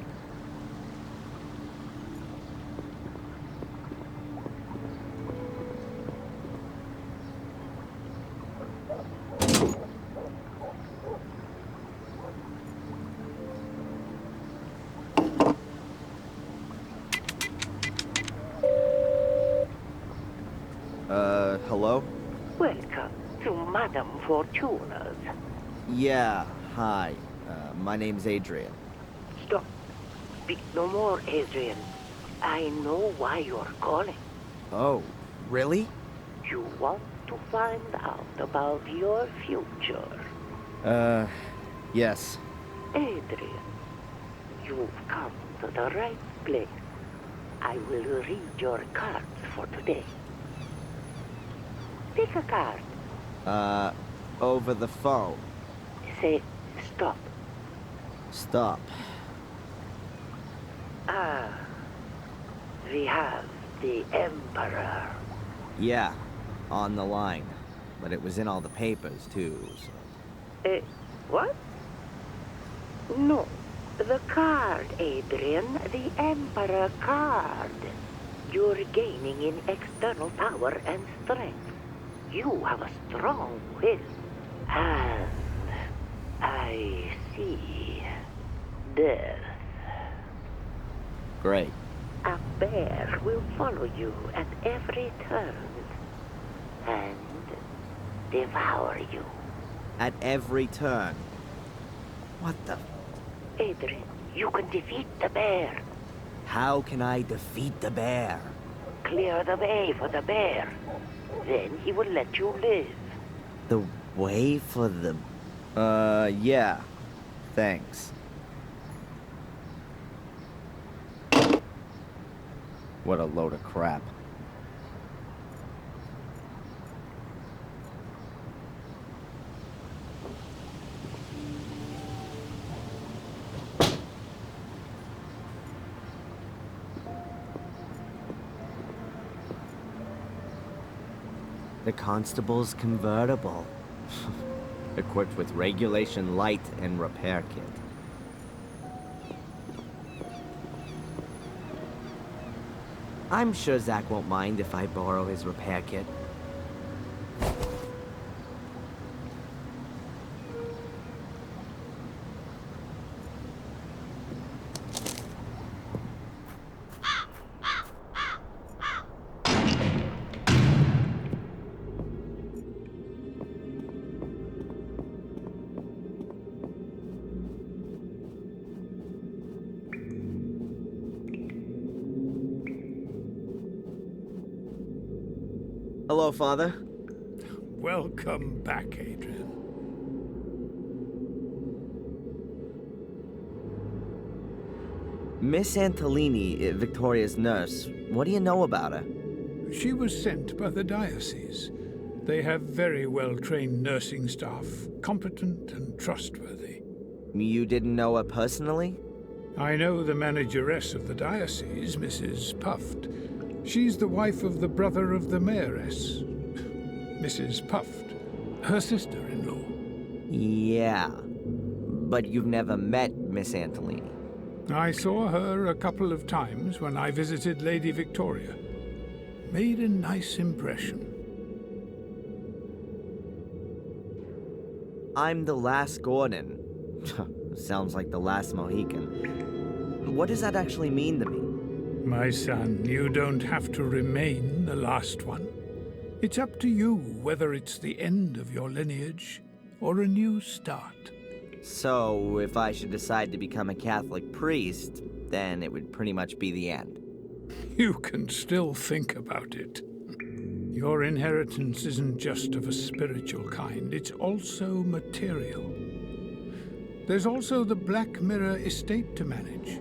Hello? Welcome to Madame Fortuna's. Yeah, hi. My name's Adrian. Stop. Speak no more, Adrian. I know why you're calling. Oh, really? You want to find out about your future. Yes. Adrian, you've come to the right place. I will read your cards for today. Pick a card. Over the phone. Say stop. Stop. We have the Emperor. Yeah, on the line. But it was in all the papers, too, so... What? No. The card, Adrian. The Emperor card. You're gaining in external power and strength. You have a strong will. And I see death. Great. A bear will follow you at every turn and devour you. At every turn. What the... Adrian, you can defeat the bear. How can I defeat the bear? Clear the way for the bear. Then he will let you live. The way for the... yeah. Thanks. What a load of crap. The constable's convertible. Equipped with regulation light and repair kit. I'm sure Zach won't mind if I borrow his repair kit. Hello, Father. Welcome back, Adrian. Miss Antolini, Victoria's nurse, what do you know about her? She was sent by the diocese. They have very well-trained nursing staff, competent and trustworthy. You didn't know her personally? I know the manageress of the diocese, Mrs. Puft. She's the wife of the brother of the mayoress, Mrs. Puft, her sister-in-law. Yeah, but you've never met Miss Antolini. I saw her a couple of times when I visited Lady Victoria. Made a nice impression. I'm the last Gordon. Sounds like the last Mohican. What does that actually mean to me? My son, you don't have to remain the last one. It's up to you whether it's the end of your lineage or a new start. So, if I should decide to become a Catholic priest, then it would pretty much be the end. You can still think about it. Your inheritance isn't just of a spiritual kind, it's also material. There's also the Black Mirror estate to manage.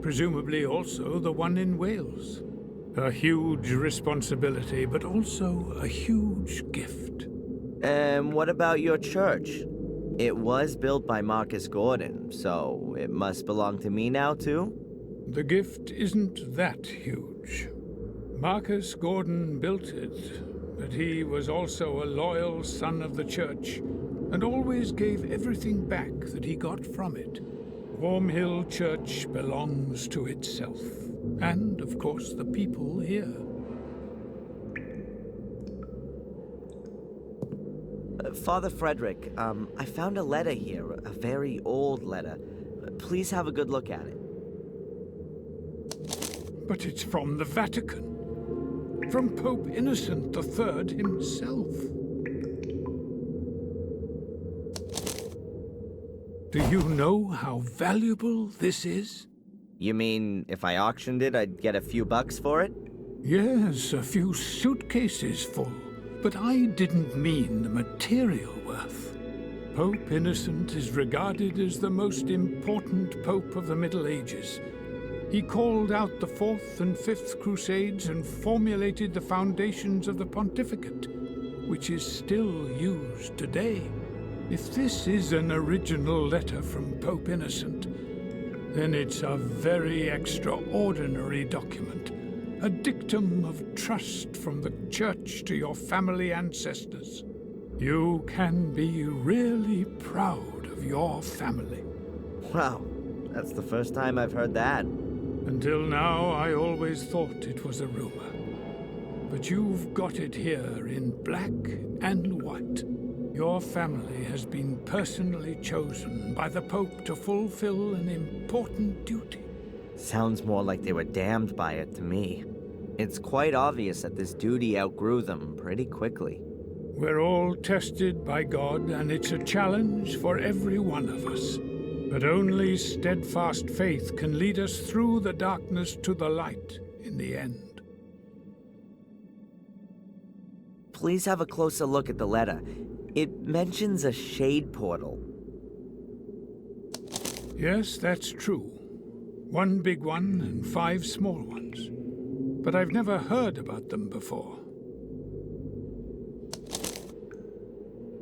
Presumably also the one in Wales. A huge responsibility, but also a huge gift. And what about your church? It was built by Marcus Gordon, so it must belong to me now, too? The gift isn't that huge. Marcus Gordon built it, but he was also a loyal son of the church, and always gave everything back that he got from it. Wormhill Church belongs to itself, and, of course, the people here. Father Frederick, I found a letter here, a very old letter. Please have a good look at it. But it's from the Vatican. From Pope Innocent III himself. Do you know how valuable this is? You mean if I auctioned it, I'd get a few bucks for it? Yes, a few suitcases full. But I didn't mean the material worth. Pope Innocent is regarded as the most important pope of the Middle Ages. He called out the Fourth and Fifth Crusades and formulated the foundations of the pontificate, which is still used today. If this is an original letter from Pope Innocent, then it's a very extraordinary document. A dictum of trust from the church to your family ancestors. You can be really proud of your family. Wow, that's the first time I've heard that. Until now, I always thought it was a rumor. But you've got it here in black and white. Your family has been personally chosen by the Pope to fulfill an important duty. Sounds more like they were damned by it to me. It's quite obvious that this duty outgrew them pretty quickly. We're all tested by God, and it's a challenge for every one of us. But only steadfast faith can lead us through the darkness to the light in the end. Please have a closer look at the letter. It mentions a shade portal. Yes, that's true. One big one and 5 small ones. But I've never heard about them before.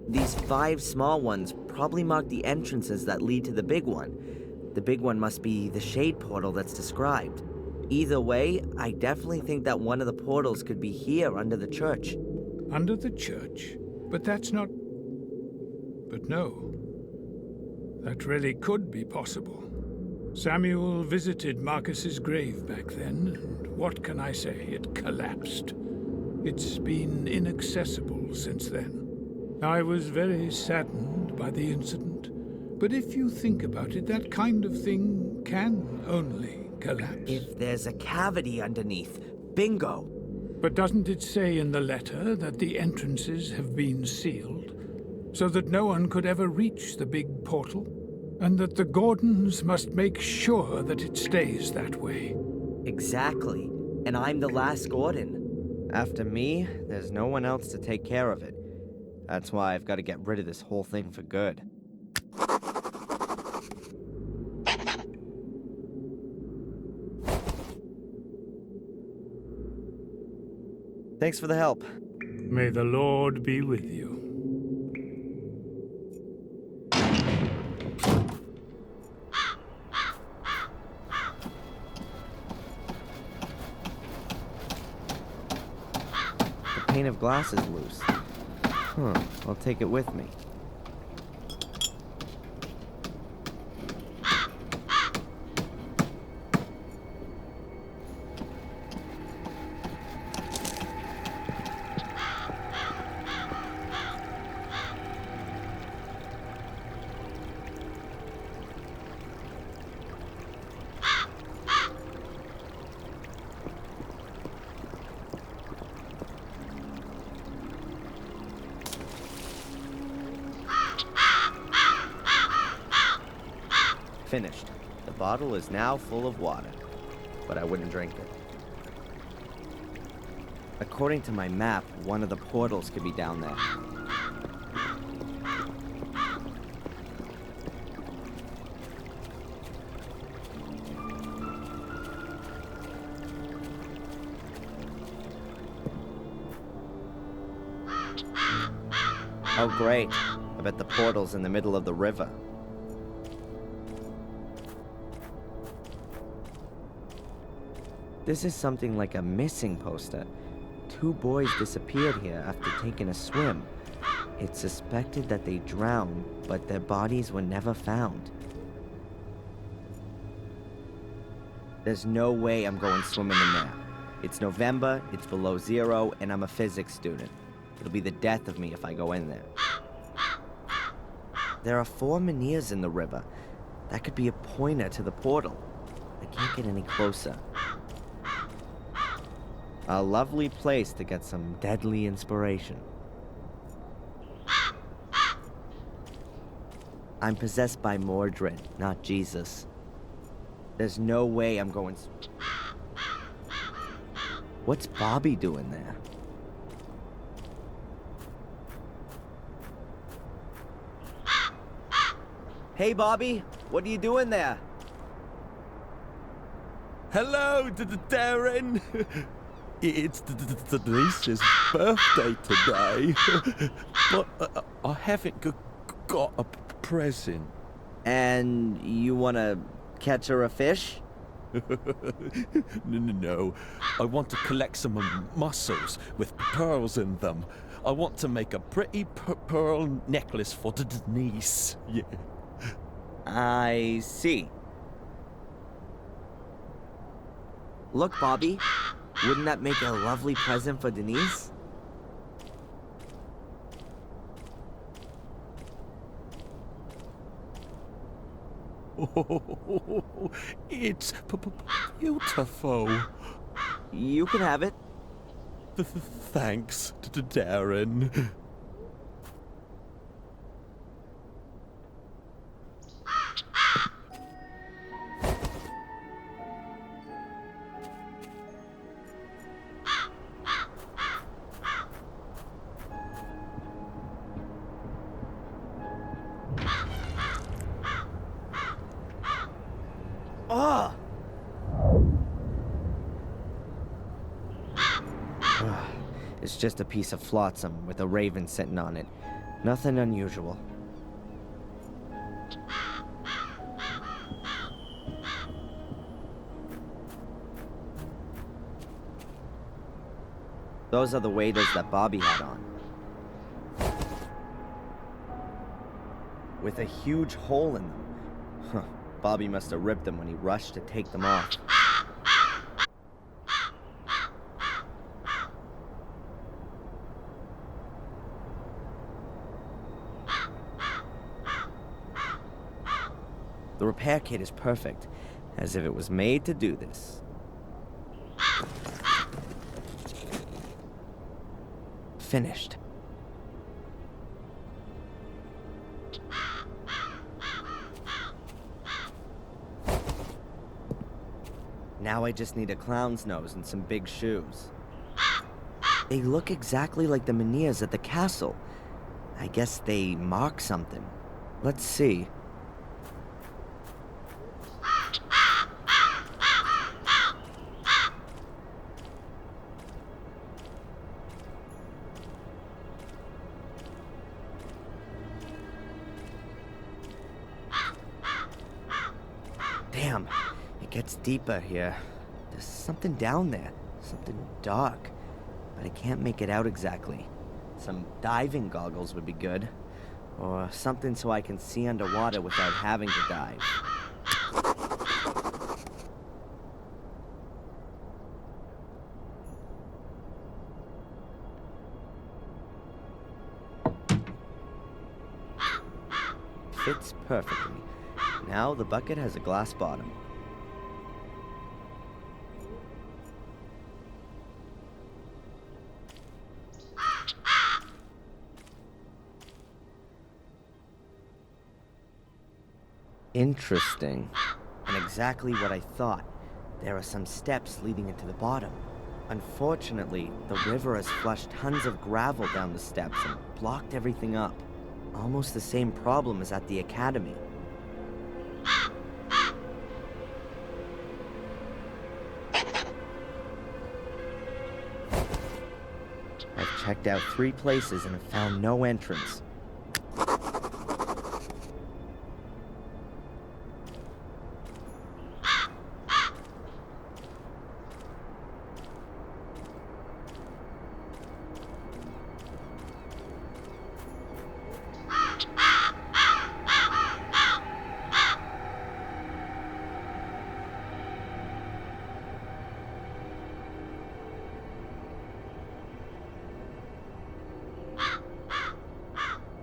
These 5 small ones probably mark the entrances that lead to the big one. The big one must be the shade portal that's described. Either way, I definitely think that one of the portals could be here under the church. Under the church? But that's not... But no. That really could be possible. Samuel visited Marcus's grave back then, and what can I say? It collapsed. It's been inaccessible since then. I was very saddened by the incident, but if you think about it, that kind of thing can only collapse. If there's a cavity underneath, bingo! But doesn't it say in the letter that the entrances have been sealed, so that no one could ever reach the big portal? And that the Gordons must make sure that it stays that way. Exactly. And I'm the last Gordon. After me, there's no one else to take care of it. That's why I've got to get rid of this whole thing for good. Thanks for the help. May the Lord be with you. The pane of glass is loose. I'll take it with me. Finished. The bottle is now full of water, but I wouldn't drink it. According to my map, one of the portals could be down there. Oh great, I bet the portal's in the middle of the river. This is something like a missing poster. 2 boys disappeared here after taking a swim. It's suspected that they drowned, but their bodies were never found. There's no way I'm going swimming in there. It's November, it's below 0, and I'm a physics student. It'll be the death of me if I go in there. There are 4 menhirs in the river. That could be a pointer to the portal. I can't get any closer. A lovely place to get some deadly inspiration. I'm possessed by Mordred, not Jesus. There's no way I'm going... What's Bobby doing there? Hey, Bobby, what are you doing there? Hello, Darren. It's Denise's birthday today, but I haven't got a present. And you want to catch her a fish? No. I want to collect some mussels with pearls in them. I want to make a pretty pearl necklace for Denise. Yeah. I see. Look, Bobby. Wouldn't that make a lovely present for Denise? Oh, it's beautiful. You can have it. Thanks, Darren. It's just a piece of flotsam with a raven sitting on it. Nothing unusual. Those are the waders that Bobby had on. With a huge hole in them. Huh. Bobby must have ripped them when he rushed to take them off. The repair kit is perfect, as if it was made to do this. Finished. Now I just need a clown's nose and some big shoes. They look exactly like the menhirs at the castle. I guess they mark something. Let's see. Damn, it gets deeper here. There's something down there, something dark, but I can't make it out exactly. Some diving goggles would be good, or something so I can see underwater without having to dive. Fits perfectly. Now the bucket has a glass bottom. Interesting. And exactly what I thought. There are some steps leading into the bottom. Unfortunately, the river has flushed tons of gravel down the steps and blocked everything up. Almost the same problem as at the academy. I've checked out 3 places and have found no entrance.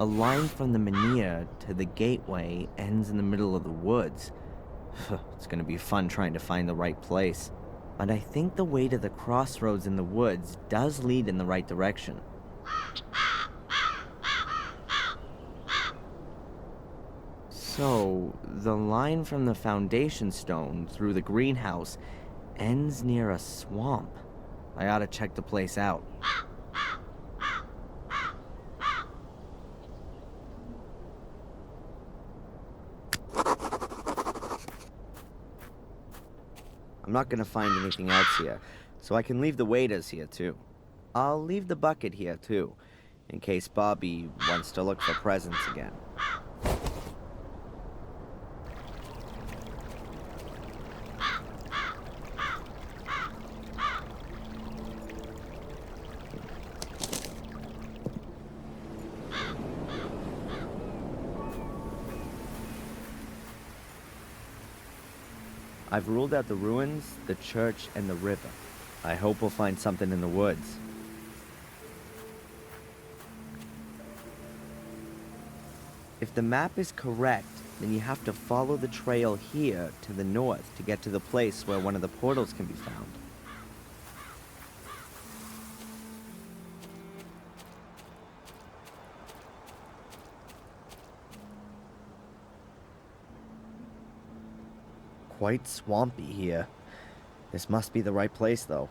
A line from the menhir to the gateway ends in the middle of the woods. It's gonna be fun trying to find the right place. But I think the way to the crossroads in the woods does lead in the right direction. So, the line from the foundation stone through the greenhouse ends near a swamp. I ought to check the place out. I'm not gonna find anything else here, so I can leave the waiters here too. I'll leave the bucket here too, in case Bobby wants to look for presents again. I've ruled out the ruins, the church, and the river. I hope we'll find something in the woods. If the map is correct, then you have to follow the trail here to the north to get to the place where one of the portals can be found. Quite swampy here. This must be the right place, though.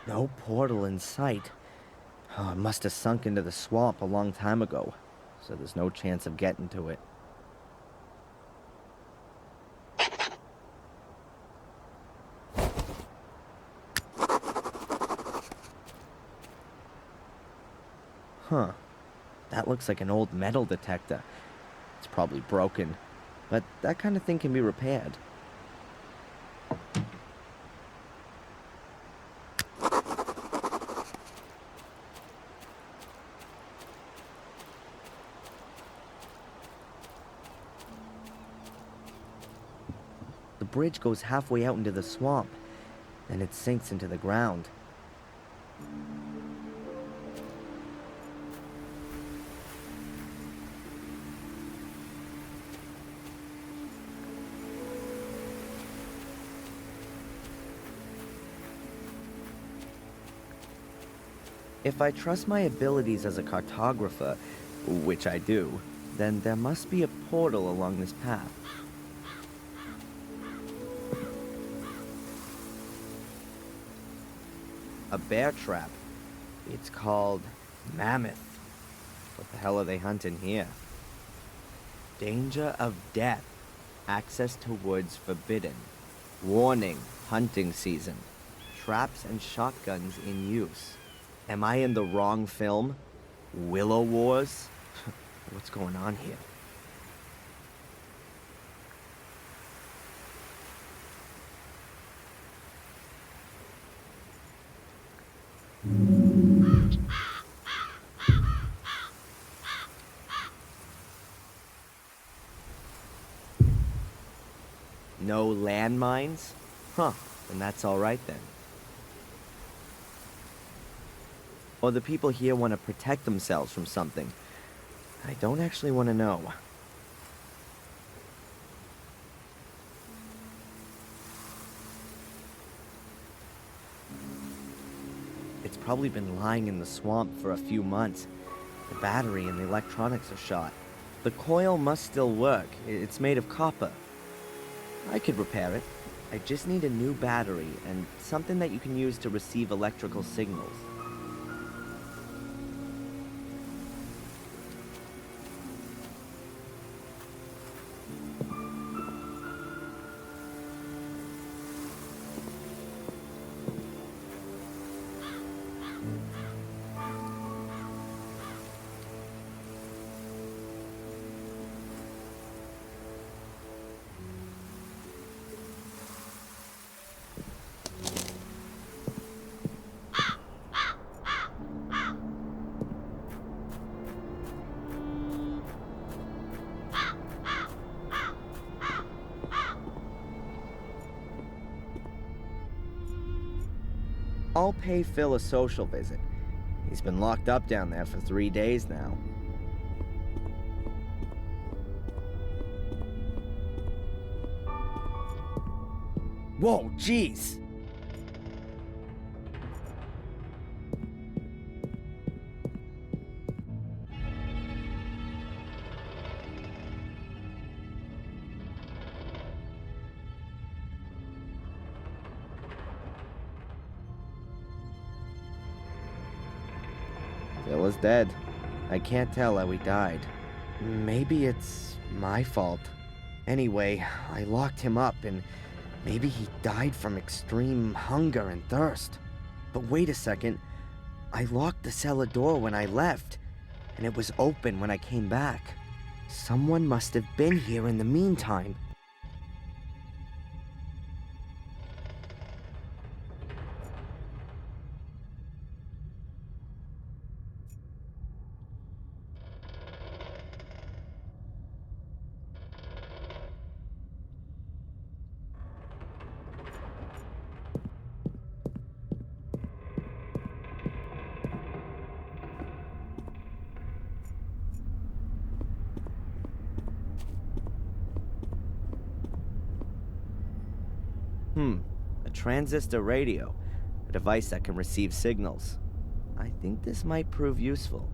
No portal in sight. Oh, it must have sunk into the swamp a long time ago, so there's no chance of getting to it. Huh. That looks like an old metal detector. It's probably broken, but that kind of thing can be repaired. The bridge goes halfway out into the swamp, then it sinks into the ground. If I trust my abilities as a cartographer, which I do, then there must be a portal along this path. A bear trap. It's called Mammoth. What the hell are they hunting here? Danger of death. Access to woods forbidden. Warning, hunting season. Traps and shotguns in use. Am I in the wrong film? Willow Wars? What's going on here? No landmines? Huh, then that's alright then. Or the people here want to protect themselves from something. I don't actually want to know. It's probably been lying in the swamp for a few months. The battery and the electronics are shot. The coil must still work. It's made of copper. I could repair it. I just need a new battery and something that you can use to receive electrical signals. I'll pay Phil a social visit. He's been locked up down there for 3 days now. Whoa, jeez! Phil is dead. I can't tell how he died. Maybe it's my fault. Anyway, I locked him up and maybe he died from extreme hunger and thirst. But wait a second. I locked the cellar door when I left, and it was open when I came back. Someone must have been here in the meantime. A transistor radio, a device that can receive signals. I think this might prove useful.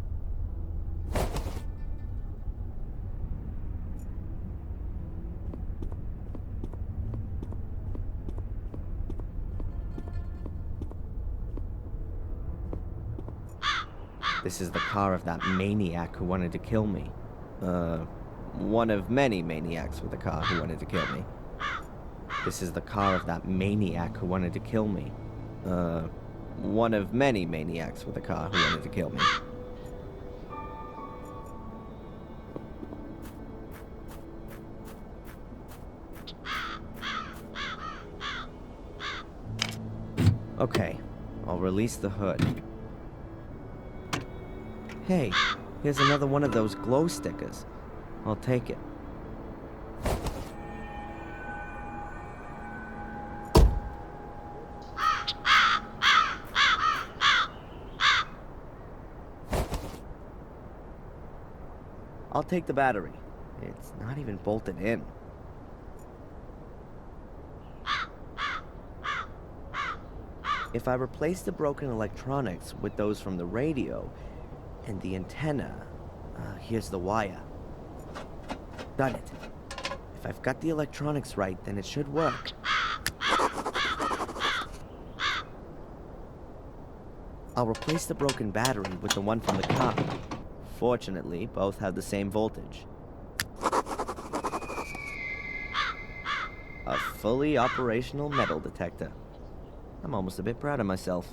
This is the car of that maniac who wanted to kill me. One of many maniacs with a car who wanted to kill me. This is the car of that maniac who wanted to kill me. One of many maniacs with a car who wanted to kill me. Okay, I'll release the hood. Hey, here's another one of those glow stickers. I'll take it. I'll take the battery. It's not even bolted in. If I replace the broken electronics with those from the radio and the antenna, here's the wire. Done it. If I've got the electronics right, then it should work. I'll replace the broken battery with the one from the car. Fortunately, both have the same voltage. A fully operational metal detector. I'm almost a bit proud of myself.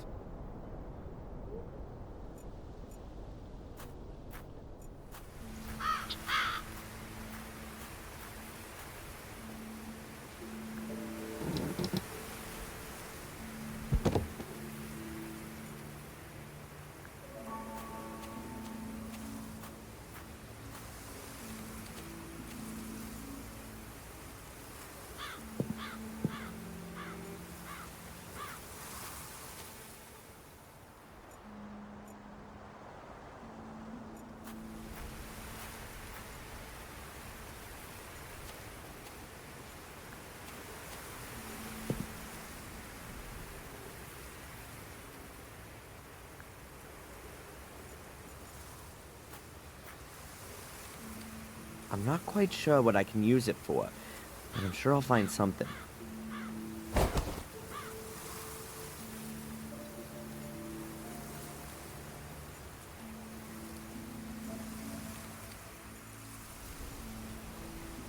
I'm not quite sure what I can use it for, but I'm sure I'll find something.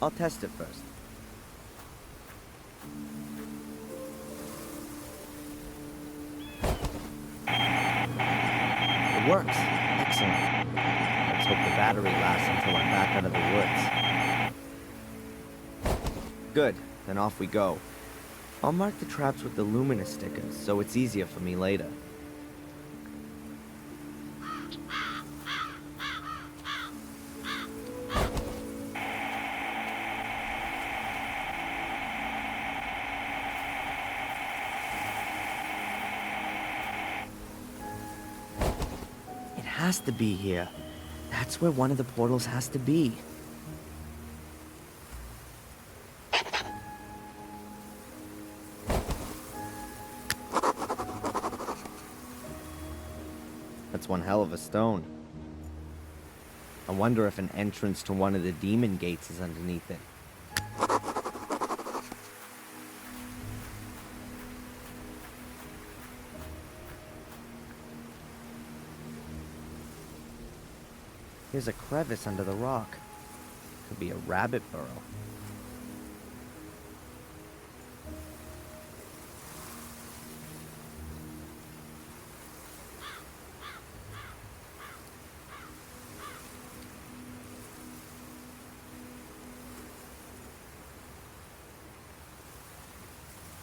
I'll test it first. It works. Excellent. Let's hope the battery lasts until I'm back out of the woods. Good. Then off we go. I'll mark the traps with the luminous stickers, so it's easier for me later. It has to be here. That's where one of the portals has to be. That's one hell of a stone. I wonder if an entrance to one of the demon gates is underneath it. Here's a crevice under the rock. Could be a rabbit burrow.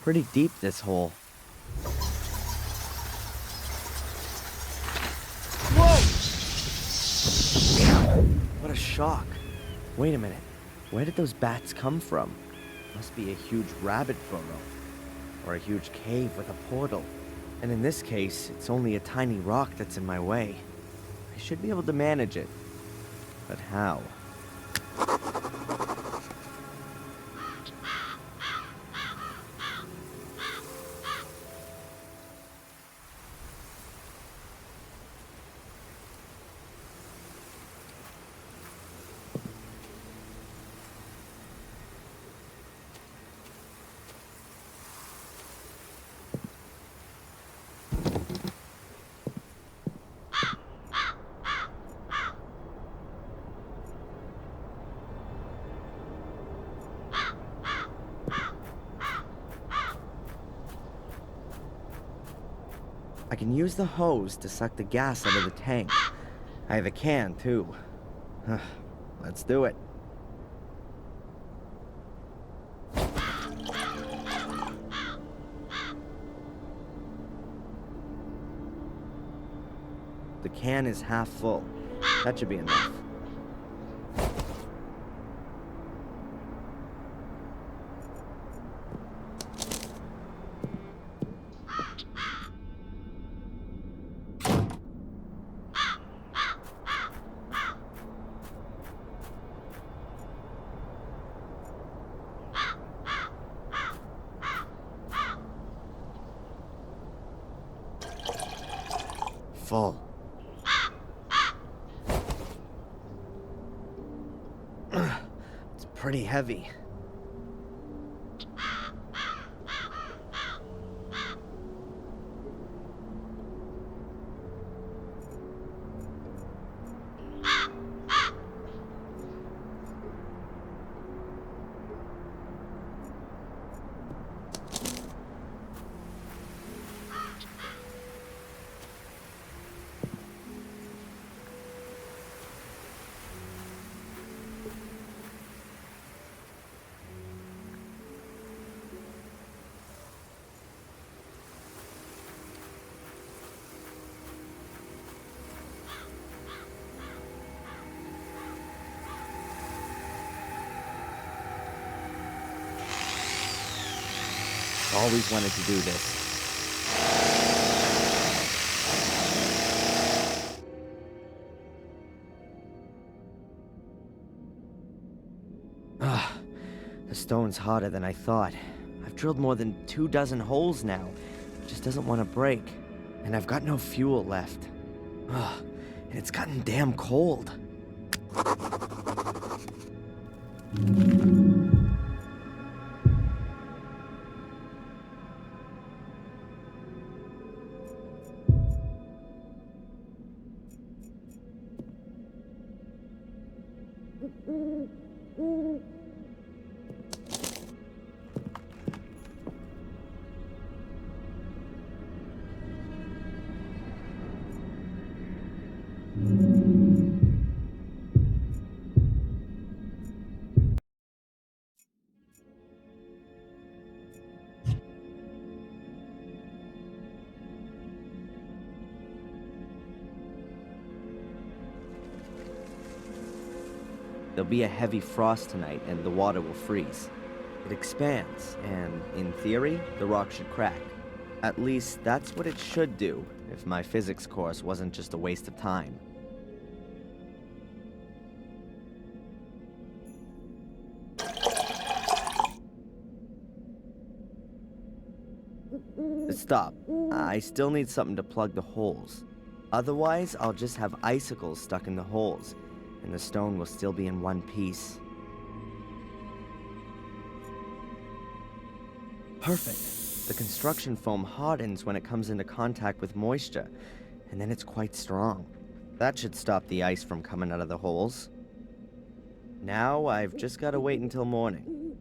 Pretty deep, this hole. What a shock. Wait a minute. Where did those bats come from? Must be a huge rabbit burrow. Or a huge cave with a portal. And in this case, it's only a tiny rock that's in my way. I should be able to manage it. But how? I can use the hose to suck the gas out of the tank. I have a can, too. Let's do it. The can is half full. That should be enough. Full. It's pretty heavy. Always wanted to do this. The stone's harder than I thought. I've drilled more than 24 holes now. It just doesn't want to break. And I've got no fuel left. And it's gotten damn cold. There'll be a heavy frost tonight and the water will freeze. It expands, and in theory, the rock should crack. At least that's what it should do, if my physics course wasn't just a waste of time. Stop. I still need something to plug the holes. Otherwise, I'll just have icicles stuck in the holes, and the stone will still be in one piece. Perfect. The construction foam hardens when it comes into contact with moisture, and then it's quite strong. That should stop the ice from coming out of the holes. Now I've just got to wait until morning.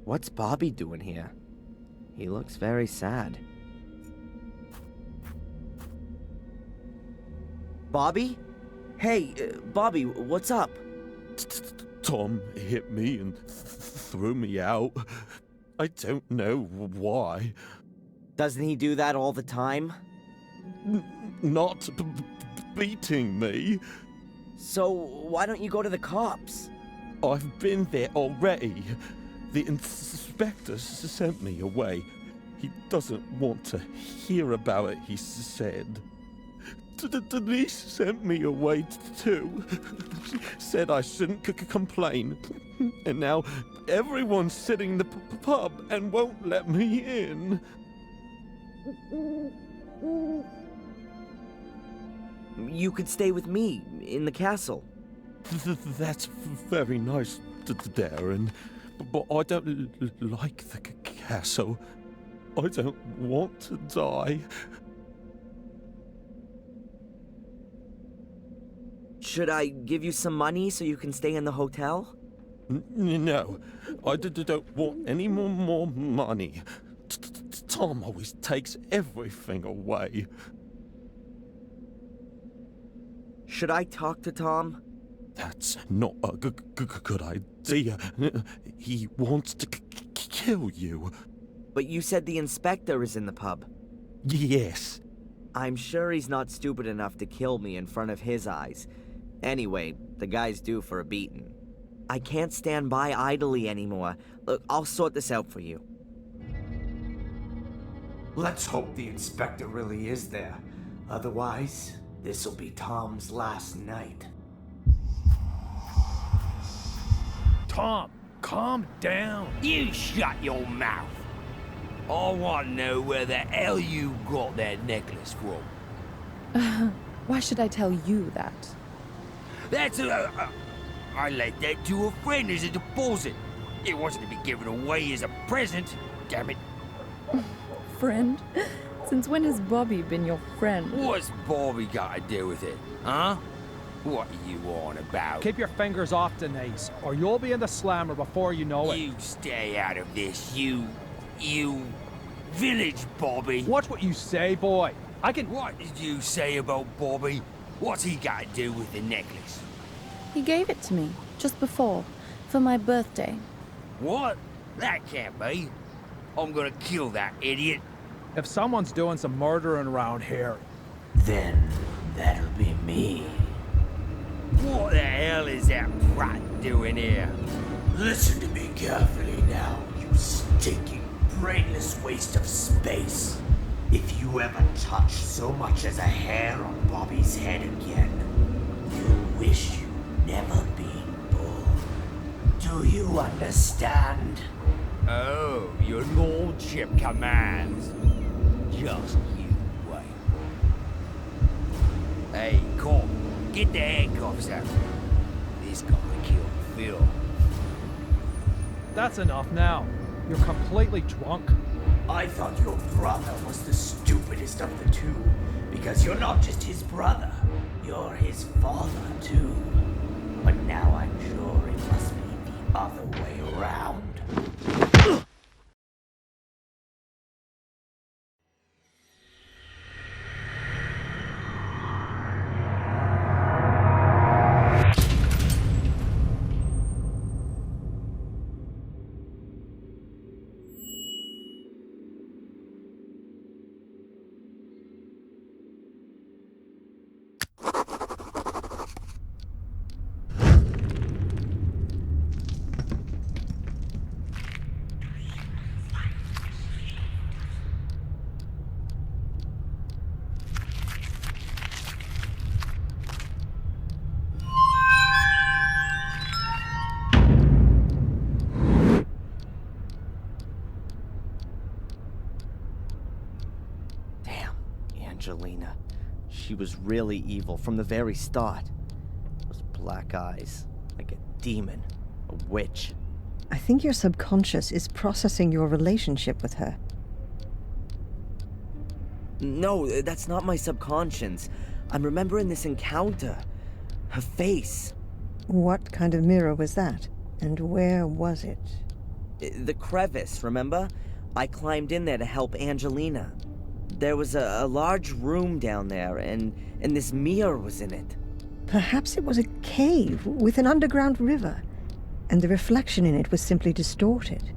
What's Bobby doing here? He looks very sad. Bobby? Hey, Bobby, what's up? Tom hit me and threw me out. I don't know why. Doesn't he do that all the time? Not beating me. So why don't you go to the cops? I've been there already. The inspector sent me away. He doesn't want to hear about it, he said. Denise sent me away too. She said I shouldn't complain. And now everyone's sitting in the pub and won't let me in. You could stay with me in the castle. That's very nice, Darren. But I don't like the castle. I don't want to die. Should I give you some money so you can stay in the hotel? No, I don't want any more money. Tom always takes everything away. Should I talk to Tom? That's not a good idea. He wants to kill you. But you said the inspector is in the pub. Yes. I'm sure he's not stupid enough to kill me in front of his eyes. Anyway, the guy's due for a beating. I can't stand by idly anymore. Look, I'll sort this out for you. Let's hope the inspector really is there. Otherwise, this'll be Tom's last night. Tom, calm down. You shut your mouth. I want to know where the hell you got that necklace from. Why should I tell you that? That's I lent that to a friend as a deposit. It wasn't to be given away as a present. Damn it. Friend? Since when has Bobby been your friend? What's Bobby got to do with it, huh? What are you on about? Keep your fingers off Denise, or you'll be in the slammer before you know it. You stay out of this, you village Bobby. Watch what you say, boy. I can... What did you say about Bobby? What's he got to do with the necklace? He gave it to me, just before, for my birthday. What? That can't be. I'm gonna kill that idiot. If someone's doing some murdering around here... Then that'll be me. What the hell is that brat doing here? Listen to me carefully now, you stinking, brainless waste of space. If you ever touch so much as a hair on Bobby's head again, you'll wish you'd never been born. Do you understand? Oh, your lordship commands. Just you wait. Hey, cop, get the handcuffs out. This guy killed Phil. That's enough now. You're completely drunk. I thought your brother was the stupidest of the two, because you're not just his brother, you're his father too. But now I'm sure it must be the other way around. Angelina. She was really evil from the very start. Those black eyes, like a demon, a witch. I think your subconscious is processing your relationship with her. No, that's not my subconscious. I'm remembering this encounter. Her face. What kind of mirror was that? And where was it? The crevice, remember? I climbed in there to help Angelina. There was a large room down there, and this mirror was in it. Perhaps it was a cave with an underground river, and the reflection in it was simply distorted.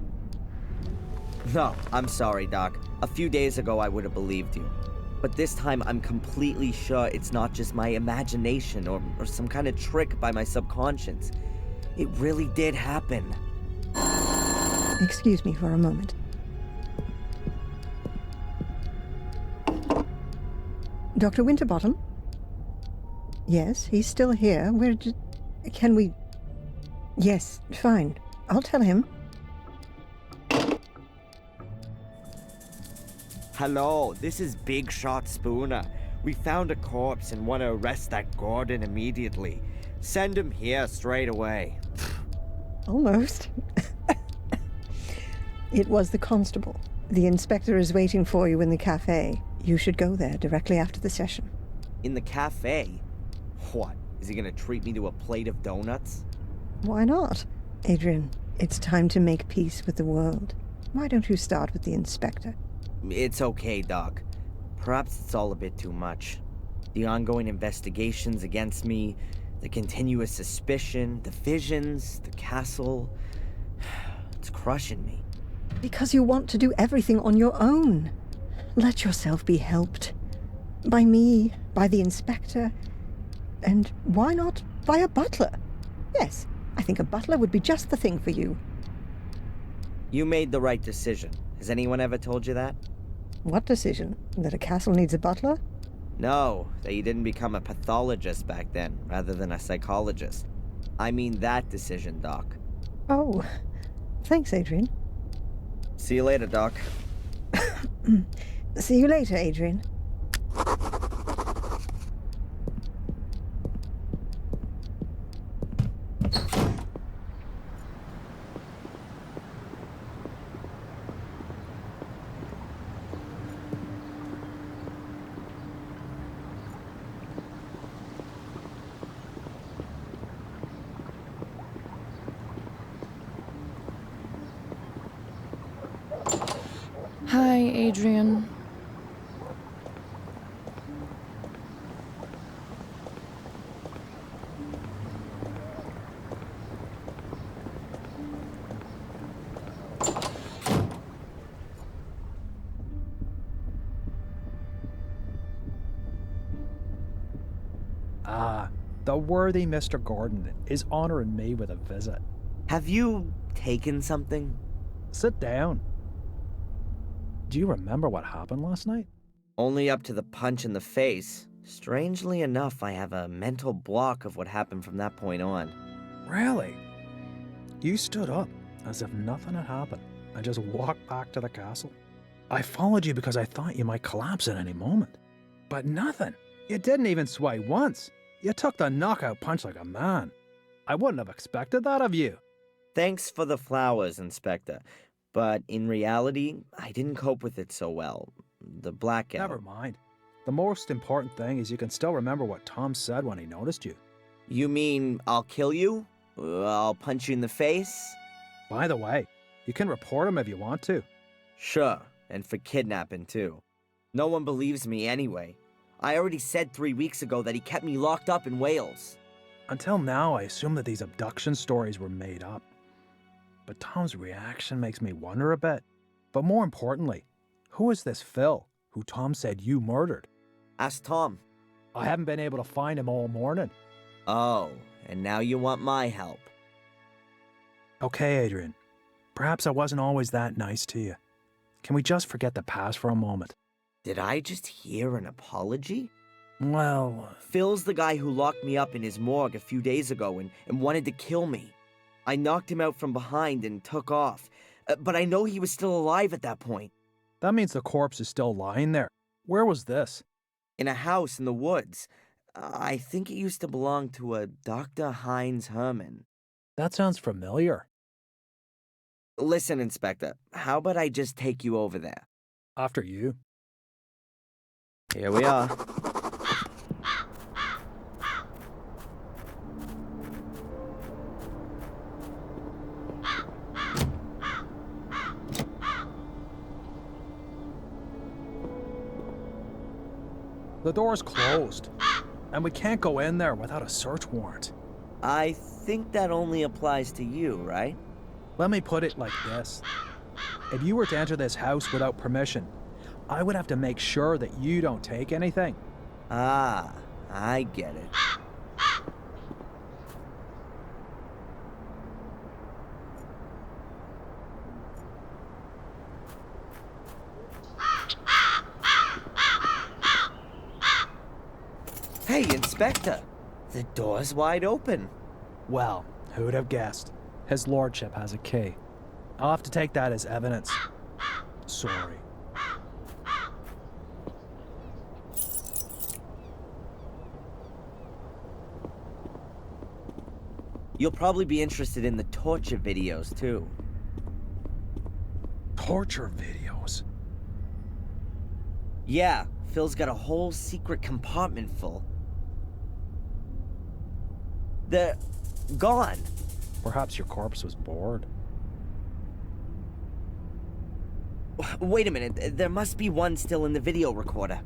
No, I'm sorry, Doc. A few days ago I would have believed you. But this time I'm completely sure it's not just my imagination or some kind of trick by my subconscious. It really did happen. Excuse me for a moment. Dr. Winterbottom? Yes, he's still here. Can we... Yes, fine. I'll tell him. Hello, this is Big Shot Spooner. We found a corpse and want to arrest that Gordon immediately. Send him here straight away. Almost. It was the constable. The inspector is waiting for you in the cafe. You should go there directly after the session. In the cafe? What? Is he gonna treat me to a plate of donuts? Why not? Adrian, it's time to make peace with the world. Why don't you start with the inspector? It's okay, Doc. Perhaps it's all a bit too much. The ongoing investigations against me, the continuous suspicion, the visions, the castle... It's crushing me. Because you want to do everything on your own. Let yourself be helped. By me, by the inspector, and why not by a butler? Yes, I think a butler would be just the thing for you. You made the right decision. Has anyone ever told you that? What decision? That a castle needs a butler? No, that you didn't become a pathologist back then, rather than a psychologist. I mean that decision, Doc. Oh, Thanks, Adrian. See you later, Doc. See you later, Adrian. Hi, Adrian. The worthy Mr. Gordon is honoring me with a visit. Have you taken something? Sit down. Do you remember what happened last night? Only up to the punch in the face. Strangely enough, I have a mental block of what happened from that point on. Really? You stood up as if nothing had happened and just walked back to the castle. I followed you because I thought you might collapse at any moment. But nothing. You didn't even sway once. You took the knockout punch like a man. I wouldn't have expected that of you. Thanks for the flowers, Inspector. But in reality, I didn't cope with it so well. The blackout. Never mind. The most important thing is you can still remember what Tom said when he noticed you. You mean I'll kill you? I'll punch you in the face? By the way, you can report him if you want to. Sure, and for kidnapping too. No one believes me anyway. I already said 3 weeks ago that he kept me locked up in Wales. Until now, I assumed that these abduction stories were made up. But Tom's reaction makes me wonder a bit. But more importantly, who is this Phil, who Tom said you murdered? Ask Tom. I haven't been able to find him all morning. Oh, and now you want my help. Okay, Adrian. Perhaps I wasn't always that nice to you. Can we just forget the past for a moment? Did I just hear an apology? Well... Phil's the guy who locked me up in his morgue a few days ago and wanted to kill me. I knocked him out from behind and took off. But I know he was still alive at that point. That means the corpse is still lying there. Where was this? In a house in the woods. I think it used to belong to a Dr. Heinz Herman. That sounds familiar. Listen, Inspector, how about I just take you over there? After you. Here we are. The door's closed, and we can't go in there without a search warrant. I think that only applies to you, right? Let me put it like this. If you were to enter this house without permission, I would have to make sure that you don't take anything. Ah, I get it. Hey, Inspector! The door's wide open. Well, who'd have guessed? His lordship has a key. I'll have to take that as evidence. Sorry. You'll probably be interested in the torture videos, too. Torture videos? Yeah, Phil's got a whole secret compartment full. They're gone. Perhaps your corpse was bored. Wait a minute, there must be one still in the video recorder.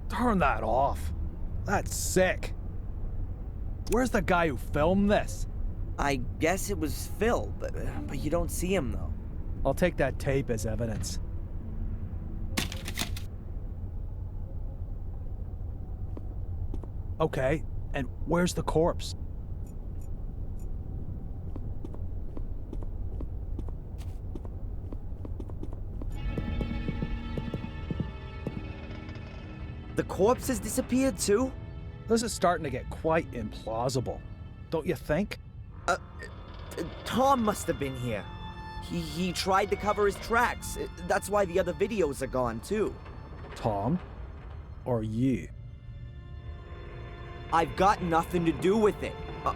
Turn that off. That's sick. Where's the guy who filmed this? I guess it was Phil, but you don't see him, though. I'll take that tape as evidence. Okay, and where's the corpse? The corpse has disappeared too? This is starting to get quite implausible, don't you think? Tom must have been here. He tried to cover his tracks. That's why the other videos are gone too. Tom? Or you? I've got nothing to do with it.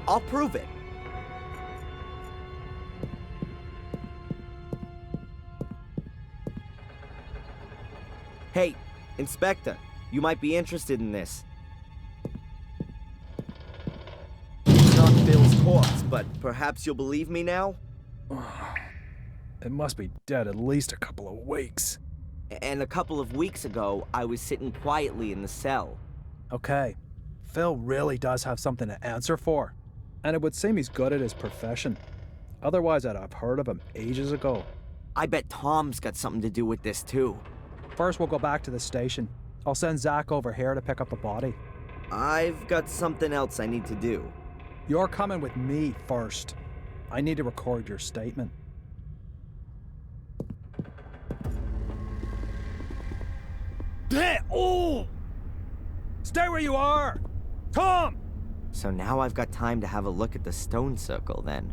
I'll prove it. Hey, Inspector, you might be interested in this. It's not Bill's corpse, but perhaps you'll believe me now? It must be dead at least a couple of weeks. And a couple of weeks ago, I was sitting quietly in the cell. Okay, Phil really does have something to answer for. And it would seem he's good at his profession. Otherwise, I'd have heard of him ages ago. I bet Tom's got something to do with this too. First, we'll go back to the station. I'll send Zach over here to pick up the body. I've got something else I need to do. You're coming with me first. I need to record your statement. Oh! Stay where you are! Tom! So now I've got time to have a look at the stone circle then.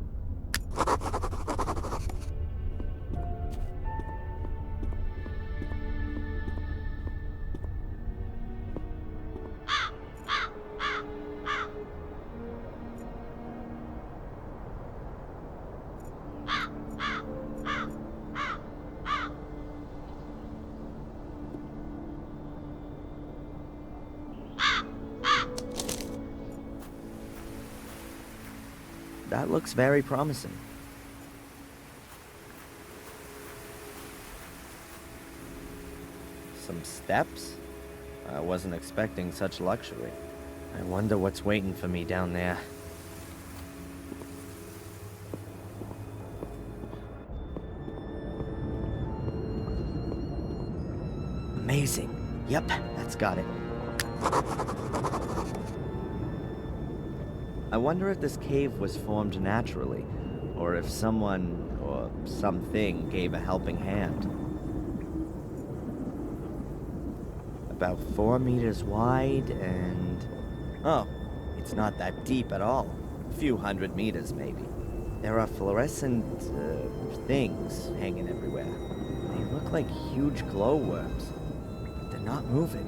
That looks very promising. Some steps? I wasn't expecting such luxury. I wonder what's waiting for me down there. Amazing. Yep, that's got it. I wonder if this cave was formed naturally, or if someone or something gave a helping hand. About 4 meters wide and... oh, it's not that deep at all. A few 100 meters, maybe. There are fluorescent things hanging everywhere. They look like huge glowworms, but they're not moving.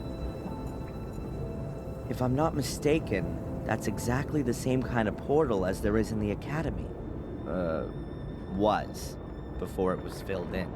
If I'm not mistaken, that's exactly the same kind of portal as there is in the academy. Was, before it was filled in.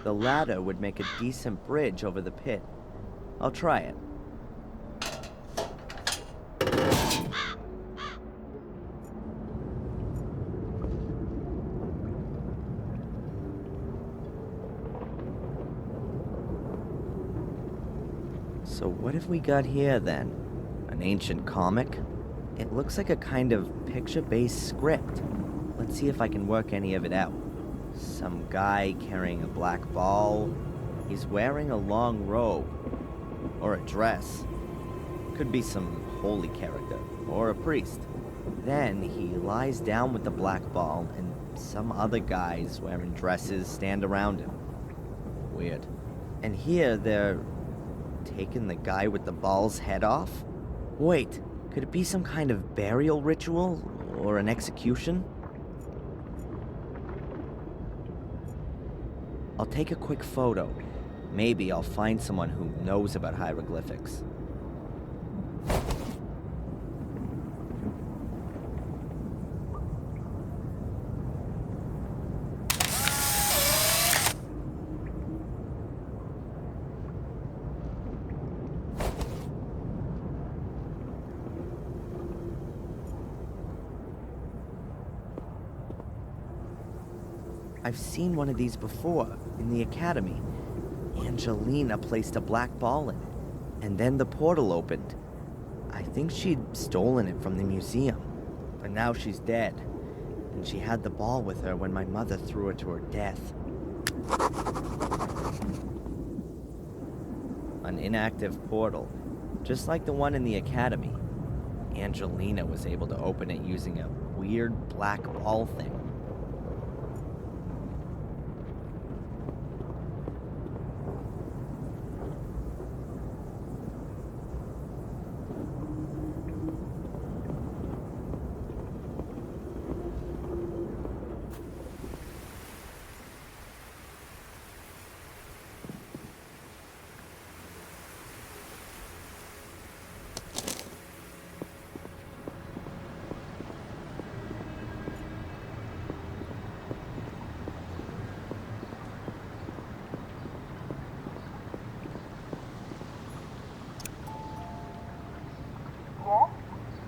The ladder would make a decent bridge over the pit. I'll try it. So what have we got here then? An ancient comic? It looks like a kind of picture-based script. Let's see if I can work any of it out. Some guy carrying a black ball. He's wearing a long robe. Or a dress. Could be some holy character. Or a priest. Then he lies down with the black ball and some other guys wearing dresses stand around him. Weird. And here they're taking the guy with the ball's head off? Wait, could it be some kind of burial ritual? Or an execution? I'll take a quick photo. Maybe I'll find someone who knows about hieroglyphics. I've seen one of these before, in the academy. Angelina placed a black ball in it, and then the portal opened. I think she'd stolen it from the museum, but now she's dead. And she had the ball with her when my mother threw her to her death. An inactive portal, just like the one in the academy. Angelina was able to open it using a weird black ball thing.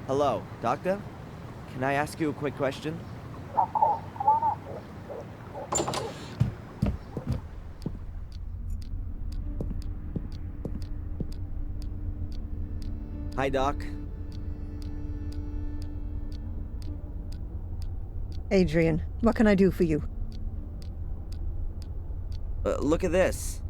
Hello, Doctor? Can I ask you a quick question? Of course. Come on up. Hi, Doc. Adrian, what can I do for you? Look at this.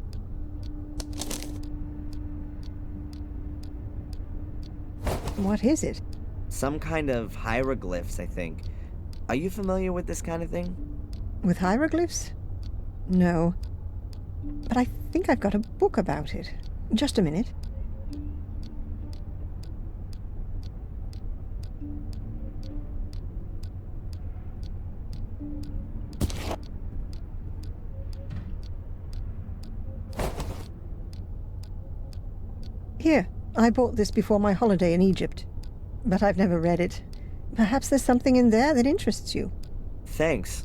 What is it? Some kind of hieroglyphs, I think. Are you familiar with this kind of thing? With hieroglyphs? No. But I think I've got a book about it. Just a minute. Here, I bought this before my holiday in Egypt. But I've never read it. Perhaps there's something in there that interests you. Thanks.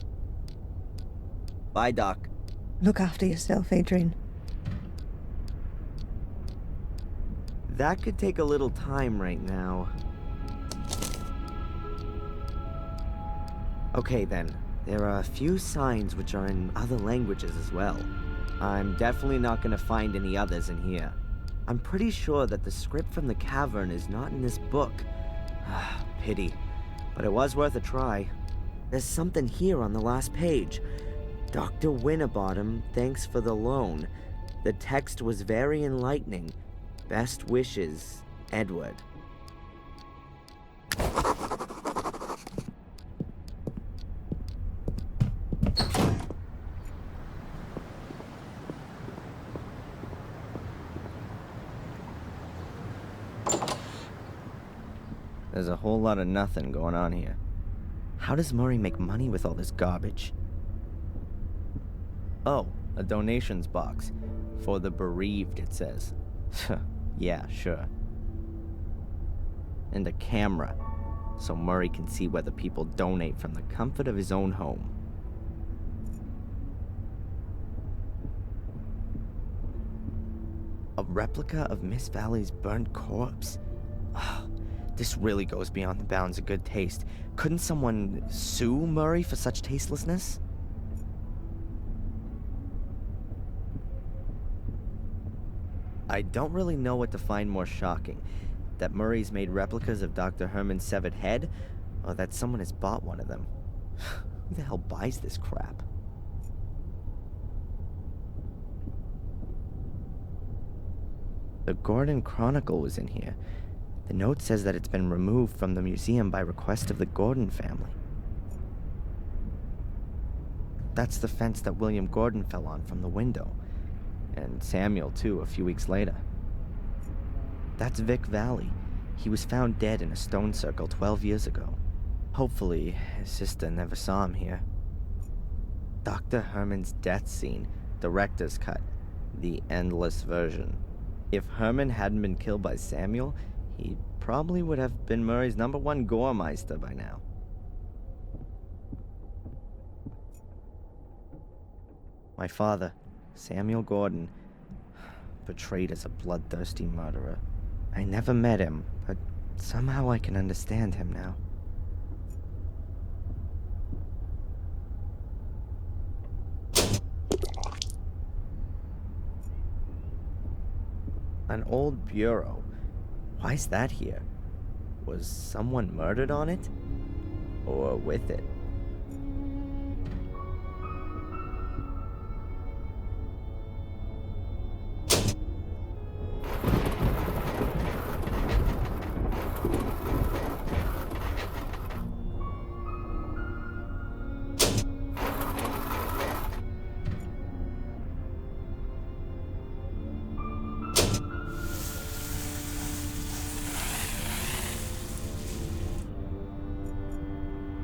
Bye, Doc. Look after yourself, Adrian. That could take a little time right now. Okay then, there are a few signs which are in other languages as well. I'm definitely not gonna find any others in here. I'm pretty sure that the script from the cavern is not in this book. Pity, but it was worth a try. There's something here on the last page. Dr. Winterbottom, thanks for the loan. The text was very enlightening. Best wishes, Edward. There's a whole lot of nothing going on here. How does Murray make money with all this garbage? Oh, a donations box. For the bereaved, it says. Yeah, sure. And a camera, so Murray can see whether people donate from the comfort of his own home. A replica of Miss Valley's burnt corpse. This really goes beyond the bounds of good taste. Couldn't someone sue Murray for such tastelessness? I don't really know what to find more shocking. That Murray's made replicas of Dr. Herman's severed head, or that someone has bought one of them. Who the hell buys this crap? The Gordon Chronicle was in here. The note says that it's been removed from the museum by request of the Gordon family. That's the fence that William Gordon fell on from the window. And Samuel, too, a few weeks later. That's Vic Valley. He was found dead in a stone circle 12 years ago. Hopefully, his sister never saw him here. Dr. Herman's death scene, director's cut, the endless version. If Herman hadn't been killed by Samuel, he probably would have been Murray's #1 Goremeister by now. My father, Samuel Gordon, portrayed as a bloodthirsty murderer. I never met him, but somehow I can understand him now. An old bureau. Why's that here? Was someone murdered on it? Or with it?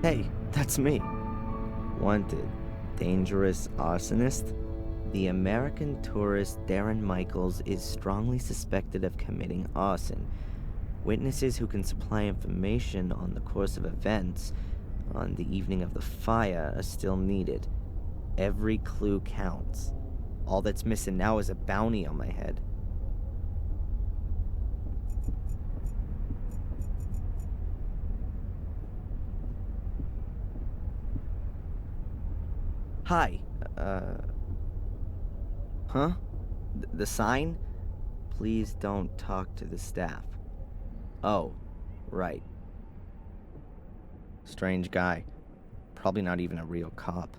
Hey, that's me. Wanted. Dangerous arsonist? The American tourist Darren Michaels is strongly suspected of committing arson. Witnesses who can supply information on the course of events on the evening of the fire are still needed. Every clue counts. All that's missing now is a bounty on my head. Hi, huh? The sign? Please don't talk to the staff. Oh, right. Strange guy. Probably not even a real cop.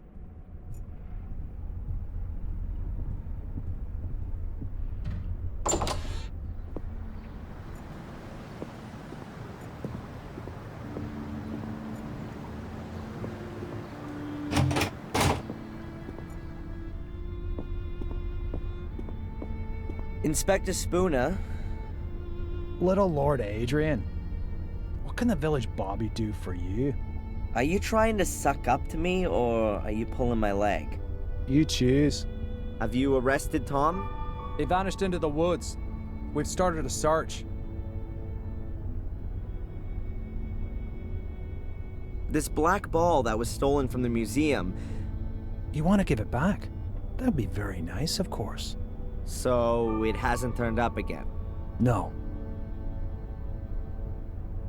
Inspector Spooner. Little Lord Adrian. What can the village Bobby do for you? Are you trying to suck up to me, or are you pulling my leg? You choose. Have you arrested Tom? They vanished into the woods. We've started a search. This black ball that was stolen from the museum. You want to give it back? That'd be very nice, of course. So it hasn't turned up again? No.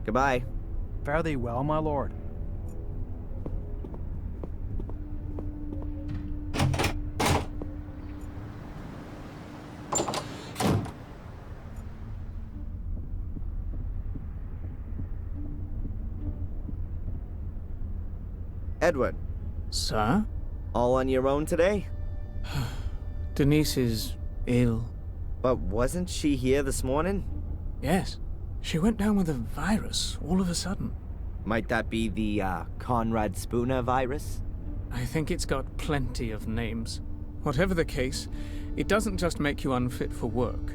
Goodbye. Fare thee well, my lord. Edward. Sir? All on your own today? Denise is ill. But wasn't she here this morning? Yes. She went down with a virus all of a sudden. Might that be the Conrad Spooner virus? I think it's got plenty of names. Whatever the case, it doesn't just make you unfit for work.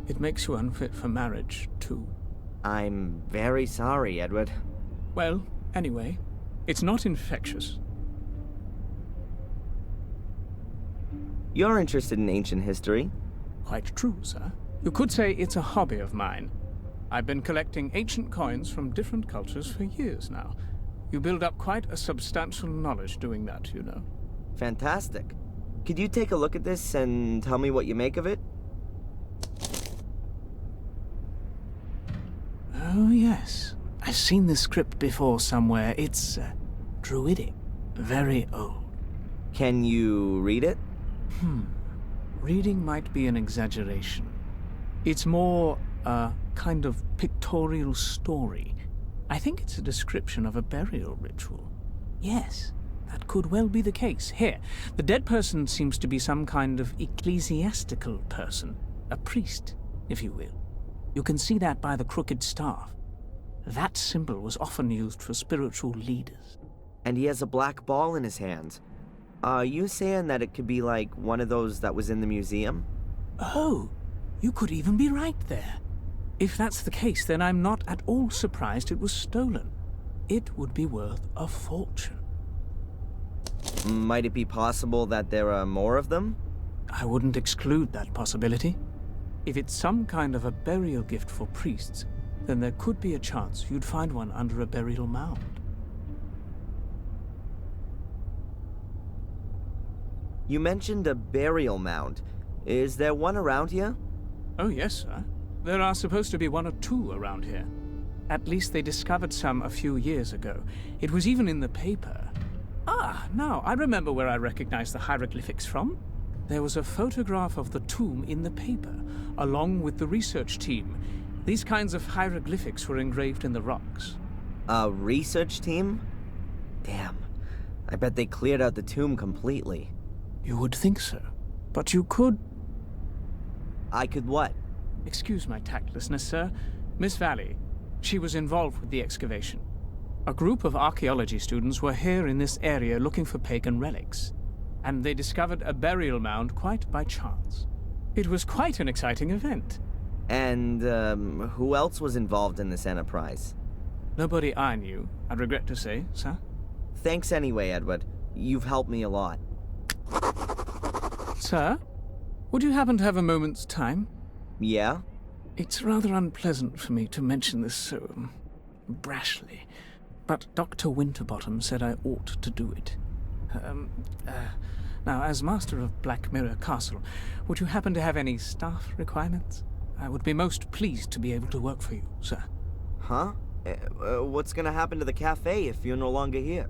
It makes you unfit for marriage, too. I'm very sorry, Edward. Well, anyway, it's not infectious. You're interested in ancient history? Quite true, sir. You could say it's a hobby of mine. I've been collecting ancient coins from different cultures for years now. You build up quite a substantial knowledge doing that, you know. Fantastic. Could you take a look at this and tell me what you make of it? Oh, yes. I've seen this script before somewhere. It's druidic. Very old. Can you read it? Reading might be an exaggeration. It's more a kind of pictorial story. I think it's a description of a burial ritual. Yes, that could well be the case. Here, the dead person seems to be some kind of ecclesiastical person. A priest, if you will. You can see that by the crooked staff. That symbol was often used for spiritual leaders. And he has a black ball in his hands. Are you saying that it could be like one of those that was in the museum? Oh, you could even be right there. If that's the case, then I'm not at all surprised it was stolen. It would be worth a fortune. Might it be possible that there are more of them? I wouldn't exclude that possibility. If it's some kind of a burial gift for priests, then there could be a chance you'd find one under a burial mound. You mentioned a burial mound. Is there one around here? Oh, yes, sir. There are supposed to be one or two around here. At least they discovered some a few years ago. It was even in the paper. Ah, now I remember where I recognize the hieroglyphics from. there was a photograph of the tomb in the paper, along with the research team. These kinds of hieroglyphics were engraved in the rocks. A research team? Damn. I bet they cleared out the tomb completely. You would think so, but you could... I could what? Excuse my tactlessness, sir. Miss Valley, she was involved with the excavation. A group of archaeology students were here in this area looking for pagan relics, and they discovered a burial mound quite by chance. It was quite an exciting event. And, who else was involved in this enterprise? Nobody I knew, I regret to say, sir. Thanks anyway, Edward. You've helped me a lot. Sir, would you happen to have a moment's time? Yeah? It's rather unpleasant for me to mention this so brashly, but Dr. Winterbottom said I ought to do it. Now, as master of Black Mirror Castle, would you happen to have any staff requirements? I would be most pleased to be able to work for you, sir. Huh? What's gonna happen to the cafe if you're no longer here?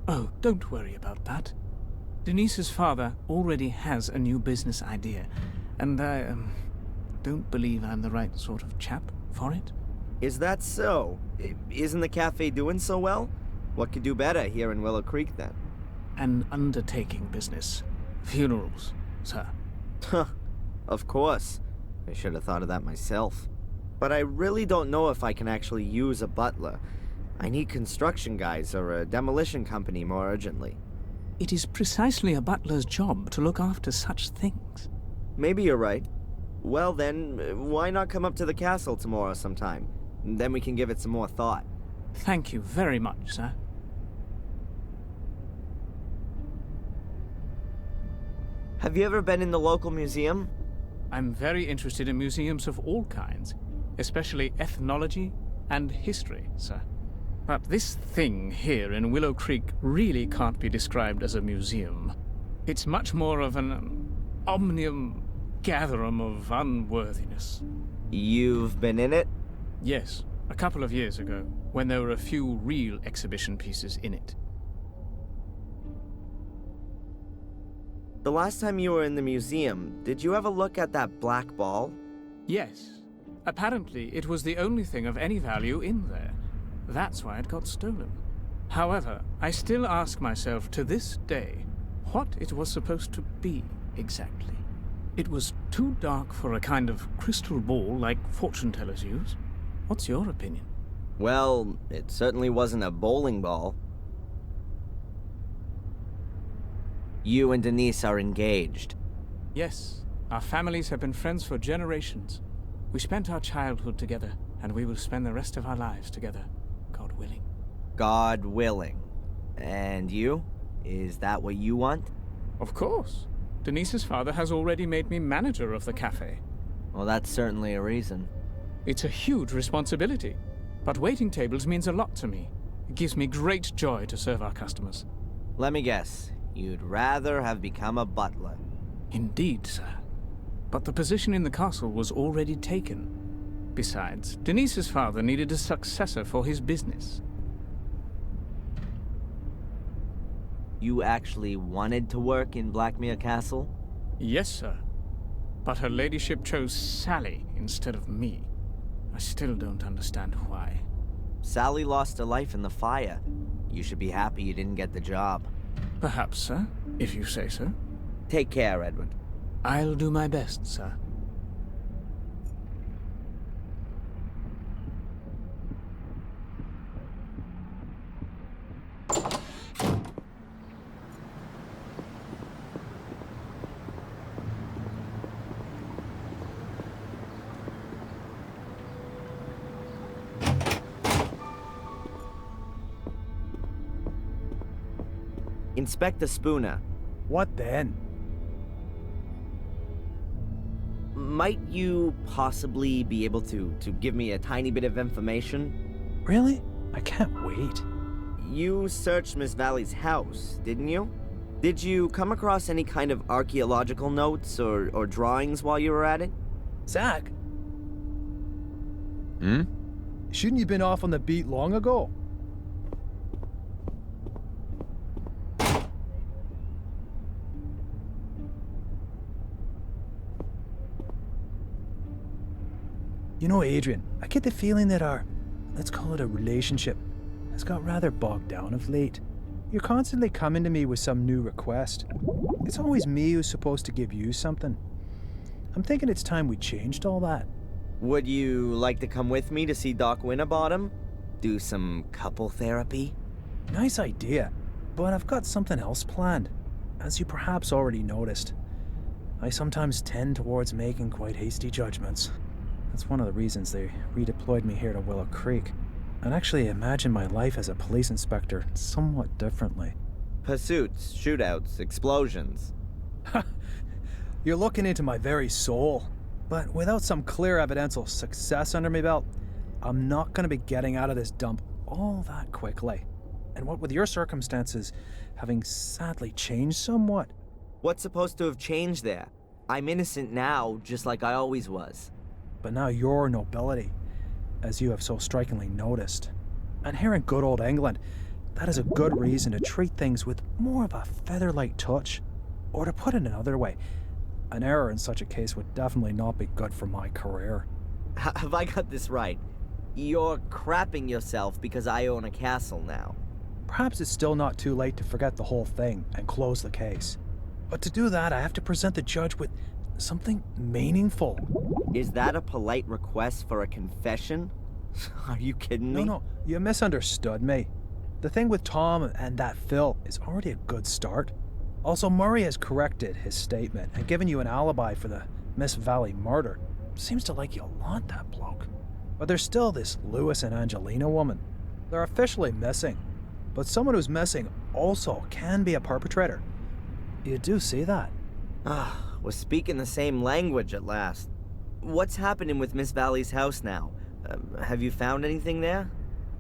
Oh, don't worry about that. Denise's father already has a new business idea, and I don't believe I'm the right sort of chap for it. Is that so? Isn't the cafe doing so well? What could do better here in Willow Creek, then? An undertaking business. Funerals, sir. Huh. Of course. I should have thought of that myself. But I really don't know if I can actually use a butler. I need construction guys or a demolition company more urgently. It is precisely a butler's job to look after such things. Maybe you're right. Well then, why not come up to the castle tomorrow sometime? Then we can give it some more thought. Thank you very much, sir. Have you ever been in the local museum? I'm very interested in museums of all kinds, especially ethnology and history, sir. But this thing here in Willow Creek really can't be described as a museum. It's much more of an omnium gatherum of unworthiness. You've been in it? Yes, a couple of years ago, when there were a few real exhibition pieces in it. The last time you were in the museum, did you have a look at that black ball? Yes. Apparently, it was the only thing of any value in there. That's why it got stolen. However, I still ask myself to this day what it was supposed to be exactly. It was too dark for a kind of crystal ball like fortune tellers use. What's your opinion? Well, it certainly wasn't a bowling ball. You and Denise are engaged. Yes. Our families have been friends for generations. We spent our childhood together, and we will spend the rest of our lives together, God willing. God willing. And you? Is that what you want? Of course. Denise's father has already made me manager of the cafe. Well, that's certainly a reason. It's a huge responsibility, but waiting tables means a lot to me. It gives me great joy to serve our customers. Let me guess. You'd rather have become a butler. Indeed, sir. But the position in the castle was already taken. Besides, Denise's father needed a successor for his business. You actually wanted to work in Blackmere Castle? Yes, sir. But her ladyship chose Sally instead of me. I still don't understand why. Sally lost her life in the fire. You should be happy you didn't get the job. Perhaps, sir, if you say so. Take care, Edward. I'll do my best, sir. Inspector Spooner. What then? Might you possibly be able to give me a tiny bit of information? Really? I can't wait. You searched Miss Valley's house, didn't you? Did you come across any kind of archaeological notes or drawings while you were at it? Zach? Shouldn't you been off on the beat long ago? You know, Adrian, I get the feeling that our, let's call it a relationship, has got rather bogged down of late. You're constantly coming to me with some new request. It's always me who's supposed to give you something. I'm thinking it's time we changed all that. Would you like to come with me to see Doc Winterbottom? Do some couple therapy? Nice idea, but I've got something else planned. As you perhaps already noticed, I sometimes tend towards making quite hasty judgments. That's one of the reasons they redeployed me here to Willow Creek. I'd actually imagine my life as a police inspector somewhat differently. Pursuits, shootouts, explosions. You're looking into my very soul. But without some clear evidential success under my belt, I'm not going to be getting out of this dump all that quickly. And what with your circumstances having sadly changed somewhat. What's supposed to have changed there? I'm innocent now, just like I always was. But now you're nobility, as you have so strikingly noticed. And here in good old England, that is a good reason to treat things with more of a feather-light touch. Or to put it another way, an error in such a case would definitely not be good for my career. Have I got this right? You're crapping yourself because I own a castle now. Perhaps it's still not too late to forget the whole thing and close the case. But to do that, I have to present the judge with something meaningful. Is that a polite request for a confession? Are you kidding me? No, you misunderstood me. The thing with Tom and that Phil is already a good start. Also, Murray has corrected his statement and given you an alibi for the Miss Valley murder. Seems to like you a lot, that bloke. But there's still this Lewis and Angelina woman. They're officially missing. But someone who's missing also can be a perpetrator. You do see that? We're speaking the same language at last. What's happening with Miss Valley's house now? Have you found anything there?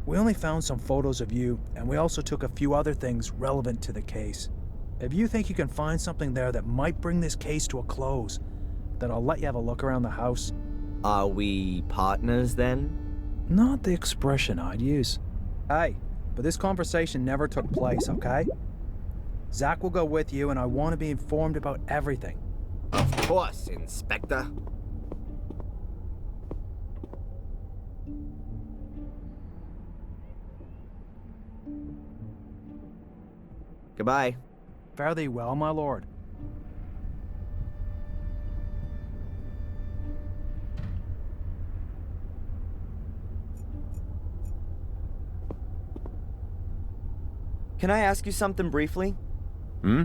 We only found some photos of you, and we also took a few other things relevant to the case. If you think you can find something there that might bring this case to a close, then I'll let you have a look around the house. Are we partners then? Not the expression I'd use. Hey, but this conversation never took place, okay? Zach will go with you, and I want to be informed about everything. Of course, Inspector. Goodbye. Fare thee well, my lord. Can I ask you something briefly? Hmm?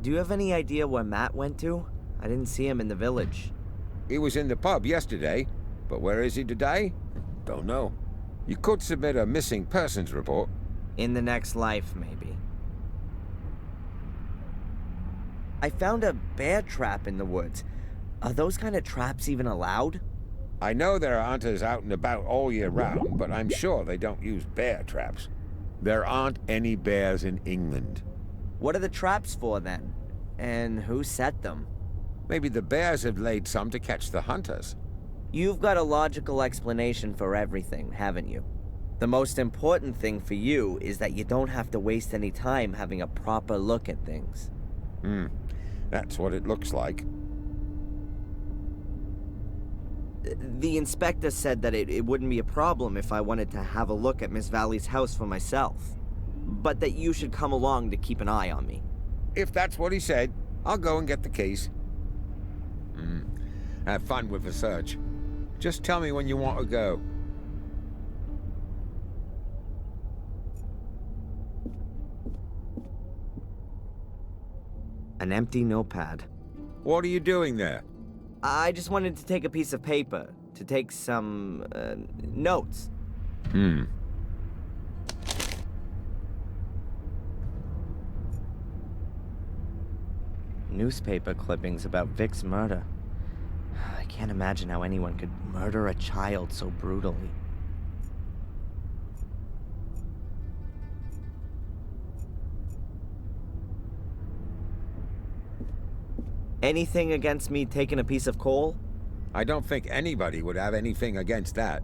Do you have any idea where Matt went to? I didn't see him in the village. He was in the pub yesterday, but where is he today? Don't know. You could submit a missing persons report. In the next life, maybe. I found a bear trap in the woods. Are those kind of traps even allowed? I know there are hunters out and about all year round, but I'm sure they don't use bear traps. There aren't any bears in England. What are the traps for then? And who set them? Maybe the bears have laid some to catch the hunters. You've got a logical explanation for everything, haven't you? The most important thing for you is that you don't have to waste any time having a proper look at things. That's what it looks like. The inspector said that it wouldn't be a problem if I wanted to have a look at Miss Valley's house for myself, but that you should come along to keep an eye on me. If that's what he said, I'll go and get the keys. Have fun with the search. Just tell me when you want to go. An empty notepad. What are you doing there? I just wanted to take a piece of paper, to take some, notes. Newspaper clippings about Vic's murder. I can't imagine how anyone could murder a child so brutally. Anything against me taking a piece of coal? I don't think anybody would have anything against that.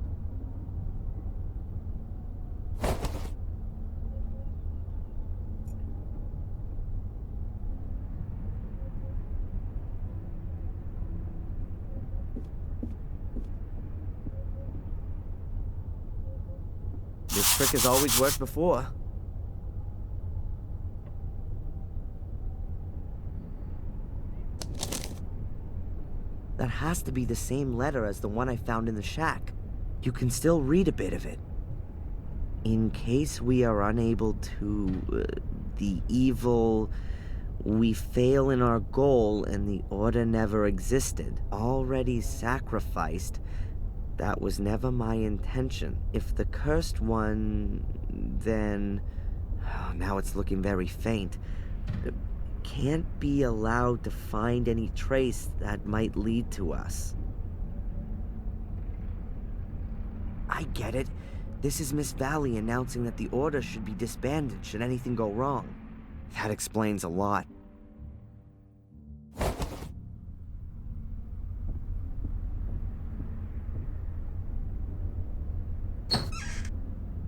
trick has always worked before. That has to be the same letter as the one I found in the shack. You can still read a bit of it. In case we are unable to... the evil... we fail in our goal and the order never existed. Already sacrificed. That was never my intention. If the cursed one... then... oh, now it's looking very faint. Can't be allowed to find any trace that might lead to us. I get it. This is Miss Valley announcing that the Order should be disbanded should anything go wrong. That explains a lot.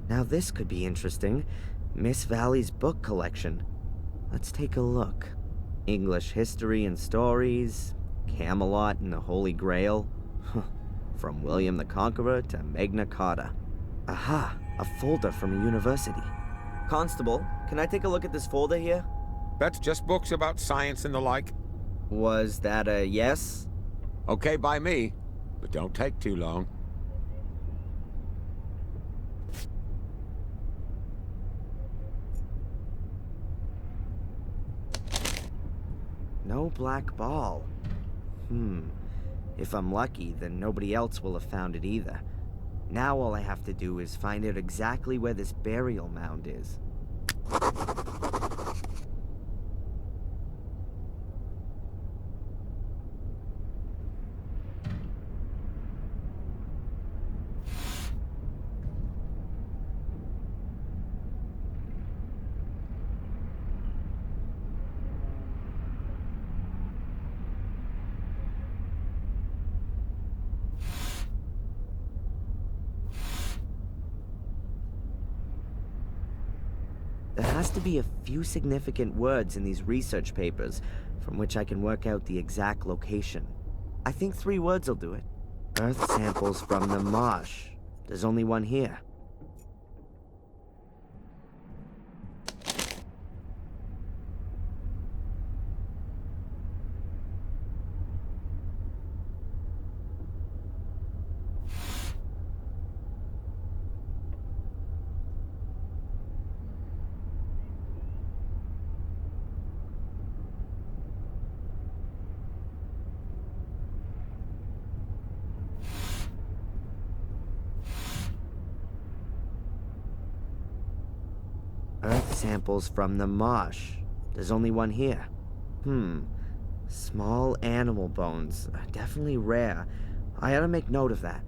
Now this could be interesting. Miss Valley's book collection. Let's take a look. English history and stories, Camelot and the Holy Grail. From William the Conqueror to Magna Carta. Aha, a folder from a university. Constable, can I take a look at this folder here? That's just books about science and the like. Was that a yes? Okay by me, but don't take too long. No black ball. If I'm lucky, then nobody else will have found it either. Now all I have to do is find out exactly where this burial mound is. There has to be a few significant words in these research papers from which I can work out the exact location. I think 3 words will do it. Earth samples from the marsh. There's only one here. Earth samples from the marsh. There's only one here. Small animal bones. Definitely rare. I ought to make note of that.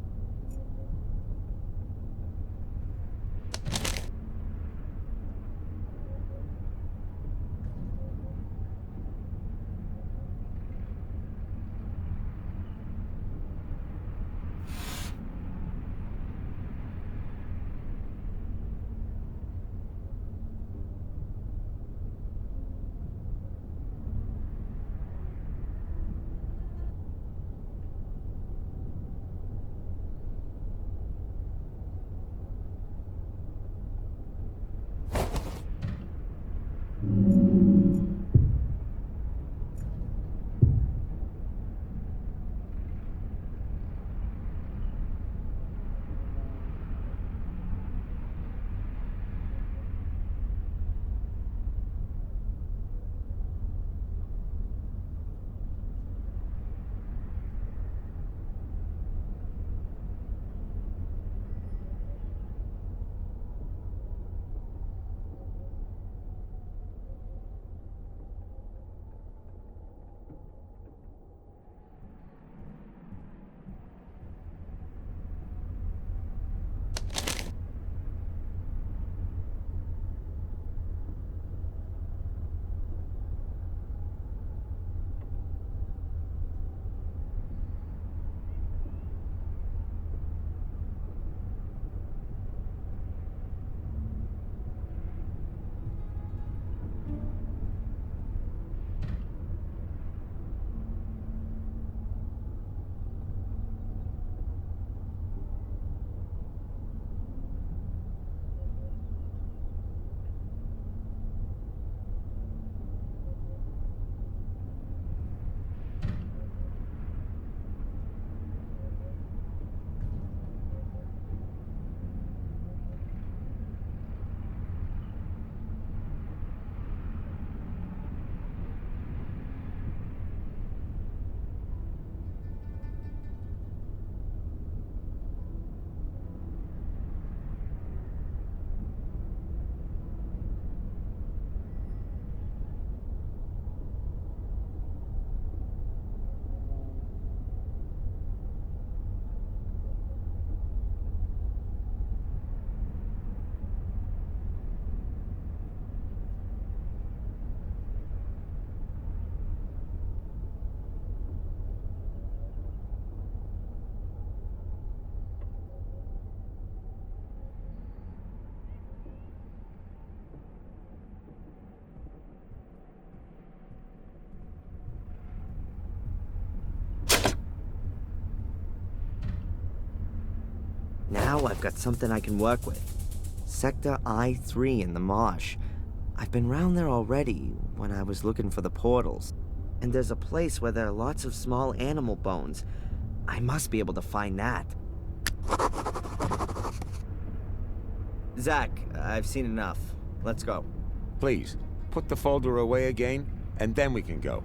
Now I've got something I can work with. Sector I-3 in the marsh. I've been round there already when I was looking for the portals. And there's a place where there are lots of small animal bones. I must be able to find that. Zach, I've seen enough. Let's go. Please, put the folder away again, and then we can go.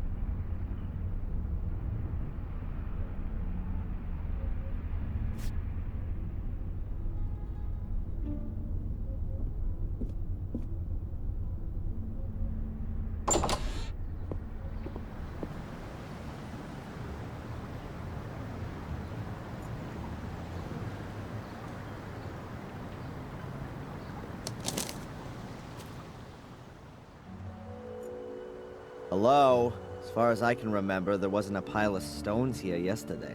Hello? As far as I can remember, there wasn't a pile of stones here yesterday.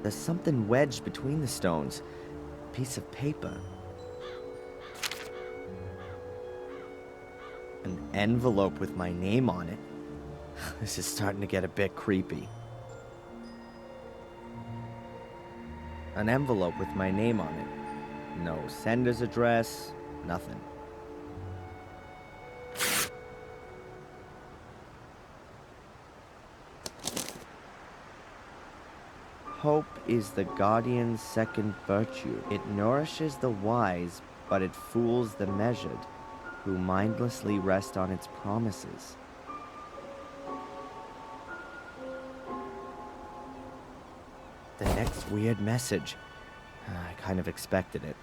There's something wedged between the stones. A piece of paper. An envelope with my name on it. This is starting to get a bit creepy. An envelope with my name on it. No sender's address, nothing. Hope is the guardian's second virtue. It nourishes the wise, but it fools the measured, who mindlessly rest on its promises. The next weird message. I kind of expected it.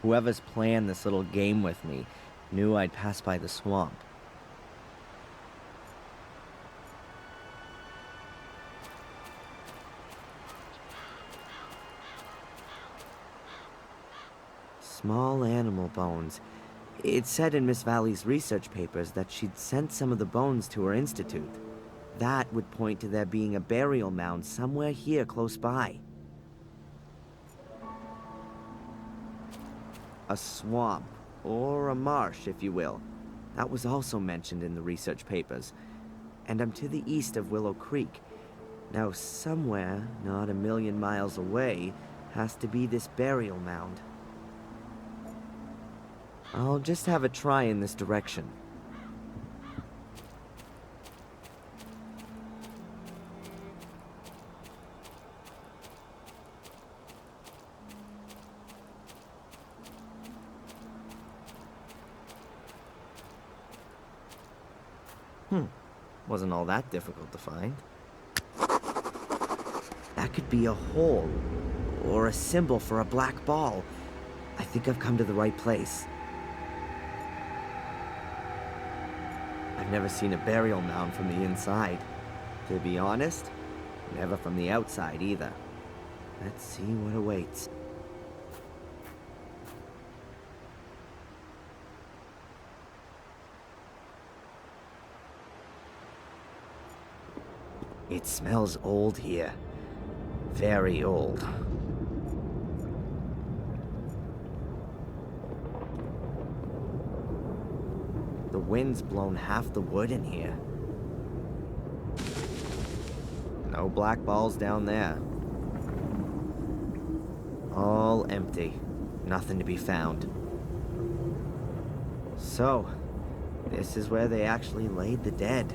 Whoever's planned this little game with me knew I'd pass by the swamp. Small animal bones. It said in Miss Valley's research papers that she'd sent some of the bones to her institute. That would point to there being a burial mound somewhere here close by. A swamp, or a marsh, if you will. That was also mentioned in the research papers. And I'm to the east of Willow Creek. Now somewhere, not a million miles away, has to be this burial mound. I'll just have a try in this direction. Wasn't all that difficult to find. That could be a hole, or a symbol for a black ball. I think I've come to the right place. I've never seen a burial mound from the inside. To be honest, never from the outside either. Let's see what awaits. It smells old here. Very old. The wind's blown half the wood in here. No black balls down there. All empty. Nothing to be found. So, this is where they actually laid the dead.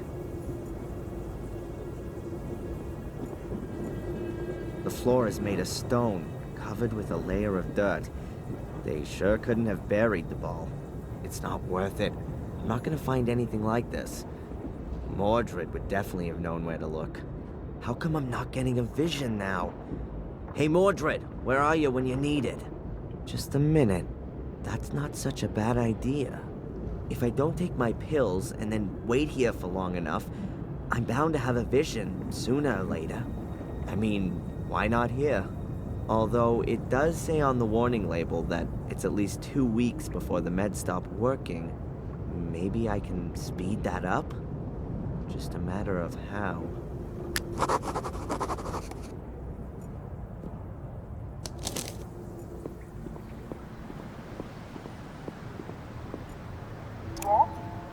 The floor is made of stone, covered with a layer of dirt. They sure couldn't have buried the ball. It's not worth it. I'm not gonna find anything like this. Mordred would definitely have known where to look. How come I'm not getting a vision now? Hey Mordred, where are you when you need it? Just a minute. That's not such a bad idea. If I don't take my pills and then wait here for long enough, I'm bound to have a vision sooner or later. I mean, why not here? Although it does say on the warning label that it's at least 2 weeks before the meds stop working. Maybe I can speed that up? Just a matter of how.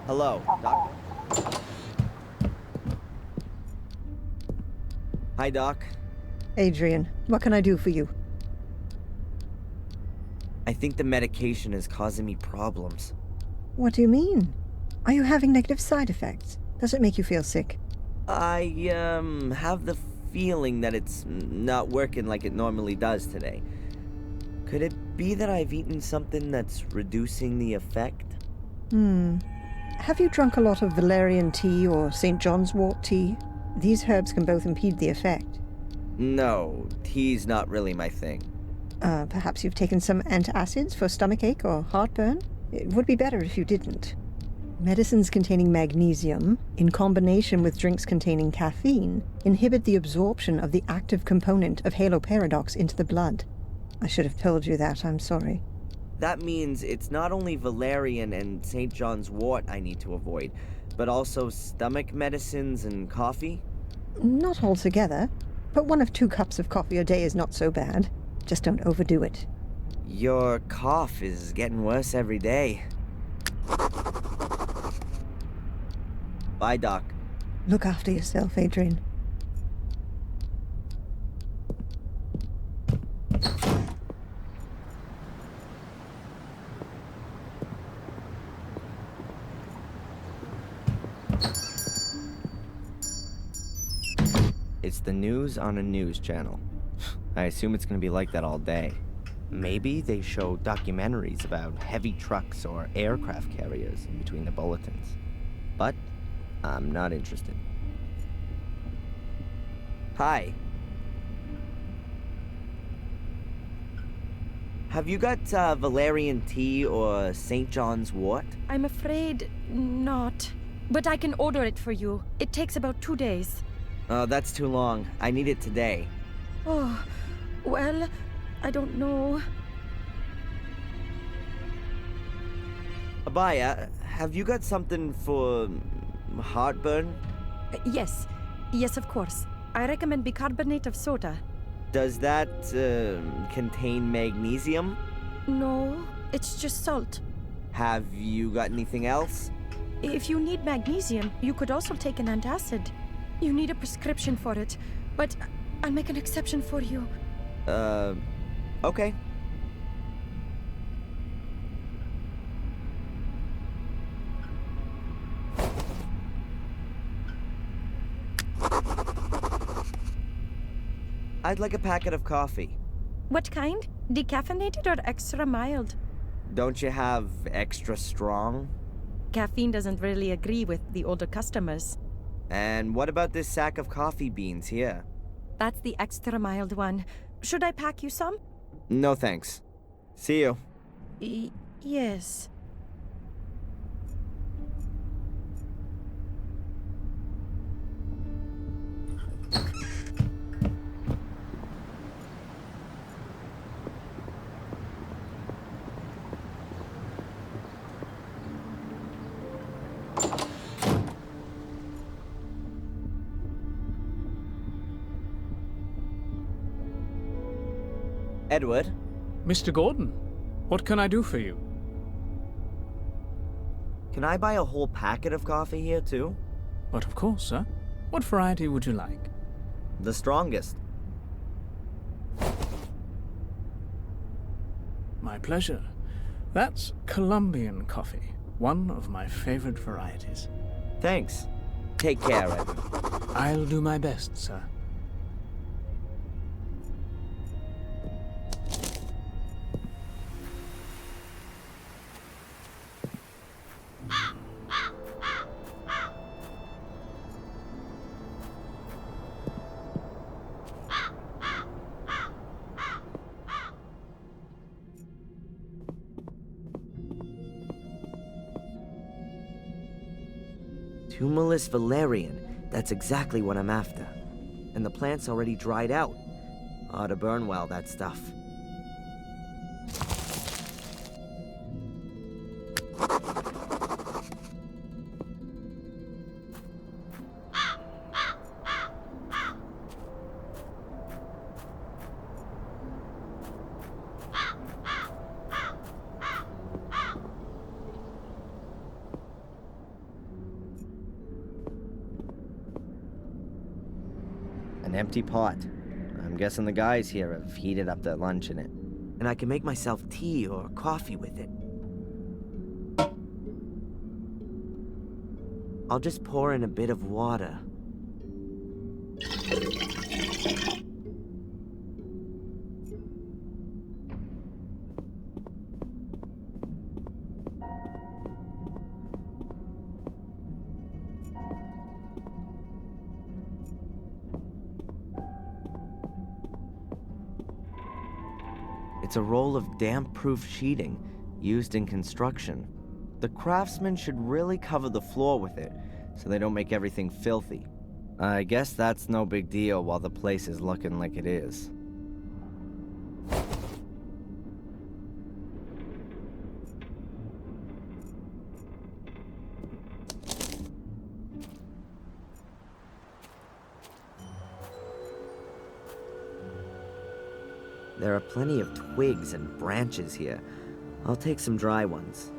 Hello, Doctor. Hi, Doc. Adrian, what can I do for you? I think the medication is causing me problems. What do you mean? Are you having negative side effects? Does it make you feel sick? I, have the feeling that it's not working like it normally does today. Could it be that I've eaten something that's reducing the effect? Have you drunk a lot of valerian tea or St. John's wort tea? These herbs can both impede the effect. No, tea's not really my thing. Perhaps you've taken some antacids for stomachache or heartburn? It would be better if you didn't. Medicines containing magnesium, in combination with drinks containing caffeine, inhibit the absorption of the active component of haloparadox into the blood. I should have told you that, I'm sorry. That means it's not only valerian and St. John's wort I need to avoid, but also stomach medicines and coffee? Not altogether, but 1 of 2 cups of coffee a day is not so bad. Just don't overdo it. Your cough is getting worse every day. Bye, Doc. Look after yourself, Adrian. It's the news on a news channel. I assume it's gonna be like that all day. Maybe they show documentaries about heavy trucks or aircraft carriers in between the bulletins. But I'm not interested. Hi. Have you got valerian tea or St. John's wort? I'm afraid not. But I can order it for you. It takes about 2 days. Oh, that's too long. I need it today. Oh, well, I don't know. Abaya, have you got something for heartburn? Yes. Yes, of course. I recommend bicarbonate of soda. Does that contain magnesium? No, it's just salt. Have you got anything else? If you need magnesium, you could also take an antacid. You need a prescription for it, but I'll make an exception for you. Okay. I'd like a packet of coffee. What kind? Decaffeinated or extra mild? Don't you have extra strong? Caffeine doesn't really agree with the older customers. And what about this sack of coffee beans here? That's the extra mild one. Should I pack you some? No thanks. See you. Yes. Edward? Mr. Gordon, what can I do for you? Can I buy a whole packet of coffee here, too? But of course, sir. What variety would you like? The strongest. My pleasure. That's Colombian coffee, one of my favorite varieties. Thanks. Take care, Edward. I'll do my best, sir. Tumulus valerian. That's exactly what I'm after. And the plant's already dried out. Ought to burn well, that stuff. An empty pot. I'm guessing the guys here have heated up their lunch in it. And I can make myself tea or coffee with it. I'll just pour in a bit of water. It's a roll of damp-proof sheeting used in construction. The craftsmen should really cover the floor with it so they don't make everything filthy. I guess that's no big deal while the place is looking like it is. There are plenty of twigs and branches here. I'll take some dry ones.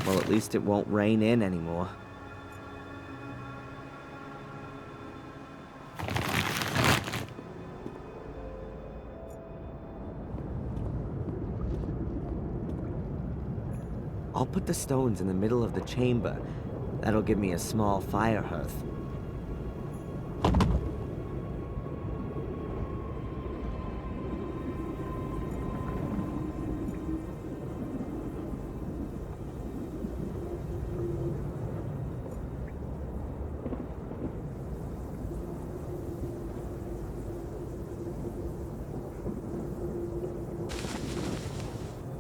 Well, at least it won't rain in anymore. I'll put the stones in the middle of the chamber. That'll give me a small fire hearth.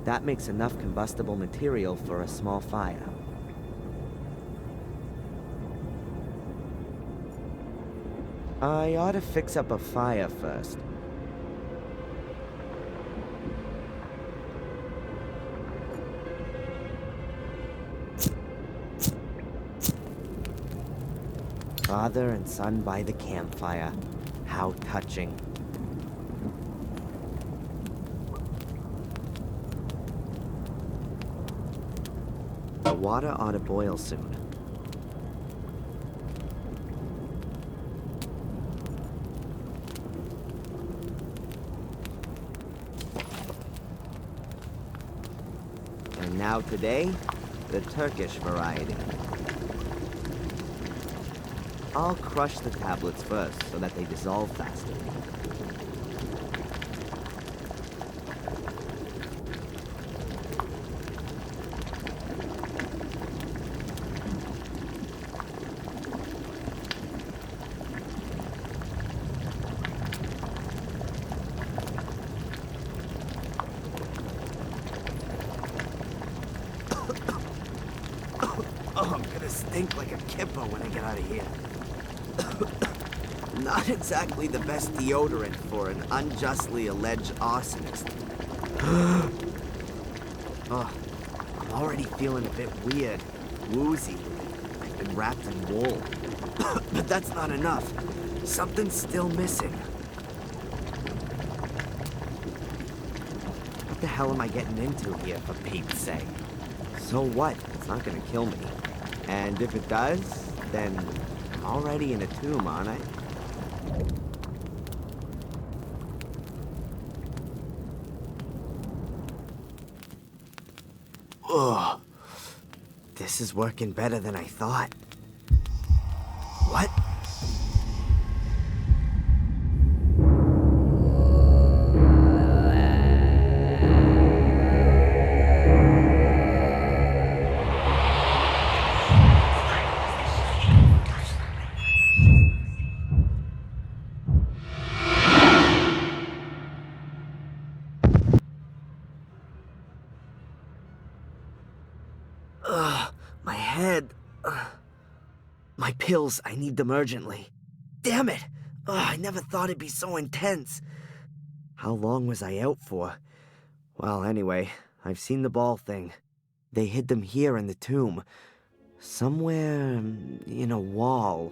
That makes enough combustible material for a small fire. I ought to fix up a fire first. Father and son by the campfire. How touching. The water ought to boil soon. And now today, the Turkish variety. I'll crush the tablets first so that they dissolve faster. Oh, I'm gonna stink like a kipper when I get out of here. Not exactly the best deodorant for an unjustly alleged arsonist. Oh, I'm already feeling a bit weird, woozy. I've been wrapped in wool. But that's not enough. Something's still missing. What the hell am I getting into here, for Pete's sake? So what? It's not gonna kill me. And if it does, then I'm already in a tomb, aren't I? Ugh. This is working better than I thought. What? My head. My pills, I need them urgently. Damn it! I never thought it'd be so intense. How long was I out for? Well, anyway, I've seen the ball thing. They hid them here in the tomb. Somewhere in a wall.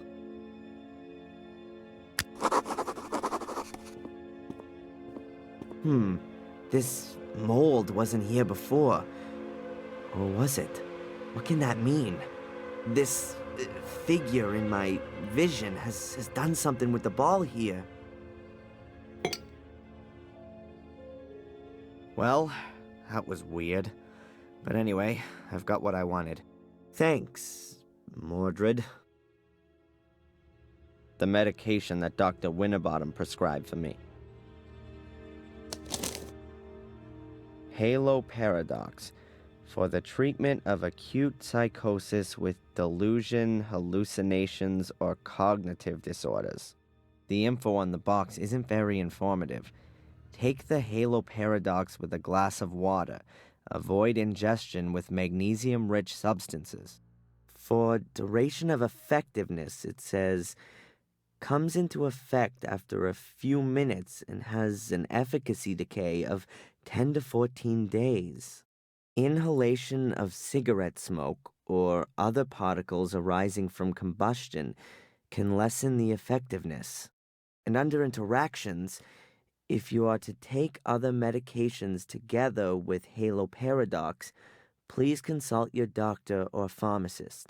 This mold wasn't here before. Or was it? What can that mean? This figure in my vision has done something with the ball here. Well, that was weird. But anyway, I've got what I wanted. Thanks, Mordred. The medication that Dr. Winterbottom prescribed for me. Halo Paradox. For the treatment of acute psychosis with delusion, hallucinations, or cognitive disorders. The info on the box isn't very informative. Take the Halo Paradox with a glass of water. Avoid ingestion with magnesium-rich substances. For duration of effectiveness, it says, comes into effect after a few minutes and has an efficacy decay of 10 to 14 days. Inhalation of cigarette smoke or other particles arising from combustion can lessen the effectiveness. And under interactions, if you are to take other medications together with Halo Paradox, please consult your doctor or pharmacist.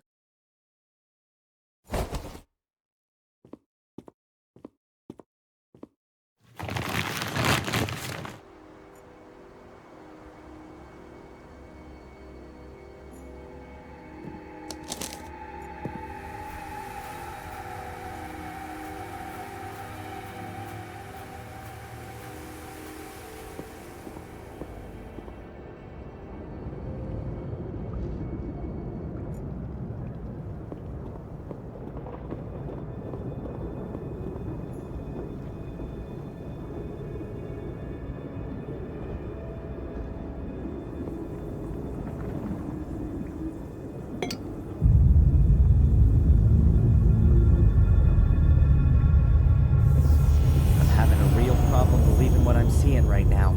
Seeing right now.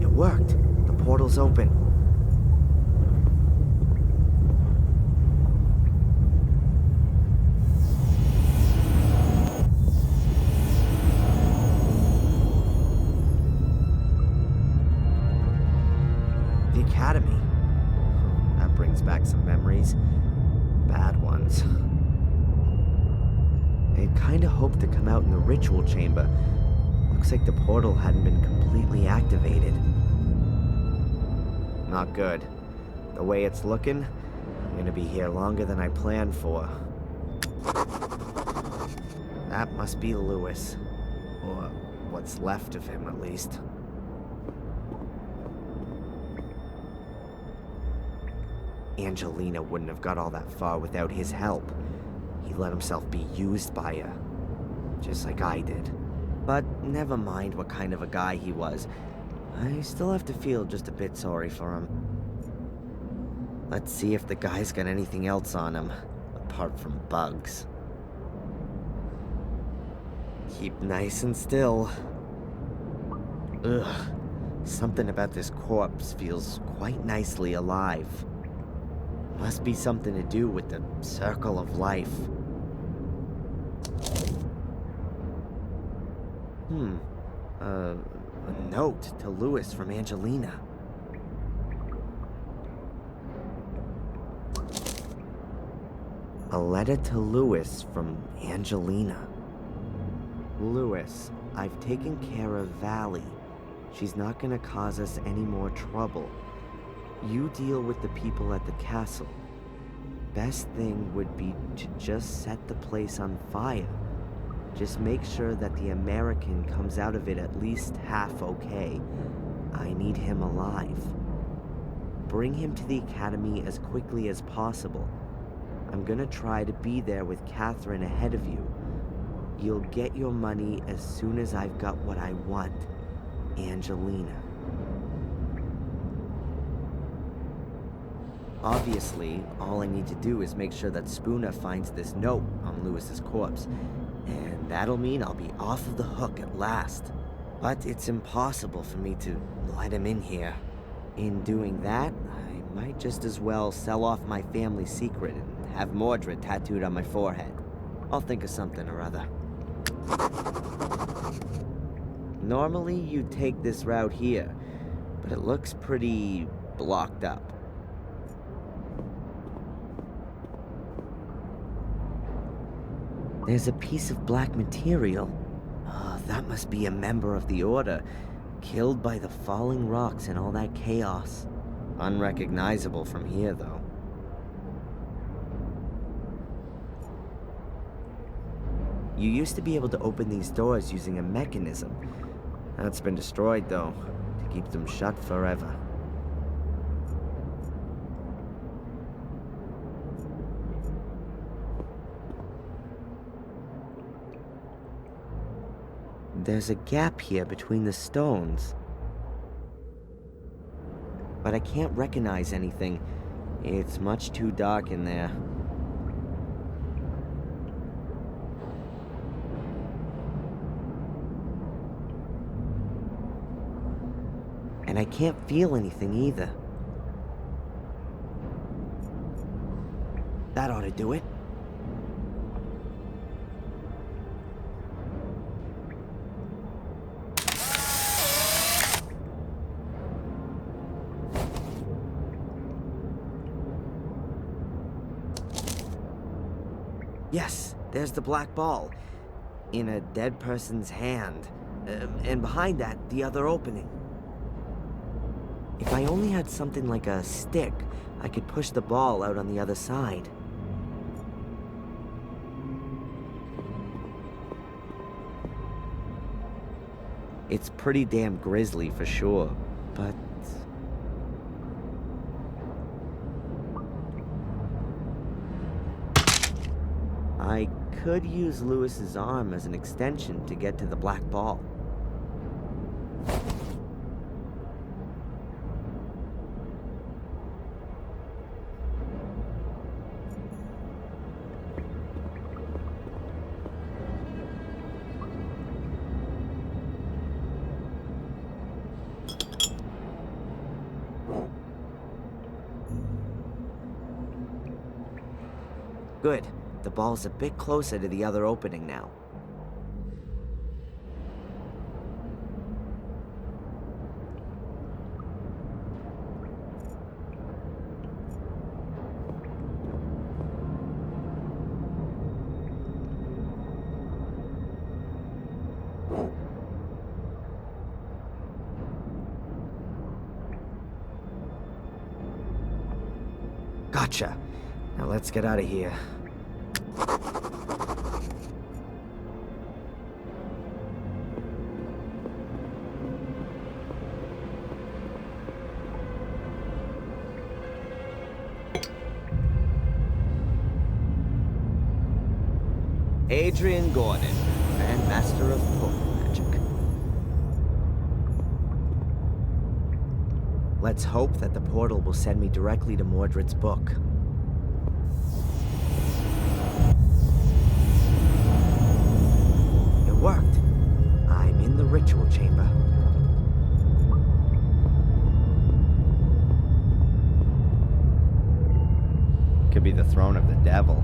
It worked. The portal's open. The Academy. That brings back some memories. Bad ones. I'd kinda hoped to come out in the ritual chamber. Looks like the portal hadn't been completely activated. Not good. The way it's looking, I'm gonna be here longer than I planned for. That must be Lewis. Or what's left of him, at least. Angelina wouldn't have got all that far without his help. He let himself be used by her. Just like I did. But never mind what kind of a guy he was. I still have to feel just a bit sorry for him. Let's see if the guy's got anything else on him, apart from bugs. Keep nice and still. Ugh. Something about this corpse feels quite nicely alive. Must be something to do with the circle of life. A note to Lewis from Angelina. A letter to Lewis from Angelina. Lewis, I've taken care of Valley. She's not gonna cause us any more trouble. You deal with the people at the castle. Best thing would be to just set the place on fire. Just make sure that the American comes out of it at least half okay. I need him alive. Bring him to the academy as quickly as possible. I'm gonna try to be there with Catherine ahead of you. You'll get your money as soon as I've got what I want. Angelina. Obviously, all I need to do is make sure that Spooner finds this note on Lewis's corpse. And that'll mean I'll be off of the hook at last. But it's impossible for me to let him in here. In doing that, I might just as well sell off my family secret and have Mordred tattooed on my forehead. I'll think of something or other. Normally, you'd take this route here, but it looks pretty blocked up. There's a piece of black material. Oh, that must be a member of the Order, killed by the falling rocks and all that chaos. Unrecognizable from here, though. You used to be able to open these doors using a mechanism. That's been destroyed, though, to keep them shut forever. There's a gap here between the stones. But I can't recognize anything. It's much too dark in there. And I can't feel anything either. That ought to do it. Yes, there's the black ball. In a dead person's hand. And behind that, the other opening. If I only had something like a stick, I could push the ball out on the other side. It's pretty damn grisly for sure, but... I could use Lewis's arm as an extension to get to the black ball. Good. The ball's a bit closer to the other opening now. Gotcha. Now let's get out of here. Adrian Gordon, Grand Master of Portal Magic. Let's hope that the portal will send me directly to Mordred's book. It worked. I'm in the ritual chamber. Could be the throne of the devil.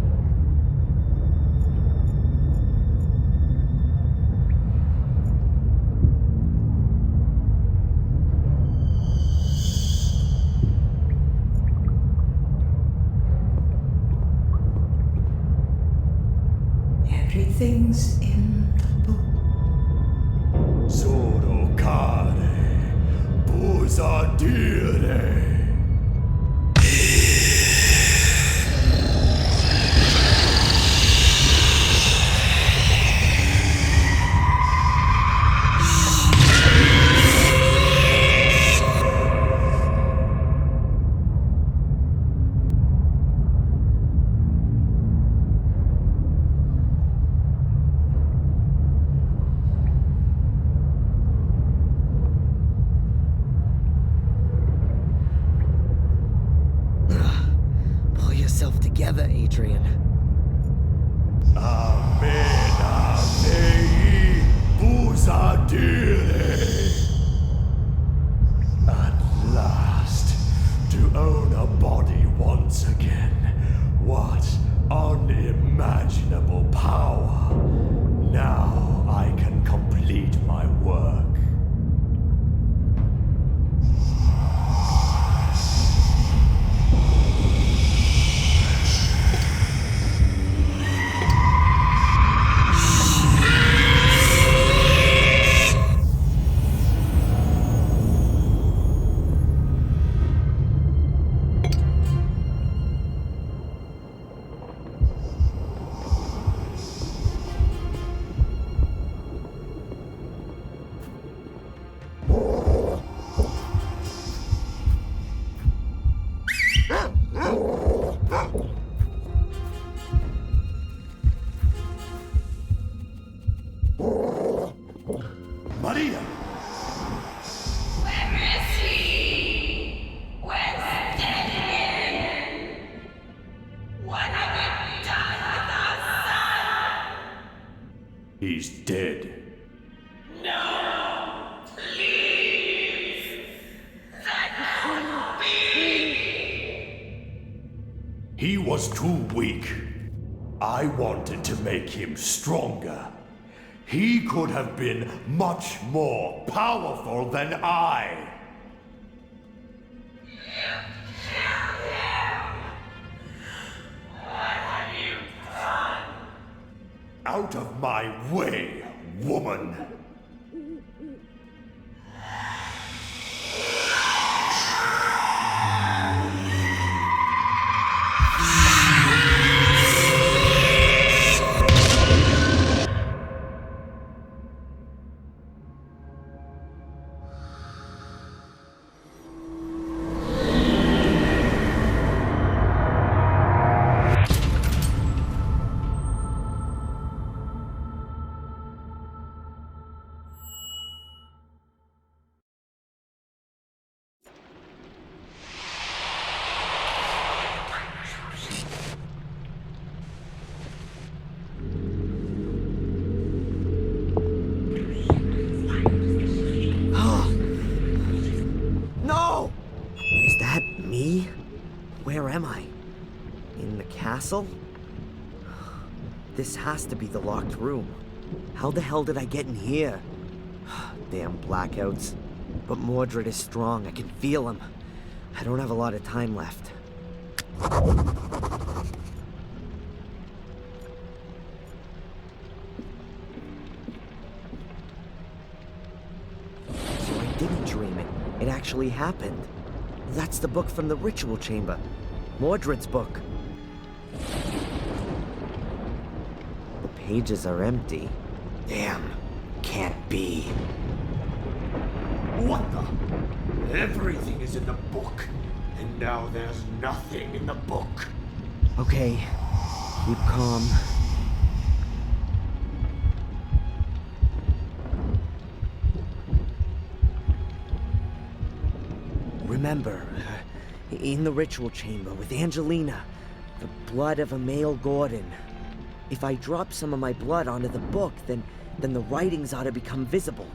Everything's in the book. Sono care, posa dire. Together, Adrian. Amena mei posa dire. At last. Maria! Where is he? Where's Daniel? What have you done with our son? He's dead. No, please. That couldn't be. He was too weak. I wanted to make him stronger. He could have been much more powerful than I. What have you done? Out of my way, woman! No! Is that me? Where am I? In the castle? This has to be the locked room. How the hell did I get in here? Damn blackouts. But Mordred is strong. I can feel him. I don't have a lot of time left. So I didn't dream it. It actually happened. That's the book from the ritual chamber. Mordred's book. The pages are empty. Damn. Can't be. What the? Everything is in the book, and now there's nothing in the book. Okay. Keep calm. Remember, in the ritual chamber with Angelina, the blood of a male Gordon. If I drop some of my blood onto the book, then the writings ought to become visible.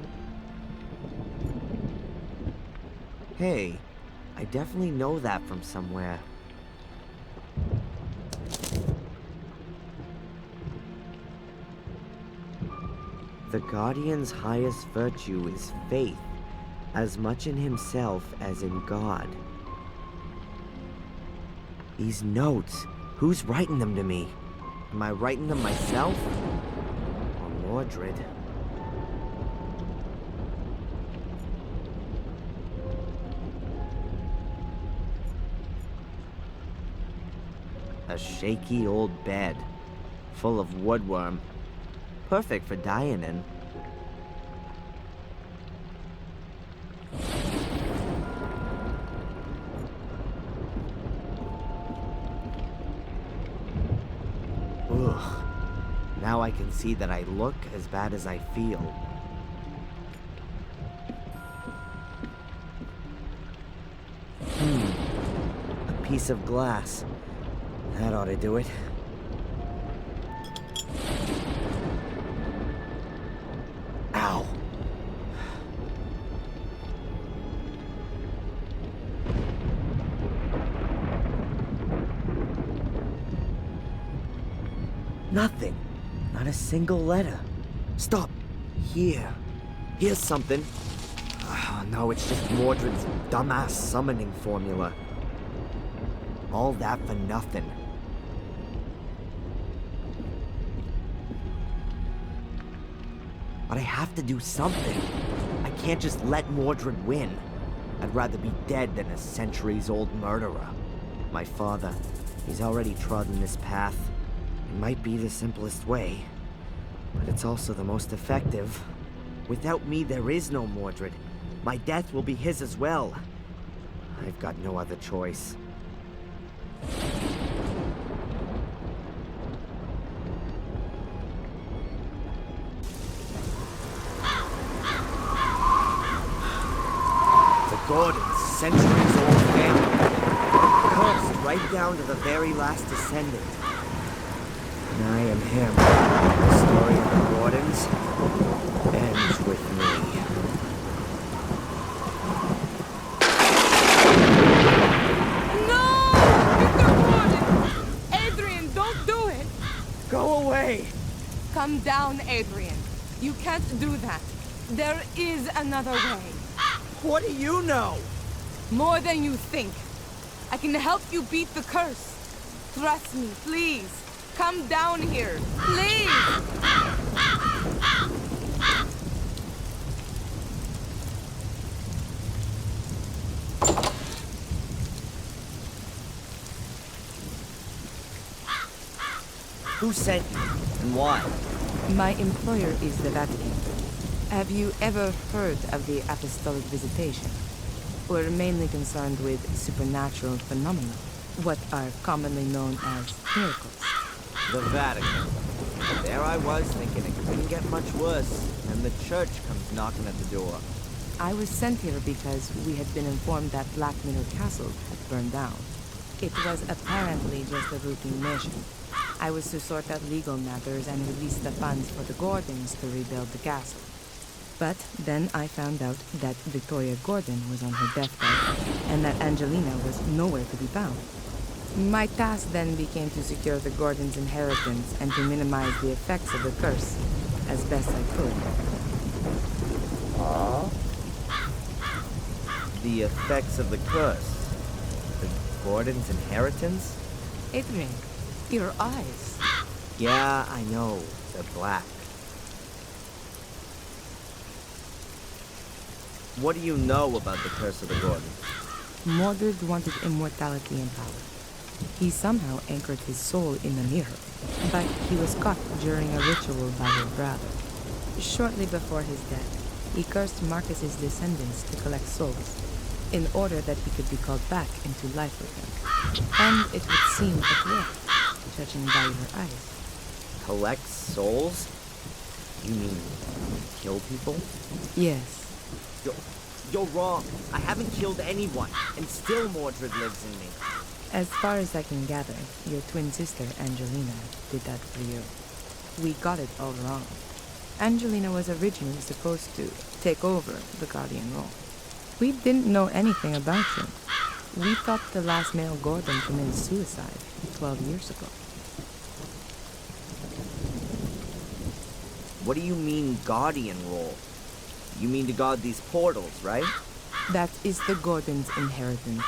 Hey, I definitely know that from somewhere. The Guardian's highest virtue is faith, as much in himself as in God. These notes, who's writing them to me? Am I writing them myself? Or Mordred? A shaky old bed, full of woodworm. Perfect for dying in. Ugh. Now I can see that I look as bad as I feel. A piece of glass. That ought to do it. Ow. Nothing. Not a single letter. Stop. Here. Here's something. Oh, no, it's just Mordred's dumbass summoning formula. All that for nothing. But I have to do something. I can't just let Mordred win. I'd rather be dead than a centuries-old murderer. My father, he's already trodden this path. It might be the simplest way, but it's also the most effective. Without me, there is no Mordred. My death will be his as well. I've got no other choice. centuries-old family. Cursed right down to the very last descendant. And I am him. The story of the Gordons ends with me. Adrian, don't do it! Go away! Come down, Adrian. You can't do that. There is another way. What do you know? More than you think. I can help you beat the curse. Trust me, please. Come down here, please! Who sent you, and why? My employer is the Vatican. Have you ever heard of the apostolic visitation? We're mainly concerned with supernatural phenomena, what are commonly known as miracles. The Vatican. There I was thinking it couldn't get much worse, and the church comes knocking at the door. I was sent here because we had been informed that Black Mirror Castle had burned down. It was apparently just a routine mission. I was to sort out legal matters and release the funds for the Gordons to rebuild the castle. But then I found out that Victoria Gordon was on her deathbed, and that Angelina was nowhere to be found. My task then became to secure the Gordons' inheritance and to minimize the effects of the curse as best I could. The effects of the curse? The Gordon's inheritance? Adrian, your eyes. Yeah, I know. They're black. What do you know about the curse of the Gordons? Mordred wanted immortality and power. He somehow anchored his soul in the mirror, but he was caught during a ritual by his brother. Shortly before his death, he cursed Marcus's descendants to collect souls, in order that he could be called back into life with him. And it would seem it worked, judging by your eyes. Collect souls? You mean kill people? Yes. You're wrong. I haven't killed anyone, and still Mordred lives in me. As far as I can gather, your twin sister, Angelina, did that for you. We got it all wrong. Angelina was originally supposed to take over the Guardian role. We didn't know anything about you. We thought the last male Gordon committed suicide 12 years ago. What do you mean, Guardian role? You mean to guard these portals, right? That is the Gordon's inheritance.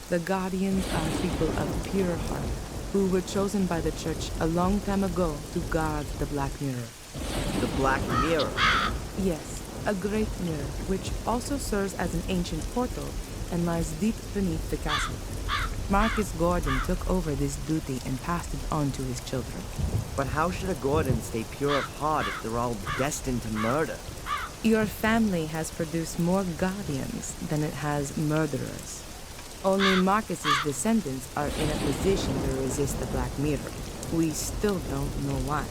The Guardians are people of pure heart, who were chosen by the Church a long time ago to guard the Black Mirror. The Black Mirror? Yes, a great mirror, which also serves as an ancient portal and lies deep beneath the castle. Marcus Gordon took over this duty and passed it on to his children. But how should a Gordon stay pure of heart if they're all destined to murder? Your family has produced more Guardians than it has murderers. Only Marcus's descendants are in a position to resist the Black Mirror. We still don't know why.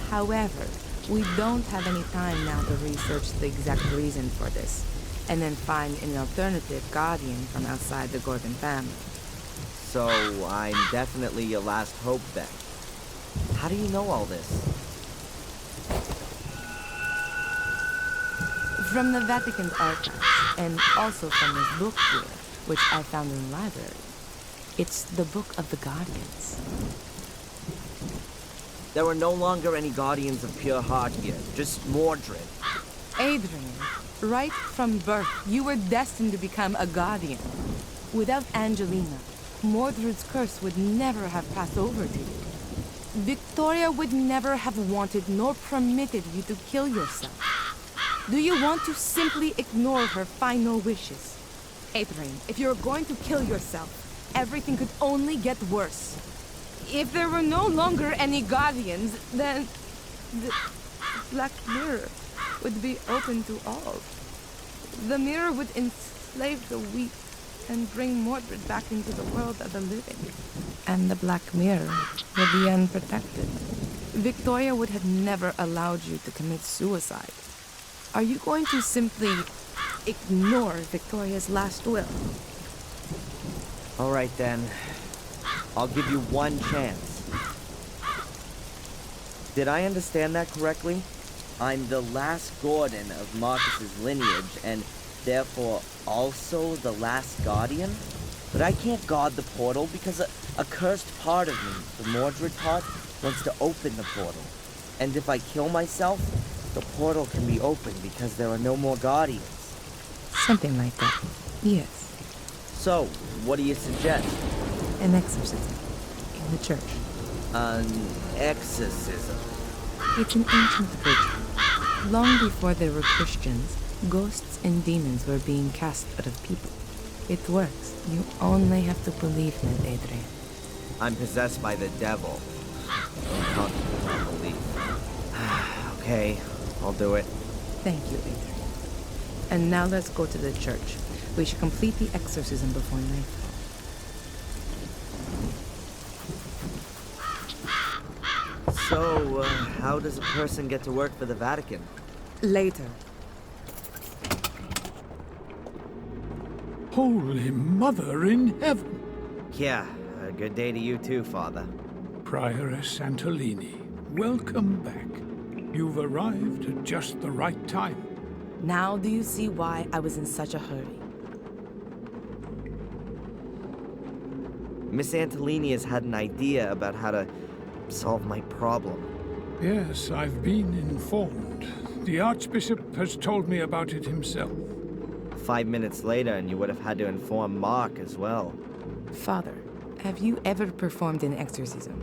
However, we don't have any time now to research the exact reason for this, and then find an alternative Guardian from outside the Gordon family. So, I'm definitely your last hope then. How do you know all this? From the Vatican's archives, and also from this book here, which I found in the library. It's the Book of the Guardians. There are no longer any Guardians of pure heart here, just Mordred. Adrian, right from birth, you were destined to become a Guardian. Without Angelina, Mordred's curse would never have passed over to you. Victoria would never have wanted nor permitted you to kill yourself. Do you want to simply ignore her final wishes? Adrian, if you're going to kill yourself, everything could only get worse. If there were no longer any Guardians, then the Black Mirror would be open to all. The mirror would enslave the weak and bring Mordred back into the world of the living. And the Black Mirror would be unprotected. Victoria would have never allowed you to commit suicide. Are you going to simply ignore Victoria's last will. All right then. I'll give you one chance. Did I understand that correctly? I'm the last Gordon of Marcus's lineage, and therefore also the last Guardian? But I can't guard the portal because a cursed part of me, the Mordred part, wants to open the portal. And if I kill myself, the portal can be opened because there are no more Guardians. Something like that. Yes. So, what do you suggest? An exorcism. In the church. An exorcism? It's an ancient ritual. Long before there were Christians, ghosts and demons were being cast out of people. It works. You only have to believe in it, Adrian. I'm possessed by the devil. Don't contemplate my belief. Okay, I'll do it. Thank you, Adrian. And now let's go to the church. We should complete the exorcism before nightfall. So, how does a person get to work for the Vatican? Later. Holy Mother in Heaven! Yeah, a good day to you too, Father. Prioress Antolini, welcome back. You've arrived at just the right time. Now do you see why I was in such a hurry? Miss Antolini has had an idea about how to solve my problem. Yes, I've been informed. The Archbishop has told me about it himself. 5 minutes later, and you would have had to inform Mark as well. Father, have you ever performed an exorcism?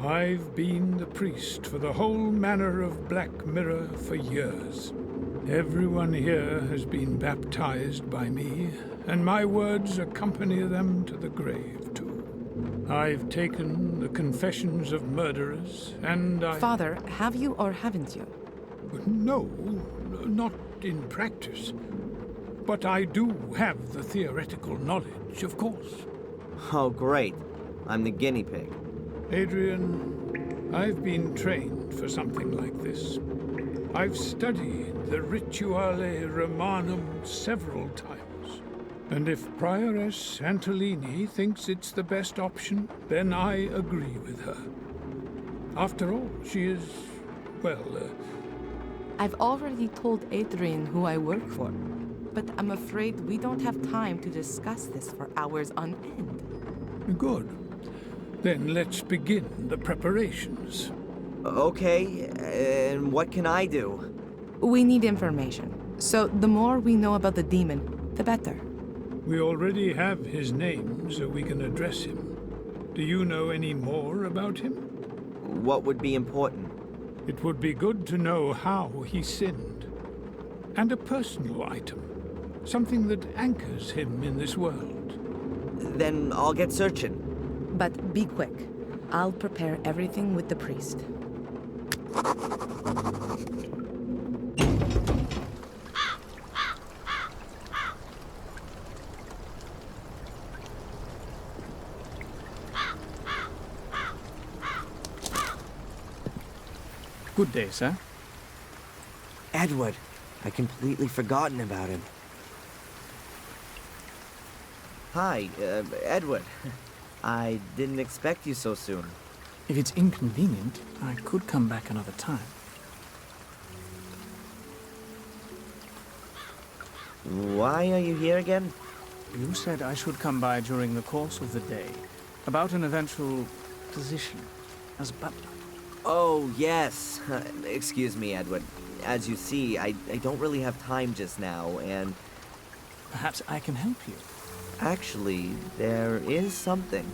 I've been the priest for the whole manor of Black Mirror for years. Everyone here has been baptized by me, and my words accompany them to the grave, too. I've taken the confessions of murderers, and I... Father, have you or haven't you? No, not in practice. But I do have the theoretical knowledge, of course. Oh, great. I'm the guinea pig. Adrian, I've been trained for something like this. I've studied the Rituale Romanum several times. And if Prioress Antolini thinks it's the best option, then I agree with her. After all, she is, well, I've already told Adrian who I work for, but I'm afraid we don't have time to discuss this for hours on end. Good. Then let's begin the preparations. Okay, and what can I do? We need information. So the more we know about the demon, the better. We already have his name, so we can address him. Do you know any more about him? What would be important? It would be good to know how he sinned. And a personal item. Something that anchors him in this world. Then I'll get searching. But be quick. I'll prepare everything with the priest. Good day, sir. Edward. I completely forgotten about him. Hi, Edward. I didn't expect you so soon. If it's inconvenient, I could come back another time. Why are you here again? You said I should come by during the course of the day, about an eventual position as butler. Oh, yes. Excuse me, Edward. As you see, I don't really have time just now, and... Perhaps I can help you. Actually, there is something.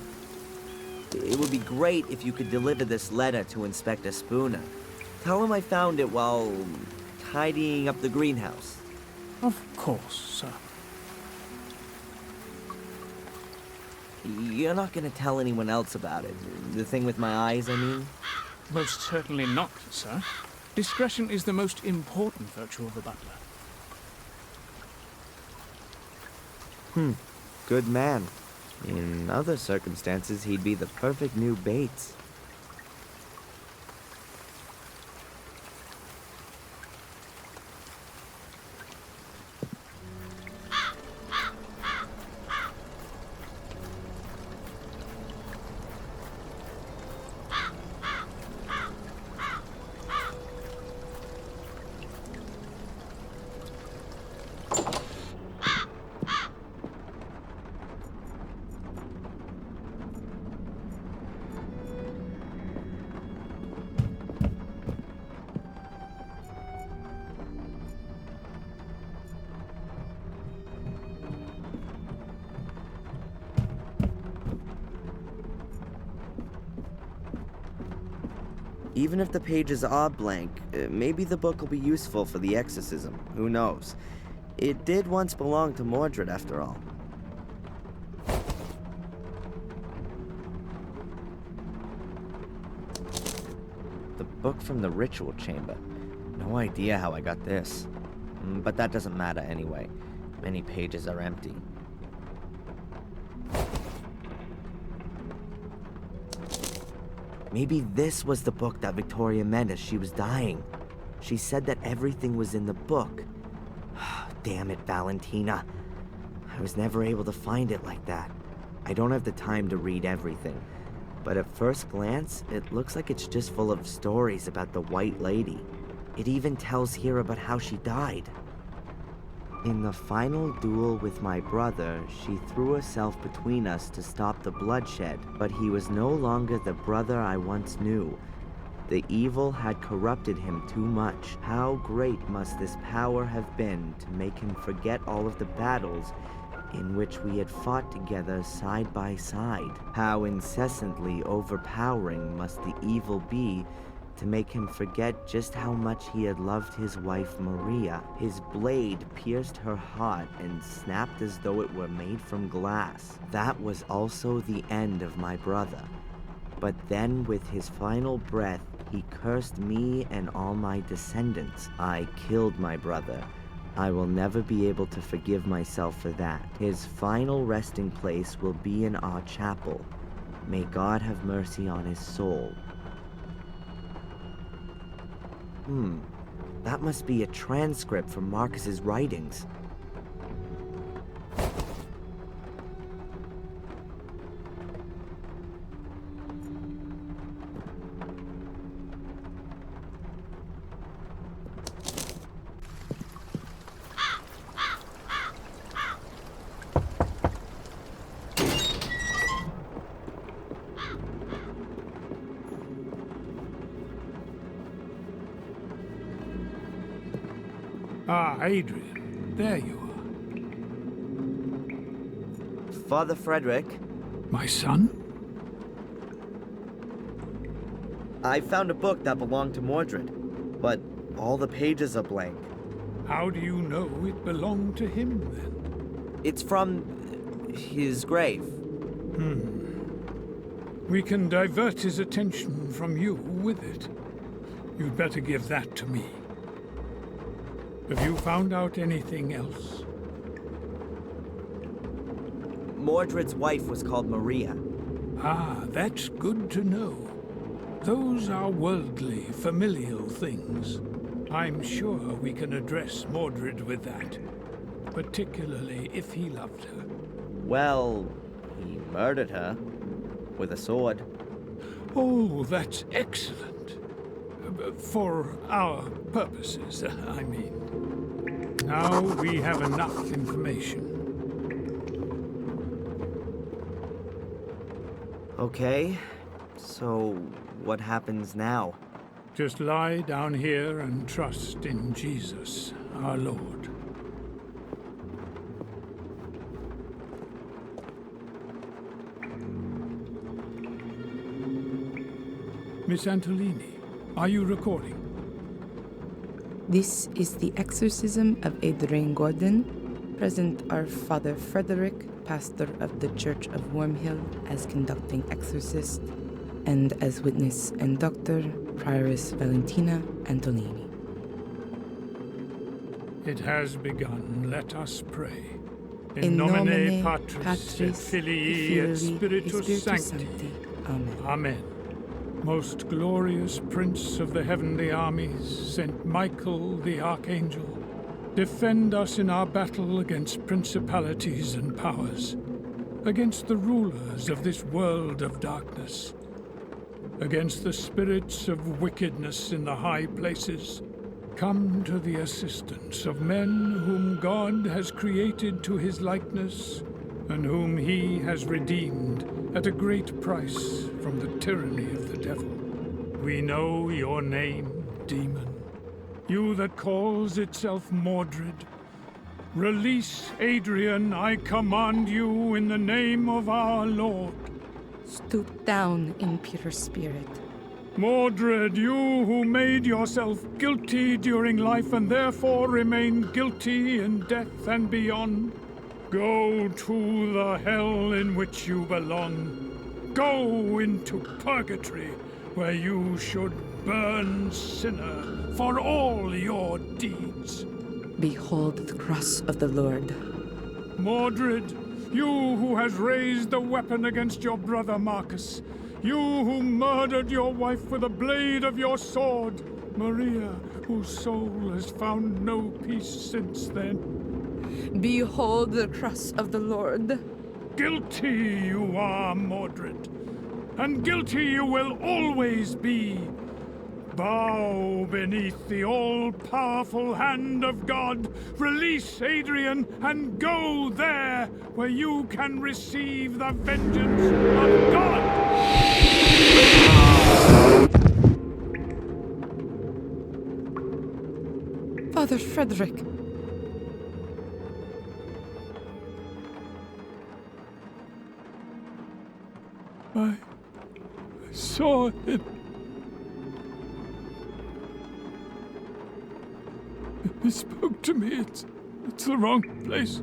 It would be great if you could deliver this letter to Inspector Spooner. Tell him I found it while tidying up the greenhouse. Of course, sir. You're not gonna tell anyone else about it. The thing with my eyes, I mean? Most certainly not, sir. Discretion is the most important virtue of a butler. Good man. In other circumstances, he'd be the perfect new Bates. Even if the pages are blank, maybe the book will be useful for the exorcism. Who knows? It did once belong to Mordred, after all. The book from the ritual chamber. No idea how I got this. But that doesn't matter anyway. Many pages are empty. Maybe this was the book that Victoria meant as she was dying. She said that everything was in the book. Damn it, Valentina. I was never able to find it like that. I don't have the time to read everything. But at first glance, it looks like it's just full of stories about the White Lady. It even tells here about how she died. In the final duel with my brother, she threw herself between us to stop the bloodshed, but he was no longer the brother I once knew. The evil had corrupted him too much. How great must this power have been to make him forget all of the battles in which we had fought together side by side? How incessantly overpowering must the evil be to make him forget just how much he had loved his wife Maria. His blade pierced her heart and snapped as though it were made from glass. That was also the end of my brother. But then with his final breath, he cursed me and all my descendants. I killed my brother. I will never be able to forgive myself for that. His final resting place will be in our chapel. May God have mercy on his soul. That must be a transcript from Marcus's writings. Ah, Adrian, there you are. Father Frederick? My son? I found a book that belonged to Mordred, but all the pages are blank. How do you know it belonged to him, then? It's from his grave. We can divert his attention from you with it. You'd better give that to me. Have you found out anything else? Mordred's wife was called Maria. Ah, that's good to know. Those are worldly, familial things. I'm sure we can address Mordred with that, particularly if he loved her. Well, he murdered her with a sword. Oh, that's excellent. For our purposes, I mean. Now we have enough information. Okay, so what happens now? Just lie down here and trust in Jesus, our Lord. Miss Antolini, are you recording? This is the exorcism of Adrian Gordon. Present are Father Frederick, pastor of the Church of Wormhill, as conducting exorcist, and as witness and doctor, Prioress Valentina Antolini. It has begun. Let us pray. In nomine Patris et Filii et Spiritus Sancti. Amen. Amen. Most glorious Prince of the heavenly armies, Saint Michael the Archangel, defend us in our battle against principalities and powers, against the rulers of this world of darkness, against the spirits of wickedness in the high places. Come to the assistance of men whom God has created to his likeness, and whom he has redeemed at a great price from the tyranny of the devil. We know your name, demon, you that calls itself Mordred. Release Adrian, I command you in the name of our Lord. Stoop down, impure spirit. Mordred, you who made yourself guilty during life and therefore remain guilty in death and beyond, go to the hell in which you belong. Go into purgatory, where you should burn sinner for all your deeds. Behold the cross of the Lord. Mordred, you who has raised the weapon against your brother Marcus, you who murdered your wife with a blade of your sword, Maria, whose soul has found no peace since then. Behold the cross of the Lord. Guilty you are, Mordred, and guilty you will always be. Bow beneath the all-powerful hand of God. Release Adrian and go there where you can receive the vengeance of God! Father Frederick. I saw him. He spoke to me. It's the wrong place.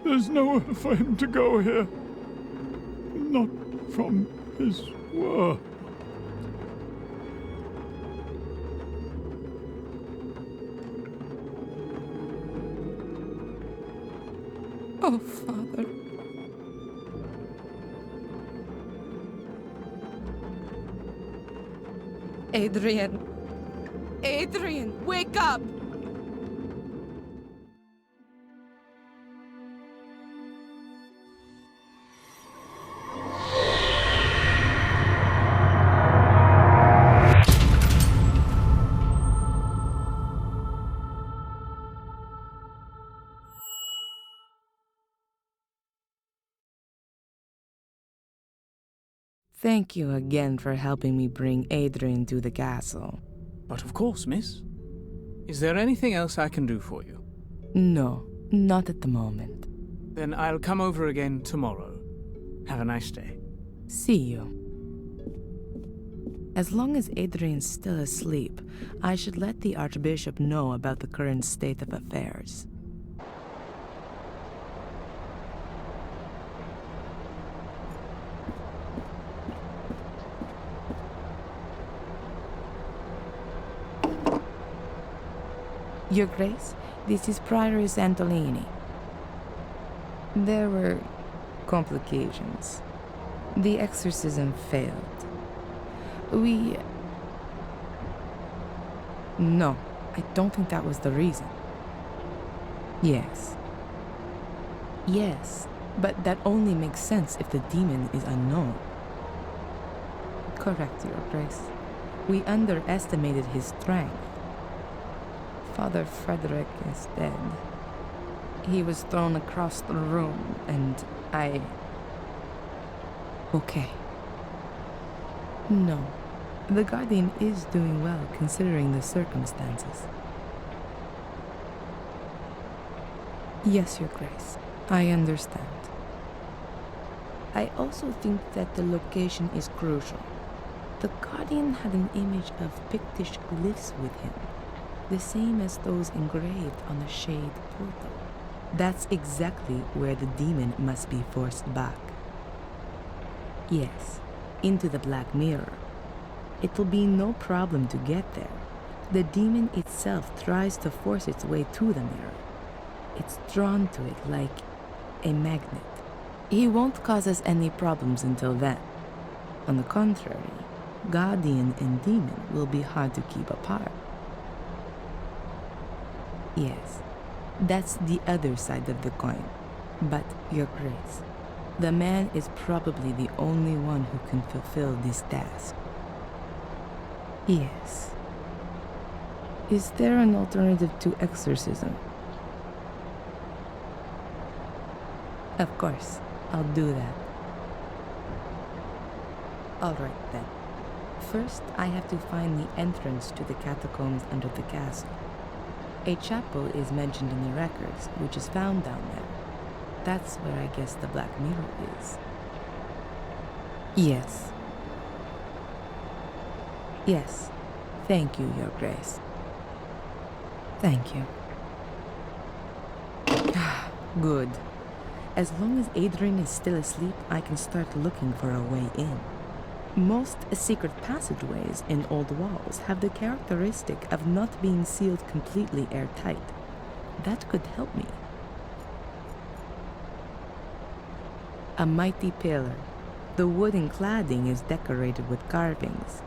There's nowhere for him to go here. Not from his world. Oh, Father. Adrian. Adrian, wake up! Thank you again for helping me bring Adrian to the castle. But of course, miss. Is there anything else I can do for you? No, not at the moment. Then I'll come over again tomorrow. Have a nice day. See you. As long as Adrian's still asleep, I should let the Archbishop know about the current state of affairs. Your Grace, this is Prioress Antolini. There were complications. The exorcism failed. No, I don't think that was the reason. Yes. Yes, but that only makes sense if the demon is unknown. Correct, Your Grace. We underestimated his strength. Father Frederick is dead. He was thrown across the room, and I... Okay. No, the Guardian is doing well considering the circumstances. Yes, Your Grace, I understand. I also think that the location is crucial. The Guardian had an image of Pictish glyphs with him, the same as those engraved on the Shade portal. That's exactly where the demon must be forced back. Yes, into the Black Mirror. It'll be no problem to get there. The demon itself tries to force its way to the mirror. It's drawn to it like a magnet. He won't cause us any problems until then. On the contrary, Guardian and demon will be hard to keep apart. Yes, that's the other side of the coin. But, Your Grace, the man is probably the only one who can fulfill this task. Yes. Is there an alternative to exorcism? Of course, I'll do that. All right then. First, I have to find the entrance to the catacombs under the castle. A chapel is mentioned in the records, which is found down there. That's where I guess the Black Mirror is. Yes. Yes. Thank you, Your Grace. Thank you. Good. As long as Adrian is still asleep, I can start looking for a way in. Most secret passageways in old walls have the characteristic of not being sealed completely airtight. That could help me. A mighty pillar. The wooden cladding is decorated with carvings.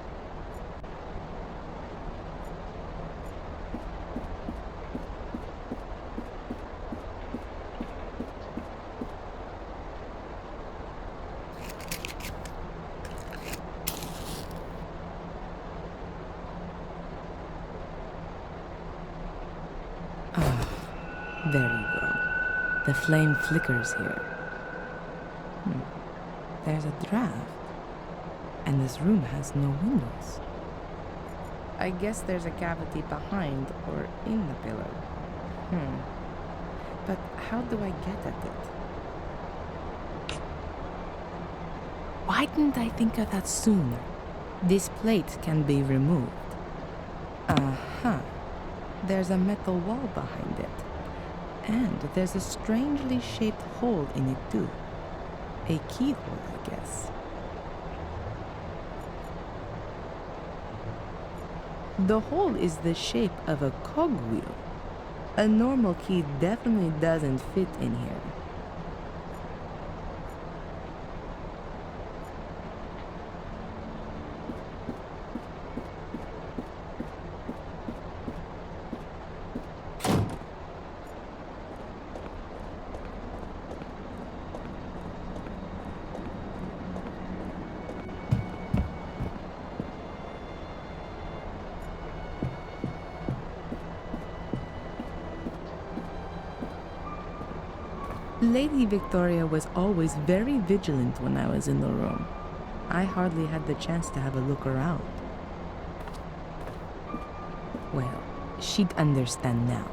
There you go. The flame flickers here. There's a draft. And this room has no windows. I guess there's a cavity behind or in the pillar. But how do I get at it? Why didn't I think of that sooner? This plate can be removed. There's a metal wall behind it. And there's a strangely shaped hole in it too. A keyhole, I guess. The hole is the shape of a cogwheel. A normal key definitely doesn't fit in here. Lady Victoria was always very vigilant when I was in the room. I hardly had the chance to have a look around. Well, she'd understand now.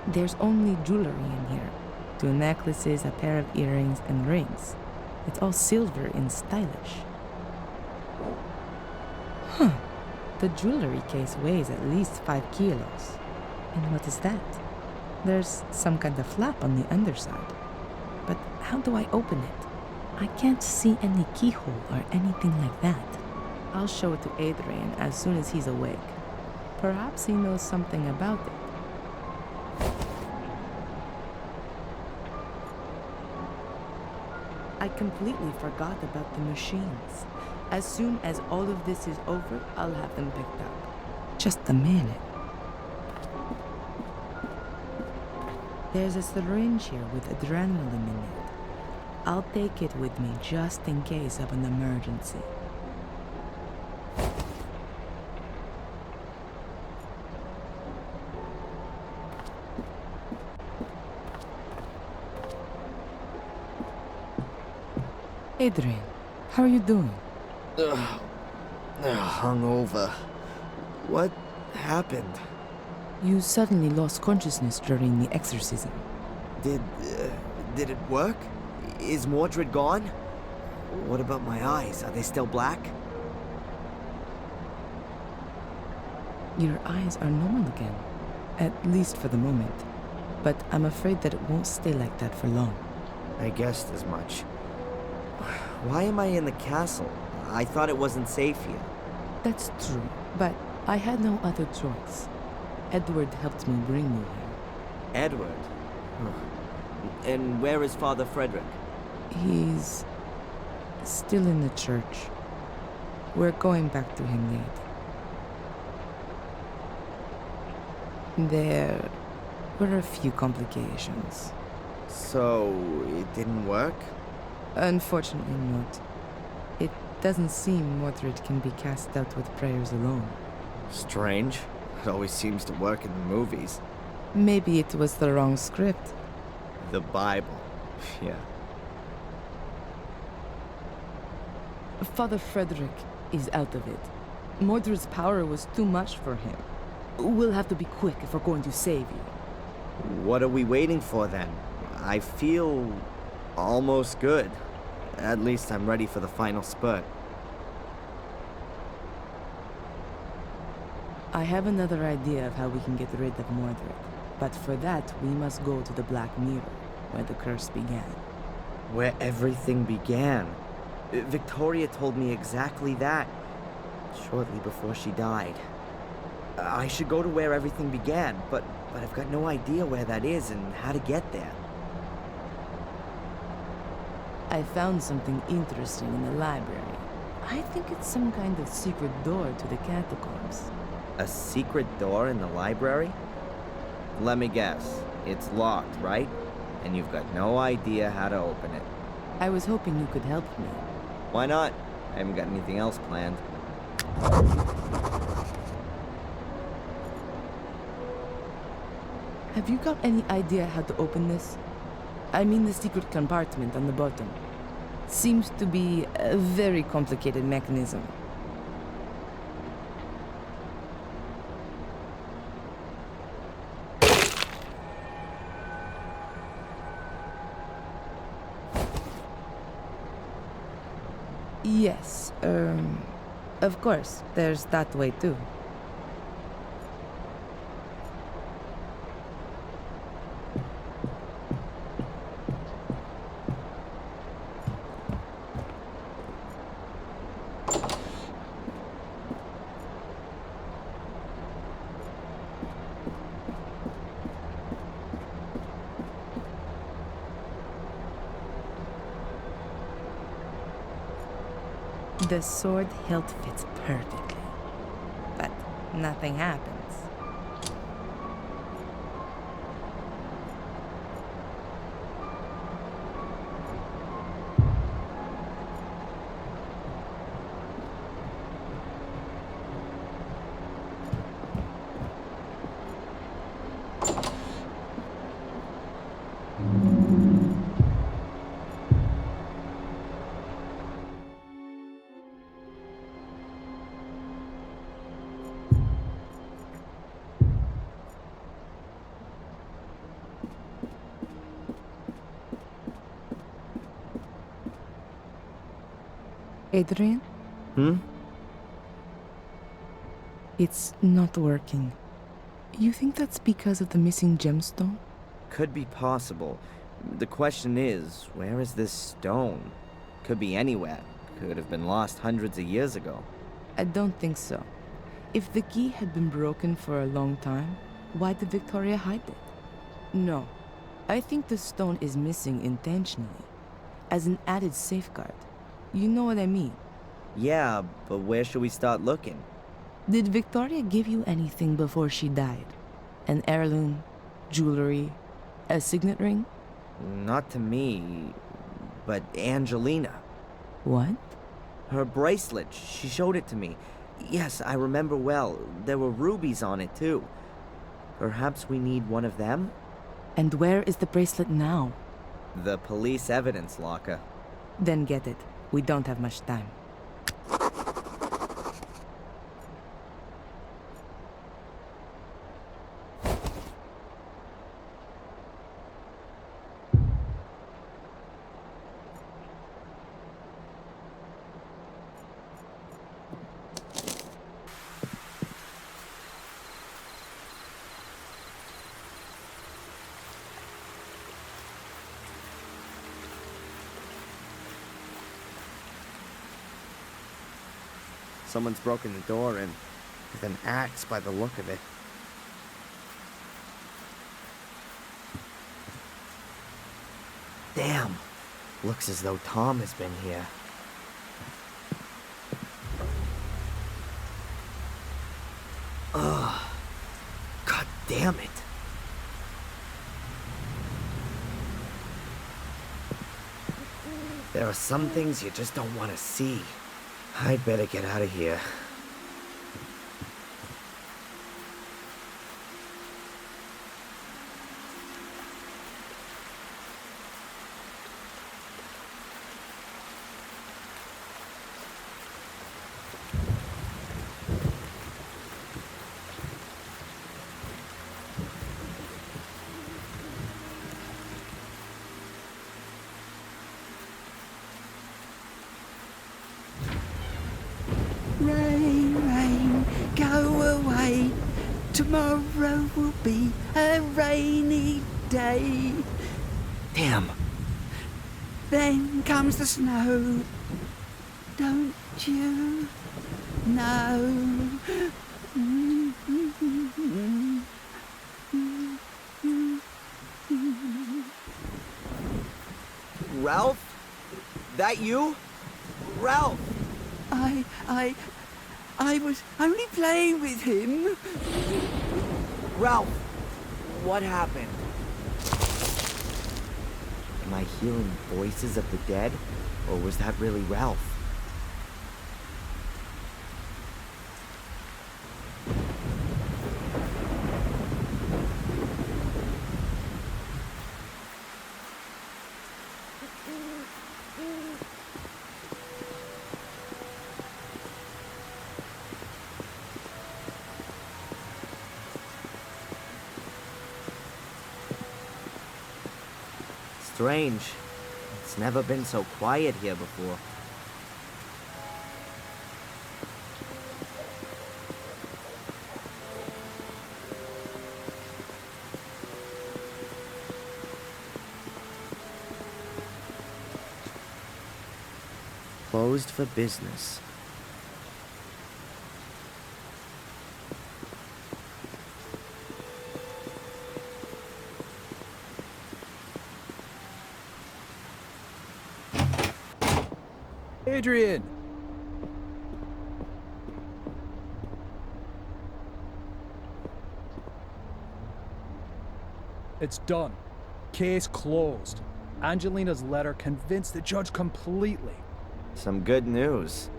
There's only jewelry in here. 2 necklaces, a pair of earrings, and rings. It's all silver and stylish. The jewelry case weighs at least 5 kilos. And what is that? There's some kind of flap on the underside. But how do I open it? I can't see any keyhole or anything like that. I'll show it to Adrian as soon as he's awake. Perhaps he knows something about it. I completely forgot about the machines. As soon as all of this is over, I'll have them picked up. Just a minute. There's a syringe here with adrenaline in it. I'll take it with me just in case of an emergency. Adrian, how are you doing? Hungover. What happened? You suddenly lost consciousness during the exorcism. Did it work? Is Mordred gone? What about my eyes? Are they still black? Your eyes are normal again. At least for the moment. But I'm afraid that it won't stay like that for long. I guessed as much. Why am I in the castle? I thought it wasn't safe here. That's true, but I had no other choice. Edward helped me bring you here. Edward? And where is Father Frederick? He's still in the church. We're going back to him later. There were a few complications. So, it didn't work? Unfortunately not. It doesn't seem Mordred can be cast out with prayers alone. Strange. It always seems to work in the movies. Maybe it was the wrong script. The Bible. Yeah. Father Frederick is out of it. Mordred's power was too much for him. We'll have to be quick if we're going to save you. What are we waiting for then? I feel almost good. At least I'm ready for the final spurt. I have another idea of how we can get rid of Mordred. But for that, we must go to the Black Mirror, where the curse began. Where everything began. Victoria told me exactly that, shortly before she died. I should go to where everything began, but I've got no idea where that is and how to get there. I found something interesting in the library. I think it's some kind of secret door to the catacombs. A secret door in the library? Let me guess. It's locked, right? And you've got no idea how to open it. I was hoping you could help me. Why not? I haven't got anything else planned. Have you got any idea how to open this? I mean the secret compartment on the bottom. Seems to be a very complicated mechanism. Yes, of course, there's that way too. The sword hilt fits perfectly, but nothing happens. Adrian? It's not working. You think that's because of the missing gemstone? Could be possible. The question is, where is this stone? Could be anywhere. Could have been lost hundreds of years ago. I don't think so. If the key had been broken for a long time, why did Victoria hide it? No. I think the stone is missing intentionally, as an added safeguard. You know what I mean? Yeah, but where should we start looking? Did Victoria give you anything before she died? An heirloom, jewelry, a signet ring? Not to me, but Angelina. What? Her bracelet. She showed it to me. Yes, I remember well. There were rubies on it, too. Perhaps we need one of them? And where is the bracelet now? The police evidence locker. Then get it. We don't have much time. Someone's broken the door in with an axe by the look of it. Damn! Looks as though Tom has been here. Ugh. God damn it. There are some things you just don't want to see. I'd better get out of here. Tomorrow will be a rainy day. Damn. Then comes the snow. Don't you know? Ralph? That you? Ralph! I was only playing with him. Ralph! What happened? Am I hearing voices of the dead? Or was that really Ralph? Strange. It's never been so quiet here before. Closed for business. Adrian! It's done. Case closed. Angelina's letter convinced the judge completely. Some good news.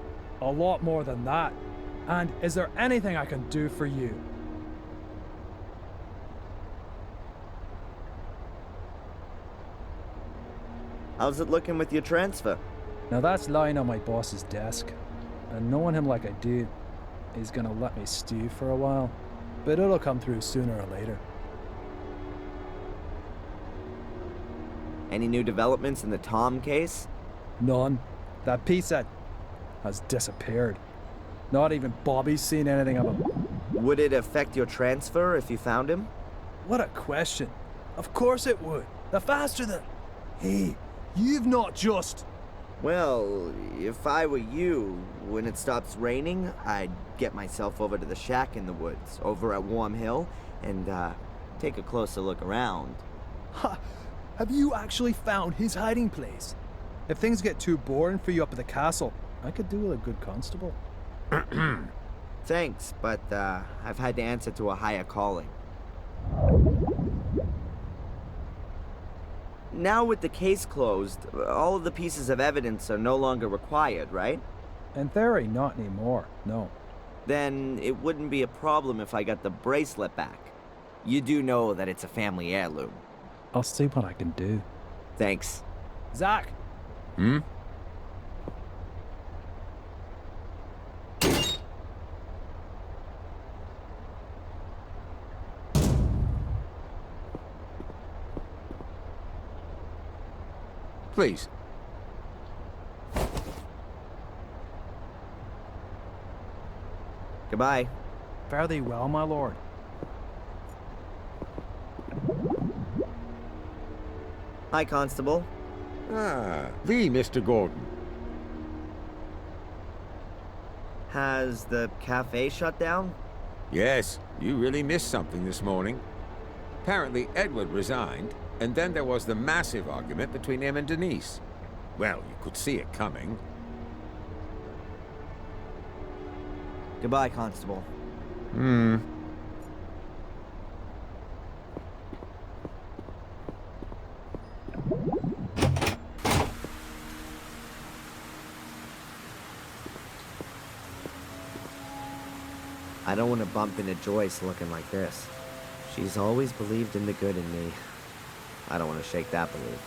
A lot more than that. And is there anything I can do for you? How's it looking with your transfer? Now that's lying on my boss's desk. And knowing him like I do, he's gonna let me stew for a while. But it'll come through sooner or later. Any new developments in the Tom case? None. That piece that has disappeared. Not even Bobby's seen anything of him. Would it affect your transfer if you found him? What a question. Of course it would. The faster the... Hey, you've not just... Well, if I were you, when it stops raining, I'd get myself over to the shack in the woods, over at Warm Hill, and, take a closer look around. Ha! Have you actually found his hiding place? If things get too boring for you up at the castle, I could do with a good constable. Thanks, but, I've had to answer to a higher calling. Now with the case closed, all of the pieces of evidence are no longer required, right? In theory, not anymore, no. Then it wouldn't be a problem if I got the bracelet back. You do know that it's a family heirloom. I'll see what I can do. Thanks. Zach! Hmm? Please. Goodbye. Fare thee well, my lord. Hi, Constable. Ah, the Mr. Gordon. Has the cafe shut down? Yes, you really missed something this morning. Apparently, Edward resigned, and then there was the massive argument between him and Denise. Well, you could see it coming. Goodbye, Constable. I don't want to bump into Joyce looking like this. She's always believed in the good in me. I don't want to shake that belief.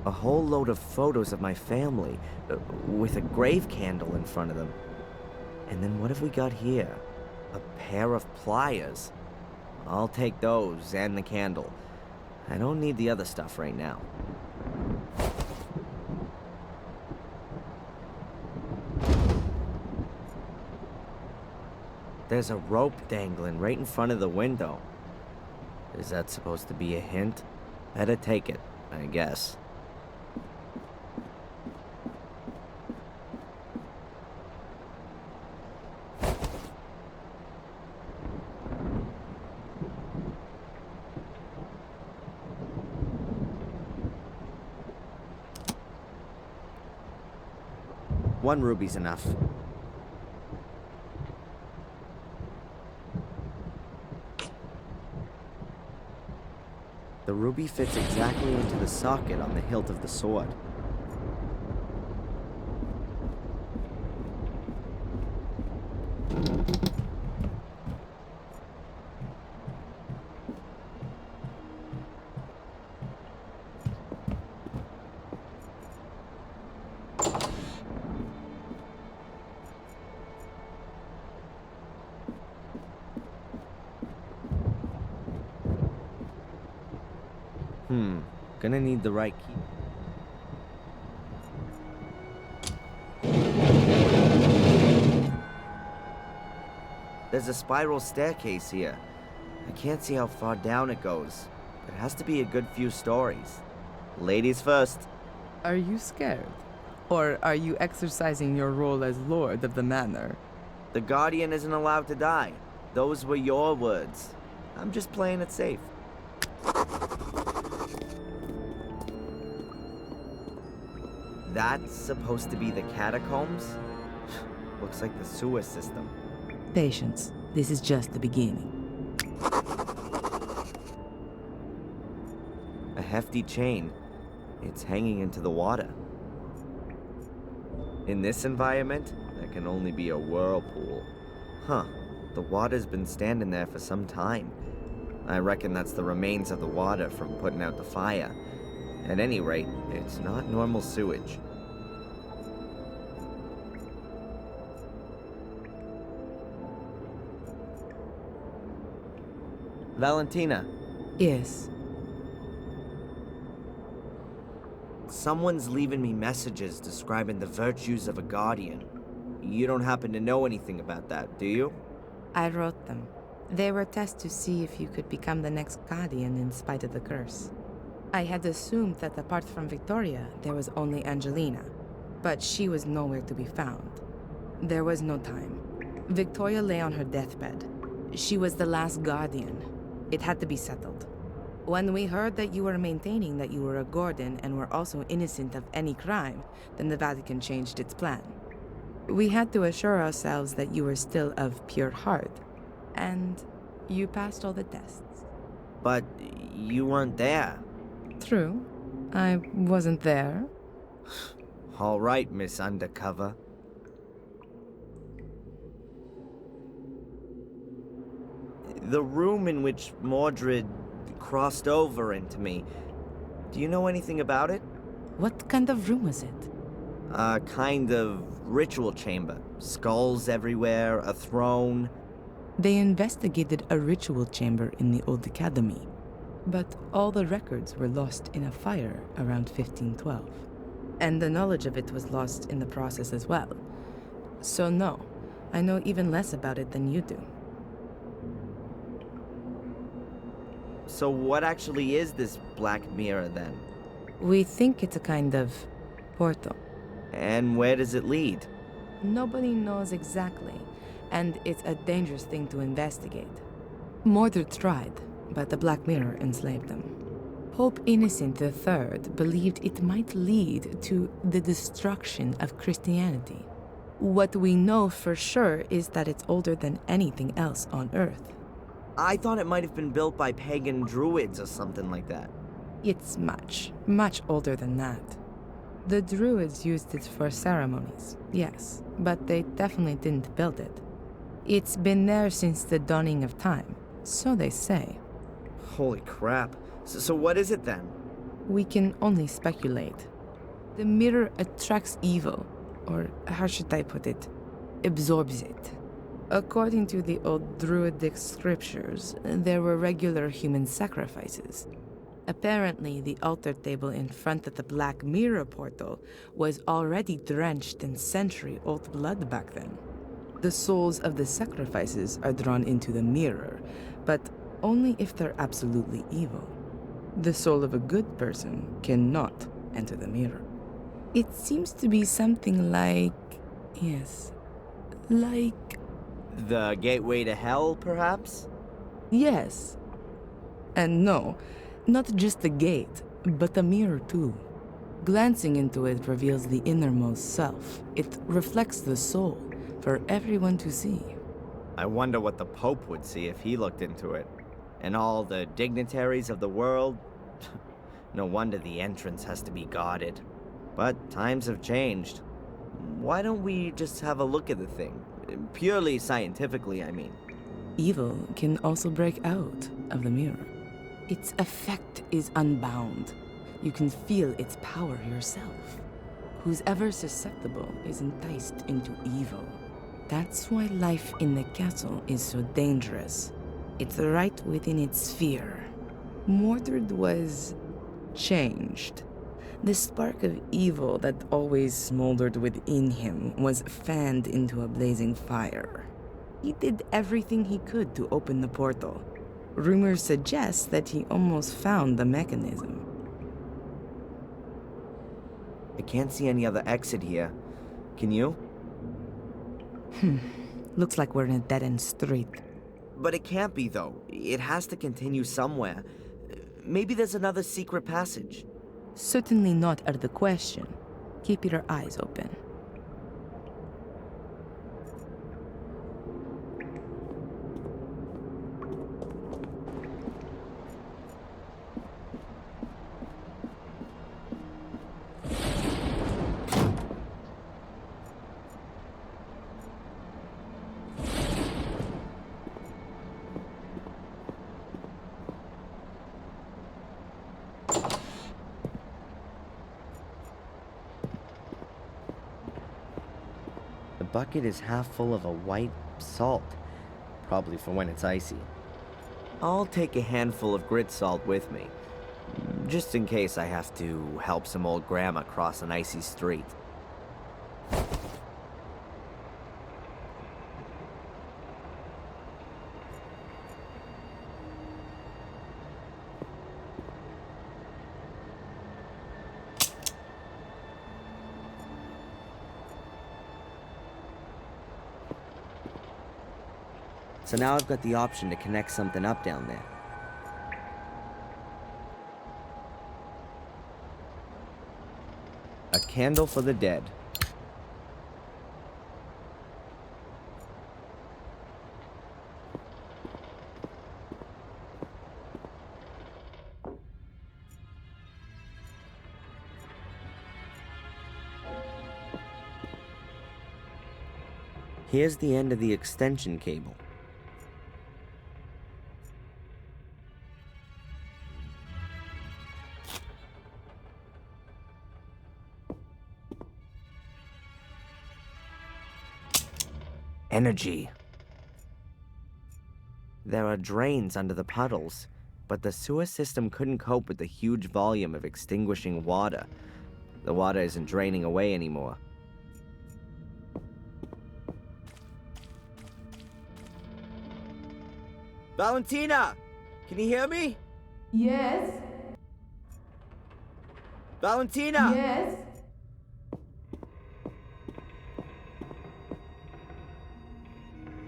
A whole load of photos of my family, with a grave candle in front of them. And then what have we got here? A pair of pliers. I'll take those and the candle. I don't need the other stuff right now. There's a rope dangling right in front of the window. Is that supposed to be a hint? Better take it, I guess. One ruby's enough. The ruby fits exactly into the socket on the hilt of the sword. Gonna need the right key. There's a spiral staircase here. I can't see how far down it goes, but it has to be a good few stories. Ladies first. Are you scared? Or are you exercising your role as Lord of the Manor? The Guardian isn't allowed to die. Those were your words. I'm just playing it safe. That's supposed to be the catacombs? Looks like the sewer system. Patience. This is just the beginning. A hefty chain. It's hanging into the water. In this environment, there can only be a whirlpool. Huh. The water's been standing there for some time. I reckon that's the remains of the water from putting out the fire. At any rate, it's not normal sewage. Valentina. Yes. Someone's leaving me messages describing the virtues of a guardian. You don't happen to know anything about that, do you? I wrote them. They were tests to see if you could become the next guardian in spite of the curse. I had assumed that apart from Victoria, there was only Angelina, but she was nowhere to be found. There was no time. Victoria lay on her deathbed. She was the last guardian. It had to be settled. When we heard that you were maintaining that you were a Gordon and were also innocent of any crime, then the Vatican changed its plan. We had to assure ourselves that you were still of pure heart, and you passed all the tests. But you weren't there. True. I wasn't there. All right, Miss Undercover. The room in which Mordred crossed over into me. Do you know anything about it? What kind of room was it? A kind of ritual chamber. Skulls everywhere, a throne. They investigated a ritual chamber in the old academy, but all the records were lost in a fire around 1512. And the knowledge of it was lost in the process as well. So no, I know even less about it than you do. So what actually is this black mirror then? We think it's a kind of portal. And where does it lead? Nobody knows exactly, and it's a dangerous thing to investigate. Mordred tried, but the Black Mirror enslaved them. Pope Innocent III believed it might lead to the destruction of Christianity. What we know for sure is that it's older than anything else on Earth. I thought it might have been built by pagan druids or something like that. It's much older than that. The druids used it for ceremonies, yes, but they definitely didn't build it. It's been there since the dawning of time, so they say. Holy crap. So what is it then? We can only speculate. The mirror attracts evil, or how should I put it? Absorbs it. According to the old druidic scriptures, there were regular human sacrifices. Apparently, the altar table in front of the Black Mirror portal was already drenched in century-old blood back then. The souls of the sacrifices are drawn into the mirror, but only if they're absolutely evil. The soul of a good person cannot enter the mirror. It seems to be something like... yes, like... The gateway to hell, perhaps? yes. And no, not just the gate, but the mirror too. Glancing into it reveals the innermost self. It reflects the soul for everyone to see. I wonder what the Pope would see if he looked into it. And all the dignitaries of the world. No wonder the entrance has to be guarded. But times have changed. Why don't we just have a look at the thing? Purely scientifically, I mean. Evil can also break out of the mirror. Its effect is unbound. You can feel its power yourself. Who's ever susceptible is enticed into evil. That's why life in the castle is so dangerous. It's right within its sphere. Mordred was changed. The spark of evil that always smoldered within him was fanned into a blazing fire. He did everything he could to open the portal. Rumors suggest that he almost found the mechanism. I can't see any other exit here. Can you? Looks like we're in a dead-end street. But it can't be, though. It has to continue somewhere. Maybe there's another secret passage. Certainly not out of the question. Keep your eyes open. The bucket is half full of a white salt, probably for when it's icy. I'll take a handful of grit salt with me, just in case I have to help some old grandma cross an icy street. So now I've got the option to connect something up down there. A candle for the dead. Here's the end of the extension cable. Energy. There are drains under the puddles, but the sewer system couldn't cope with the huge volume of extinguishing water. The water isn't draining away anymore. Valentina! Can you hear me? Yes? Valentina! Yes?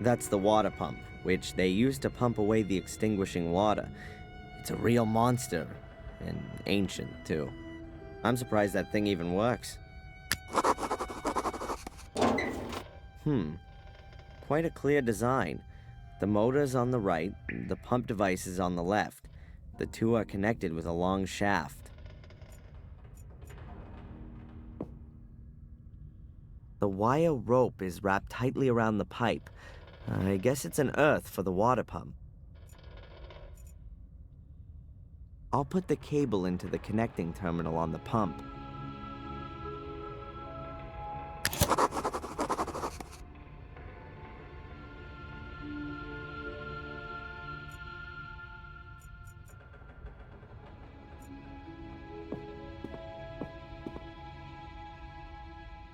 That's the water pump, which they use to pump away the extinguishing water. It's a real monster, and ancient, too. I'm surprised that thing even works. Quite a clear design. The motor's on the right, the pump device is on the left. The two are connected with a long shaft. The wire rope is wrapped tightly around the pipe. I guess it's an earth for the water pump. I'll put the cable into the connecting terminal on the pump.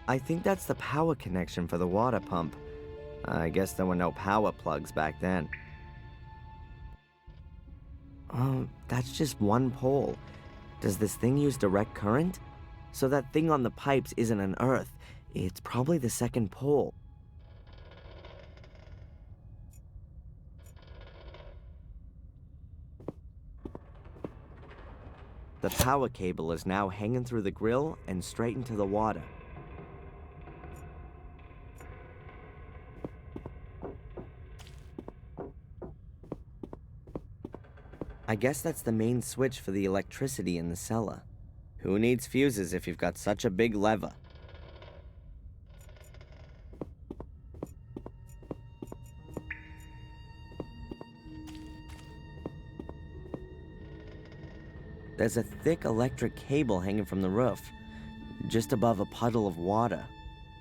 I think that's the power connection for the water pump. I guess there were no power plugs back then. Oh, that's just one pole. Does this thing use direct current? So that thing on the pipes isn't an earth. It's probably the second pole. The power cable is now hanging through the grill and straight into the water. I guess that's the main switch for the electricity in the cellar. Who needs fuses if you've got such a big lever? There's a thick electric cable hanging from the roof, just above a puddle of water.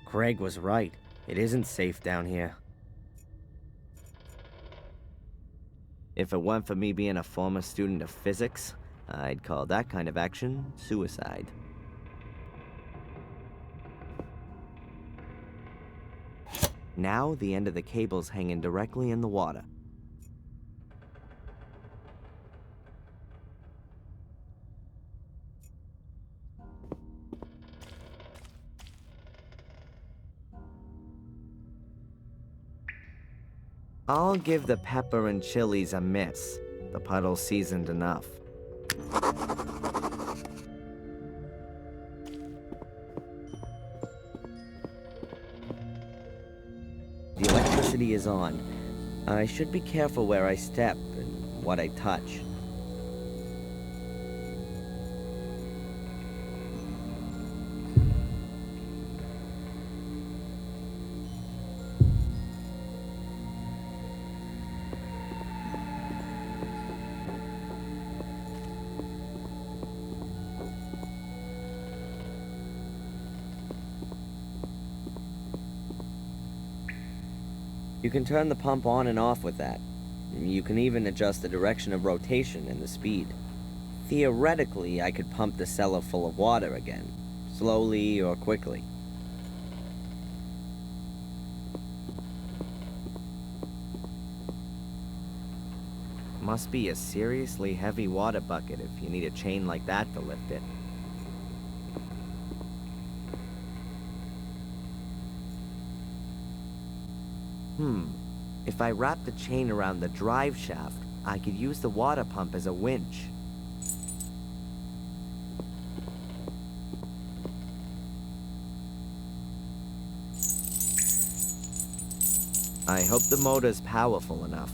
Craig was right. It isn't safe down here. If it weren't for me being a former student of physics, I'd call that kind of action suicide. Now the end of the cable's hanging directly in the water. I'll give the pepper and chilies a miss. The puddle's seasoned enough. The electricity is on. I should be careful where I step and what I touch. You can turn the pump on and off with that. You can even adjust the direction of rotation and the speed. Theoretically, I could pump the cellar full of water again, slowly or quickly. Must be a seriously heavy water bucket if you need a chain like that to lift it. If I wrap the chain around the drive shaft, I could use the water pump as a winch. I hope the motor's powerful enough.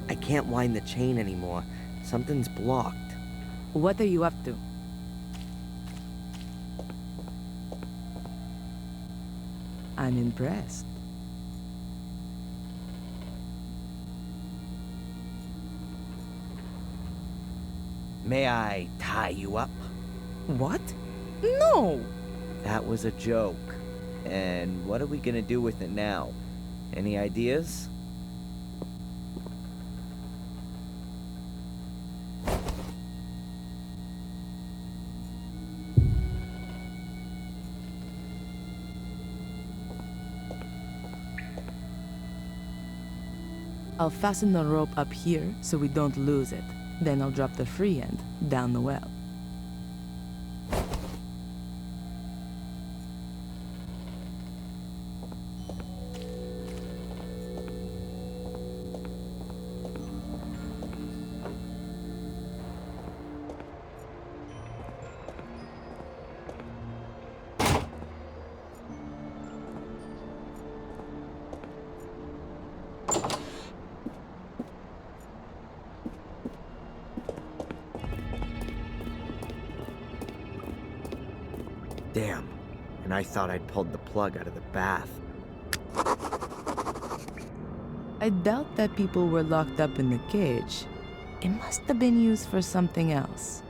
I can't wind the chain anymore. Something's blocked. What are you up to? I'm impressed. May I tie you up? What? No! That was a joke. And what are we gonna do with it now? Any ideas? I'll fasten the rope up here so we don't lose it. Then I'll drop the free end down the well. Damn. And I thought I'd pulled the plug out of the bath. I doubt that people were locked up in the cage. It must have been used for something else.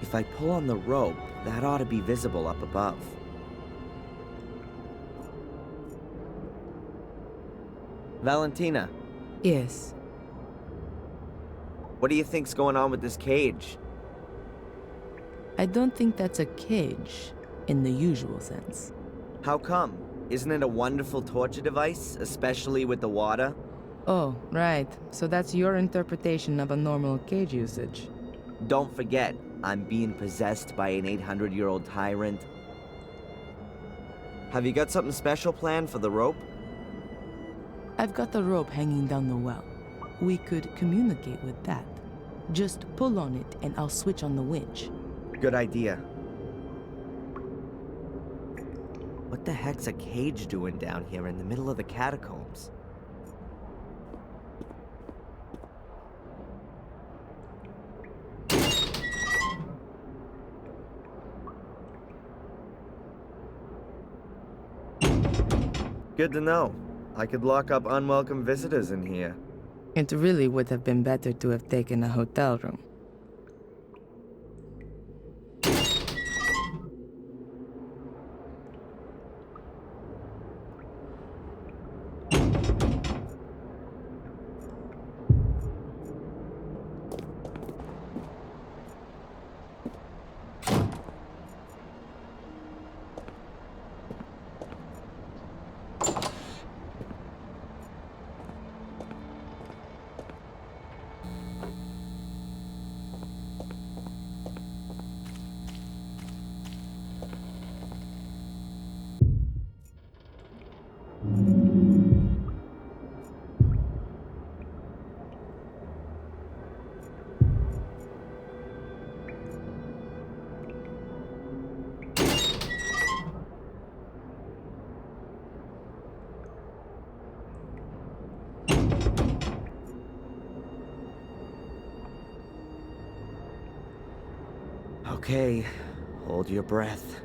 If I pull on the rope, that ought to be visible up above. Valentina. Yes. What do you think's going on with this cage? I don't think that's a cage, in the usual sense. How come? Isn't it a wonderful torture device, especially with the water? Oh, right. So that's your interpretation of a normal cage usage. Don't forget, I'm being possessed by an 800-year-old tyrant. Have you got something special planned for the rope? I've got the rope hanging down the well. We could communicate with that. Just pull on it and I'll switch on the winch. Good idea. What the heck's a cage doing down here in the middle of the catacombs? Good to know. I could lock up unwelcome visitors in here. It really would have been better to have taken a hotel room. Okay, hold your breath.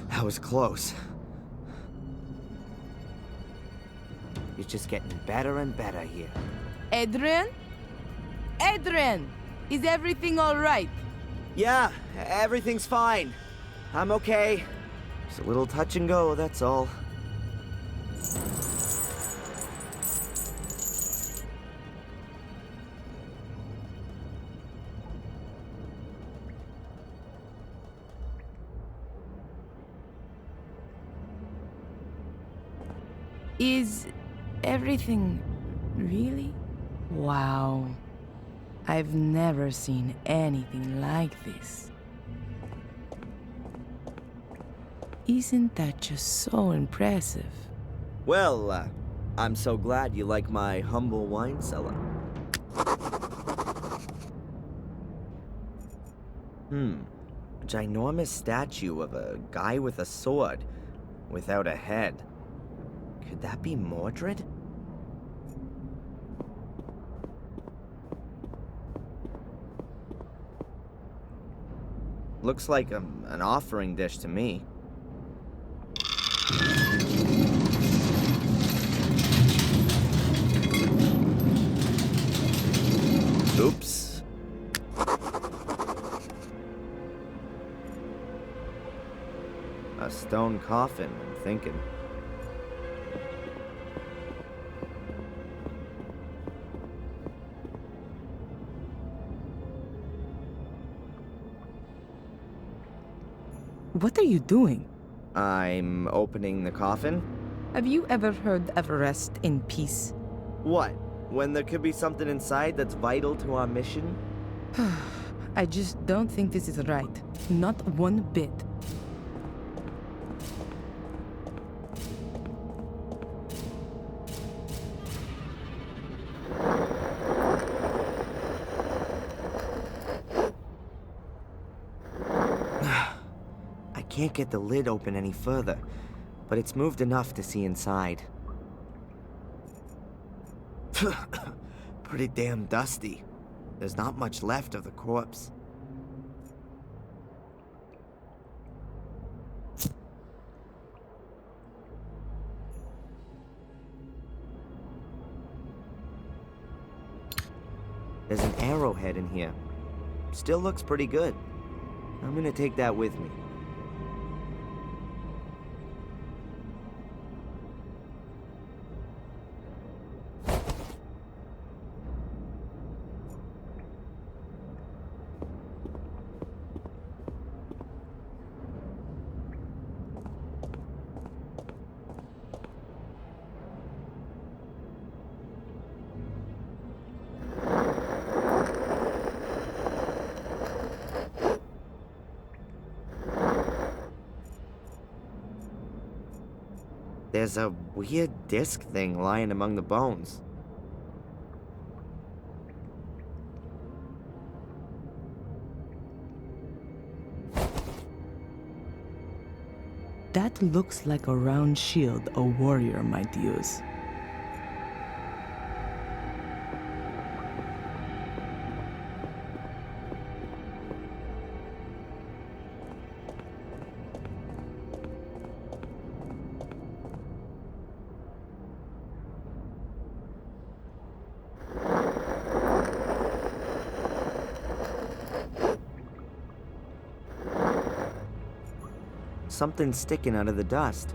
That was close. It's just getting better and better here. Adrian? Adrian! Is everything all right? Yeah, everything's fine. I'm okay. Just a little touch and go, that's all. Is everything really? Wow. I've never seen anything like this. Isn't that just so impressive? Well, I'm so glad you like my humble wine cellar. A ginormous statue of a guy with a sword, without a head. Could that be Mordred? Looks like an offering dish to me. Oops. A stone coffin, I'm thinking. What are you doing? I'm opening the coffin. Have you ever heard of rest in peace? What? When there could be something inside that's vital to our mission? I just don't think this is right. Not one bit. I can't get the lid open any further, but it's moved enough to see inside. Pretty damn dusty. There's not much left of the corpse. There's an arrowhead in here. Still looks pretty good. I'm gonna take that with me. There's a weird disc thing lying among the bones. That looks like a round shield a warrior might use. Something sticking out of the dust.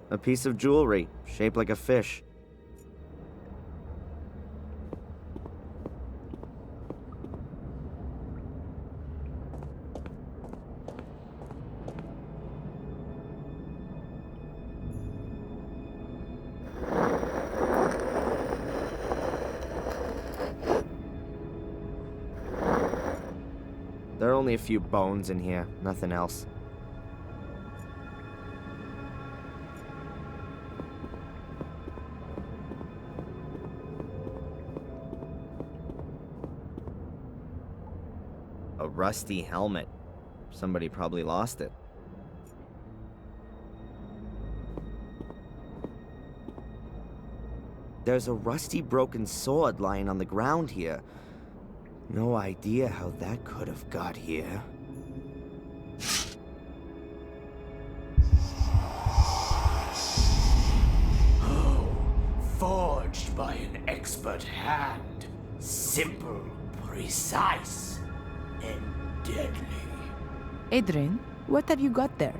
A piece of jewelry, shaped like a fish. There are only a few bones in here, nothing else. A rusty helmet. Somebody probably lost it. There's a rusty broken sword lying on the ground here. No idea how that could have got here. Oh, forged by an expert hand. Simple, precise, and deadly. Adrian, what have you got there?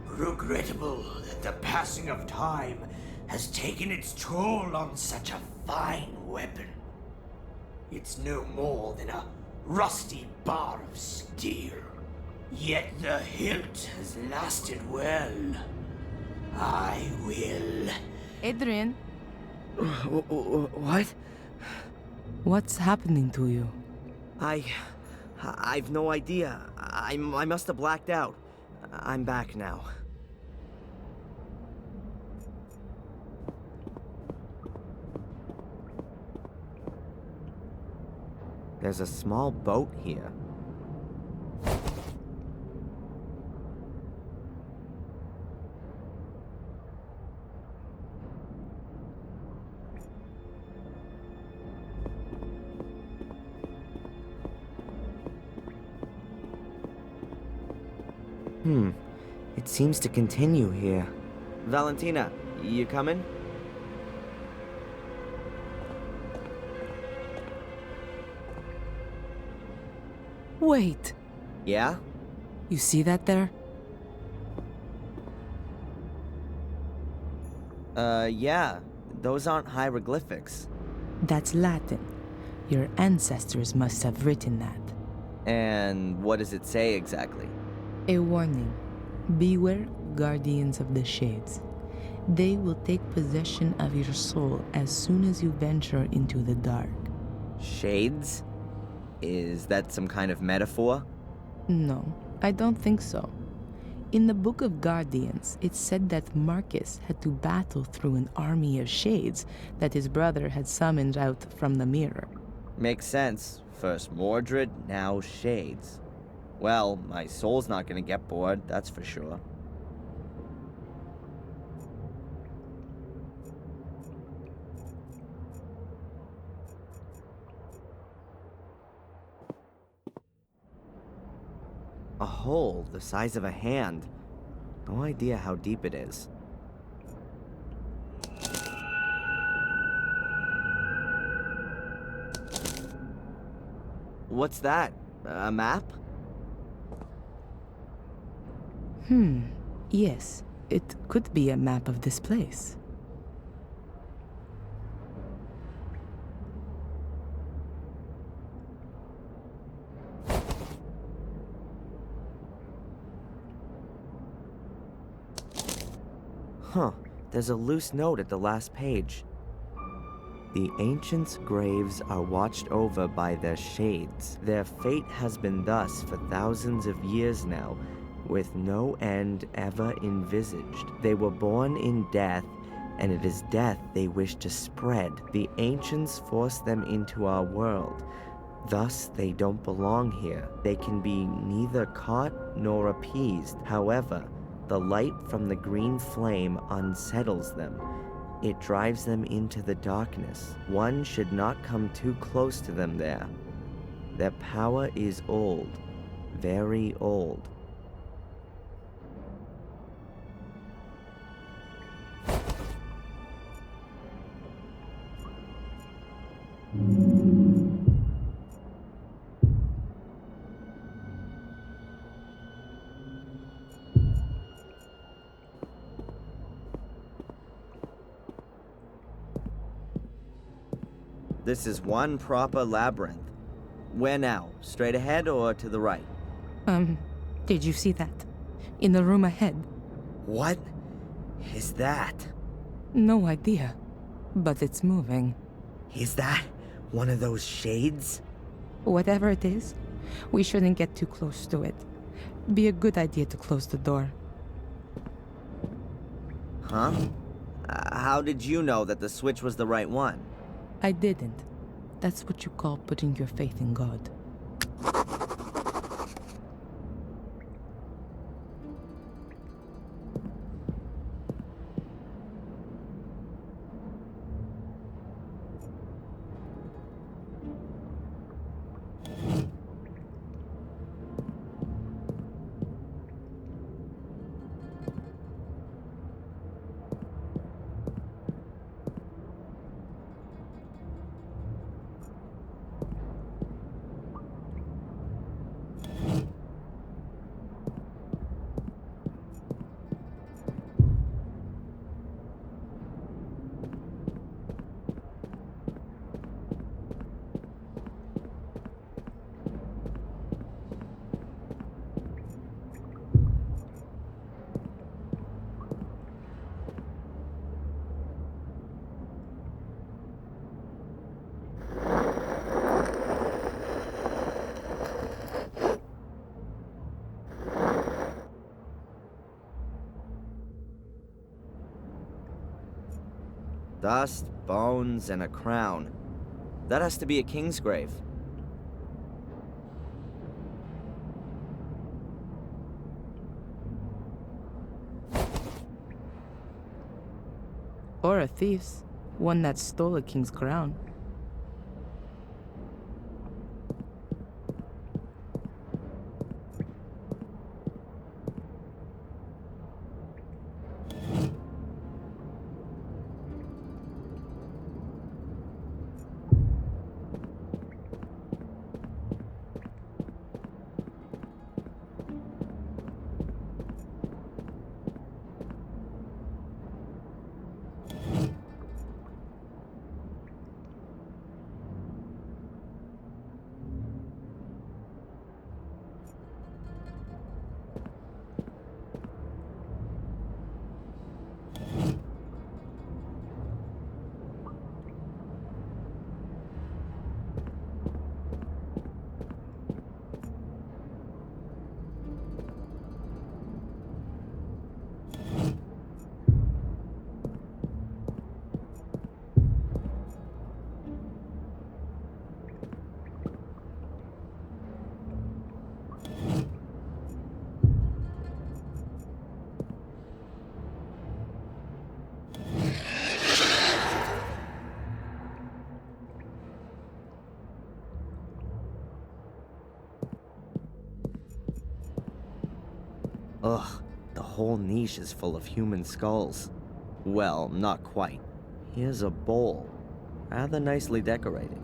Regrettable that the passing of time has taken its toll on such a fine weapon. It's no more than a rusty bar of steel. Yet the hilt has lasted well. I will. Adrian? What? What's happening to you? I've no idea. I must have blacked out. I'm back now. There's a small boat here. It seems to continue here. Valentina, you coming? Wait. Yeah? You see that there? Yeah. those aren't hieroglyphics. That's Latin. Your ancestors must have written that. And what does it say exactly? A warning. Beware, guardians of the shades. They will take possession of your soul as soon as you venture into the dark. Shades? Is that some kind of metaphor? No, I don't think so. In the Book of Guardians, it said that Marcus had to battle through an army of shades that his brother had summoned out from the mirror. Makes sense. First Mordred, now shades. Well, my soul's not gonna get bored, that's for sure. A hole the size of a hand. No idea how deep it is. What's that? A map? Yes, it could be a map of this place. Huh, there's a loose note at the last page. The ancients' graves are watched over by their shades. Their fate has been thus for thousands of years now, with no end ever envisaged. They were born in death, and it is death they wish to spread. The ancients forced them into our world. Thus, they don't belong here. They can be neither caught nor appeased. However, the light from the green flame unsettles them. It drives them into the darkness. One should not come too close to them there. Their power is old, very old. This is one proper labyrinth. Where now? Straight ahead or to the right? Did you see that? In the room ahead. What is that? No idea, but it's moving. Is that one of those shades? Whatever it is, we shouldn't get too close to it. Be a good idea to close the door. Huh? How did you know that the switch was the right one? I didn't. That's what you call putting your faith in God. Dust, bones, and a crown. That has to be a king's grave. Or a thief's. One that stole a king's crown. Ugh, the whole niche is full of human skulls. Well, not quite. Here's a bowl, rather nicely decorated.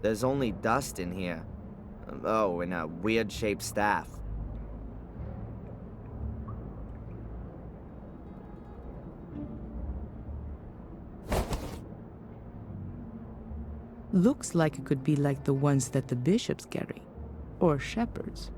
There's only dust in here. Oh, and a weird-shaped staff. Looks like it could be like the ones that the bishops carry. Or shepherds.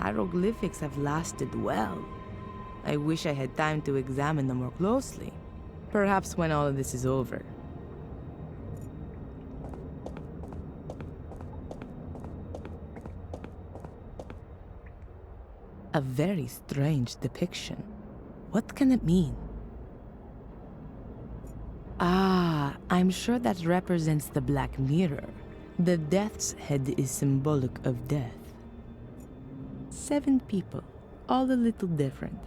hieroglyphics have lasted well. I wish I had time to examine them more closely. Perhaps when all of this is over. A very strange depiction. What can it mean? Ah, I'm sure that represents the Black Mirror. The death's head is symbolic of death. 7 people, all a little different.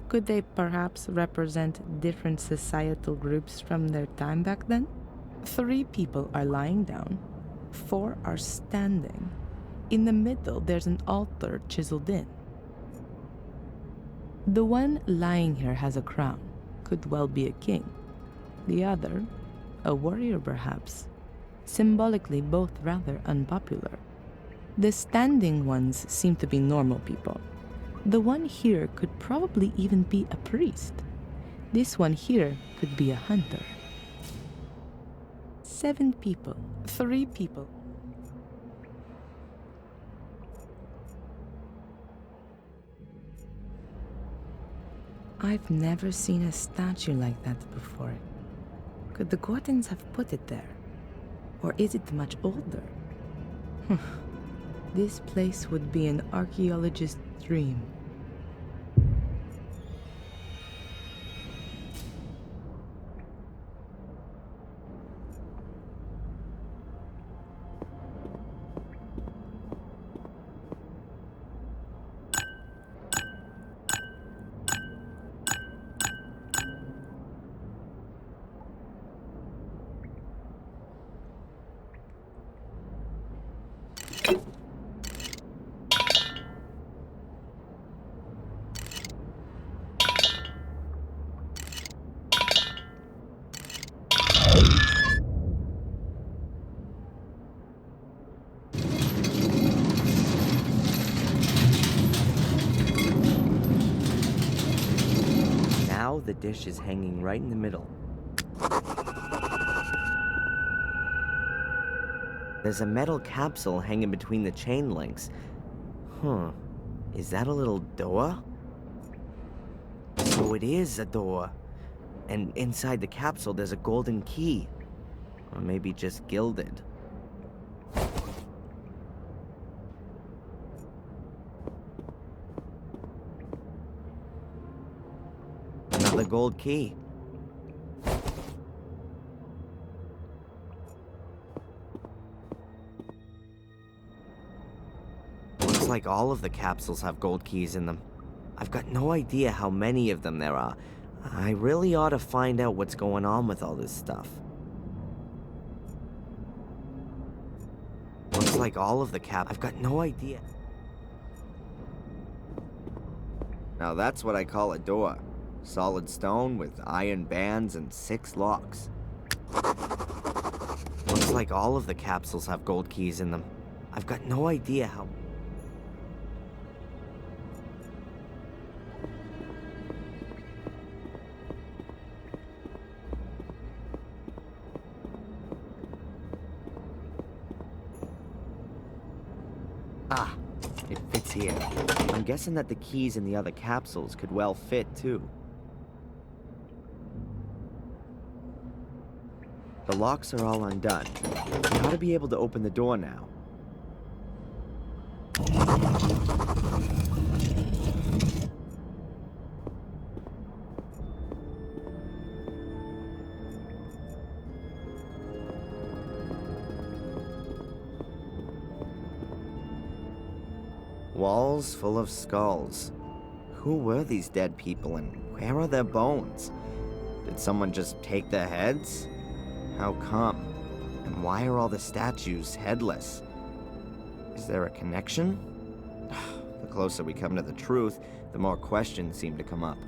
Could they perhaps represent different societal groups from their time back then? 3 people are lying down, 4 are standing. In the middle, there's an altar chiseled in. The one lying here has a crown, could well be a king. The other, a warrior perhaps. Symbolically, both rather unpopular. The standing ones seem to be normal people. The one here could probably even be a priest. This one here could be a hunter. 7 people, 3 people. I've never seen a statue like that before. Could the Gordons have put it there? Or is it much older? This place would be an archaeologist's dream. The dish is hanging right in the middle. There's a metal capsule hanging between the chain links. Is that a little door? So it is a door. And inside the capsule there's a golden key. Or maybe just gilded. The gold key. Looks like all of the capsules have gold keys in them. I've got no idea how many of them there are. I really ought to find out what's going on with all this stuff. Looks like all of the I've got no idea. Now that's what I call a door. Solid stone with iron bands and 6 locks. Looks like all of the capsules have gold keys in them. I've got no idea how... Ah, it fits here. I'm guessing that the keys in the other capsules could well fit too. The locks are all undone. We ought to be able to open the door now. Walls full of skulls. Who were these dead people and where are their bones? Did someone just take their heads? How come? And why are all the statues headless? Is there a connection? The closer we come to the truth, the more questions seem to come up.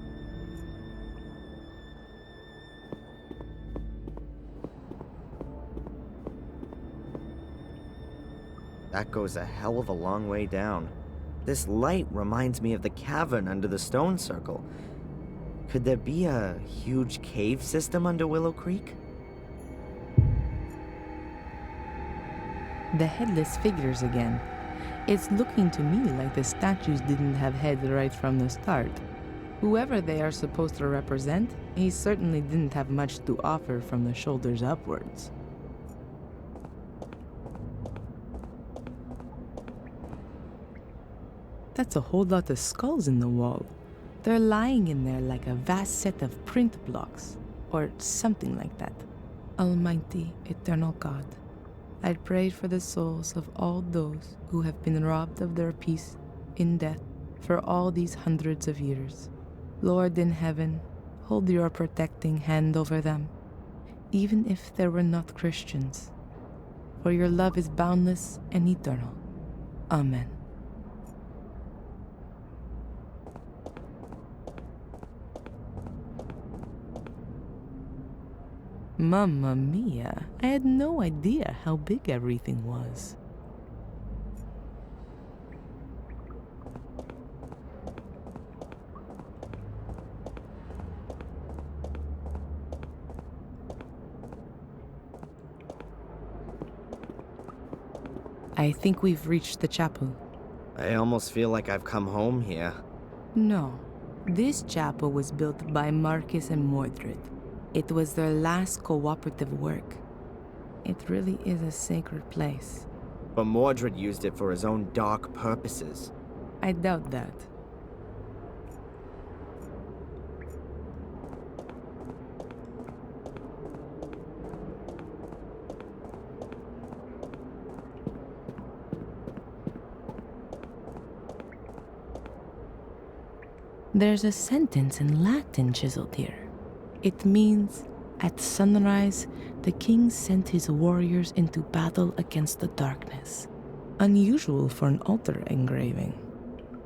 That goes a hell of a long way down. This light reminds me of the cavern under the stone circle. Could there be a huge cave system under Willow Creek? The headless figures again. It's looking to me like the statues didn't have heads right from the start. Whoever they are supposed to represent, he certainly didn't have much to offer from the shoulders upwards. That's a whole lot of skulls in the wall. They're lying in there like a vast set of print blocks, or something like that. Almighty, eternal God, I pray for the souls of all those who have been robbed of their peace in death for all these hundreds of years. Lord in heaven, hold your protecting hand over them, even if they were not Christians, for your love is boundless and eternal. Amen. Mamma mia, I had no idea how big everything was. I think we've reached the chapel. I almost feel like I've come home here. No, this chapel was built by Marcus and Mordred. It was their last cooperative work. It really is a sacred place. But Mordred used it for his own dark purposes. I doubt that. There's a sentence in Latin chiseled here. It means, at sunrise, the king sent his warriors into battle against the darkness. Unusual for an altar engraving.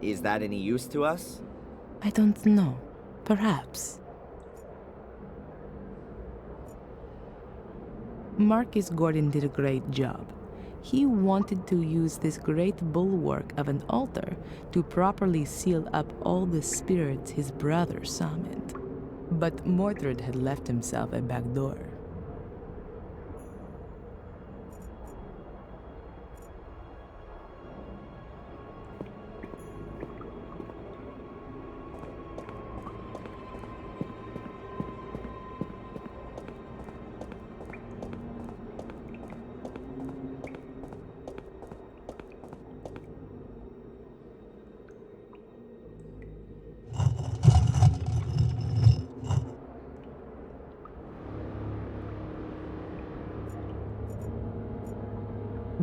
Is that any use to us? I don't know. Perhaps. Marcus Gordon did a great job. He wanted to use this great bulwark of an altar to properly seal up all the spirits his brother summoned. But Mordred had left himself a back door.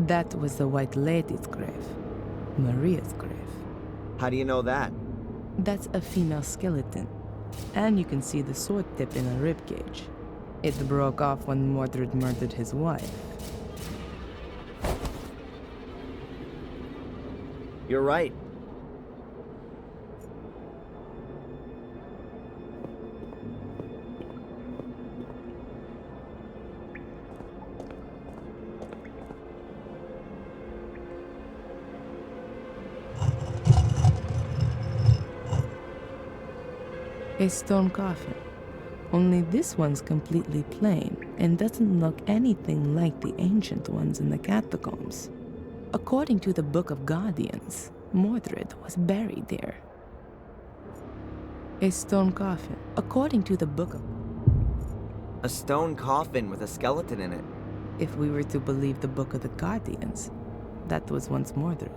That was the White Lady's grave. Maria's grave. How do you know that? That's a female skeleton. And you can see the sword tip in a ribcage. It broke off when Mordred murdered his wife. You're right. A stone coffin. Only this one's completely plain and doesn't look anything like the ancient ones in the catacombs. According to the Book of Guardians, Mordred was buried there. A stone coffin. According to the Book of... A stone coffin with a skeleton in it. If we were to believe the Book of the Guardians, that was once Mordred.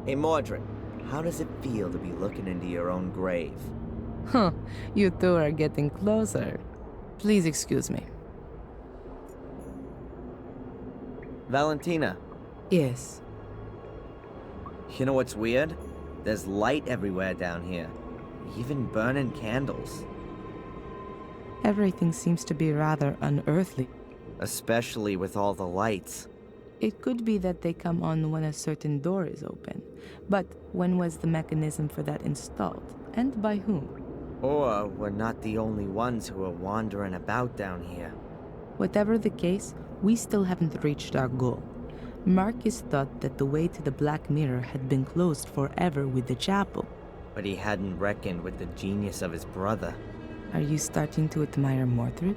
Hey Mordred, how does it feel to be looking into your own grave? Huh, you two are getting closer. Please excuse me. Valentina. Yes. You know what's weird? There's light everywhere down here. Even burning candles. Everything seems to be rather unearthly. Especially with all the lights. It could be that they come on when a certain door is open. But when was the mechanism for that installed? And by whom? Or we're not the only ones who are wandering about down here. Whatever the case, we still haven't reached our goal. Marcus thought that the way to the Black Mirror had been closed forever with the chapel. But he hadn't reckoned with the genius of his brother. Are you starting to admire Mordred?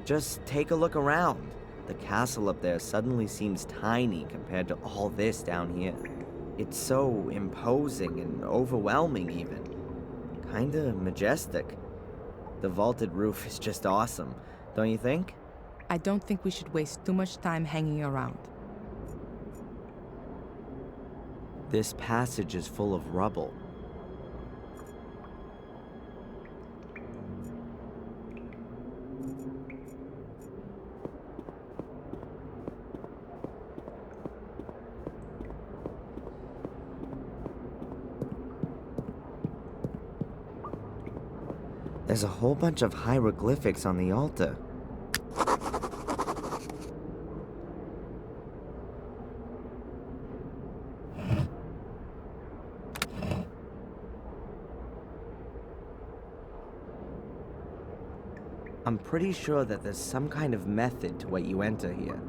Just take a look around. The castle up there suddenly seems tiny compared to all this down here. It's so imposing and overwhelming even. Kinda majestic. The vaulted roof is just awesome, don't you think? I don't think we should waste too much time hanging around. This passage is full of rubble. There's a whole bunch of hieroglyphics on the altar. I'm pretty sure that there's some kind of method to what you enter here.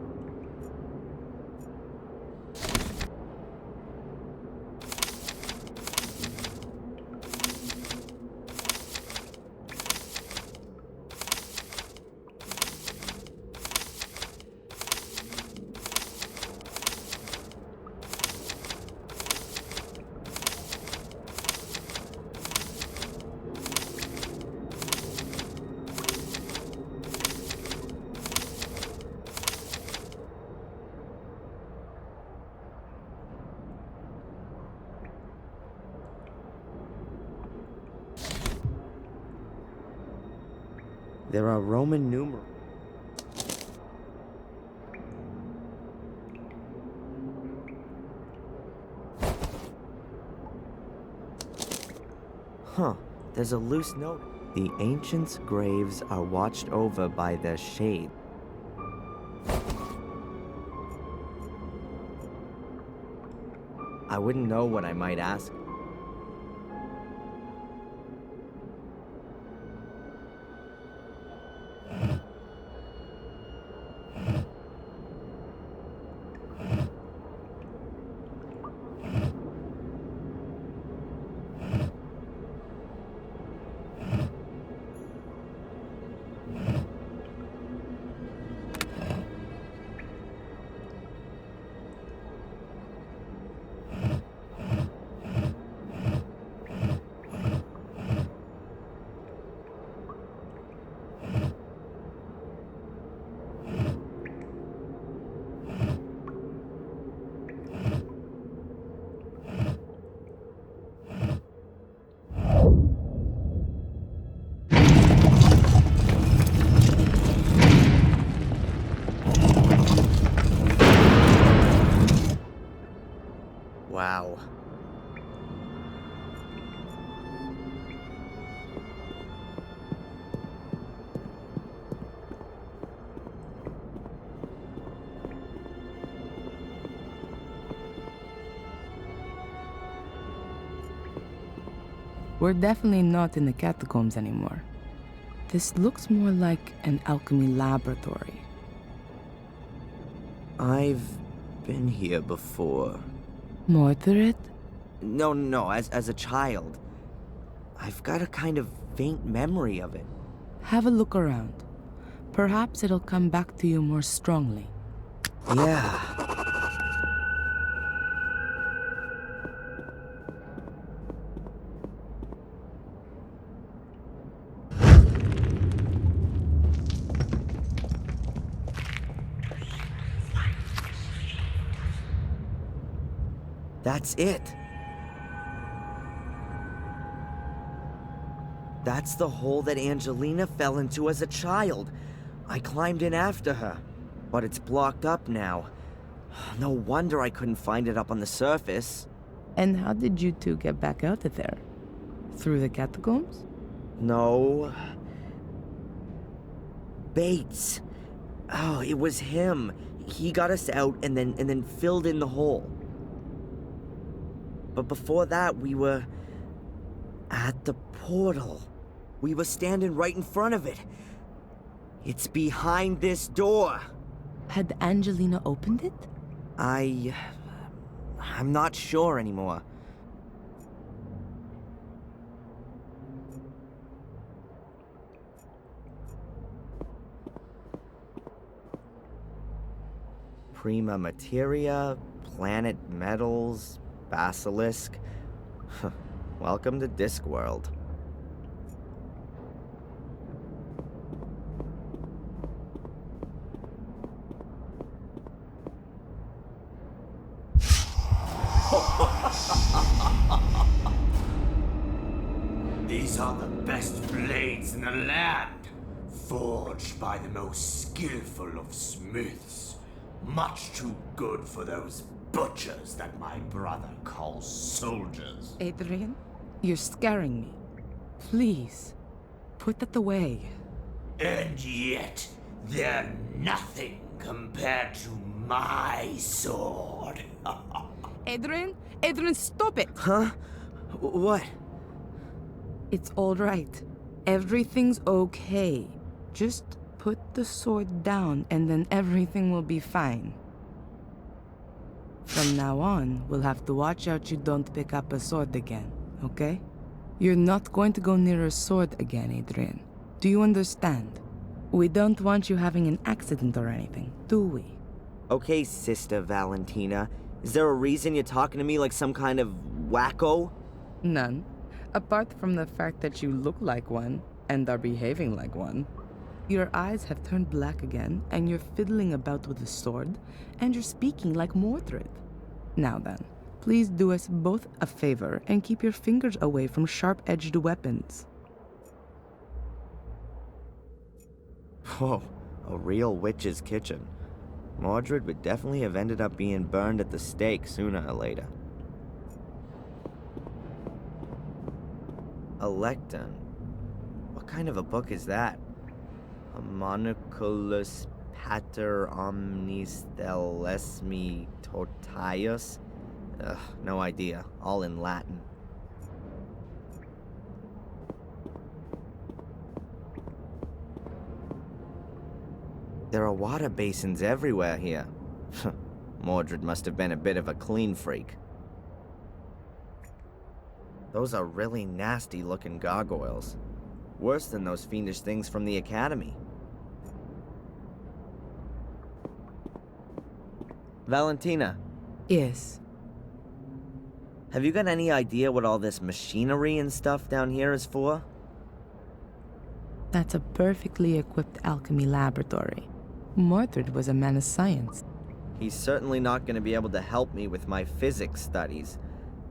There are Roman numerals. Huh, there's a loose note. The ancients' graves are watched over by their shade. I wouldn't know what I might ask. Wow. We're definitely not in the catacombs anymore. This looks more like an alchemy laboratory. I've been here before. Mordred? No, as a child. I've got a kind of faint memory of it. Have a look around. Perhaps it'll come back to you more strongly. Yeah. That's it. That's the hole that Angelina fell into as a child. I climbed in after her, but it's blocked up now. No wonder I couldn't find it up on the surface. And how did you two get back out of there? Through the catacombs? No. Bates. Oh, it was him. He got us out and then filled in the hole. But before that, we were at the portal. We were standing right in front of it. It's behind this door. Had Angelina opened it? I'm not sure anymore. Prima materia, planet metals, Basilisk? Welcome to Discworld. These are the best blades in the land, forged by the most skillful of smiths. Much too good for those butchers that my brother calls soldiers. Adrian, you're scaring me. Please, put that away. And yet, they're nothing compared to my sword. Adrian? Adrian, stop it! Huh? What? It's all right. Everything's okay. Just put the sword down and then everything will be fine. From now on, we'll have to watch out you don't pick up a sword again, okay? You're not going to go near a sword again, Adrian. Do you understand? We don't want you having an accident or anything, do we? Okay, Sister Valentina. Is there a reason you're talking to me like some kind of wacko? None. Apart from the fact that you look like one and are behaving like one. Your eyes have turned black again, and you're fiddling about with a sword, and you're speaking like Mordred. Now then, please do us both a favor and keep your fingers away from sharp-edged weapons. Whoa, a real witch's kitchen. Mordred would definitely have ended up being burned at the stake sooner or later. A lectern? What kind of a book is that? Homunculus pater omnis thelesmi tortius? Ugh, no idea. All in Latin. There are water basins everywhere here. Mordred must have been a bit of a clean freak. Those are really nasty-looking gargoyles. Worse than those fiendish things from the Academy. Valentina. Yes? Have you got any idea what all this machinery and stuff down here is for? That's a perfectly equipped alchemy laboratory. Mordred was a man of science. He's certainly not going to be able to help me with my physics studies.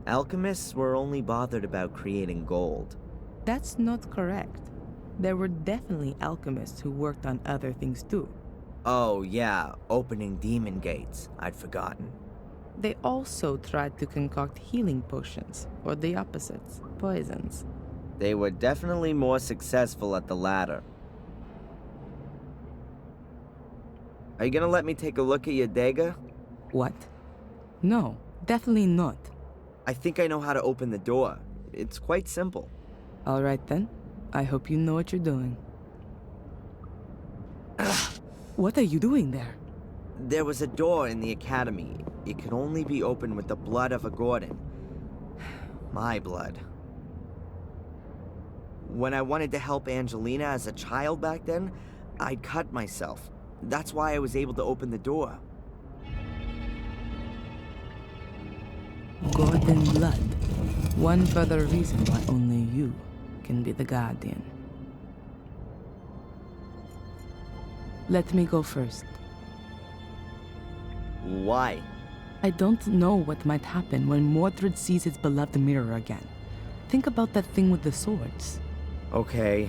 Alchemists were only bothered about creating gold. That's not correct. There were definitely alchemists who worked on other things too. Oh yeah, opening demon gates. I'd forgotten. They also tried to concoct healing potions, or the opposites, poisons. They were definitely more successful at the latter. Are you gonna let me take a look at your dagger? What? No, definitely not. I think I know how to open the door. It's quite simple. All right then. I hope you know what you're doing. What are you doing there? There was a door in the academy. It could only be opened with the blood of a Gordon. My blood. When I wanted to help Angelina as a child back then, I'd cut myself. That's why I was able to open the door. Gordon blood. One further reason why only you can be the Guardian. Let me go first. Why? I don't know what might happen when Mordred sees his beloved mirror again. Think about that thing with the swords. Okay.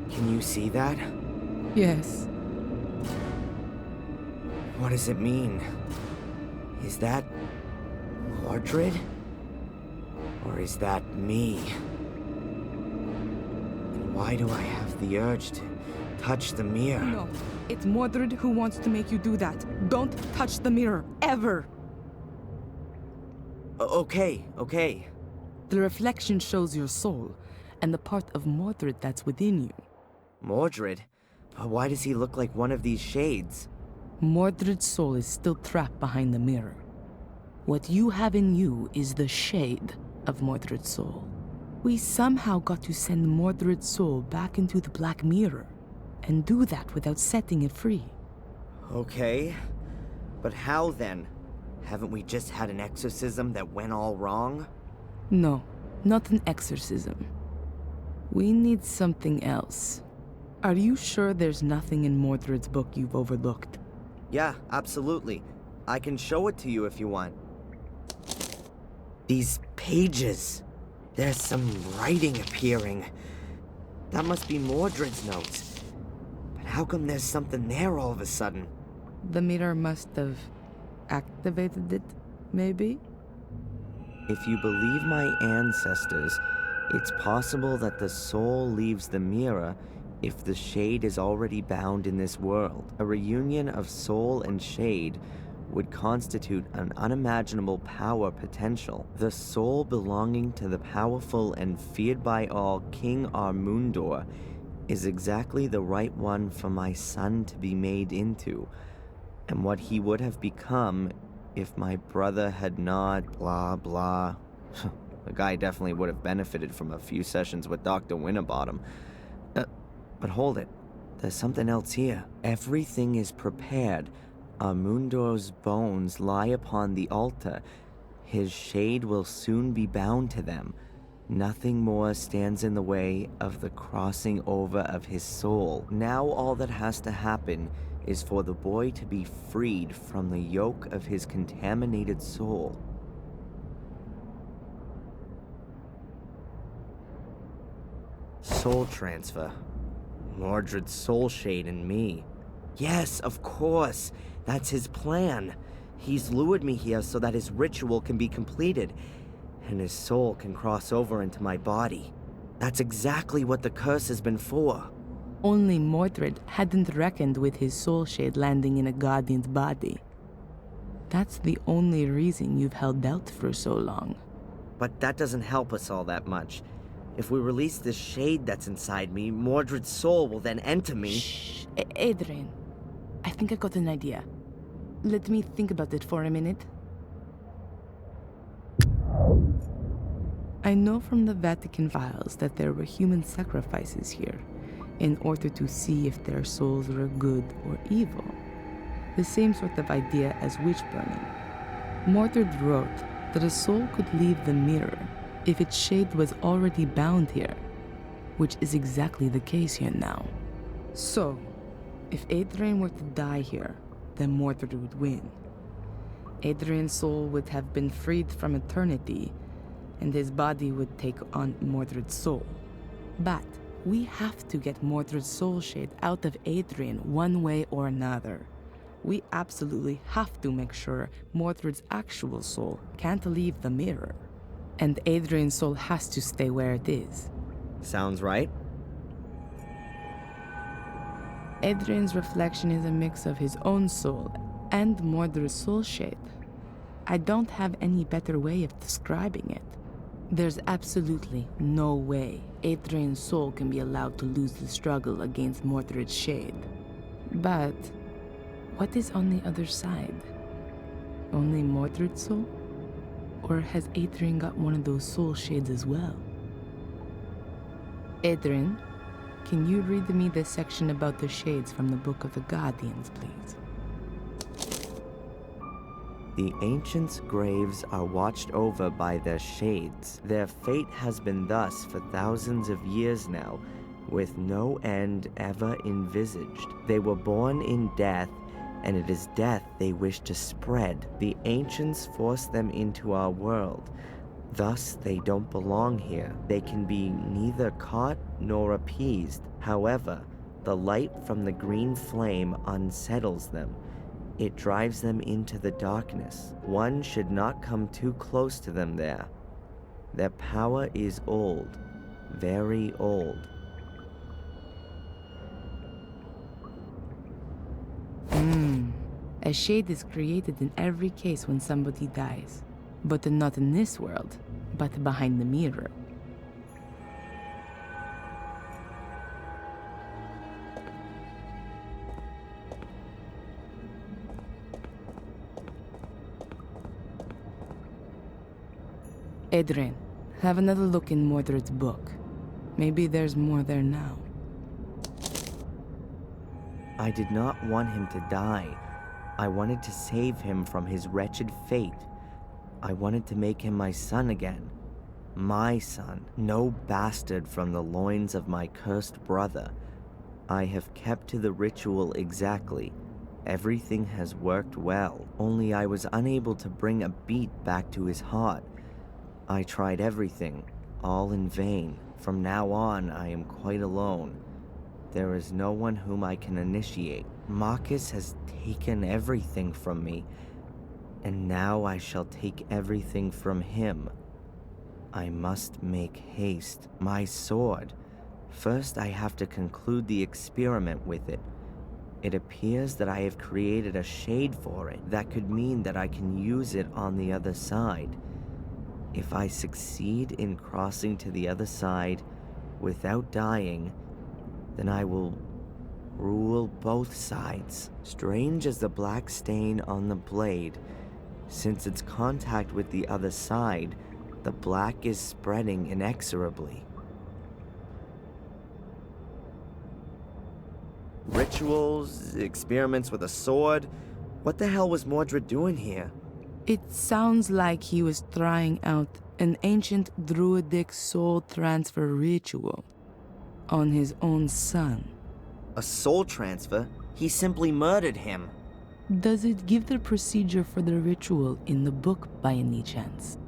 Can you see that? Yes. What does it mean? Is that Mordred? Or is that me? And why do I have the urge to touch the mirror? No, it's Mordred who wants to make you do that. Don't touch the mirror, ever! Okay. The reflection shows your soul, and the part of Mordred that's within you. Mordred? But why does he look like one of these shades? Mordred's soul is still trapped behind the mirror. What you have in you is the shade of Mordred's soul. We somehow got to send Mordred's soul back into the Black Mirror, and do that without setting it free. Okay, but how then? Haven't we just had an exorcism that went all wrong? No, not an exorcism. We need something else. Are you sure there's nothing in Mordred's book you've overlooked? Yeah, absolutely. I can show it to you if you want. These pages. There's some writing appearing. That must be Mordred's notes. But how come there's something there all of a sudden? The mirror must have activated it, maybe? If you believe my ancestors, it's possible that the soul leaves the mirror if the shade is already bound in this world. A reunion of soul and shade would constitute an unimaginable power potential. The soul belonging to the powerful and feared by all King Armundor is exactly the right one for my son to be made into, and what he would have become if my brother had not blah blah. The guy definitely would have benefited from a few sessions with Dr. Winterbottom. But hold it, there's something else here. Everything is prepared. Armundor's bones lie upon the altar. His shade will soon be bound to them. Nothing more stands in the way of the crossing over of his soul. Now all that has to happen is for the boy to be freed from the yoke of his contaminated soul. Soul transfer. Mordred's soul shade in me. Yes, of course. That's his plan. He's lured me here so that his ritual can be completed, and his soul can cross over into my body. That's exactly what the curse has been for. Only Mordred hadn't reckoned with his soul shade landing in a guardian's body. That's the only reason you've held out for so long. But that doesn't help us all that much. If we release this shade that's inside me, Mordred's soul will then enter me. Shh, Adrian. I think I got an idea. Let me think about it for a minute. I know from the Vatican files that there were human sacrifices here in order to see if their souls were good or evil. The same sort of idea as witch burning. Mordred wrote that a soul could leave the mirror if its shade was already bound here, which is exactly the case here now. So, if Adrian were to die here, then Mordred would win. Adrian's soul would have been freed from eternity, and his body would take on Mordred's soul. But we have to get Mordred's soul shade out of Adrian one way or another. We absolutely have to make sure Mordred's actual soul can't leave the mirror. And Adrian's soul has to stay where it is. Sounds right. Adrian's reflection is a mix of his own soul and Mordred's soul shade. I don't have any better way of describing it. There's absolutely no way Adrian's soul can be allowed to lose the struggle against Mordred's shade. But what is on the other side? Only Mordred's soul? Or has Adrian got one of those soul shades as well? Adrian, can you read me this section about the shades from the Book of the Guardians, please? The ancients' graves are watched over by their shades. Their fate has been thus for thousands of years now, with no end ever envisaged. They were born in death, and it is death they wish to spread. The ancients forced them into our world. Thus, they don't belong here. They can be neither caught nor appeased. However, the light from the green flame unsettles them. It drives them into the darkness. One should not come too close to them there. Their power is old, very old. A shade is created in every case when somebody dies. But not in this world, but behind the mirror. Adrian, have another look in Mordred's book. Maybe there's more there now. I did not want him to die. I wanted to save him from his wretched fate. I wanted to make him my son again. My son, no bastard from the loins of my cursed brother. I have kept to the ritual exactly. Everything has worked well, only I was unable to bring a beat back to his heart. I tried everything, all in vain. From now on, I am quite alone. There is no one whom I can initiate. Marcus has taken everything from me, and now I shall take everything from him. I must make haste. My sword. First, I have to conclude the experiment with it. It appears that I have created a shade for it. That could mean that I can use it on the other side. If I succeed in crossing to the other side without dying, then I will rule both sides. Strange as the black stain on the blade, since its contact with the other side, the black is spreading inexorably. Rituals, experiments with a sword. What the hell was Mordred doing here? It sounds like he was trying out an ancient druidic soul transfer ritual on his own son. A soul transfer? He simply murdered him. Does it give the procedure for the ritual in the book by any chance?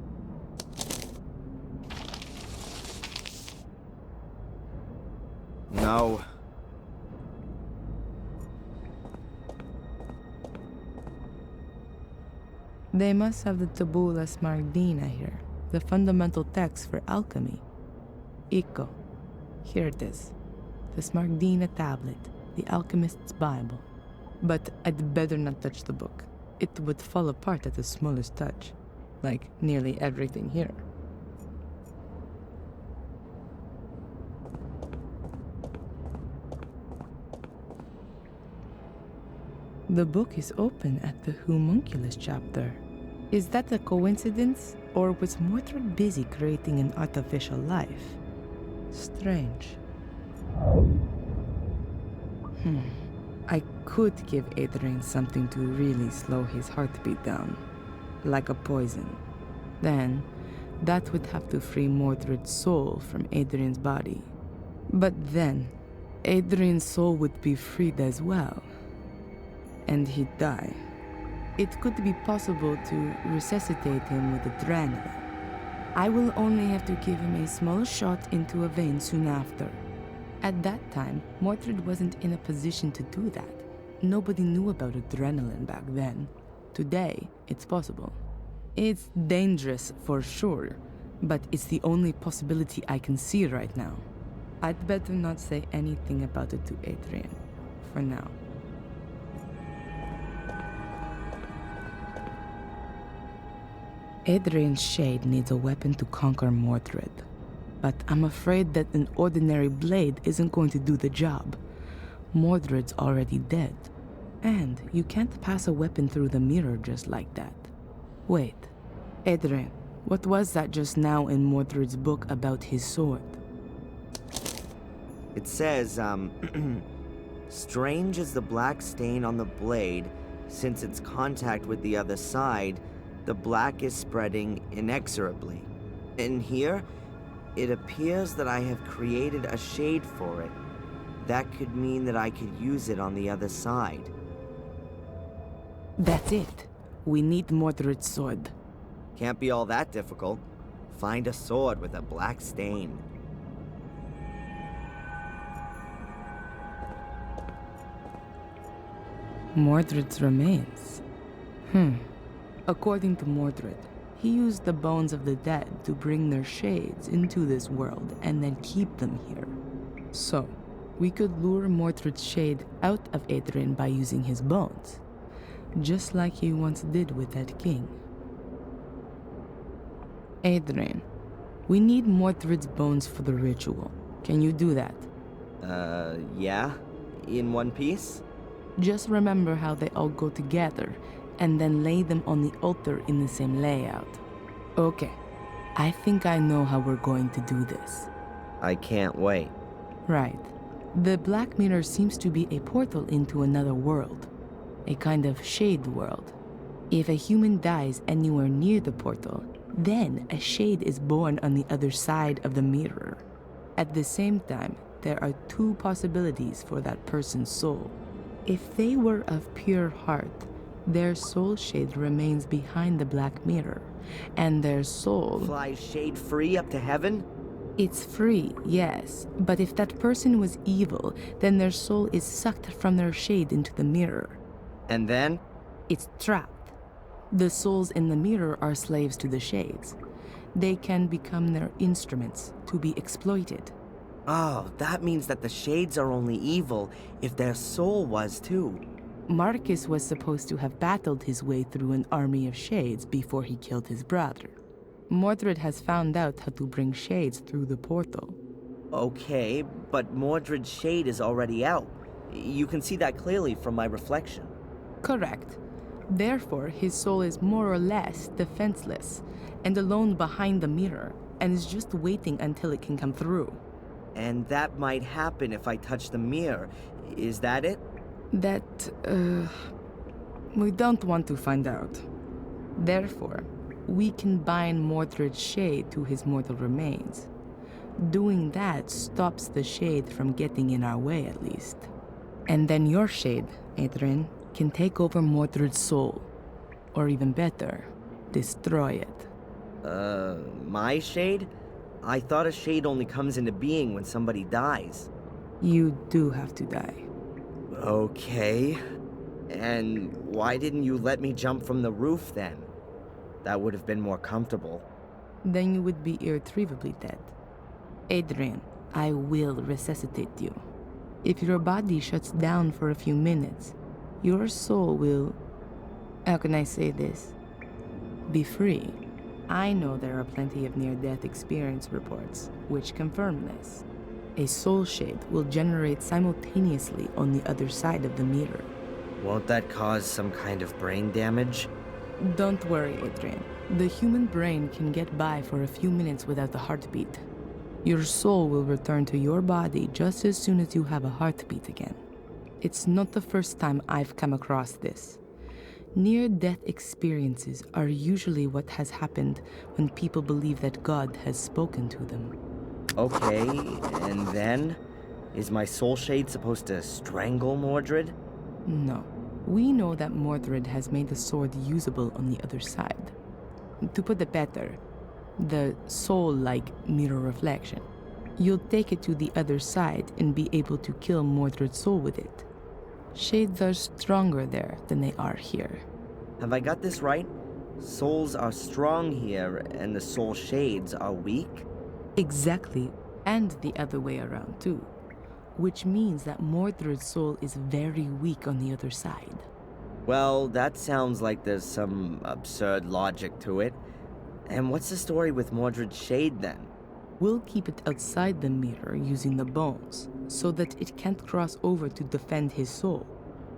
No. They must have the Tabula Smaragdina here, the fundamental text for alchemy. Icco. Here it is. The Smaragdina tablet, the alchemist's Bible. But I'd better not touch the book. It would fall apart at the smallest touch, like nearly everything here. The book is open at the homunculus chapter. Is that a coincidence, or was Mordred busy creating an artificial life? Strange. I could give Adrian something to really slow his heartbeat down, like a poison. Then, that would have to free Mordred's soul from Adrian's body. But then, Adrian's soul would be freed as well. And he'd die. It could be possible to resuscitate him with adrenaline. I will only have to give him a small shot into a vein soon after. At that time, Mordred wasn't in a position to do that. Nobody knew about adrenaline back then. Today, it's possible. It's dangerous for sure, but it's the only possibility I can see right now. I'd better not say anything about it to Adrian, for now. Adrian's shade needs a weapon to conquer Mordred, but I'm afraid that an ordinary blade isn't going to do the job. Mordred's already dead, and you can't pass a weapon through the mirror just like that. Wait, Adrian, what was that just now in Mordred's book about his sword? It says, strange as the black stain on the blade, since its contact with the other side, the black is spreading inexorably. And here, it appears that I have created a shade for it. That could mean that I could use it on the other side. That's it. We need Mordred's sword. Can't be all that difficult. Find a sword with a black stain. Mordred's remains. According to Mordred, he used the bones of the dead to bring their shades into this world and then keep them here. So, we could lure Mordred's shade out of Adrian by using his bones, just like he once did with that king. Adrian, we need Mordred's bones for the ritual. Can you do that? Yeah? In one piece? Just remember how they all go together, and then lay them on the altar in the same layout. Okay, I think I know how we're going to do this. I can't wait. Right. The Black Mirror seems to be a portal into another world. A kind of shade world. If a human dies anywhere near the portal, then a shade is born on the other side of the mirror. At the same time, there are two possibilities for that person's soul. If they were of pure heart, their soul shade remains behind the Black Mirror, and their soul flies shade free up to heaven? It's free, yes, but if that person was evil, then their soul is sucked from their shade into the mirror. And then? It's trapped. The souls in the mirror are slaves to the shades. They can become their instruments to be exploited. Oh, that means that the shades are only evil if their soul was too. Marcus was supposed to have battled his way through an army of shades before he killed his brother. Mordred has found out how to bring shades through the portal. Okay, but Mordred's shade is already out. You can see that clearly from my reflection. Correct. Therefore, his soul is more or less defenseless and alone behind the mirror, and is just waiting until it can come through. And that might happen if I touch the mirror. Is that it? We don't want to find out. Therefore, we can bind Mordred's shade to his mortal remains. Doing that stops the shade from getting in our way, at least. And then your shade, Adrian, can take over Mordred's soul. Or even better, destroy it. My shade? I thought a shade only comes into being when somebody dies. You do have to die. Okay. And why didn't you let me jump from the roof then? That would have been more comfortable. Then you would be irretrievably dead. Adrian, I will resuscitate you. If your body shuts down for a few minutes, your soul will... How can I say this? Be free. I know there are plenty of near-death experience reports, which confirm this. A soul shade will generate simultaneously on the other side of the mirror. Won't that cause some kind of brain damage? Don't worry, Adrian. The human brain can get by for a few minutes without a heartbeat. Your soul will return to your body just as soon as you have a heartbeat again. It's not the first time I've come across this. Near-death experiences are usually what has happened when people believe that God has spoken to them. Okay, and then? Is my soul shade supposed to strangle Mordred? No. We know that Mordred has made the sword usable on the other side. To put it better, the soul-like mirror reflection. You'll take it to the other side and be able to kill Mordred's soul with it. Shades are stronger there than they are here. Have I got this right? Souls are strong here, and the soul shades are weak? Exactly, and the other way around too. Which means that Mordred's soul is very weak on the other side. Well, that sounds like there's some absurd logic to it. And what's the story with Mordred's shade then? We'll keep it outside the mirror using the bones, so that it can't cross over to defend his soul.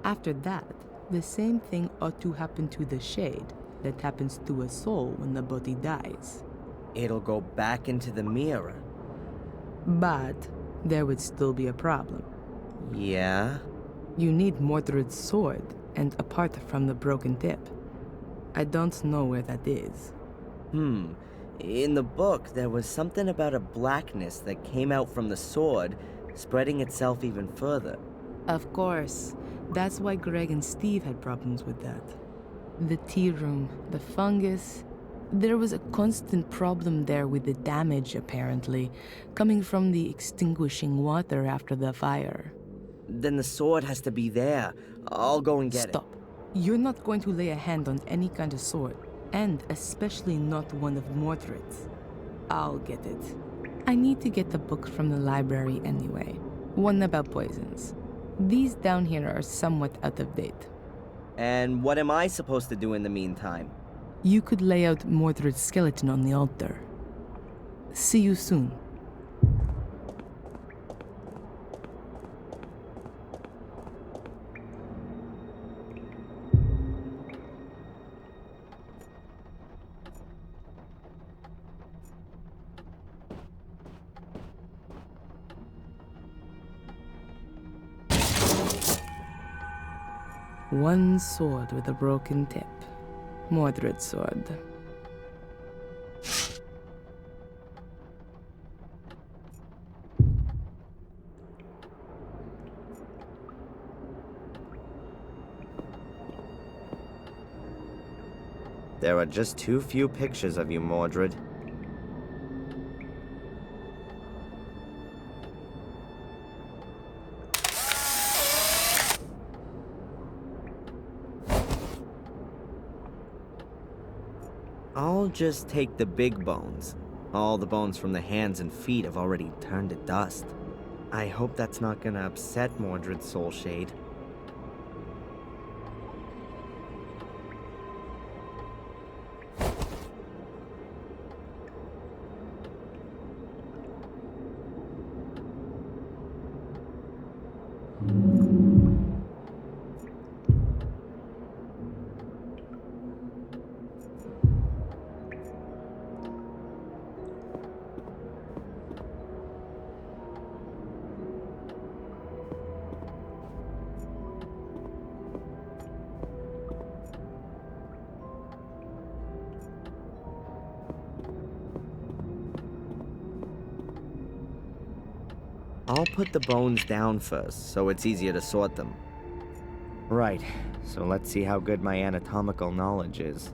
After that, the same thing ought to happen to the shade that happens to a soul when the body dies. It'll go back into the mirror. But there would still be a problem. Yeah? You need Mordred's sword, and apart from the broken tip. I don't know where that is. In the book, there was something about a blackness that came out from the sword, spreading itself even further. Of course. That's why Greg and Steve had problems with that. The tea room, the fungus... There was a constant problem there with the damage, apparently, coming from the extinguishing water after the fire. Then the sword has to be there. I'll go and get it. Stop. You're not going to lay a hand on any kind of sword, and especially not one of Mordred's. I'll get it. I need to get the book from the library anyway. One about poisons. These down here are somewhat out of date. And what am I supposed to do in the meantime? You could lay out Mordred's skeleton on the altar. See you soon. One sword with a broken tip. Mordred's sword. There are just too few pictures of you, Mordred. I'll just take the big bones. All the bones from the hands and feet have already turned to dust. I hope that's not gonna upset Mordred's soul shade. I'll put the bones down first, so it's easier to sort them. Right, so let's see how good my anatomical knowledge is.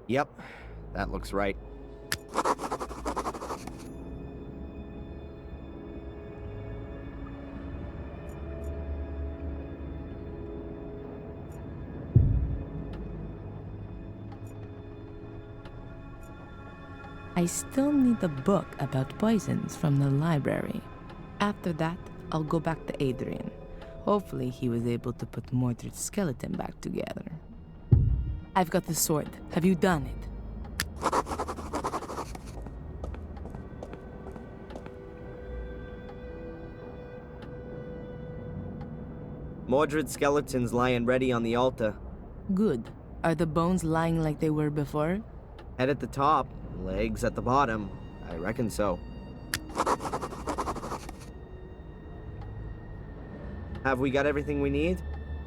Yep, that looks right. I still need the book about poisons from the library. After that, I'll go back to Adrian. Hopefully he was able to put Mordred's skeleton back together. I've got the sword. Have you done it? Mordred's skeleton's lying ready on the altar. Good. Are the bones lying like they were before? Head at the top, legs at the bottom. I reckon so. Have we got everything we need?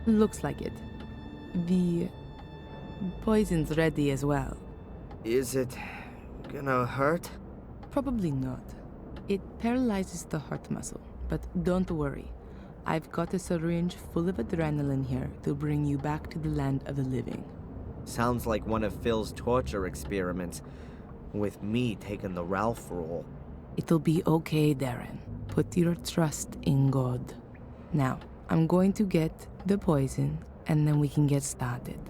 Looks like it. The poison's ready as well. Is it gonna hurt? Probably not. It paralyzes the heart muscle, but don't worry. I've got a syringe full of adrenaline here to bring you back to the land of the living. Sounds like one of Phil's torture experiments, with me taking the Ralph role. It'll be okay, Darren. Put your trust in God. Now, I'm going to get the poison, and then we can get started.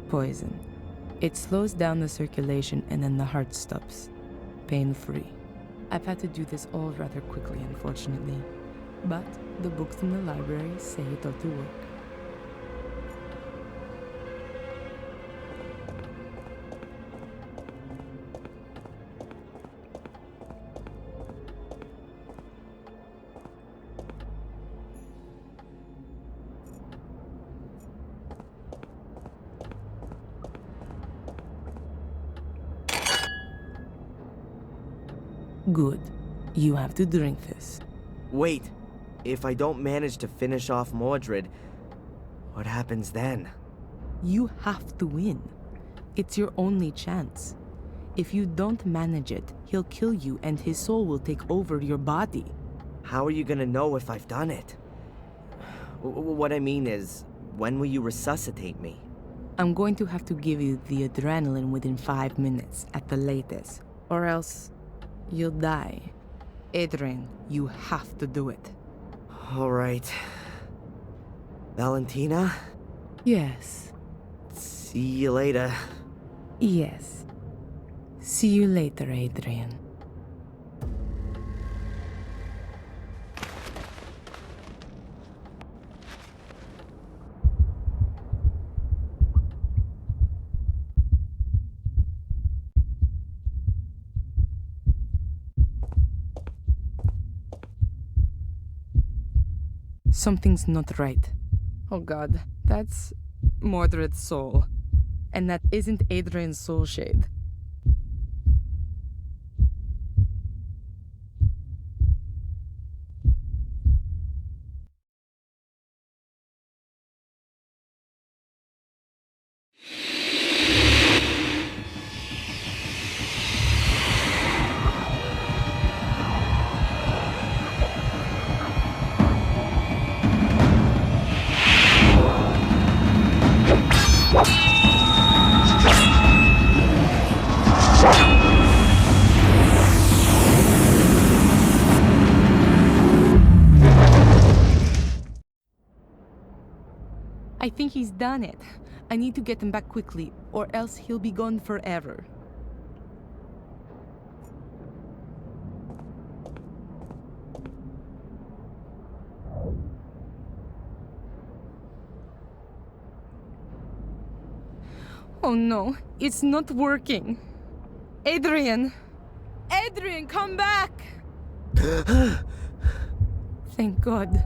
Poison. It slows down the circulation and then the heart stops. Pain-free. I've had to do this all rather quickly, unfortunately. But the books in the library say it ought to work. Good. You have to drink this. Wait, if I don't manage to finish off Mordred, what happens then? You have to win. It's your only chance. If you don't manage it, he'll kill you and his soul will take over your body. How are you gonna know if I've done it? What I mean is, when will you resuscitate me? I'm going to have to give you the adrenaline within 5 minutes at the latest, or else you'll die. Adrian, you have to do it. All right. Valentina? Yes. See you later. Yes. See you later, Adrian. Something's not right. Oh god, that's Mordred's soul. And that isn't Adrian's soul shade. I think he's done it. I need to get him back quickly, or else he'll be gone forever. Oh no, it's not working. Adrian! Adrian, come back! Thank God.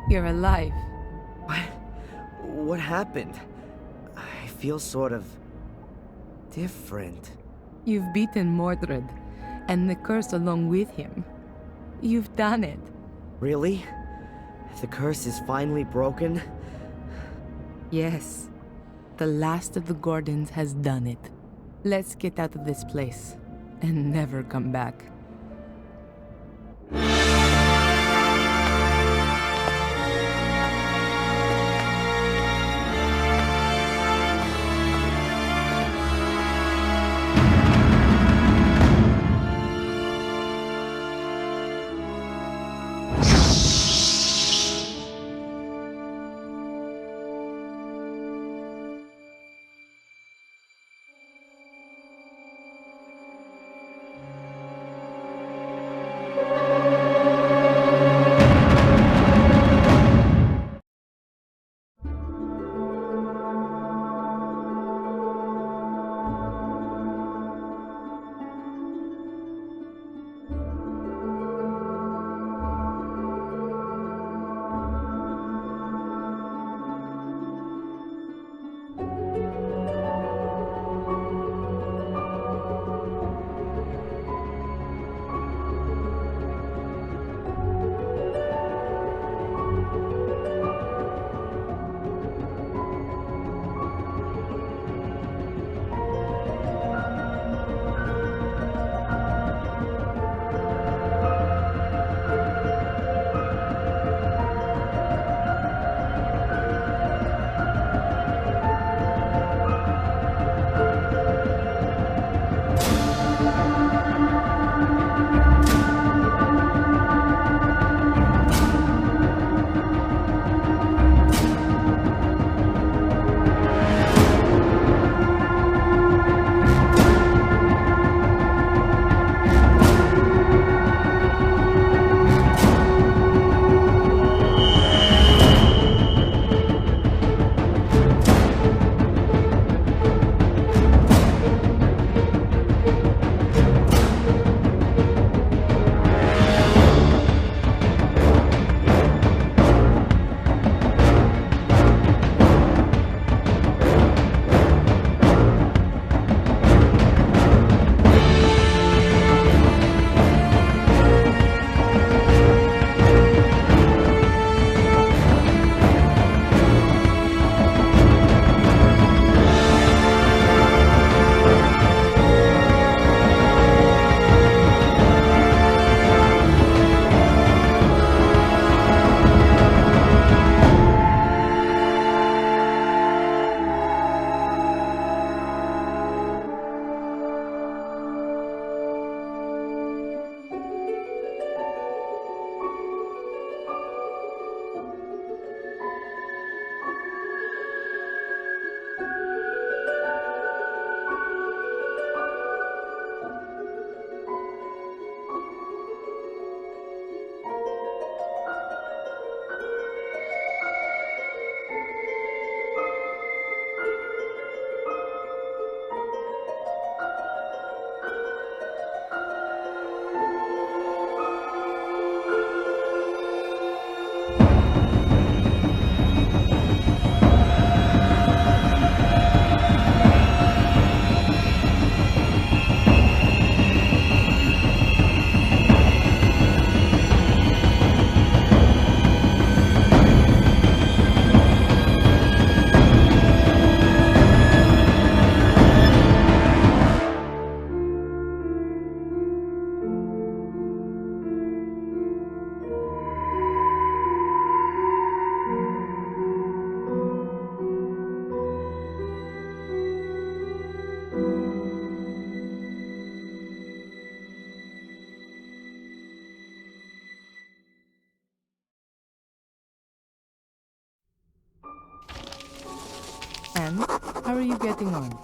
You're alive. What happened? I feel sort of different. You've beaten Mordred, and the curse along with him. You've done it. Really? The curse is finally broken? Yes. The last of the Gordons has done it. Let's get out of this place, and never come back. And how are you getting on?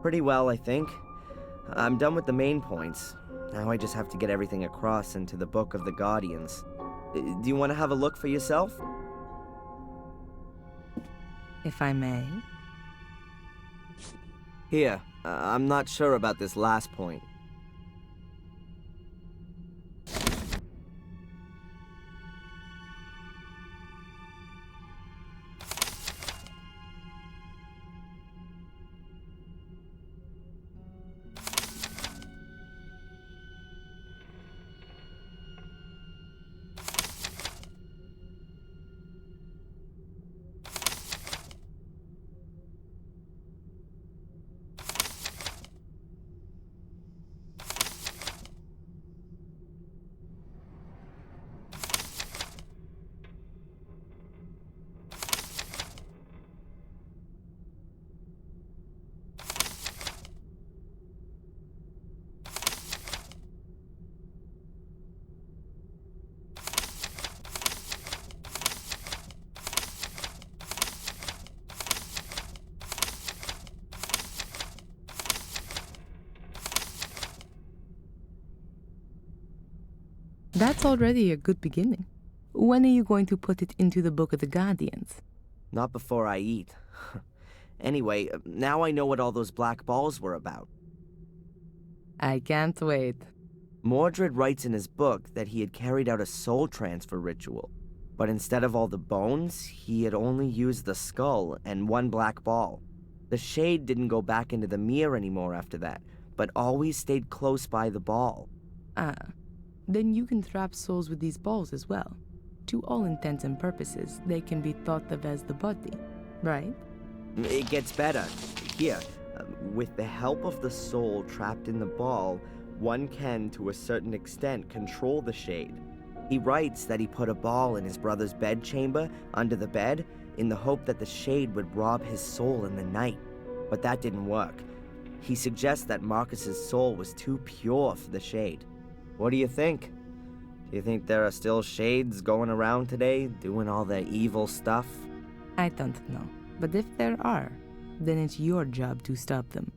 Pretty well, I think. I'm done with the main points. Now I just have to get everything across into the Book of the Guardians. Do you want to have a look for yourself? If I may. Here, I'm not sure about this last point. That's already a good beginning. When are you going to put it into the Book of the Guardians? Not before I eat. Anyway, now I know what all those black balls were about. I can't wait. Mordred writes in his book that he had carried out a soul transfer ritual, but instead of all the bones, he had only used the skull and one black ball. The shade didn't go back into the mirror anymore after that, but always stayed close by the ball. Ah, then you can trap souls with these balls as well. To all intents and purposes, they can be thought of as the body, right? It gets better. Here, with the help of the soul trapped in the ball, one can, to a certain extent, control the shade. He writes that he put a ball in his brother's bedchamber, under the bed, in the hope that the shade would rob his soul in the night. But that didn't work. He suggests that Marcus's soul was too pure for the shade. What do you think? Do you think there are still shades going around today, doing all their evil stuff? I don't know. But if there are, then it's your job to stop them.